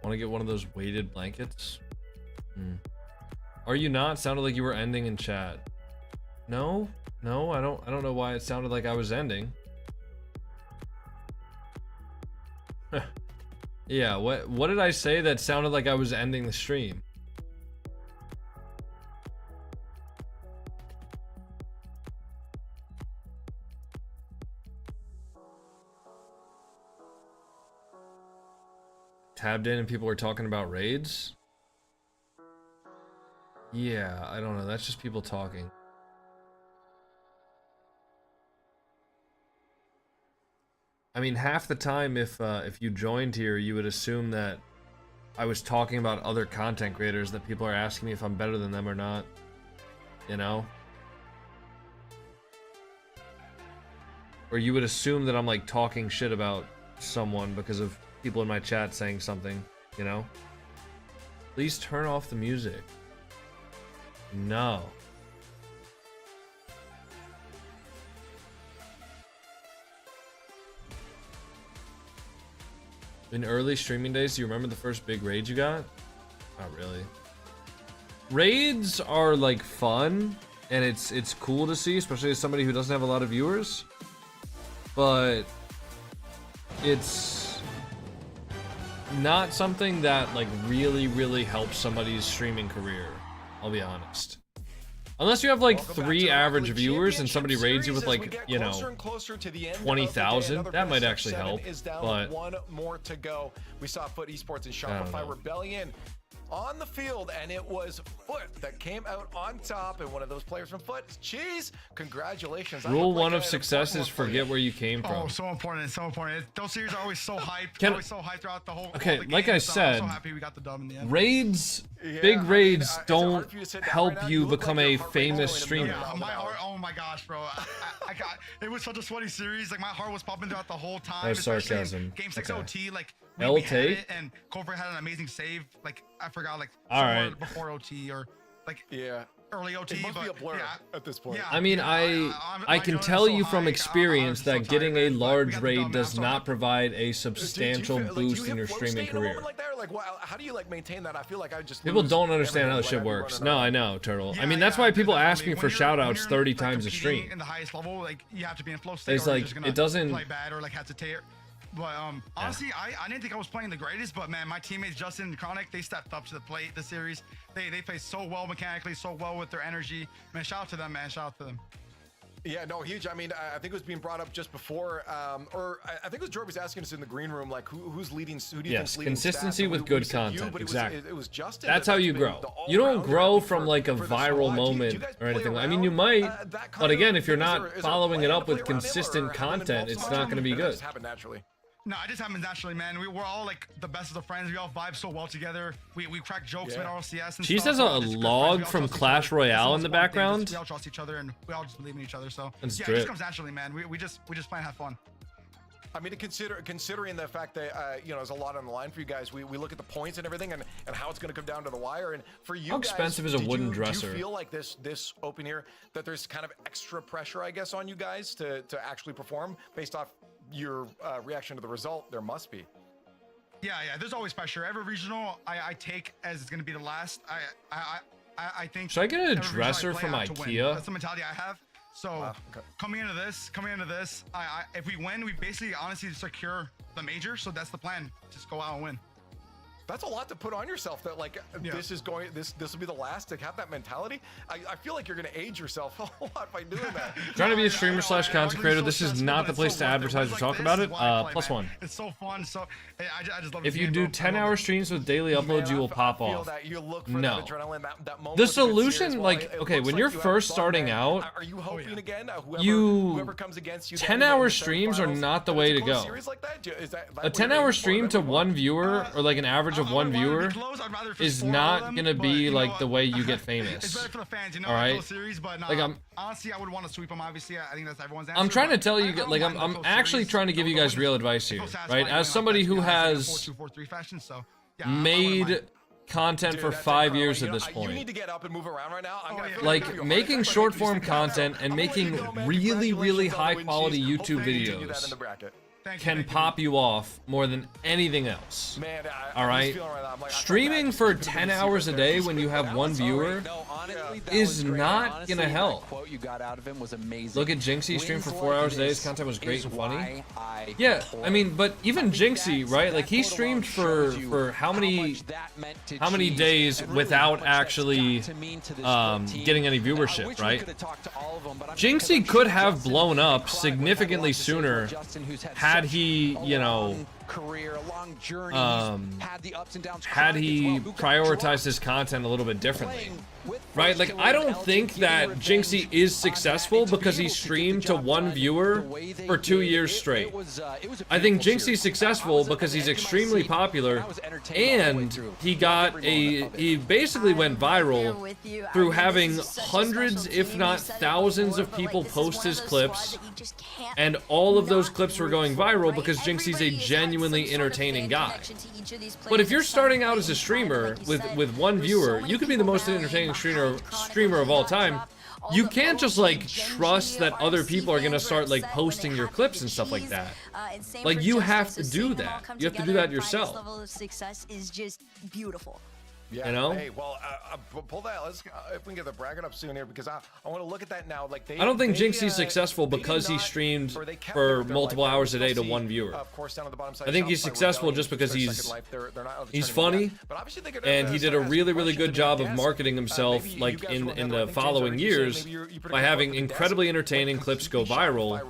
Want to get one of those weighted blankets? Are you not? Sounded like you were ending in chat. No, I don't know why it sounded like I was ending. Yeah, what did I say that sounded like I was ending the stream? Tabbed in and people were talking about raids? Yeah, I don't know. That's just people talking. I mean, half the time, if you joined here, you would assume that I was talking about other content creators, that people are asking me if I'm better than them or not. You know? Or you would assume that I'm, like, talking shit about someone because of people in my chat saying something, you know? Please turn off the music. No. In early streaming days, do you remember the first big raid you got? Not really. Raids are like fun, and it's cool to see, especially as somebody who doesn't have a lot of viewers. But it's not something that like really helps somebody's streaming career. I'll be honest. Unless you have like 3 average viewers and somebody raids you with like, you know, 20,000, that might actually help. But one more to go. We saw Foot Esports and Shopify Rebellion on the field, and it was Foot that came out on top, and one of those players from Foot, Cheese. Congratulations. Rule 1 of success is forget where you came from. Oh, so important, so important. Those series are always so hyped. Always so hyped throughout the whole Okay, the like game, I so said, I'm so happy we got the dub in the end. Raids, big raids don't help you become a famous streamer. Yeah, my heart, oh my gosh, bro. I got, it was such a sweaty series. Like, my heart was popping throughout the whole time. That was sarcasm. Game 6 Okay. OT, like, L we had take? it, and Cobra had an amazing save. Like, I forgot, like, All right. before OT or, like, Yeah. early OT. It must be a but, blur yeah, at this point. yeah, I mean, I can tell you from experience that getting a large raid does not provide a substantial boost in your streaming career. How do you like maintain that? I feel like I just People don't understand how this shit works. No, I know, Turtle. I mean, that's why people ask me for shoutouts 30 times a stream. In the highest level, like, you have to be in flow state. It's or you're like, just gonna it doesn't... play bad or like hesitate. But honestly, I didn't think I was playing the greatest, but man, my teammates Justin and Chronic, they stepped up to the plate this series. They play so well mechanically, so well with their energy. Man, shout out to them, man. Shout out to them. Yeah, no, huge. I mean, I think it was being brought up just before, or I think it was Jorby's asking us in the green room, like, who's leading? Who do you think's leading? Consistency stats? with We good said you, content. but Exactly. It was Justin. That's how you grow. You don't grow from like a viral moment or anything. I mean, you might, but again, if you're not following it up with consistent content, it's not going to be good. Happen naturally. No, it just happens naturally, man. We're all like the best of the friends. We all vibe so well together. We crack jokes with RCS and She stuff. says a log from Clash Royale in the background. We all trust each other and we all just believe in each other. So That's yeah, drip. it just comes naturally, man. We just play and have fun. I mean, considering the fact that you know, there's a lot on the line for you guys. We look at the points and everything, and how it's going to come down to the wire. And for you, How expensive is a wooden do dresser? you feel like this open here that there's kind of extra pressure, I guess, on you guys to actually perform based off your reaction to the result? There must be. Yeah, there's always pressure. Every regional I take as it's going to be the last. I think. Should I get a every regional I dresser play from out to win. IKEA? That's the mentality I have. So coming into this, if we win, we basically honestly secure the major. So that's the plan. Just go out and win. That's a lot to put on yourself. That like this will be the last. To have that mentality, I feel like you're going to age yourself a lot by doing that. Trying to be a streamer / content creator. This is not the place to advertise or talk about it. +1. It's so fun. So I just love. If you do 10-hour streams with daily uploads, you will pop off. You look for No. that adrenaline, that moment The with good solution, series, like, it okay, looks when like you're you have first fun, starting man. out, Are you hoping again? Whoever comes against you, $10-hour streams are not the way to go. A 10-hour stream to one viewer, or like an average of one viewer, is not gonna be like the way you get famous. It's better for the fans, you know. All right. Series, but Like honestly, I would want to sweep them. Obviously, I think that's everyone's answer. I'm trying to tell you, like, I'm actually trying to give you guys real advice here, right? As somebody who has made content for 5 years at this You point, need to get up and move around right now. like making short form content and making really high quality YouTube videos can pop you off more than anything else. Man, all right, streaming for 10 hours a day when you have one viewer is not gonna help. Quote you got out of him was amazing. Look at Jinxie stream for 4 hours a day. His content was great and funny. Yeah, I mean, but even Jinxie, right? Like he streamed for how many days without actually getting any viewership, right? Jinxie could have blown up significantly sooner had he, you know, had he prioritized his content a little bit differently, right? Like, I don't think that Jinxie is successful because he streamed to one viewer for 2 years straight. I think Jinxie's successful because he's extremely popular, and he basically went viral through having hundreds, if not thousands, of people post his clips, and all of those clips were going viral because Jinxie's a genuinely entertaining guy. But if you're starting out as a streamer with one viewer, you could be the most entertaining streamer of all time. You can't just like trust that other people are gonna start like posting your clips and stuff like that. Like, you have to do that. You have to do that yourself. Level of success is just beautiful. Yeah, you know? Hey, well, pull that. Let's if we can get the bracket up soon here, because I want to look at that now. Like, I don't think Jinxie's successful because he streamed for multiple hours a day to one viewer. I think he's successful just because he's funny, and he did a really good job of marketing himself, like in the following years, by having incredibly entertaining clips go viral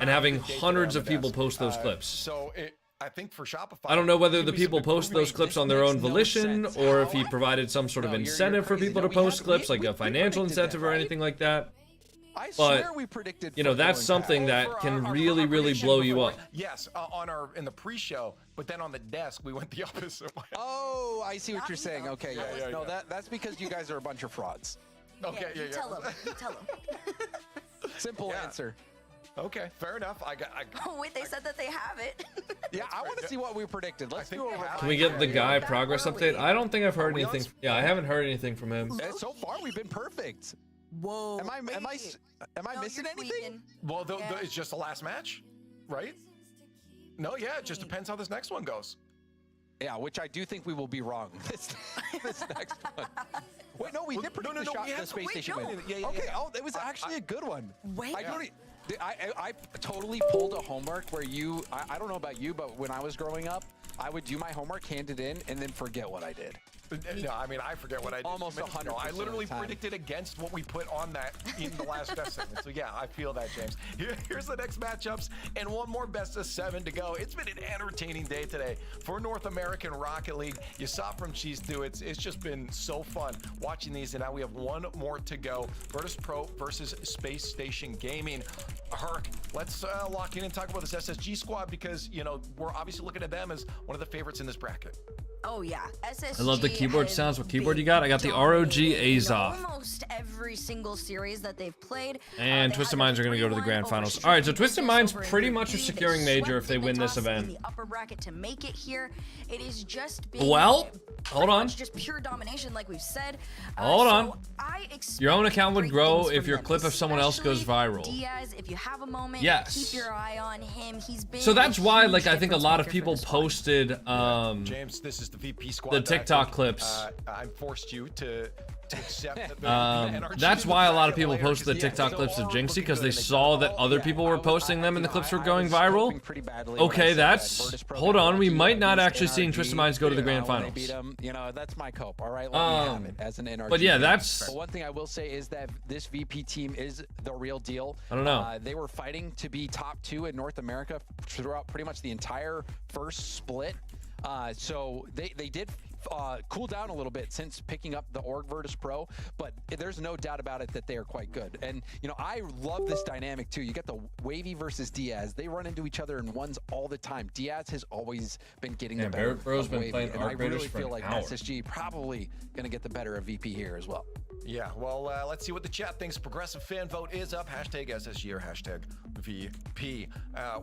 and having hundreds of people post those clips. So I think for Shopify, I don't know whether the people post those clips on their own volition, or if he provided some sort of incentive for people to post clips, like a financial incentive or anything like that. But, you know, that's something that can really blow you up. Yes, in the pre-show, but then on the desk we went the opposite way. Oh, I see what you're saying. Okay, yeah. No, that's because you guys are a bunch of frauds. Okay, yeah. Tell him. Simple answer. Okay, fair enough. Oh wait, they said that they have it. Yeah, I want to see what we predicted. Let's do it. Can we get the guy progress update? I don't think I've heard anything. Yeah, I haven't heard anything from him. So far, we've been perfect. Whoa. Am I missing anything? Well, it's just the last match, right? No, yeah, it just depends how this next one goes. Yeah, which I do think we will be wrong this next one. Wait, no, we did predict the space station win. Yeah, okay, oh, it was actually a good one. Wait. I totally pulled a homework where I don't know about you, but when I was growing up, I would do my homework, hand it in, and then forget what I did. No, I mean, I forget what I did. Almost 100%. I literally predicted against what we put on that in the last best segment. So yeah, I feel that, James. Here's the next matchups, and one more best of 7 to go. It's been an entertaining day today for North American Rocket League. You saw from Cheese through. It's just been so fun watching these, and now we have one more to go. Virtus Pro versus Space Station Gaming. Herc, let's lock in and talk about this SSG squad because, you know, we're obviously looking at them as one of the favorites in this bracket. Oh yeah, SSG. I love the keyboard sounds. What keyboard you got? I got the ROG Azoth. Almost every single series that they've played. And Twisted Minds are going to go to the grand finals. All right, so Twisted Minds pretty much are securing major if they win this event. The upper bracket to make it here. It is just Well, hold on. just pure domination, like we've said. Hold on. So your own account would grow if your clip of someone else goes viral. Diaz, if you have a moment, yes. keep your eye on him. He's been so that's why, like, I think a lot of people posted James, this is the VP squad. the TikTok clips. I forced you to accept that. That's why a lot of people posted the TikTok clips of Jinxie because they saw that other people were posting them and the clips were going viral. Okay, that's hold on. We might not actually seeing Twisted Minds go to the grand finals. You know, that's my cope. All right, let me have it as an NRG. But yeah, that's. But one thing I will say is that this VP team is the real deal. I don't know. They were fighting to be top 2 in North America throughout pretty much the entire first split. So they did cool down a little bit since picking up the Org Virtus Pro, but there's no doubt about it that they are quite good. And, you know, I love this dynamic too. You get the Wavy versus Diaz. They run into each other in ones all the time. Diaz has always been getting the better of Wavy, and I really feel like SSG probably going to get the better of VP here as well. Yeah, well, let's see what the chat thinks. Progressive fan vote is up. Hashtag SSG or hashtag VP.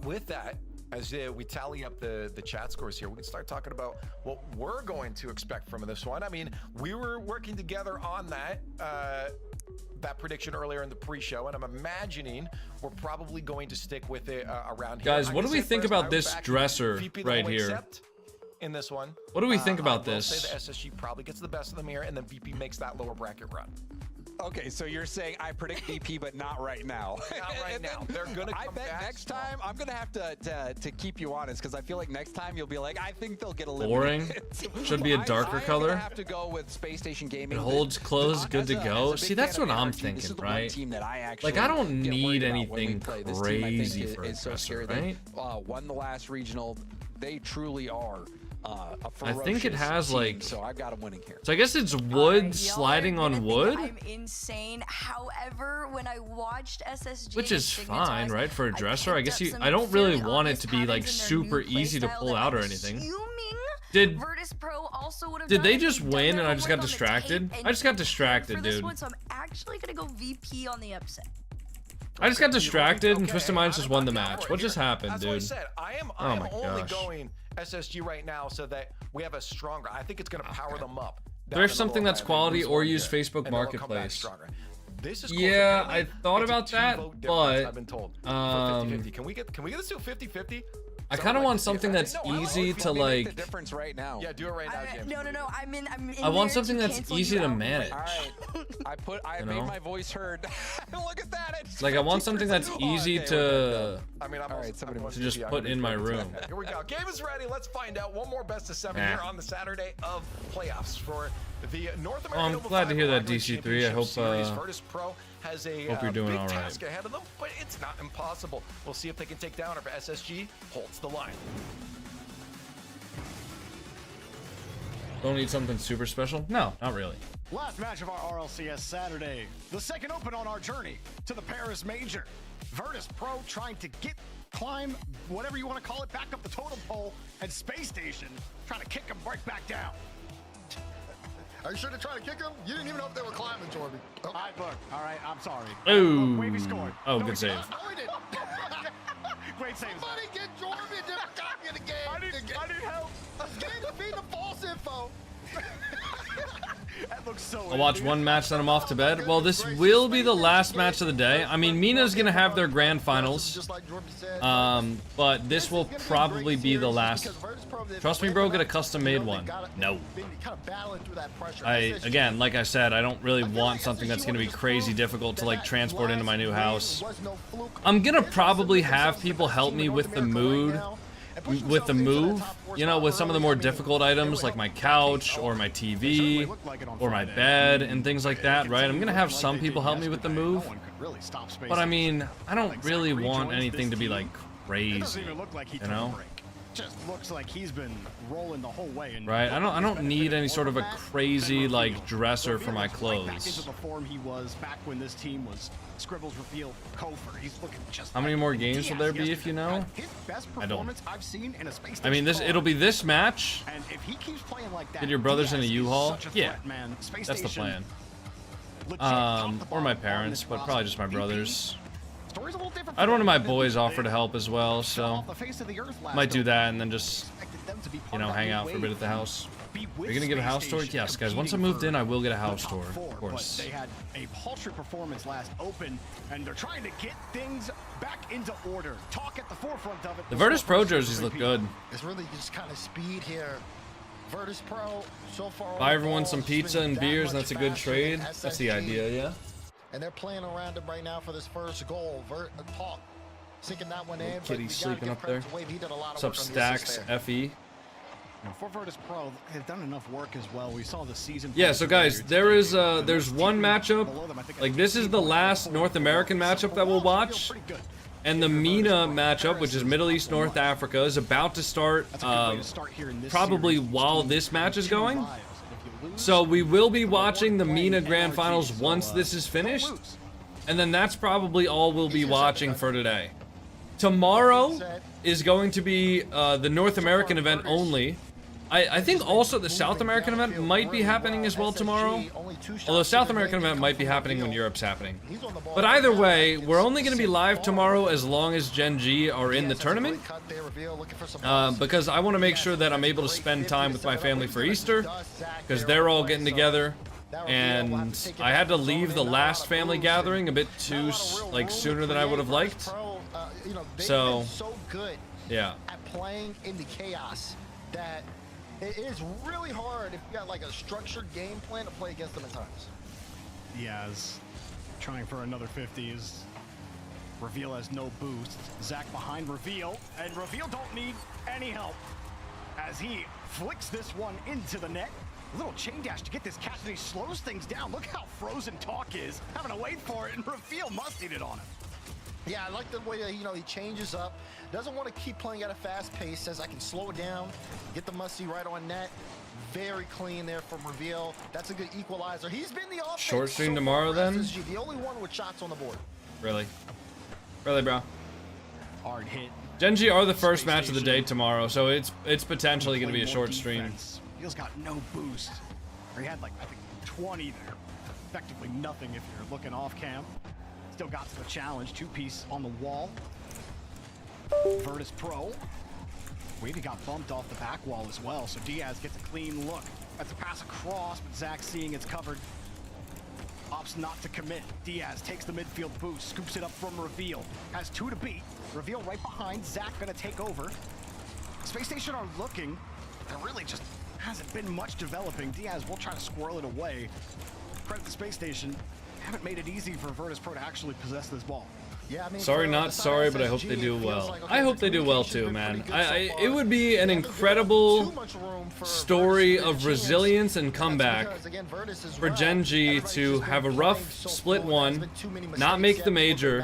With that, as we tally up the chat scores here, we can start talking about what we're going to expect from this one. I mean, we were working together on that prediction earlier in the pre-show, and I'm imagining we're probably going to stick with it around here. Guys, what do we think about this dresser right here? In this one, what do we think about I will this? say the SSG probably gets the best of them here, and then VP makes that lower bracket run. Okay, so you're saying I predict VP, but not right now. Not right now. They're gonna come back. I bet next time I'm gonna have to keep you honest because I feel like next time you'll be like, I think they'll get a little boring. Should be a darker color. I have to go with Space Station Gaming. It holds clothes, good to go. See, that's what I'm thinking, right? Like, I don't need anything crazy for a dresser, right? Won the last regional. They truly are. I think it has like. So I've got him winning here. So I guess it's wood sliding on wood. I'm insane. However, when I watched SSG, which is fine, right? For a dresser, I guess I don't really want it to be like super easy to pull out or anything. Did they just win and I just got distracted? I just got distracted, dude. So I'm actually gonna go VP on the upset. I just got distracted and Twisted Minds just won the match. What just happened, dude? That's what I said. I am only going SSG right now so that we have a stronger. I think it's going to power them up. There's something that's quality or use Facebook Marketplace. Yeah, I thought about that, but I've been told. 50-50. Can we get this to 50-50? I kind of want something that's easy to like. The difference right now. Yeah, do it right now, James. No. I'm in I want something that's easy to manage. All right. I made my voice heard. Look at that. It's like I want something that's easy to. I mean, I'm to just put in my room. Here we go. Game is ready. Let's find out. One more best of 7 here on the Saturday of playoffs for the North American. I'm glad to hear that DC3. I hope. Virtus Pro has a hope you're doing big all right. task ahead of them, but it's not impossible. We'll see if they can take down if SSG holds the line. Don't need something super special? No, not really. Last match of our RLCS Saturday. The second open on our journey to the Paris Major. Virtus Pro trying to climb, whatever you want to call it, back up the totem pole, and Space Station trying to kick them right back down. Are you sure to try to kick him? You didn't even know if they were climbing, Jorby. All right, look. All right, I'm sorry. Ooh. Wavy scored. Oh, good save. Great save. Somebody get Jorby to copy the game. I need help. Game's feeding the false info. That looks so I'll watch one match, then I'm off to bed. Well, this will be the last match of the day. I mean, Mina's gonna have their grand finals. But this will probably be the last. Trust me, bro, get a custom-made one. No. Again, like I said, I don't really want something that's gonna be crazy difficult to like transport into my new house. I'm gonna probably have people help me with the move, you know, with some of the more difficult items like my couch or my TV or my bed and things like that, right? I'm gonna have some people help me with the move, but I mean, I don't really want anything to be like crazy, you know? just looks like he's been rolling the whole way. And Right, I don't need any sort of a crazy like dresser for my Back into clothes. the form he was back when this team was Scribbles, Reveal, Kofer. He's looking just. How many more games will there be if you know? His best I don't. performance I've seen in a space I mean, it'll be this match. And if he keeps playing like that, Get your brothers in a Diaz is U-Haul. such a Yeah, threat, man. Space that's the Station, plan. legit, top to Or my bottom, parents, but probably just my brothers. Story's a little different I had for one of my them. boys offer to help as well, so Off the face of the earth last might do November. that and then just, Expected them to be part you know, of that hang new out for a bit wave. at the house. Be Are with you gonna give a Space house tour? Station, Yes, guys. Once I competing moved in, I will get a for house the tour, top four, of course. But they had a paltry performance last open, and they're trying to get things back into order. Talk at the forefront of it. The Virtus Pro jerseys look good. It's really just kind of speed here. Virtus Pro so far. Buy everyone some overall, pizza spinning and that beers, much and that's a good faster than trade. That's the SSG. idea, yeah. And they're playing around him right now for this first goal. Talk. Sinking that one in. but Kitty we gotta sleeping give up credit there. to Wade. He did a lot of What's up, work on the assist Stacks? there. FE. For Virtus Pro, they've done enough work as well. We saw the season. Yeah, so guys, there's one matchup. Like, this is the last North American matchup that we'll watch. And the MENA matchup, which is Middle East North Africa, is about to start probably while this match is going. So we will be watching the MENA Grand Finals once this is finished. And then that's probably all we'll be watching for today. Tomorrow is going to be the North American event only. I think also the South American event might be happening as well tomorrow. Although South American event might be happening when Europe's happening. But either way, we're only going to be live tomorrow as long as GenG are in the tournament. Because I want to make sure that I'm able to spend time with my family for Easter. Because they're all getting together. And I had to leave the last family gathering a bit too, like, sooner than I would have liked. So, yeah. At playing in the chaos that it is really hard if you got like a structured game plan to play against them at times. Diaz trying for another 50s. Reveal has no boost. Zach behind Reveal, and Reveal don't need any help as he flicks this one into the net. A little chain dash to get this catch, and he slows things down. Look how frozen Talk is, having to wait for it, and Reveal mustied it on him. Yeah, I like the way that, he changes up. Doesn't want to keep playing at a fast pace. Says I can slow it down, get the musty right on net. Very clean there from Reveal. That's a good equalizer. He's been the offense. Short stream so tomorrow far for then? SSG, the only one with shots on the board. Really? Really, bro? Hard hit. GenG are the first match of the day tomorrow, so it's potentially going to be a short stream. Reveal's got no boost. Or he had like, I think, 20 there. Effectively nothing if you're looking off cam. Still got to the challenge. Two-piece on the wall. Virtus Pro. Wavy got bumped off the back wall as well, so Diaz gets a clean look. That's a pass across, but Zach seeing it's covered. Opts not to commit. Diaz takes the midfield boost, scoops it up from Reveal. Has two to beat. Reveal right behind. Zach gonna take over. Space Station are looking. There really just hasn't been much developing. Diaz will try to squirrel it away. Credit the Space Station. Haven't made it easy for Virtus Pro to actually possess this ball. Yeah, I mean, Sorry, not sorry, but I hope they do well. I hope they do well too, man. It would be an incredible story of resilience and comeback for GenG to have a rough split one, not make the major,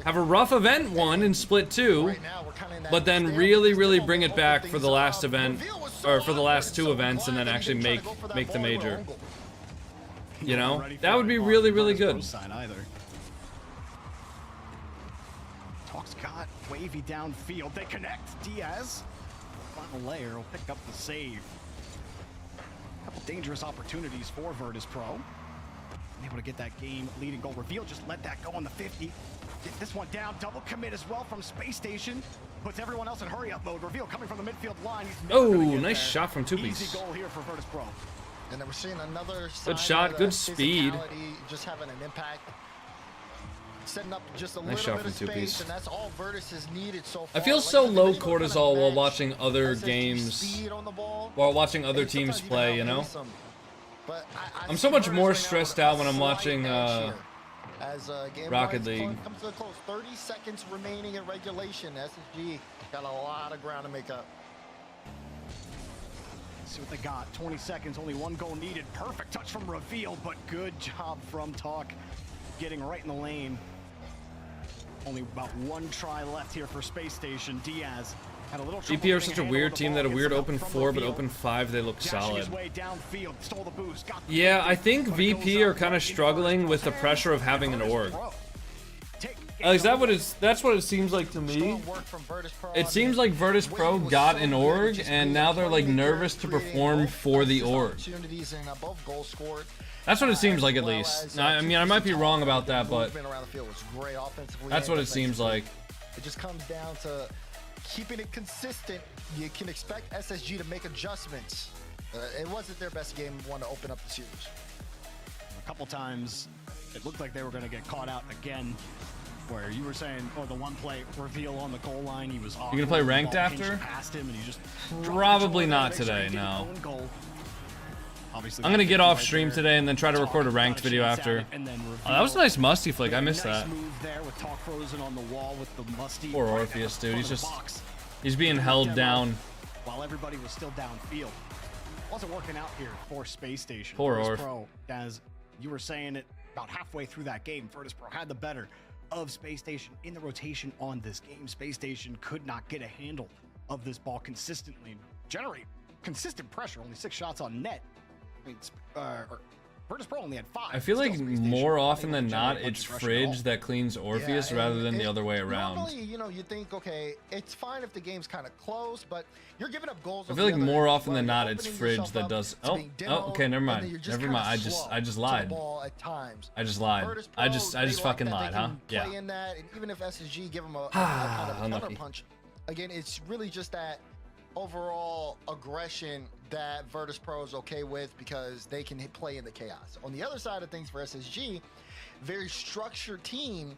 have a rough event one in split two, but then really, really bring it back for the last event, or for the last two events, and then actually make the major. You know, that would be really, really good. Talk's got Wavy downfield. They connect. Diaz, final layer, will pick up the save. Couple dangerous opportunities for Virtus Pro. Able to get that game leading goal. Reveal just let that go on the 50. Get this one down. Double commit as well from Space Station. Puts everyone else in hurry-up mode. Reveal coming from the midfield line. Oh, nice shot from two-piece. Easy goal here for Virtus Pro. And then we're seeing another good shot, good speed. Just having an impact. Setting up just a nice little shot bit from of two-piece. space, and that's all Virtus has needed so far. I feel so low cortisol while watching other games, while watching other teams play, you know? I'm so much more stressed out when I'm watching Rocket League. Comes to the close. 30 seconds remaining in regulation. SSG got a lot of ground to make up. See what they got. 20 seconds, only one goal needed. Perfect touch from Reveal, but good job from Talk getting right in the lane. Only about one try left here for Space Station. Diaz VP are such a weird team that a weird open 4, but open 5 they look solid. Yeah, I think VP are kind of struggling with the pressure of having an org. Is that what it's? That's what it seems like to me. It seems like Virtus Pro got an org, and now they're like nervous to perform for the org. That's what it seems like, at least. I mean, I might be wrong about that, but that's what it seems like. It just comes down to keeping it consistent. You can expect SSG to make adjustments. It wasn't their best game one to open up the series. A couple times, it looked like they were going to get caught out again. Where you were saying, oh, the one play reveal on the goal line, he was off. You gonna play ranked after? Past him and he just Probably not today, no. I'm gonna get off stream today and then try to record a ranked video after. Oh, that was a nice musty flick. I missed that. Poor Orpheus, dude. He's being held down. While everybody was still downfield. Wasn't working out here for Space Station. Poor Virtus Orph. Pro, as you were saying it about halfway through that game, Virtus Pro had the better of Space Station in the rotation on this game. Space Station could not get a handle of this ball consistently, generate consistent pressure. Only 6 shots on net. I mean, Virtus Pro only had 5. I feel like more often than not, it's Fridge that cleans Orpheus rather than the other way around. Normally, you know, you think, okay, it's fine if the game's kind of close, but you're giving up goals. I feel like more often than not, it's Fridge that does. Oh, okay, never mind. Never mind. I just lied. I just lied. I just fucking lied, huh? Yeah. And even if SSG give them a kind of counter punch, again, it's really just that overall aggression that Virtus Pro is okay with because they can play in the chaos. On the other side of things for SSG, very structured team.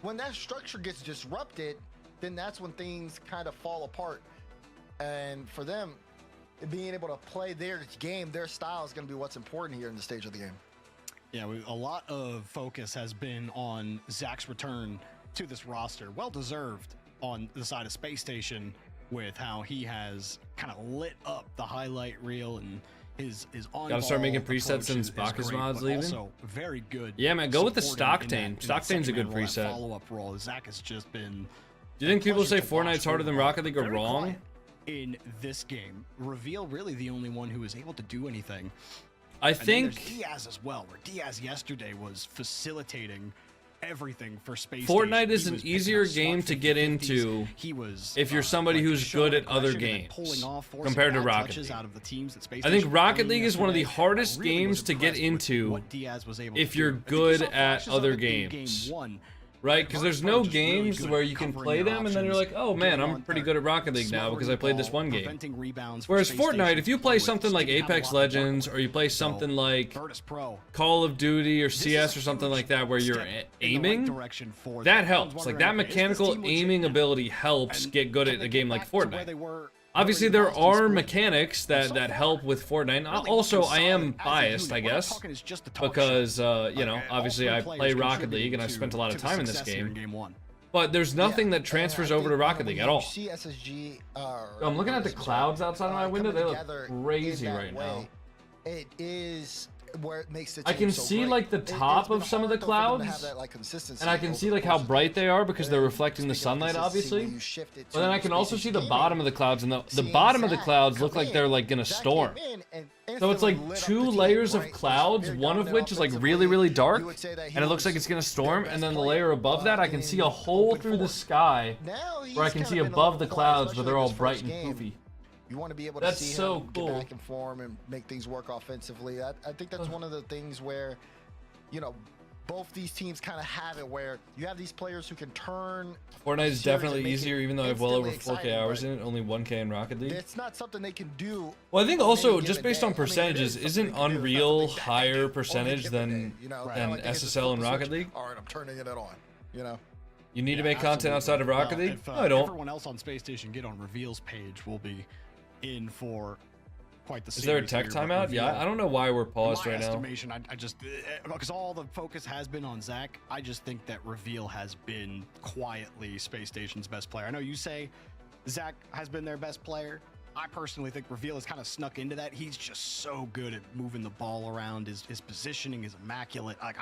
When that structure gets disrupted, then that's when things kind of fall apart. And for them, being able to play their game, their style is going to be what's important here in the stage of the game. Yeah, a lot of focus has been on Zach's return to this roster. Well deserved on the side of Space Station, with how he has kind of lit up the highlight reel and his on. Gotta start making presets since Bacchus mod's leaving. Also very good. Yeah, man, go with the Stocktane. Stocktane's a good preset. Follow-up role. Zach has just been. Do you think people say Fortnite's harder than Rocket League are wrong? In this game, Reveal really the only one who was able to do anything. I think Diaz as well, where Diaz yesterday was facilitating everything for Space Fortnite is an easier game to get into if you're somebody who's good at other games compared to Rocket League. I think Rocket League is one of the hardest games to get into if you're good at other games. Right? Because there's no games where you can play them and then you're like, oh man, I'm pretty good at Rocket League now because I played this one game. Whereas Fortnite, if you play something like Apex Legends or you play something like Call of Duty or CS or something like that where you're aiming, that helps. Like that mechanical aiming ability helps get good at a game like Fortnite. Obviously, there are mechanics that help with Fortnite. Also, I am biased, I guess, because, you know, obviously I play Rocket League and I've spent a lot of time in this game. But there's nothing that transfers over to Rocket League at all. I'm looking at the clouds outside of my window. They look crazy right now. It is where it makes I can see like the top of some of the clouds, and I can see like how bright they are because they're reflecting the sunlight, obviously. But then I can also see the bottom of the clouds, and the bottom of the clouds look like they're like gonna storm. So it's like 2 layers of clouds, one of which is like really, really dark, and it looks like it's gonna storm, and then the layer above that, I can see a hole through the sky where I can see above the clouds, but they're all bright and poofy. You want to be able to see him get back in form and make things work offensively. I think that's one of the things where, you know, both these teams kind of have it where you have these players who can turn. Fortnite is definitely easier, even though I have well over 4K hours in it, only 1K in Rocket League. It's not something they can do. Well, I think also, just based on percentages, isn't Unreal higher percentage than SSL and Rocket League? All right, I'm turning it on, you know. You need to make content outside of Rocket League? No, I don't. Everyone else on Space Station get on Reveal's page will be in for quite the series. Is there a tech timeout? Yeah, I don't know why we're paused right now. I just, because all the focus has been on Zach, I just think that Reveal has been quietly Space Station's best player. I know you say Zach has been their best player. I personally think Reveal has kind of snuck into that. He's just so good at moving the ball around. His positioning is immaculate. Like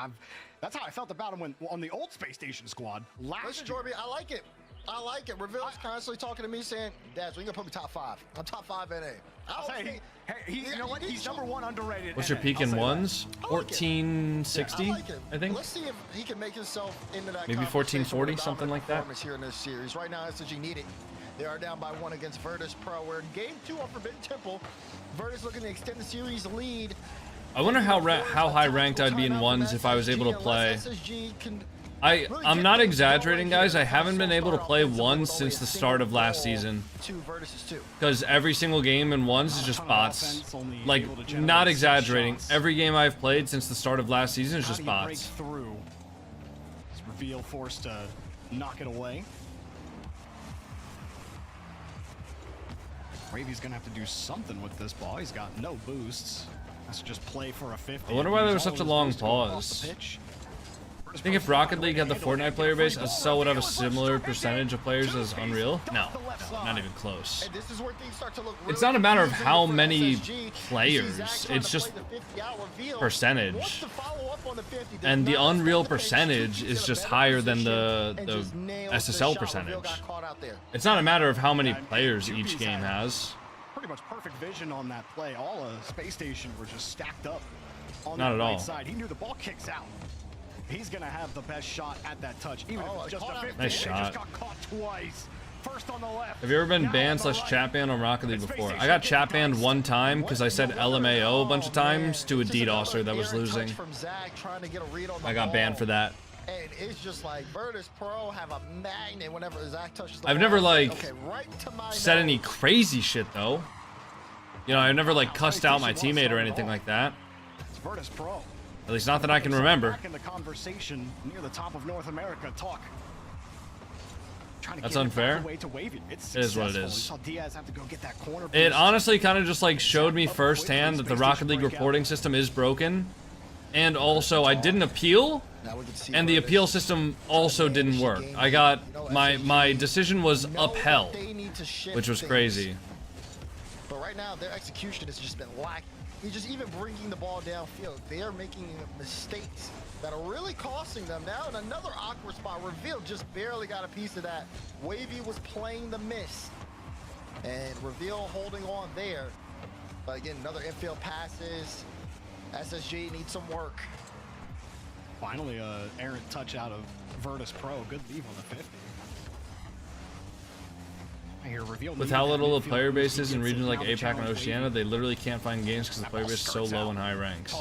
that's how I felt about him when on the old Space Station squad last year. Jorby, I like it. I like it. Reveal's constantly talking to me saying, Daz, when you gonna put me top 5? I'm top 5 NA. I'll say, you know what? He's number 1 underrated. What's your peak in ones? 1460, I think. Let's see if he can make himself into that. Maybe 1440, something like that. Here in this series. Right now, SSG need it. They are down by 1 against Virtus Pro. We're in game 2 of Forbidden Temple. Virtus looking to extend the series lead. I wonder how high ranked I'd be in ones if I was able to play. I'm not exaggerating, guys. I haven't been able to play ones since the start of last season. Because every single game in ones is just bots. Like, not exaggerating. Every game I've played since the start of last season is just bots. Reveal forced to knock it away. Wavy's gonna have to do something with this ball. He's got no boosts. That's just play for a 50. I wonder why there was such a long pause. I think if Rocket League had the Fortnite player base, SSL would have a similar percentage of players as Unreal. No, not even close. It's not a matter of how many players, it's just percentage. And the Unreal percentage is just higher than the SSL percentage. It's not a matter of how many players each game has. Pretty much perfect vision on that play. All of Space Station were just stacked up on not the at right all. side. He knew the ball kicks out. He's gonna have the best shot at that touch, even if it's just a 50. Nice shot. Just got caught twice. First on the left. Have you ever been banned / chat banned on Rocket League before? I got chat banned one time because I said LMAO a bunch of times to a DDoSer that was losing. I got banned for that. And it's just like Virtus Pro have a magnet whenever Zach touches the I've ball. never like right to my said nose. any crazy shit though. You know, I've never like cussed out my teammate or anything like that. It's Virtus Pro. At least not that I can remember. Back in the conversation near the top of North America. Talk. That's unfair. It is what it is. It honestly kind of just like showed me firsthand that the Rocket League reporting system is broken. And also I didn't appeal, and the appeal system also didn't work. I got my decision was upheld, which was crazy. But right now their execution has just been lacking. He's just even bringing the ball downfield. They are making mistakes that are really costing them. Now in another awkward spot, Reveal just barely got a piece of that. Wavy was playing the miss, and Reveal holding on there. But again, another infield passes. SSG needs some work. Finally, errant touch out of Virtus Pro. Good leave on the 50. With how little the player base is in regions like APAC and Oceania, they literally can't find games because the player base is so low in high ranks.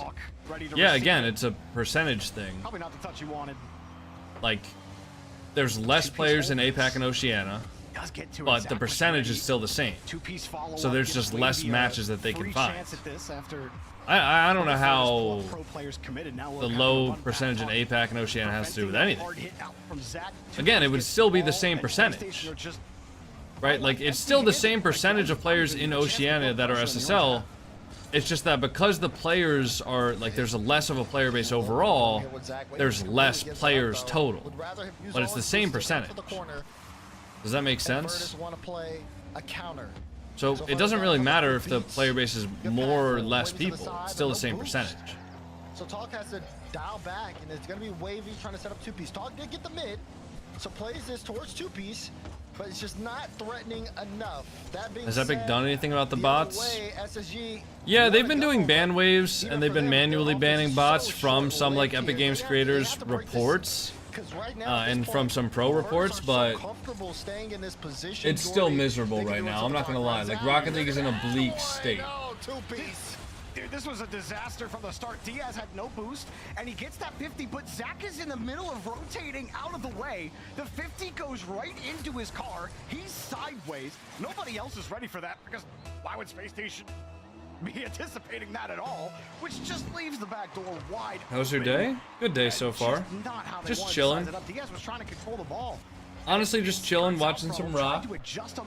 Yeah, again, it's a percentage thing. Probably not the touch you wanted. Like, there's less players in APAC and Oceania, but the percentage is still the same. So there's just less matches that they can find. I don't know how the low percentage in APAC and Oceania has to do with anything. Again, it would still be the same percentage. Right? Like, it's still the same percentage of players in Oceania that are SSL. It's just that because the players are, like, there's a less of a player base overall, there's less players total. But it's the same percentage. Does that make sense? So it doesn't really matter if the player base is more or less people. It's still the same percentage. So Talk has to dial back, and it's going to be Wavy trying to set up two-piece. Talk did get the mid, so plays this towards two-piece. But it's just not threatening enough. That being Has Epic said, done anything about the bots? way, SSG, Yeah, they've been doing ban waves, and they've been manually banning bots from some like Epic Games creators reports, and from some pro reports, but it's still miserable right now. I'm not gonna lie. Like, Rocket League is in a bleak state. Dude, this was a disaster from the start. Diaz had no boost, and he gets that 50, but Zach is in the middle of rotating out of the way. The 50 goes right into his car. He's sideways. Nobody else is ready for that, because why would Space Station be anticipating that at all? Which just leaves the back door wide. How's your day? Good day so far. Just chilling. Diaz was trying to control the ball. Honestly, just chilling, watching some Raw.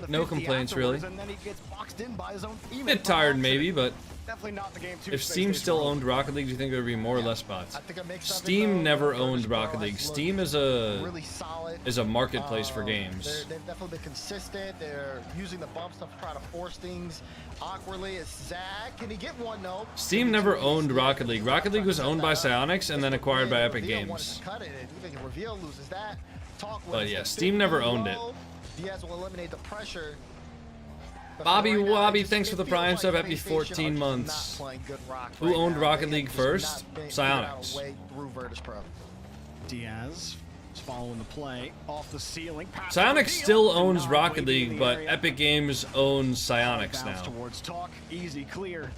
No complaints, really. Bit tired, maybe, but if Steam still owned Rocket League, do you think there would be more or less bots? Steam never owned Rocket League. Steam is a marketplace for games. They've definitely been consistent. They're using the bump stuff to try to force things awkwardly. It's Zach. Can he get one? No. Steam never owned Rocket League. Rocket League was owned by Psyonix and then acquired by Epic Games. Cut it. Even Reveal loses that. But yeah, Steam never owned it. Diaz will eliminate the pressure. Bobby Wobby, thanks for the Prime sub. Happy 14 months. Who owned Rocket League first? Psyonix. Diaz is following the play off the ceiling. Psyonix still owns Rocket League, but Epic Games owns Psyonix now. Towards Talk, easy clear.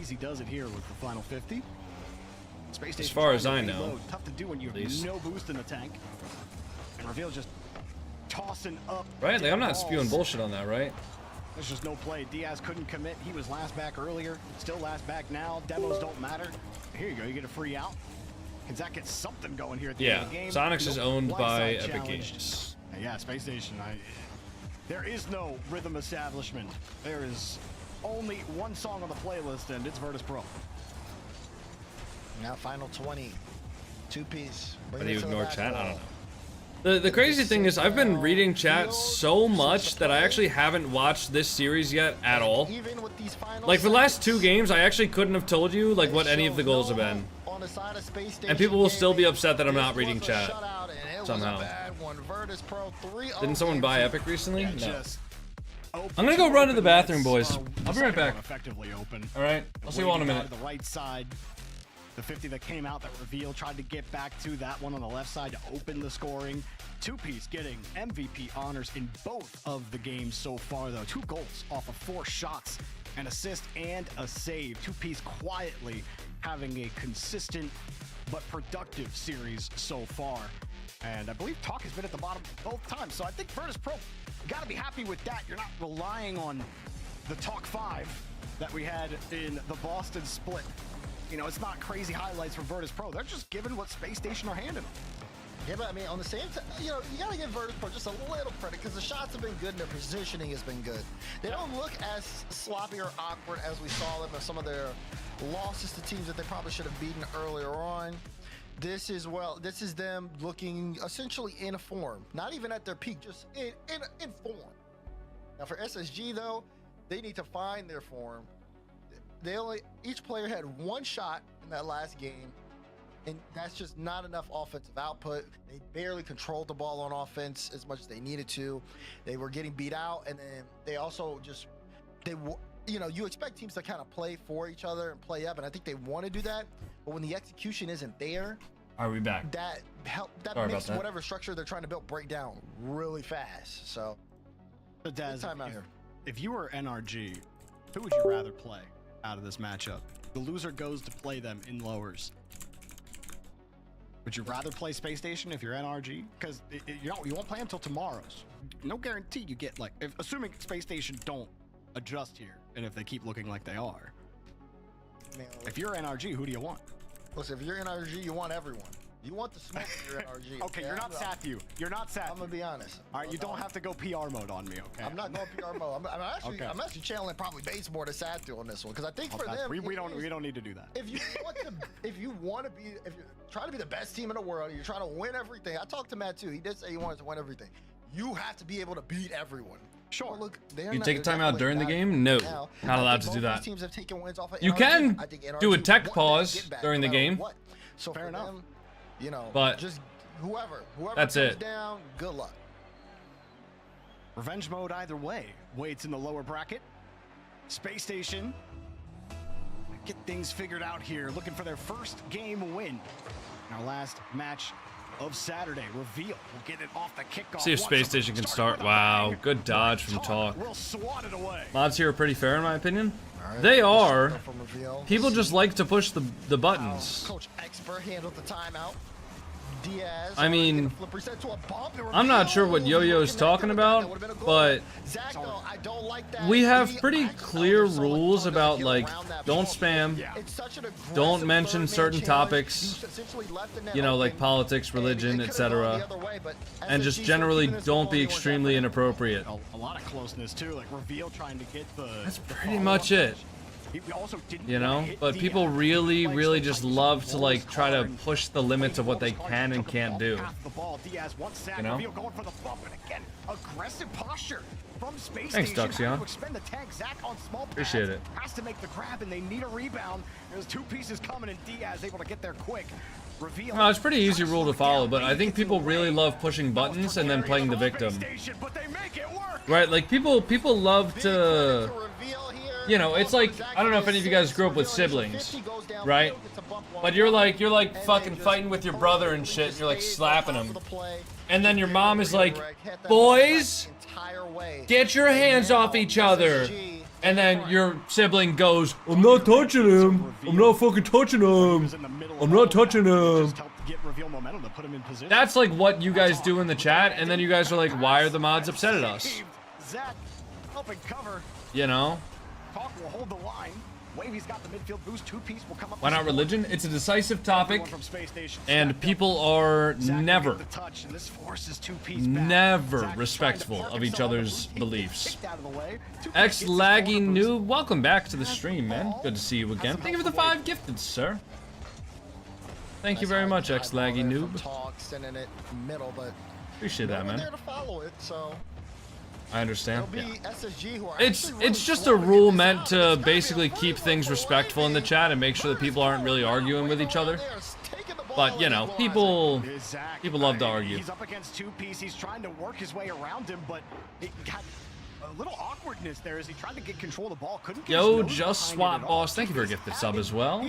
Easy does it here with the final 50. As far as I know. Tough to do when you have no boost in the tank. And Reveal just tossing up. Right? Like, I'm not spewing bullshit on that, right? There's just no play. Diaz couldn't commit. He was last back earlier. Still last back now. Demos don't matter. Here you go. You get a free out. Can Zach get something going here at the end of the game? Psyonix is owned by Epic Games. Yeah, Space Station. There is no rhythm establishment. There is only one song on the playlist, and it's Virtus Pro. Now final 20. Two-piece. How do you ignore chat? I don't know. The crazy thing is I've been reading chat so much that I actually haven't watched this series yet at all. Like for the last 2 games, I actually couldn't have told you like what any of the goals have been. And people will still be upset that I'm not reading chat somehow. Didn't someone buy Epic recently? No. I'm gonna go run to the bathroom, boys. I'll be right back. All right, I'll see you all in a minute. The right side. The 50 that came out that Reveal tried to get back to that one on the left side to open the scoring. Two-piece getting MVP honors in both of the games so far, though. 2 goals off of 4 shots, an assist and a save. Two-piece quietly having a consistent but productive series so far. And I believe Talk has been at the bottom both times. So I think Virtus Pro, got to be happy with that. You're not relying on the Talk 5 that we had in the Boston split. You know, it's not crazy highlights from Virtus Pro. They're just giving what Space Station are handing them. Yeah, but I mean, on the same time, you know, you gotta give Virtus Pro just a little credit because the shots have been good and their positioning has been good. They don't look as sloppy or awkward as we saw them in some of their losses to teams that they probably should have beaten earlier on. This is them looking essentially in form, not even at their peak, just in form. Now for SSG though, they need to find their form. Each player had 1 shot in that last game, and that's just not enough offensive output. They barely controlled the ball on offense as much as they needed to. They were getting beat out, and then they also you know, you expect teams to kind of play for each other and play up, and I think they want to do that, but when the execution isn't there, are we back? That makes whatever structure they're trying to build break down really fast. So, Daz, time out here. If you were NRG, who would you rather play out of this matchup? The loser goes to play them in lowers. Would you rather play Space Station if you're NRG? Because you won't play them until tomorrow's. No guarantee you get assuming Space Station don't adjust here, and if they keep looking like they are. Man, if you're NRG, who do you want? Listen, if you're NRG, you want everyone. You want the smoke if you're NRG. Okay, you're not Sathu. You're not Sathu. I'm gonna be honest. All right, you don't have to go PR mode on me, okay? I'm not going PR mode. I'm actually channeling probably base more to Sathu on this one because I think for them we don't need to do that. If you're trying to be the best team in the world, you're trying to win everything. I talked to Matt too. He did say he wanted to win everything. You have to be able to beat everyone. Sure. Well, look, you take a timeout during the game? No, not allowed to do that. Teams have taken wins off of you NRG. can do a tech pause during the game. So fair enough. Them, you know, but just whoever that's comes it. Down, good luck. Revenge mode either way. Waits in the lower bracket. Space Station get things figured out here, looking for their first game win. Our last match of Saturday. Reveal will get it off the kickoff. See if Space Station can start. Wow, good dodge from Talk. We'll swat it away. Mods here are pretty fair in my opinion. They are. People just like to push the buttons. Coach Expert handled the timeout. Diaz, I mean, I'm not sure what Yo-Yo's talking about, but we have pretty clear rules about like don't spam, don't mention certain topics, you know, like politics, religion, etc., and just generally don't be extremely inappropriate. A lot of closeness too, like Reveal trying to get the. That's pretty much it. You know, but people really just love to like try to push the limits of what they can and can't do. You know? Aggressive posture from Space Thanks, Station. Duxion. Appreciate it. Has to make the grab, and they need a rebound. There's 2 pieces coming, and Diaz able to get there quick. Well, it's a pretty easy rule to follow, but I think people really love pushing buttons and then playing the victim. Right, like people love to, you know, it's like, I don't know if any of you guys grew up with siblings, right? But you're like fucking fighting with your brother and shit, and you're like slapping him. And then your mom is like, boys, get your hands off each other. And then your sibling goes, I'm not touching him. I'm not fucking touching him. I'm not touching him. That's like what you guys do in the chat, and then you guys are like, why are the mods upset at us? You know? Why not religion? It's a decisive topic, and people are never respectful of each other's beliefs. X-Laggy Noob, welcome back to the stream, man. Good to see you again. Thank you for the 5 gifted, sir. Thank you very much, X-Laggy Noob. Appreciate that, man. I understand. It's just a rule meant to basically keep things respectful in the chat and make sure that people aren't really arguing with each other. But you know, people love to argue. He's up against 2-piece. He's trying to work his way around him, but it got a little awkwardness there as he tried to get control of the ball. Couldn't get Yo, Just Swap Boss, thank you for a gifted sub as well.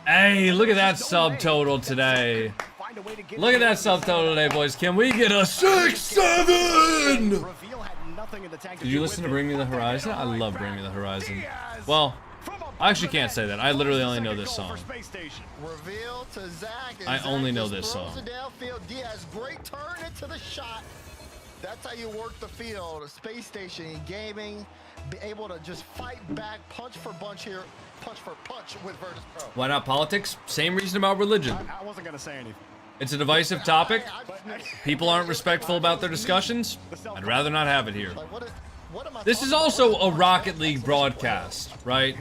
Hey, look at that subtotal today. Look at that subtotal today, boys. Can we get a 6-7? Did you listen to Bring Me the Horizon? I love Bring Me the Horizon. Well, I actually can't say that. I literally only know this song. I only know this song. That's how you work the field. Space station, gaming, be able to just fight back, punch for punch here, punch for punch with Virtus Pro. Why not politics? Same reason about religion. I wasn't gonna say anything. It's a divisive topic. People aren't respectful about their discussions. I'd rather not have it here. This is also a Rocket League broadcast, right?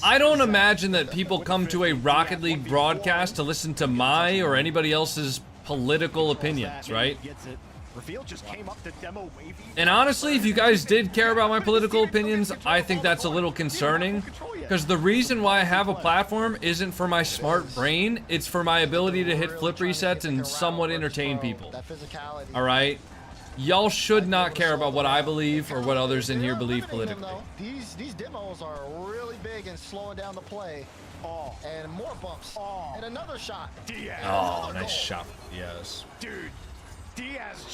I don't imagine that people come to a Rocket League broadcast to listen to my or anybody else's political opinions, right? And honestly, if you guys did care about my political opinions, I think that's a little concerning. Because the reason why I have a platform isn't for my smart brain, it's for my ability to hit flip resets and somewhat entertain people. Alright? Y'all should not care about what I believe or what others in here believe politically. These demos are really big in slowing down the play. And more bumps. And another shot. Oh, nice shot. Yes. Dude. Diaz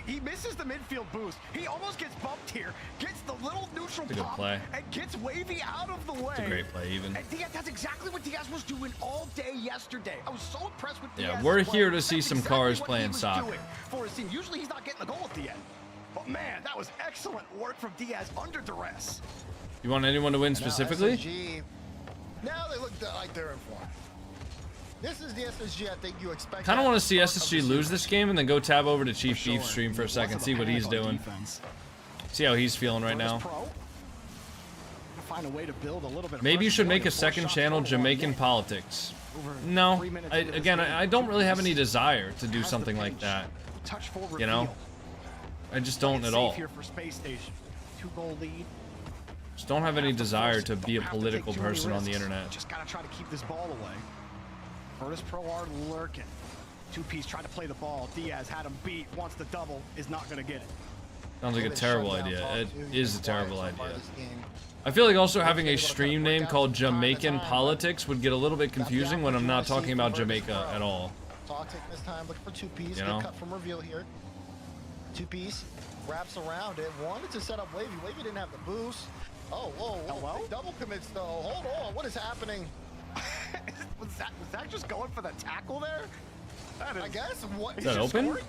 he misses the midfield boost. He almost gets bumped here, gets the little neutral pop, and gets Wavy out of the way. It's a great play, even. And Diaz, that's exactly what Diaz was doing all day yesterday. I was so impressed with Diaz. Yeah, we're here to see some cars playing soccer. For his team. Usually he's not getting the goal at the end. But man, that was excellent work from Diaz under duress. You want anyone to win specifically? Now they look like they're in form. This is the SSG I think you expect. Kind of want to see SSG lose this game and then go tab over to Chief Beef stream for a second, see what he's doing. See how he's feeling right now. Maybe you should make a second channel, Jamaican Politics. No, I don't really have any desire to do something like that. You know? I just don't at all. Just don't have any desire to be a political person on the internet. Just gotta try to keep this ball away. Virtus Pro are lurking. 2-piece trying to play the ball. Diaz had him beat. Wants the double. Is not going to get it. Sounds like a terrible idea. It is a terrible idea. I feel like also having a stream name called Jamaican Politics would get a little bit confusing when I'm not talking about Jamaica at all. Toxic this time. Looking for 2-piece. You know? Good cut from reveal here. 2-piece wraps around it. Wanted to set up Wavy. Wavy didn't have the boost. Oh, whoa. Big double commits though. Hold on. What is happening? was that just going for the tackle there? I guess. What is that open? Scoring?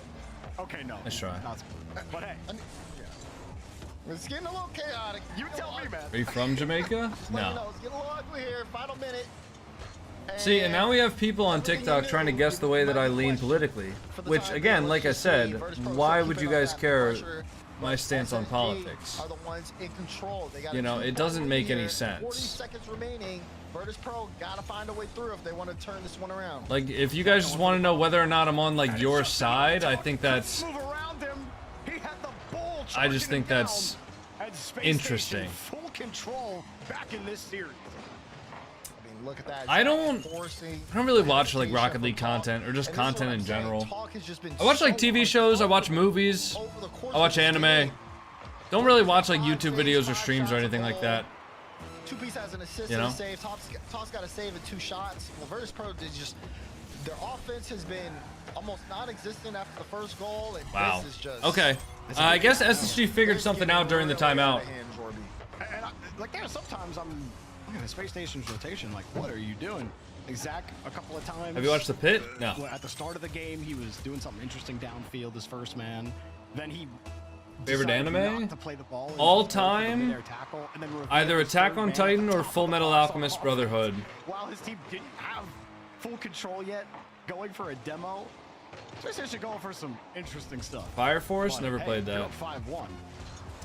Okay, no. Nice try. But hey, it's getting a little chaotic. You tell me, man. Are you from Jamaica? No. It's getting a little ugly here. Final minute. See, and now we have people on TikTok trying to guess the way that I lean politically. Which, again, like I said, why would you guys care my stance on politics? You know, it doesn't make any sense. 40 seconds remaining. Virtus Pro gotta find a way through if they want to turn this one around. Like, if you guys just want to know whether or not I'm on, like, your side, I think that's... I just think that's interesting. Full control back in this series. I mean, look at that. I don't really watch like Rocket League content or just content in general. I watch like TV shows, I watch movies, I watch anime. Don't really watch like YouTube videos or streams or anything like that. 2Piece has an assist You know? and a save. Top's got a save in 2 shots. Well, Virtus Pro did just, their offense has been almost non-existent after the first goal. And Wow. This is just, Okay. I guess SSG figured something out during the timeout. And like there's sometimes I'm looking at Space Station's rotation, like, what are you doing? Like Zach, a couple of times. Have you watched The Pit? No. At the start of the game, he was doing something interesting downfield, his first man. Then he Favorite decided anime? not to play the ball and All just go for the time? mid-air tackle, and then revealed Either his Attack third on man Titan at the or top Full of the Metal box on Alchemist offense. Brotherhood. While his team didn't have full control yet, going for a demo, Space Station going for some interesting stuff. Fire Force? But, Never hey, played you're that. up 5-1.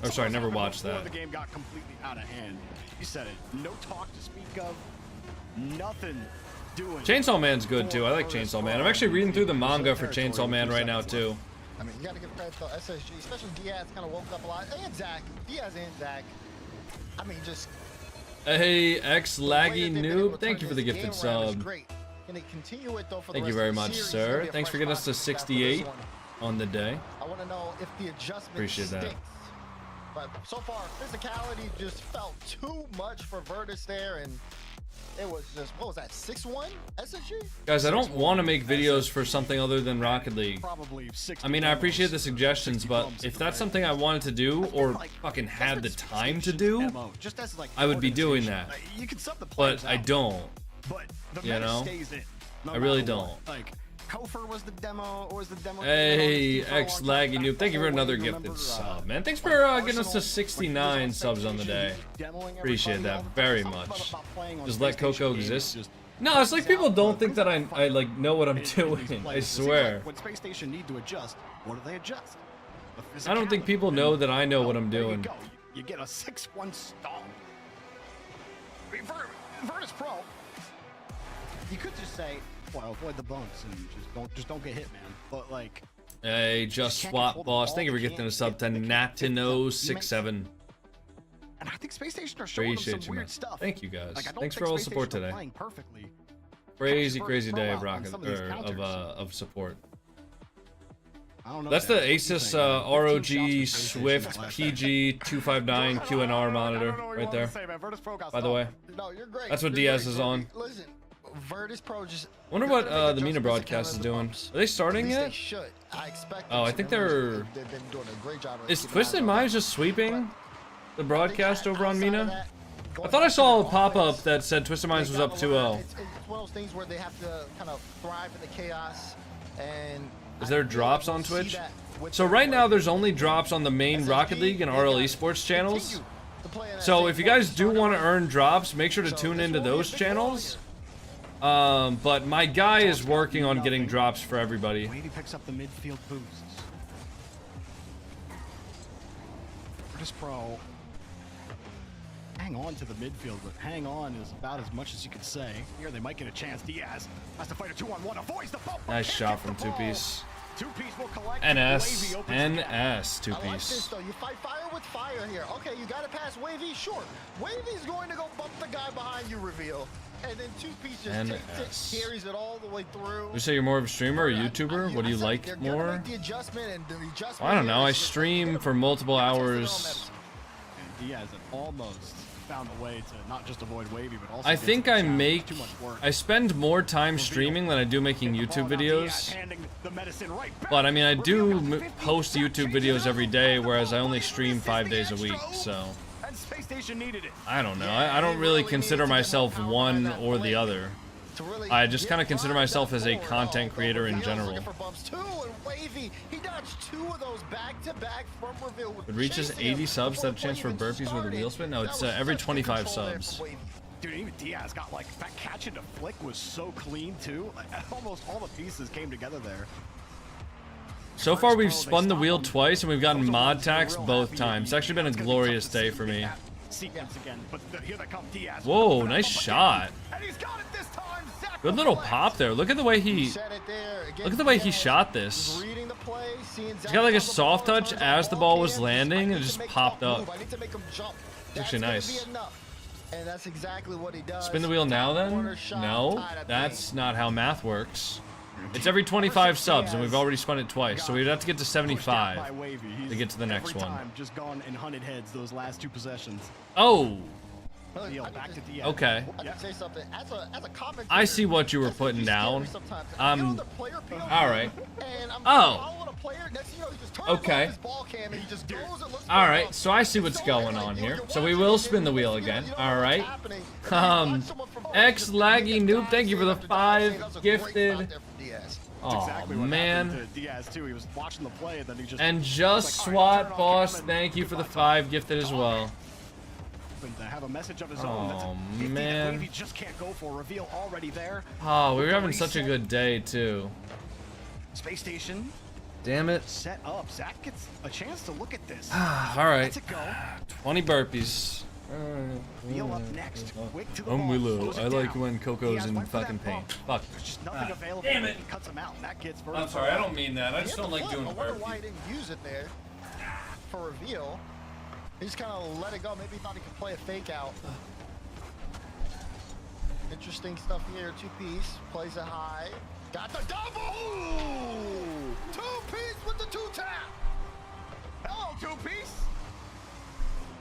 Oh, sorry, never Something watched before that. The game got completely out of hand. You said it. No talk to speak of. Nothing doing. Chainsaw Man's good too. I like Chainsaw Man. I'm actually reading through the manga for Chainsaw Man right now too. I mean, you got to give credit to SSG, especially Diaz kind of woke up a lot. And Zach. Diaz and Zach. I mean, just. Hey, X the way Laggy that they've been Noob, able to thank turn you for the this gifted game around is sub. great. Can they continue it though for the Thank you rest very of the much, series? It's gonna sir. be a Thanks for fresh getting us to five after this 68 one. on the day. I want to know if the adjustment Appreciate that. sticks. But so far, physicality just felt too much for Virtus there, and it was just, what was that, 6-1 SSG? Guys, I don't want to make videos for something other than Rocket League. Probably 60 I mean, I appreciate the suggestions, but if that's something I wanted to do or fucking had the time to do, Just as, like, I would be doing that. You can sub the players But I out, don't. But the You meta know? stays in. No I really matter what. don't. Like, Kofor was the demo, or was the demo. Hey, X Laggy Noob, thank you for another gifted sub, man. Thanks for getting us to 69 subs on the day. Appreciate that very much. Just let Coco exist. No, it's like people don't think that I like know what I'm doing. I swear. When Space Station need to adjust, what do they adjust? The I don't think people know that I know what I'm doing. There you go. You get a 6-1 stomp. I mean, Virtus Pro, you could just say, well, avoid the bumps and just don't get hit, man. But like, Hey, Just Swap Boss, thank you for getting a sub to Natino67. and I think Space Station are showing them Appreciate some you, man. weird stuff. Thank you guys. Like, I don't Thanks think for all the Space support Station are today. playing perfectly. Crazy, Virtus crazy Pro day out of on rocket some of these or counters. of support. I don't know. That's the Dad. What do you Asus think? 15 ROG shots for Space Station Swift last PG259 QNR monitor right there. By the way, No, you're great. that's what You're Diaz great, is but on. Listen, Virtus Pro just. Wonder they're what gonna make the Mina adjustments to broadcast is counter the doing. bumps. Are they starting At least they yet? should. I expect. Oh, I them think to. they're. They've been doing a great job. of Is keeping Twisted eyes on Minds them. just sweeping the But broadcast over on outside of Mina? that, I going thought I back to saw a their pop up offense, that said Twisted Minds was they up gotta learn. 2-0. It's one of those things where they have to kind of thrive in the chaos. And Is there I feel drops like on we'll see Twitch? that with So their right now play. there's only drops on the main Rocket League and RL Esports channels. To play in that So same if you guys focus do starter want to run. earn drops, make sure to So tune this into will be a those big channels. ball But my guy is working on getting drops for everybody. Wavy picks up the midfield boosts. Virtus Pro, hang on to the midfield, but hang on is about as much as you could say. Here they might get a chance. Diaz has to fight a 2-on-1, avoids the bump. Nice Can't shot get from the ball. 2-piece. 2-piece will collect. NS, Wavy opens the gap. NS, I like this 2-piece. though. You fight fire with fire here. Okay, you got to pass Wavy. Sure. Wavy's going to go bump the guy behind you. Reveal, and then 2-piece just takes it, carries it all the way through. Would you say you're more of a streamer or a YouTuber? What do you like They're gonna more? make the adjustment, and the adjustment Well, I don't know. here I is just stream like, for multiple tested on hours. medicine. And Diaz had almost found a way to not just avoid Wavy, but also I get to think the I challenge. make, Too much work. I spend more time streaming than I do making YouTube videos. But I mean, I do post YouTube videos every day, whereas I only stream 5 days a week, so. I don't know. I don't really consider myself one or the other. I just kind of consider myself as a content creator in general. If it reaches 80 subs, that chance for burpees with a wheel spin? No, it's every 25 subs. Dude, even Diaz got like that catch into flick was so clean too. Like, almost all the pieces came together there. So far, we've spun the wheel twice and we've gotten mod tax both times. It's actually been a glorious day for me. Whoa, nice shot. Good little pop there. Look at the way he shot this. He's got like a soft touch as the ball was landing and it just popped up. It's actually nice. And that's exactly what he does. Spin the wheel now then? Corner shot, No, tied at that's not how math works. It's every 25 subs, and we've already spun it twice, so we'd have to get to 75 to get to the next one. Just gone and hunted heads those last 2 possessions. Oh, Deal back to Diaz. okay. I can say something. As a commentator, I see what you were putting down. All right. Okay. All right. So I see what's going on here. So we will spin the wheel again. All right. X Laggy Noob, thank you for the 5 gifted. Oh man. And Just SWAT Boss, thank you for the 5 gifted as well. To have a message of his own. Oh man. He just can't go for reveal already there. Oh, we were having such a good day too. Space Station. Damn it. Set up. Zach gets a chance to look at this. All right. Let's go. 20 burpees. Reveal up next. Quick to the I'm ball. Willow. Slows it I like down. when Coco's in Diaz went for fucking that pain. bump. Fuck. There's just nothing available. Damn it. He cuts him out, and that gets I'm sorry, I don't mean that. I just don't like doing I wonder why burpees. he didn't use it there for reveal. He just kind of let it go. Maybe he thought he could play a fake out. Interesting stuff here. 2-piece. Plays it high. Got the double! 2-piece with the 2-tap! Hello, 2-piece.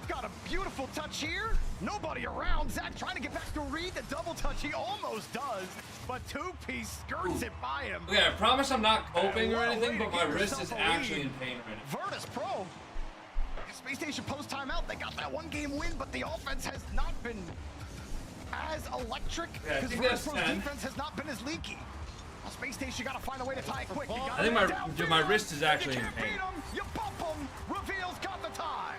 Got a beautiful touch here. Nobody around. Zach trying to get back to read the double touch. He almost does, but 2-piece skirts it by him. Okay, I promise I'm not coping or anything, but my wrist is actually in pain right now. Virtus Pro. Space Station post timeout. They got that 1-game win, but the offense has not been as electric. Yeah, I Because think Virtus that's Pro's 10. defense has not been as leaky. Space Station got to find a way to tie it quick. I think my wrist is actually in pain. You bump him. Reveal's got the tie.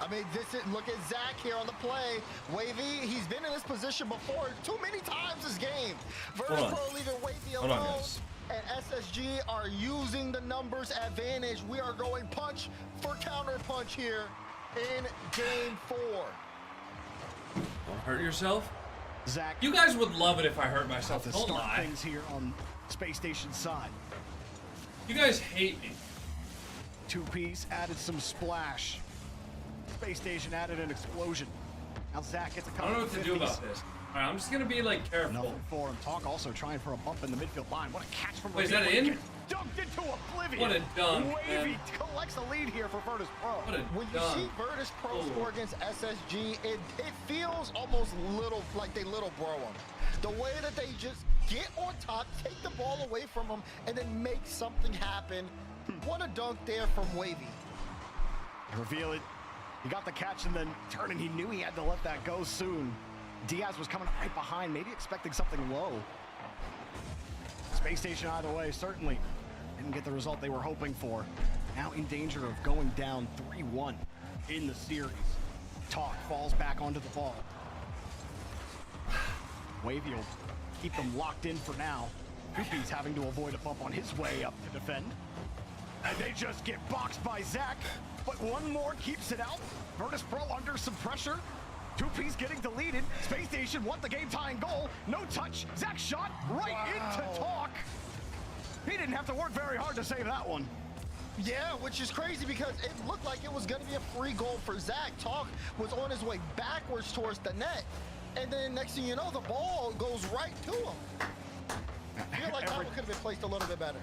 I mean, look at Zach here on the play. Wavy, he's been in this position before too many times this game. Virtus Pro leaving Wavy alone. Hold on, guys. And SSG are using the numbers advantage. We are going punch for counter punch here in game 4. Don't hurt yourself. Zach, You guys would love it if I hurt myself. to Don't start lie. things here on Space Station's side. You guys hate me. 2-piece added some splash. Space Station added an explosion. Now Zach gets a I couple don't know what to do 50s. about this. All right, I'm just gonna be like careful. Nothing for him. Talk also trying for a bump in the midfield line. What a catch from Wait, is Reveal that when he in? gets dunked into oblivion. What a dunk, Wavy man. collects the lead here for Virtus Pro. What a When you dunk. see Virtus Pro score against SSG, it feels almost like they little bro him. The way that they just get on top, take the ball away from him, and then make something happen. What a dunk there from Wavy. Reveal it. He got the catch and then turning. He knew he had to let that go soon. Diaz was coming right behind, maybe expecting something low. Space Station either way, certainly didn't get the result they were hoping for. Now in danger of going down 3-1 in the series. Talk falls back onto the ball. Wavy will keep them locked in for now. 2-piece having to avoid a bump on his way up to defend. And they just get boxed by Zach. But one more keeps it out. Virtus Pro under some pressure. 2-piece getting deleted. Space Station want the game-tying goal. No touch. Zach shot right into Talk. He didn't have to work very hard to save that one. Yeah, which is crazy because it looked like it was going to be a free goal for Zach. Talk was on his way backwards towards the net. And then next thing you know, the ball goes right to him. I feel like that one could have been placed a little bit better.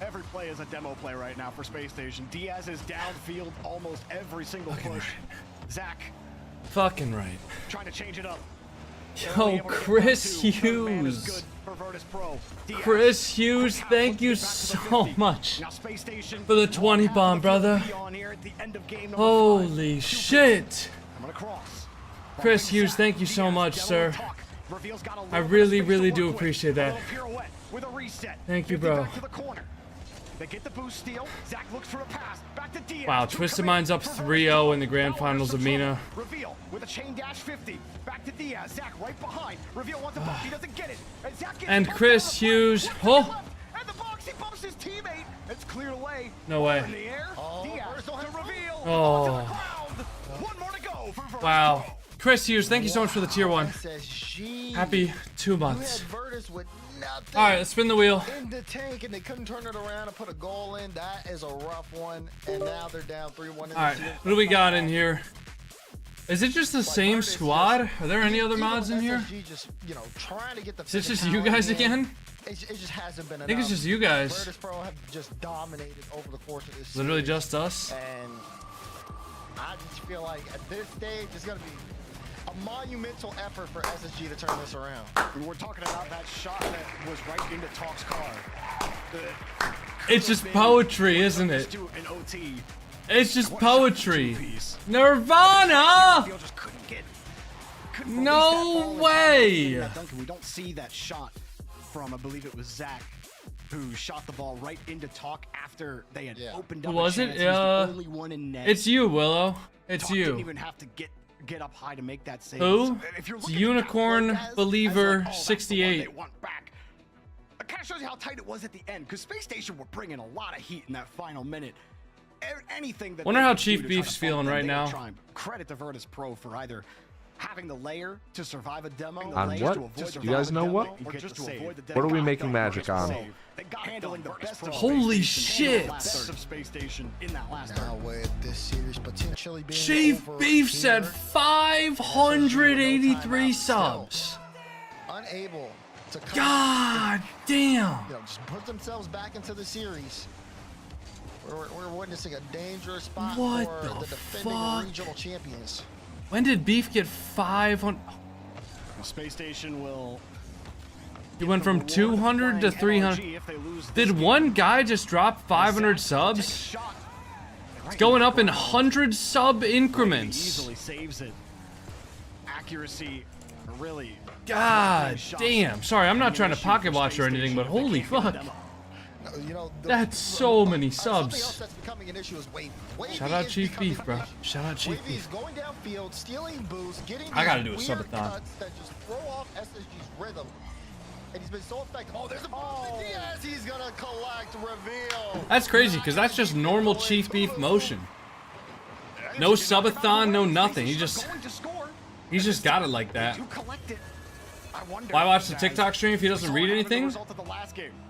Every play is a demo play right now for Space Station. Diaz is downfield almost every single push. Zach Fucking right. trying to change it up. Yo, Chris Hughes. Chris Hughes, thank you so much for the 20 bomb, brother. Holy shit. Chris Hughes, thank you so much, sir. I really, really do appreciate that. Thank you, bro. They get the boost steal. Zach looks for a pass. Back to Diaz. Wow, Twisted Mind's up 3-0 in the grand finals of Mina. Reveal with a chain dash 50. Back to Diaz. Zach right behind. Reveal wants a bump. He doesn't get it. And Zach gets And Chris Hughes. Oh. And the box. He bumps his teammate. It's cleared away. No way. In the air. Diaz to Reveal. Oh. To the ground. One more to go for Virtus. Wow. Chris Hughes, thank you so much for the tier 1. Happy 2 months. All right, let's spin the wheel. In the tank, and they couldn't turn it around and put a goal in. That is a rough one. And now they're down 3-1. All right, what do we got in here? Is it just the same squad? Are there any other mods in here? Just, you know, trying to get the Is it just you guys again? It just hasn't been enough. I think it's just you guys. Virtus Pro have just dominated over the course of this series. Literally just us. And I just feel like at this stage, it's going to be a monumental effort for SSG to turn this around. We're talking about that shot that was right into Talk's car. It's just poetry, isn't it? An OT. It's just poetry. Nirvana! No way! We don't see that shot from, I believe it was Zach, who shot the ball right into Talk after they had opened up. Was it? He was the only one in net. It's you, Willow. It's Talk you. Didn't even have to get up high to make that save. Who? If you're It's looking at Unicorn that, Believer I was like, oh, that's the one 68. they want back. It kind of shows you how tight it was at the end, because Space Station were bringing a lot of heat in that final minute. Anything that Wonder they how could do Chief to try Beef's to feeling fight them, right they were now. trying. Credit to Virtus Pro for either having the layer to survive a demo. On what? You guys know what? What are we making magic on? Holy shit! Now with this series potentially being Chief over Beef said here, 583 subs. unable to come God damn! you know, just put themselves back into the series. We're witnessing a dangerous spot What for the the defending fuck? regional champions. When did Beef get 500? Space Station will. He went from 200 to 300. Did one guy just drop 500 subs? It's going up in 100 sub increments. Easily saves it. Accuracy, really. God damn. Sorry, I'm not trying to pocket watch or anything, but holy fuck. You know, That's so many something else subs. that's becoming an issue is Wavy. Shout out Chief Beef, bro. Shout out Chief Wavy is Beef. going downfield, stealing boosts, getting I gotta do a these subathon. weird cuts that just throw off SSG's rhythm. And he's been so effective. Oh, there's a boost to Diaz. He's gonna collect reveal. That's crazy, because that's just normal Chief Beef motion. No subathon, no nothing. He's just got it like that. Why watch the TikTok stream if he doesn't read anything?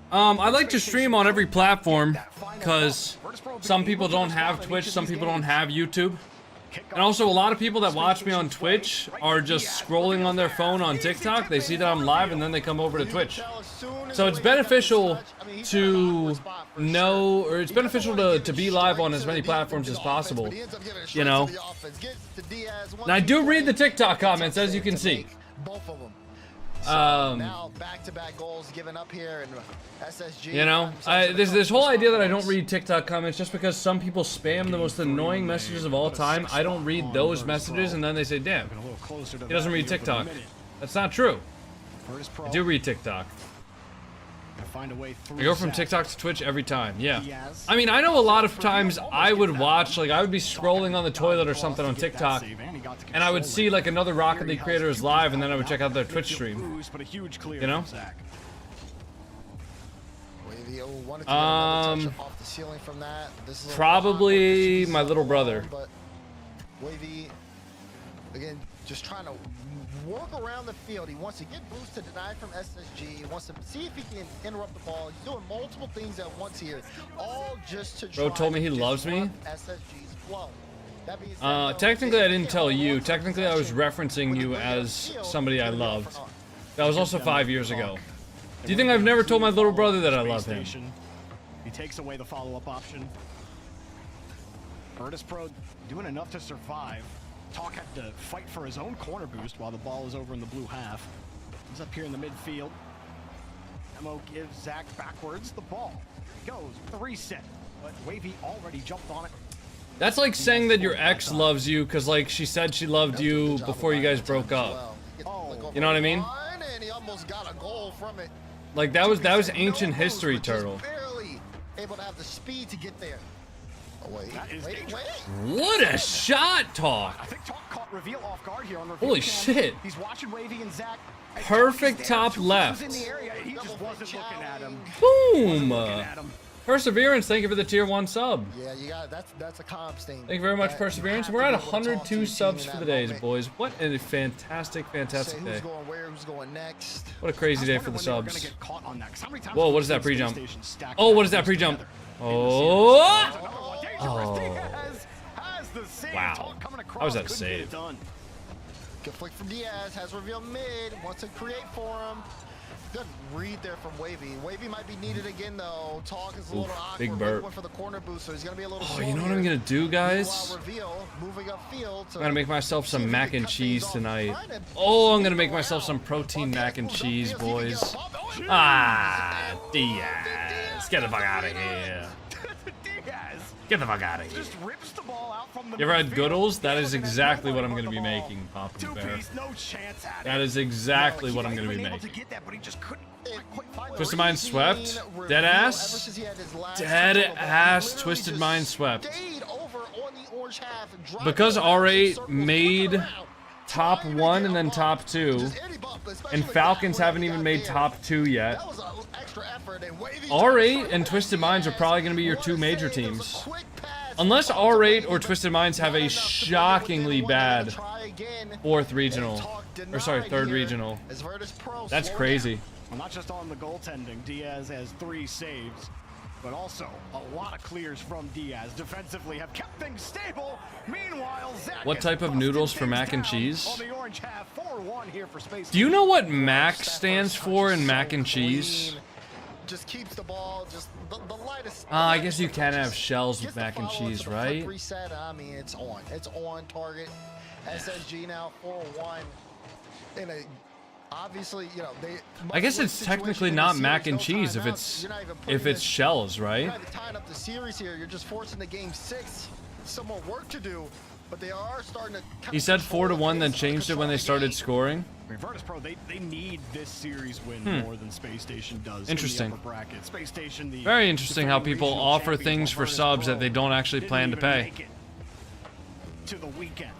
I like to stream on every platform because some people don't have Twitch, some people don't have YouTube. And also a lot of people that watch me on Twitch are just scrolling on their phone on TikTok. They see that I'm live and then they come over to Twitch. So it's beneficial to know, or it's beneficial to be live on as many platforms as possible. You know? And I do read the TikTok comments, as you can see. Both of them. Now back-to-back goals given up here and SSG. You know, there's this whole idea that I don't read TikTok comments just because some people spam the most annoying messages of all time. I don't read those messages and then they say, damn, he doesn't read TikTok. That's not true. I do read TikTok. I go from TikTok to Twitch every time, yeah. I mean, I know a lot of times I would watch, like I would be scrolling on the toilet or something on TikTok and I would see like another Rocket League creator is live and then I would check out their Twitch stream. You know? Probably my little brother. But Wavy, again, just trying to work around the field. He wants to get boosts to deny from SSG. He wants to see if he can interrupt the ball. He's doing multiple things at once here, all just to try Bro told me he loves me. SSG's flow. Technically I didn't tell you. Technically I was referencing you as somebody I loved. That was also 5 years ago. Do you think I've never told my little brother that I love him? He takes away the follow-up option. Virtus Pro doing enough to survive. Talk had to fight for his own corner boost while the ball is over in the blue half. He's up here in the midfield. Emo gives Zach backwards the ball. He goes with the reset, but Wavy already jumped on it. That's like saying that your ex loves you because like she said she loved you before you guys broke up. You know what I mean? And he almost got a goal from it. Like that was ancient history, Turtle. Barely able to have the speed to get there. Oh, wait. What a shot, Talk! I think Talk caught reveal off guard here on Holy shit! He's watching Wavy and Zach. Perfect top left. In the area. He just wasn't looking at him. Boom! Perseverance, thank you for the tier 1 sub. Yeah, you got that's a comp thing. Thank you very much, Perseverance. We're at 102 subs for the days, boys. What a fantastic day. Who's going where? Who's going next? What a crazy day for the subs. Whoa, what is that pre-jump? Oh, what is that pre-jump? Oh! the save. Wow. Talk coming across, How was that a couldn't get it save? done. Good flick from Diaz, has reveal mid, wants to create for him. Good read there from Wavy. Wavy might be needed again though. Talk is a little awkward. big Wavy burp. went for the corner boost, so he's gonna be a little Oh, slow you know what here. I'm gonna do, guys? Meanwhile, reveal, moving upfield. I'm gonna make myself some mac and cheese tonight. Oh, I'm gonna make myself some protein mac and cheese, boys. Ah, Diaz. Get the fuck out of here. Get the fuck out of here. Just rips the ball out from the You ever had midfield. Goodles? That is He has exactly what I'm nobody gonna be with the ball. making, Pop and Bear. Two-piece, no chance at That it. is exactly what I'm gonna be making. Twisted Mind swept. Dead ass. Dead ass. Twisted Mind swept. Because R8 made top 1 and then top 2, and Falcons haven't even made top 2 yet. R8 and Twisted Minds are probably going to be your 2 major teams. Unless R8 or Twisted Minds have a shockingly bad 4th regional. Or sorry, 3rd regional. That's crazy. Well, not just on the goaltending, Diaz has 3 saves, but also a lot of clears from Diaz. Defensively have kept things stable. Meanwhile, Zach What type of noodles for mac and cheese? on the orange half, 4-1 here for Space. Do you know what mac stands for in mac and cheese? Just keeps the ball, just the lightest. I guess you can have shells with mac and cheese, right? Reset. I mean, it's on target. SSG now 4-1 in a. Obviously, you know, they. I guess it's technically not mac and cheese if it's shells, right? You're not even tying up the series here. You're just forcing the game 6. Some more work to do, but they are starting to. He said 4-1, then changed it when they started scoring. I mean, Virtus Pro, they need this series win more than Space Station does. Interesting. In the upper bracket. Space Station, the Very interesting how defending people regional offer champions, things while for Virtus subs Pro that they don't actually didn't plan to even pay. make it to the weekend.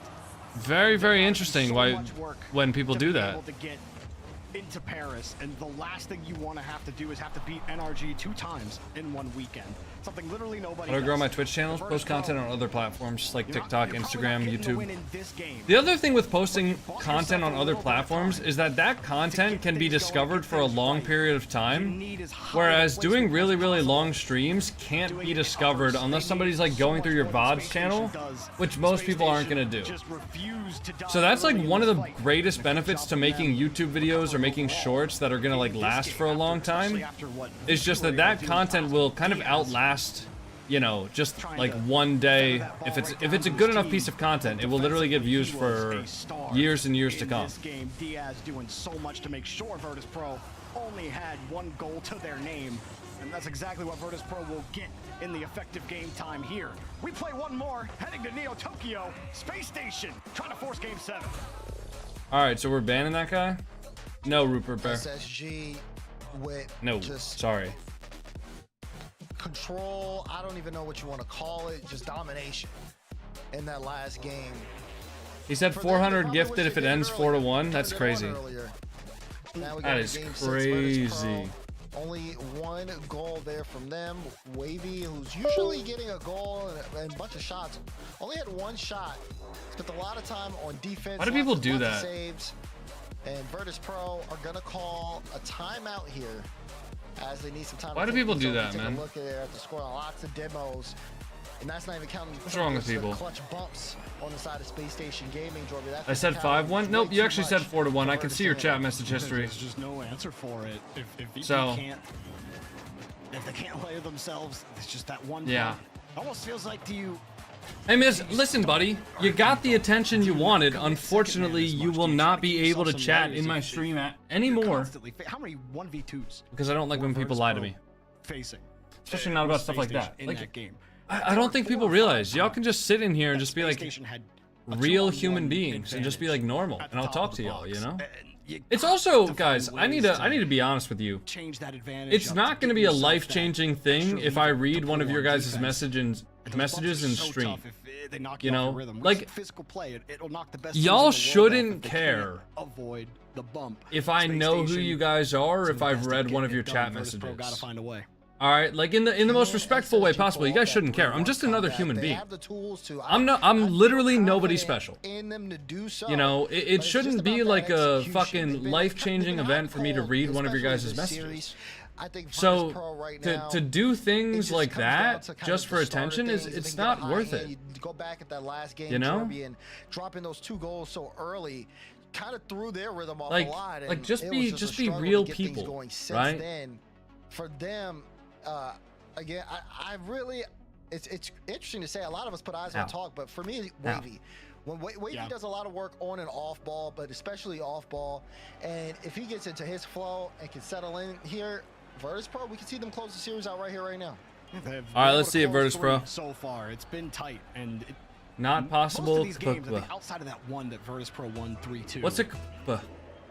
Very, very interesting why much work when people to do be that. able to get into Paris, and the last thing you want to have to do is have to beat NRG 2 times in 1 weekend. Something literally nobody How to grow does. my Twitch channels, The post Virtus Pro, content on other platforms like you're not- TikTok, you're probably Instagram, not getting the win YouTube. in this game. The other thing with posting content on other platforms is that that content can be discovered for a long period of time, whereas doing really, really long streams can't be discovered unless somebody's like going through your VODs channel, which most people aren't going to do. So that's like one of the greatest benefits to making YouTube videos or making shorts that are going to like last for a long time, is just that that content will kind of outlast, you know, just like one day. If it's a good enough piece of content, it will literally get views for years and years to In come. this game, Diaz doing so much to make sure Virtus Pro only had 1 goal to their name, and that's exactly what Virtus Pro will get in the effective game time here. We play one more, heading to Neo Tokyo Space Station, trying to force Game 7. All right, so we're banning that guy? No, Rupert Bear. SSG with No, just sorry. control. I don't even know what you want to call it. Just domination in that last game. He said 400 gifted if it ends 4-1. That's crazy. That is crazy. Only 1 goal there from them. Wavy, who's usually getting a goal and a bunch of shots, only had 1 shot. Spent a lot of time on defense. Why do people lots do of that? Saves. And Virtus Pro are gonna call a timeout here, as they need some time. Why to do take people things do over, that, take man? A look at the score. Lots of demos, and that's not even counting. What's wrong with the people? Clutch bumps on the side of Space Station Gaming, Jorby. That's I said 5-1. Nope, you actually said 4-1. I can see your chat message history. There's just no answer for it. If VP So- can't, if they can't layer themselves, it's just that one. Yeah. bump. Almost feels like Hey, Miss, listen, buddy. You got the attention you wanted. Unfortunately, you will not be able to chat in my stream anymore How many 1v2s because I don't like when people lie to me. facing? Especially not about stuff like that. In Like, that game. I don't think people realize y'all can just sit in here and just be like Station had a real 2-on-1 human beings and just be like normal, at the and I'll top talk of to the y'all, you box. know? You It's have also, to guys, find I need ways to be honest with you. change that advantage. It's up not to going to give be a yourself life-changing that thing extra if I lever read to one of pull your on guys' defense. messages And those bumps in are so stream. tough if they knock You off know, the rhythm. like, With physical play, it'll knock the best y'all teams in the world shouldn't off if they care can't avoid the bump. if I Space know who Station, you guys are, or some if of the I've best read at one of getting your it done. chat Virtus Pro messages. gotta find a way. All right, like in the most respectful way possible. You guys shouldn't care. I'm just another human being. I'm literally nobody special. You know, it shouldn't be like a fucking life-changing event for me to read one of your guys' messages. So to do things like that just for attention it's not worth it. Go back at that last game, you know, dropping those 2 goals so early kind of threw their rhythm off a lot. Like just be real people, right? Then for them, again, I really, it's interesting to say. A lot of us put eyes on Talk, but for me, Wavy. When Wavy does a lot of work on and off ball, but especially off ball, and if he gets into his flow and can settle in here, Virtus Pro, we can see them close the series out right here, right now. All right, let's see it, Virtus Pro. So far, it's been tight, and not possible. Most of these games, outside of that one that Virtus Pro won 3-2. What's it?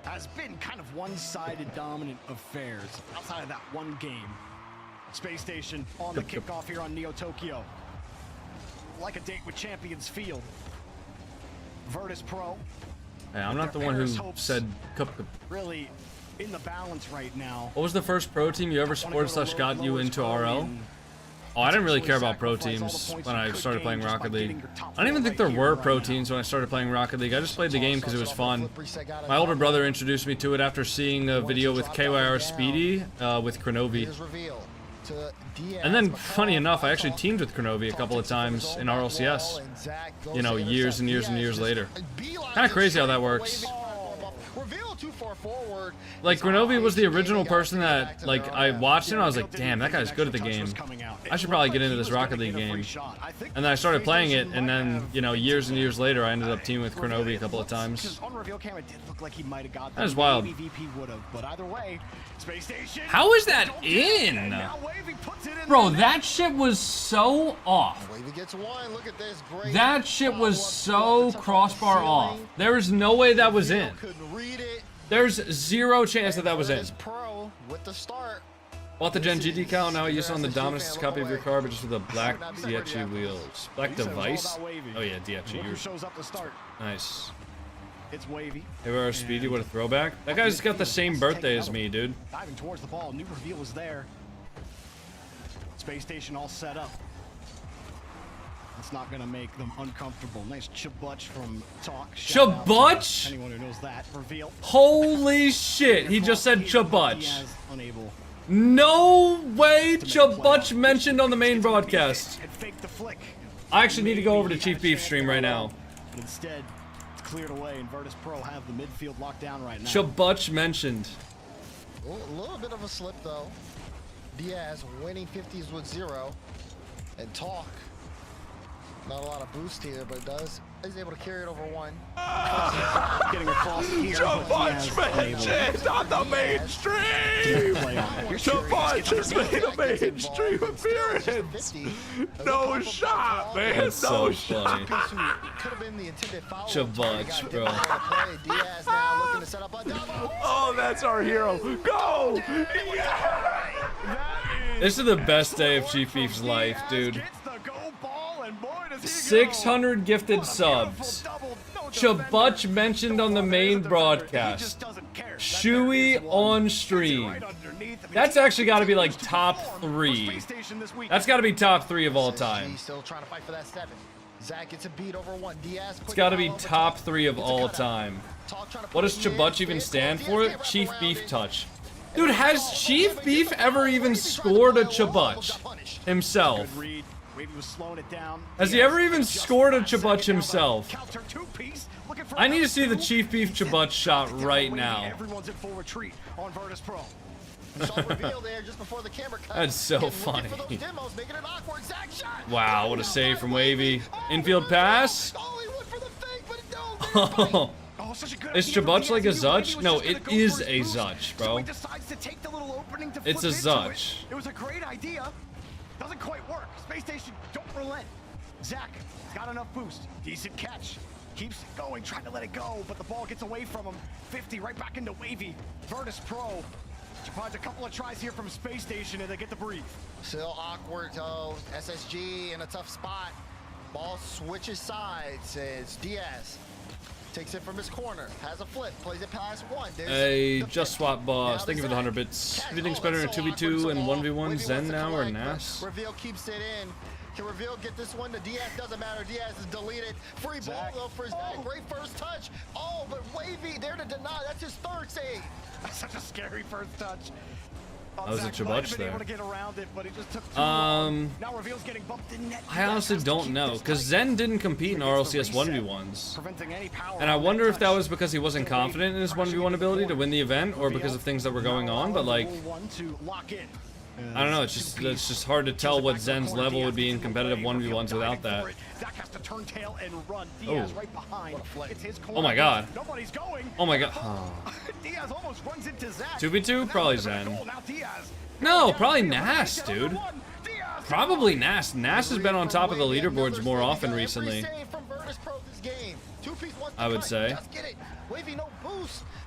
Has been kind of one-sided dominant affairs outside of that one game. Space Station on the kickoff here on Neo Tokyo. Like a date with Champions Field. Virtus Pro. Hey, I'm not the one who said cup. Really in the balance right now. What was the first pro team you ever supported / got you into RL? Oh, I didn't really care about pro teams when I started playing Rocket League. I don't even think there were pro teams when I started playing Rocket League. I just played the game because it was fun. My older brother introduced me to it after seeing a video with KYR Speedy with Kronovi. And then, funny enough, I actually teamed with Kronovi a couple of times in RLCS. You know, years and years and years later. Kind of crazy how that works. Like, Kronovi was the original person that, like, I watched him and I was like, damn, that guy's good at the game. I should probably get into this Rocket League game. And then I started playing it, and then, you know, years and years later, I ended up teaming with Kronovi a couple of times. That is wild. How is that in? Bro, that shit was so off. That shit was so crossbar off. There is no way that was in. There's zero chance that that was in. Bought the GenG decal, now I use it on the Dominus copy of your car, but just with the black DHG wheels. Black device? Oh yeah, DHG. Nice. It's Wavy. KYR Speedy, what a throwback. That guy's got the same birthday as me, dude. Diving towards the ball, new reveal is there. Space Station all set up. It's not gonna make them uncomfortable. Nice chabutch from Talk. Chabutch? Anyone who knows that. Reveal. Holy shit, he just said chabutch. No way chabutch mentioned on the main broadcast. I actually need to go over to Chief Beef stream right now. But instead, it's cleared away and Virtus Pro have the midfield locked down right now. Chabutch mentioned. A little bit of a slip though. Diaz winning 50s with 0. And Talk. Not a lot of boost here, but it does. He's able to carry it over 1. Getting across here. Chabutch mentioned on the mainstream! Chabutch has made a mainstream appearance! No shot, man! That's so funny. Chabutch, bro. Oh, that's our hero. Go! Yeah! This is the best day of Chief Beef's life, dude. 600 gifted subs. Chabutch mentioned on the main broadcast. Shui on stream. That's actually got to be like top 3. That's got to be top 3 of all time. It's got to be top 3 of all time. What does Chabutch even stand for? Chief Beef Touch. Dude, has Chief Beef ever even scored a Chabutch himself? Has he ever even scored a Chabutch himself? I need to see the Chief Beef Chabutch shot right now. That's so funny. Wow, what a save from Wavy. Infield pass. Oh. Is Chabutch like a Zutch? No, it is a Zutch, bro. It's a Zutch. It was a great idea. Doesn't quite work. Space Station, don't relent. Zach got enough boost. Decent catch. Keeps it going, trying to let it go, but the ball gets away from him. 50 right back into Wavy. Virtus Pro. Provides a couple of tries here from Space Station and they get the breathe. Still awkward, though. SSG in a tough spot. Ball switches sides. It's Diaz. Takes it from his corner, has a flip, plays it past one. Hey, Just Swap Boss, thank you for the 100 bits. Who do you think's better in 2v2 and 1v1, Zen now or Nas? Reveal keeps it in. Can Reveal get this one to Diaz? Doesn't matter. Diaz is deleted. Free ball though for Zach. Great first touch. Oh, but Wavy there to deny. That's his third save. That's such a scary first touch. That was a Chabuch there. Able to get around it, but it just took too long. Now Reveal's getting bumped in net. I honestly don't know, because Zen didn't compete in RLCS 1v1s. And I wonder if that was because he wasn't confident in his 1v1 ability to win the event, or because of things that were going on, but like, I don't know, it's just hard to tell what Zen's level would be in competitive 1v1s without that. Oh. Oh my god. Oh my god. Oh. 2v2? Probably Zen. No, probably Nas, dude. Probably Nas. Nas has been on top of the leaderboards more often recently, I would say.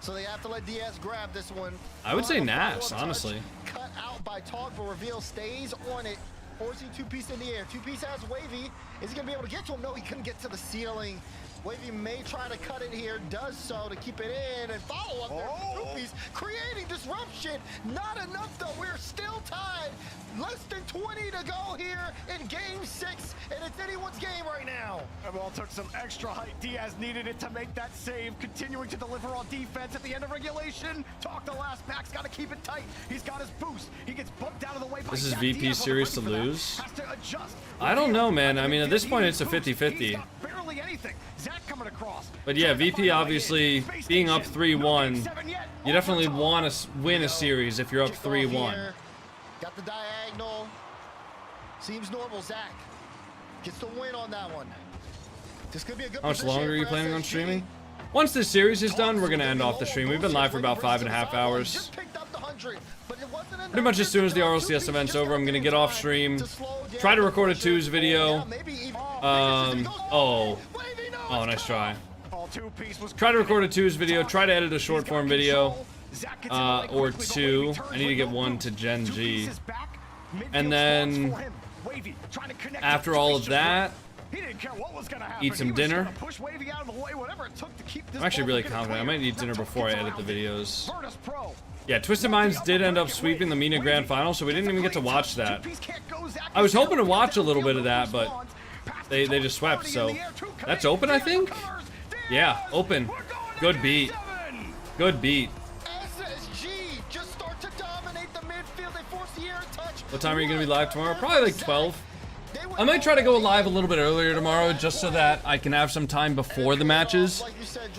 So they have to let Diaz grab this one. I would say Nas, honestly. Cut out by Tog, but Reveal stays on it, forcing 2-piece in the air. 2-piece has Wavy. Is he gonna be able to get to him? No, he couldn't get to the ceiling. Wavy may try to cut it here, does so to keep it in and follow up there. 2-piece creating disruption. Not enough though. We're still tied. Less than 20 to go here in game 6, and it's anyone's game right now. Well, took some extra height. Diaz needed it to make that save, continuing to deliver on defense at the end of regulation. Talk the last pack's got to keep it tight. He's got his boost. He gets bumped out of the way. This is VP series to lose. I don't know, man. I mean, at this point, it's a 50-50. But yeah, VP obviously being up 3-1, you definitely want to win a series if you're up 3-1. Got the diagonal. Seems normal. Zach gets the win on that one. This could be a good. How much longer are you planning on streaming? Once this series is done, we're gonna end off the stream. We've been live for about 5.5 hours. Pretty much as soon as the RLCS event's over, I'm gonna get off stream, try to record a 2s video. Oh, nice try. Try to record a 2s video, try to edit a short form video, or 2. I need to get one to GenG. And then, after all of that, eat some dinner. I'm actually really confident. I might eat dinner before I edit the videos. Yeah, Twisted Minds did end up sweeping the MENA Grand Final, so we didn't even get to watch that. I was hoping to watch a little bit of that, but they just swept, so that's open, I think? Yeah, open. Good beat. Good beat. What time are you going to be live tomorrow? Probably like 12. I might try to go live a little bit earlier tomorrow just so that I can have some time before the matches.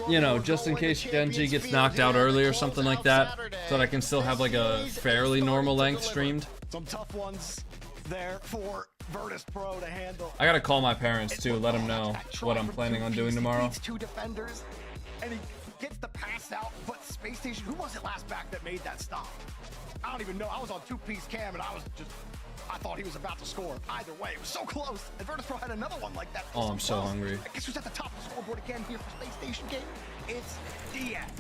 You know, just in case GenG gets knocked out early or something like that. So that I can still have like a fairly normal length streamed. Some tough ones there for Virtus Pro to handle. I gotta call my parents too, let them know what I'm planning on doing tomorrow. Two defenders, and he gets the pass out, but Space Station, who was it last back that made that stop? I don't even know. I was on 2-piece cam and I thought he was about to score. Either way, it was so close. And Virtus Pro had another one like that. Oh, I'm so hungry. I guess who's at the top of the scoreboard again here for Space Station game? It's Diaz.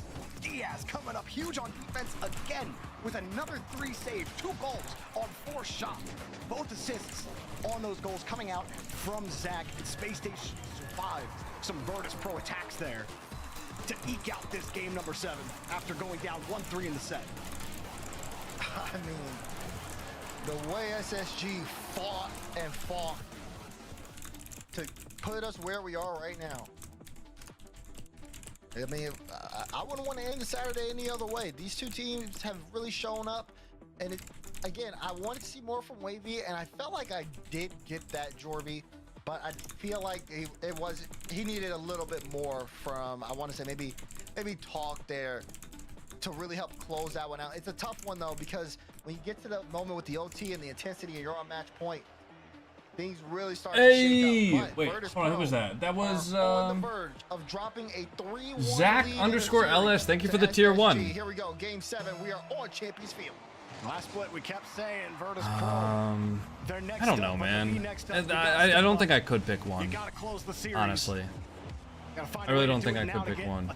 Diaz coming up huge on defense again with another 3 saves, 2 goals on 4 shots. Both assists on those goals coming out from Zach, and Space Station survived some Virtus Pro attacks there to eke out this game number 7 after going down 1-3 in the set. I mean, the way SSG fought and fought to put us where we are right now. I mean, I wouldn't want to end the Saturday any other way. These two teams have really shown up, and again, I wanted to see more from Wavy, and I felt like I did get that Jorby, but I feel like he needed a little bit more from, I want to say maybe Talk there to really help close that one out. It's a tough one though, because when you get to the moment with the OT and the intensity and you're on match point, things really start to shake up. Wait, hold on, who was that? That was on the verge of dropping a 3-1 Zach_LS. Thank you for the tier 1. Here we go, game 7. We are on Champions Field. Last split, we kept saying Virtus Pro. I don't know, man. I don't think I could pick one. Honestly, I really don't think I could pick one.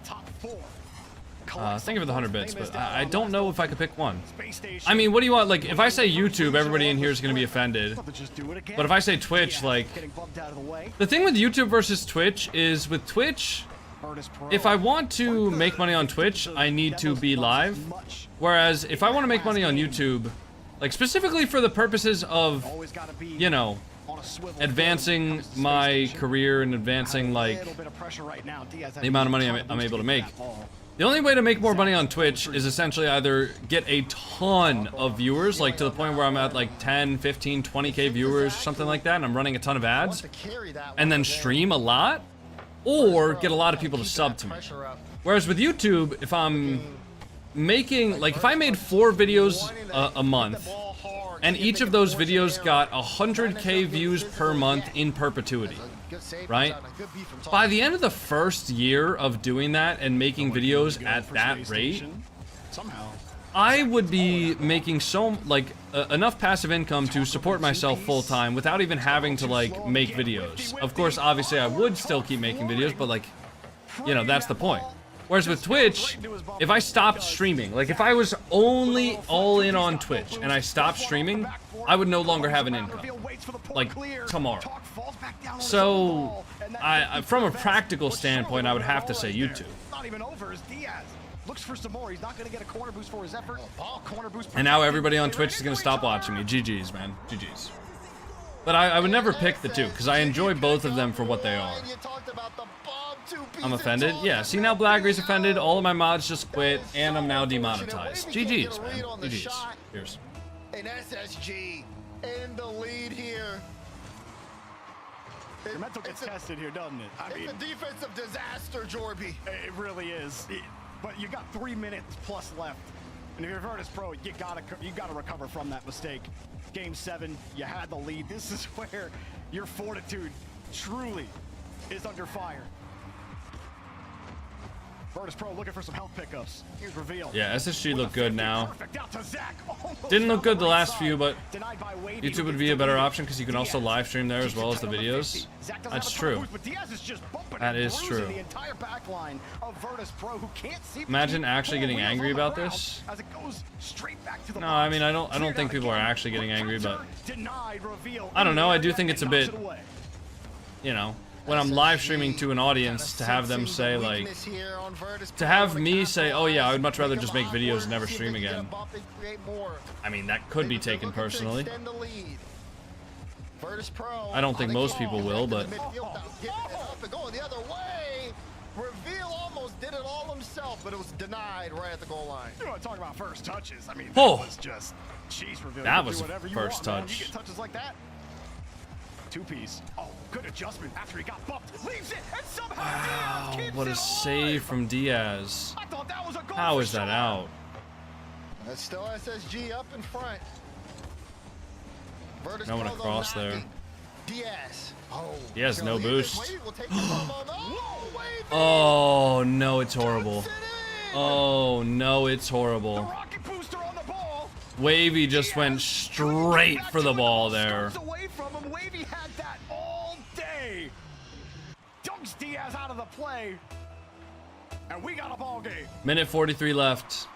Thank you for the 100 bits, but I don't know if I could pick one. I mean, what do you want? Like, if I say YouTube, everybody in here is going to be offended. But if I say Twitch, like, the thing with YouTube versus Twitch is with Twitch, if I want to make money on Twitch, I need to be live. Whereas if I want to make money on YouTube, like specifically for the purposes of, you know, advancing my career and advancing like the amount of money I'm able to make. The only way to make more money on Twitch is essentially either get a ton of viewers, like to the point where I'm at like 10, 15, 20k viewers, something like that, and I'm running a ton of ads, and then stream a lot, or get a lot of people to sub to me. Whereas with YouTube, if I'm making, like if I made 4 videos a month, and each of those videos got 100k views per month in perpetuity, right? By the end of the first year of doing that and making videos at that rate, I would be making enough passive income to support myself full time without even having to like make videos. Of course, obviously I would still keep making videos, but like, you know, that's the point. Whereas with Twitch, if I stopped streaming, like if I was only all in on Twitch and I stopped streaming, I would no longer have an income, like tomorrow. So, from a practical standpoint, I would have to say YouTube. And now everybody on Twitch is gonna stop watching me. GG's, man. GG's. But I would never pick the two, because I enjoy both of them for what they are. I'm offended? Yeah, see now Blaggery's offended, all of my mods just quit, and I'm now demonetized. GG's, man. GG's. Cheers. An SSG in the lead here. Your mental gets tested here, doesn't it? I mean, it's a defensive disaster, Jorby. It really is. But you got 3 minutes plus left. And if you're Virtus Pro, you gotta recover from that mistake. Game 7, you had the lead. This is where your fortitude truly is under fire. Virtus Pro looking for some health pickups. Here's reveal. Yeah, SSG looked good now. Didn't look good the last few, but YouTube would be a better option because you can also live stream there as well as the videos. That's true. That is true. Imagine actually getting angry about this. No, I mean I don't think people are actually getting angry, but I don't know. I do think it's a bit, you know, when I'm live streaming to an audience, to have them say like, to have me say, oh yeah, I would much rather just make videos and never stream again. I mean, that could be taken personally. I don't think most people will, but. Reveal almost did it all himself, but it was denied right at the goal line. You want to talk about first touches? I mean, that was just, jeez, Reveal. That was first touch. You get touches like that. Two-piece. Oh, good adjustment after he got bumped. Leaves it, and somehow wow, Diaz what a save from Diaz. I thought that was a goal. How is that out? That's still SSG up in front. No one across there. Diaz. He has no boost. Oh no, it's horrible. Oh no, it's horrible. Wavy just went straight for the ball there. Wavy had that all day. Dunks Diaz out of the play. And we got a ball game. Minute 43 left.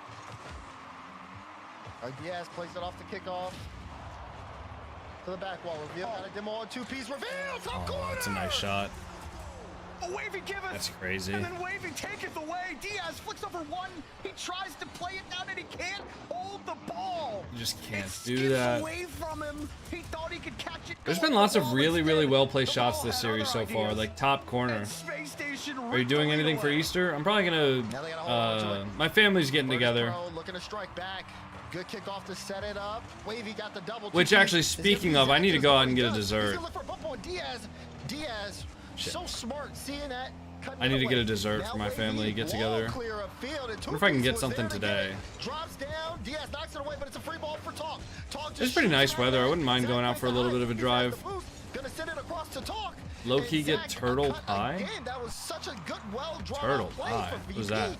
Diaz plays it off the kickoff. To the back wall. Reveal. Got a demo on two-piece. Reveal. Top corner. That's a nice shot. Wavy giveth. That's crazy. And then Wavy taketh away. Diaz flicks over one. He tries to play it down and he can't hold the ball. You just can't do that. Away from him. He thought he could catch it. There's been lots of really, really well-placed shots this series so far, like top corner. Are you doing anything for Easter? I'm probably gonna, my family's getting together. Looking to strike back. Good kickoff to set it up. Wavy got the double. Which actually, speaking of, I need to go out and get a dessert. Diaz, so smart, seeing that. I need to get a dessert for my family get together. I wonder if I can get something today. Drops down. Diaz knocks it away, but it's a free ball for Talk. It's pretty nice weather. I wouldn't mind going out for a little bit of a drive. Gonna send it across to Talk. Low-key get turtle pie? That was such a good, Turtle pie? What was that?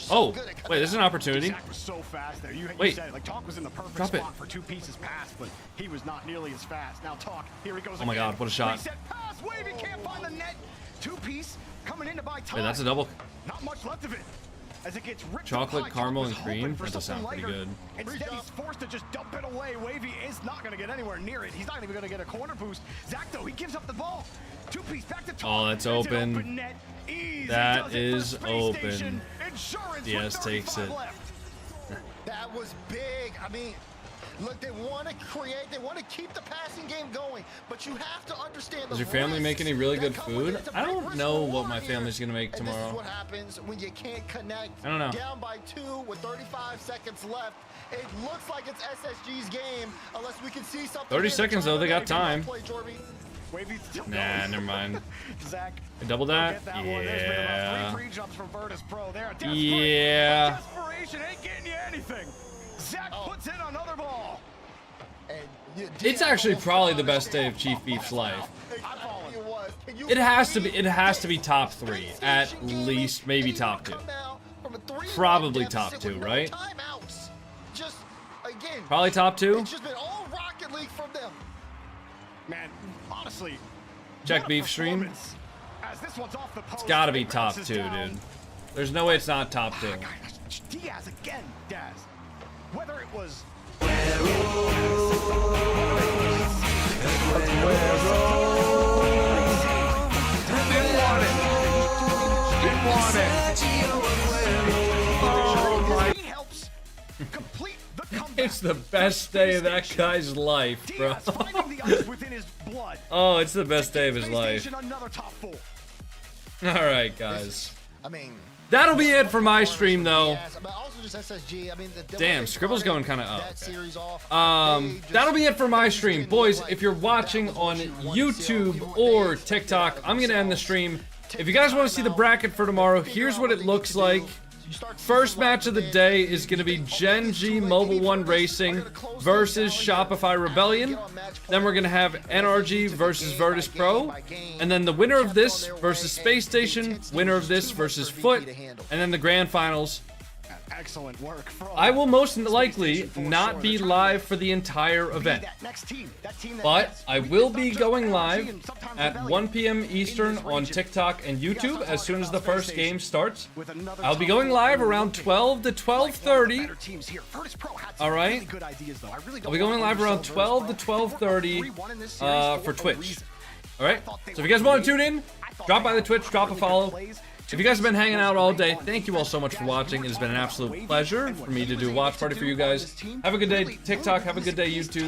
Oh, wait, there's an opportunity. Zach was so fast there. You wait, said it, like Talk was in the perfect drop spot it. for two pieces pass, but he was not nearly as fast. Now Talk, here he goes. Oh my God, what a shot. Reset pass, Wavy can't find the net. Two piece coming in to buy time. Wait, that's a double. Not much left of it. as it gets ripped Chocolate, apart. caramel, Was and cream? hoping for That does sound something pretty lighter. good. Instead, he's forced to just dump it away. Wavy is not going to get anywhere near it. He's not even going to get a corner boost. Zach, though, he gives up the ball. Two-piece back to Oh, that's open. net. Easy That does it for is Space open. Station. Insurance Diaz with takes 35 it. left. That was big. I mean, look, they want to create, they want to keep the passing game going, but you have to understand. Does your family make any really good food? I don't know what my family's gonna make And this is tomorrow. what happens when you can't connect. I don't know. Down by 2 with 35 seconds left. It looks like it's SSG's game, unless we can see something. 30 here. seconds, though, they got time. Play, Jorby. Wavy's still Nah, going. never mind. Zach, A double that? get that one. There's been about Yeah. 3 pre-jumps from Virtus Pro there. Yeah. Desperation ain't getting you anything. Zach puts in another ball. And It's actually probably the best day of Chief Beef's life. It was. Can you It has to be. believe It has to be top 3, at least, maybe top 2. Probably top 2, right? Timeouts. Just again. Probably top 2. It's just been all Rocket League from them. Man, honestly. Check what a Beef stream. performance. As this one's off the It's post, gotta be it top bounces 2, down. dude. There's no way it's not top 2. Diaz again, Daz. Whether it was helps complete the comeback. It's the best day of that guy's life, bro. Diaz finding the ice within his blood. Oh, it's the best day of his Space life. Station, another top 4. All right, guys. I mean, That'll be it for my stream, though. but also just SSG. I mean, Damn, Scribble's going kind of up. that series off. That'll be it for my stream. Boys, if you're watching on YouTube or TikTok, I'm going to end the stream. If you guys want to see the bracket for tomorrow, here's what it looks like. First match of the day is going to be GenG Mobile 1 Racing versus Shopify Rebellion. Then we're going to have NRG versus Virtus Pro. And then the winner of this versus Space Station, winner of this versus Foot. And then the grand finals. Excellent work from I will most likely not be live for the entire event. But I will be going live at 1 p.m. Eastern on TikTok and YouTube as soon as the first game starts. I'll be going live around 12 to 12:30. All right. I'll be going live around 12 to 12:30 for Twitch. All right. So if you guys want to tune in, drop by the Twitch, drop a follow. If you guys have been hanging out all day, thank you all so much for watching. It has been an absolute pleasure for me to do a watch party for you guys. Have a good day, TikTok. Have a good day, YouTube.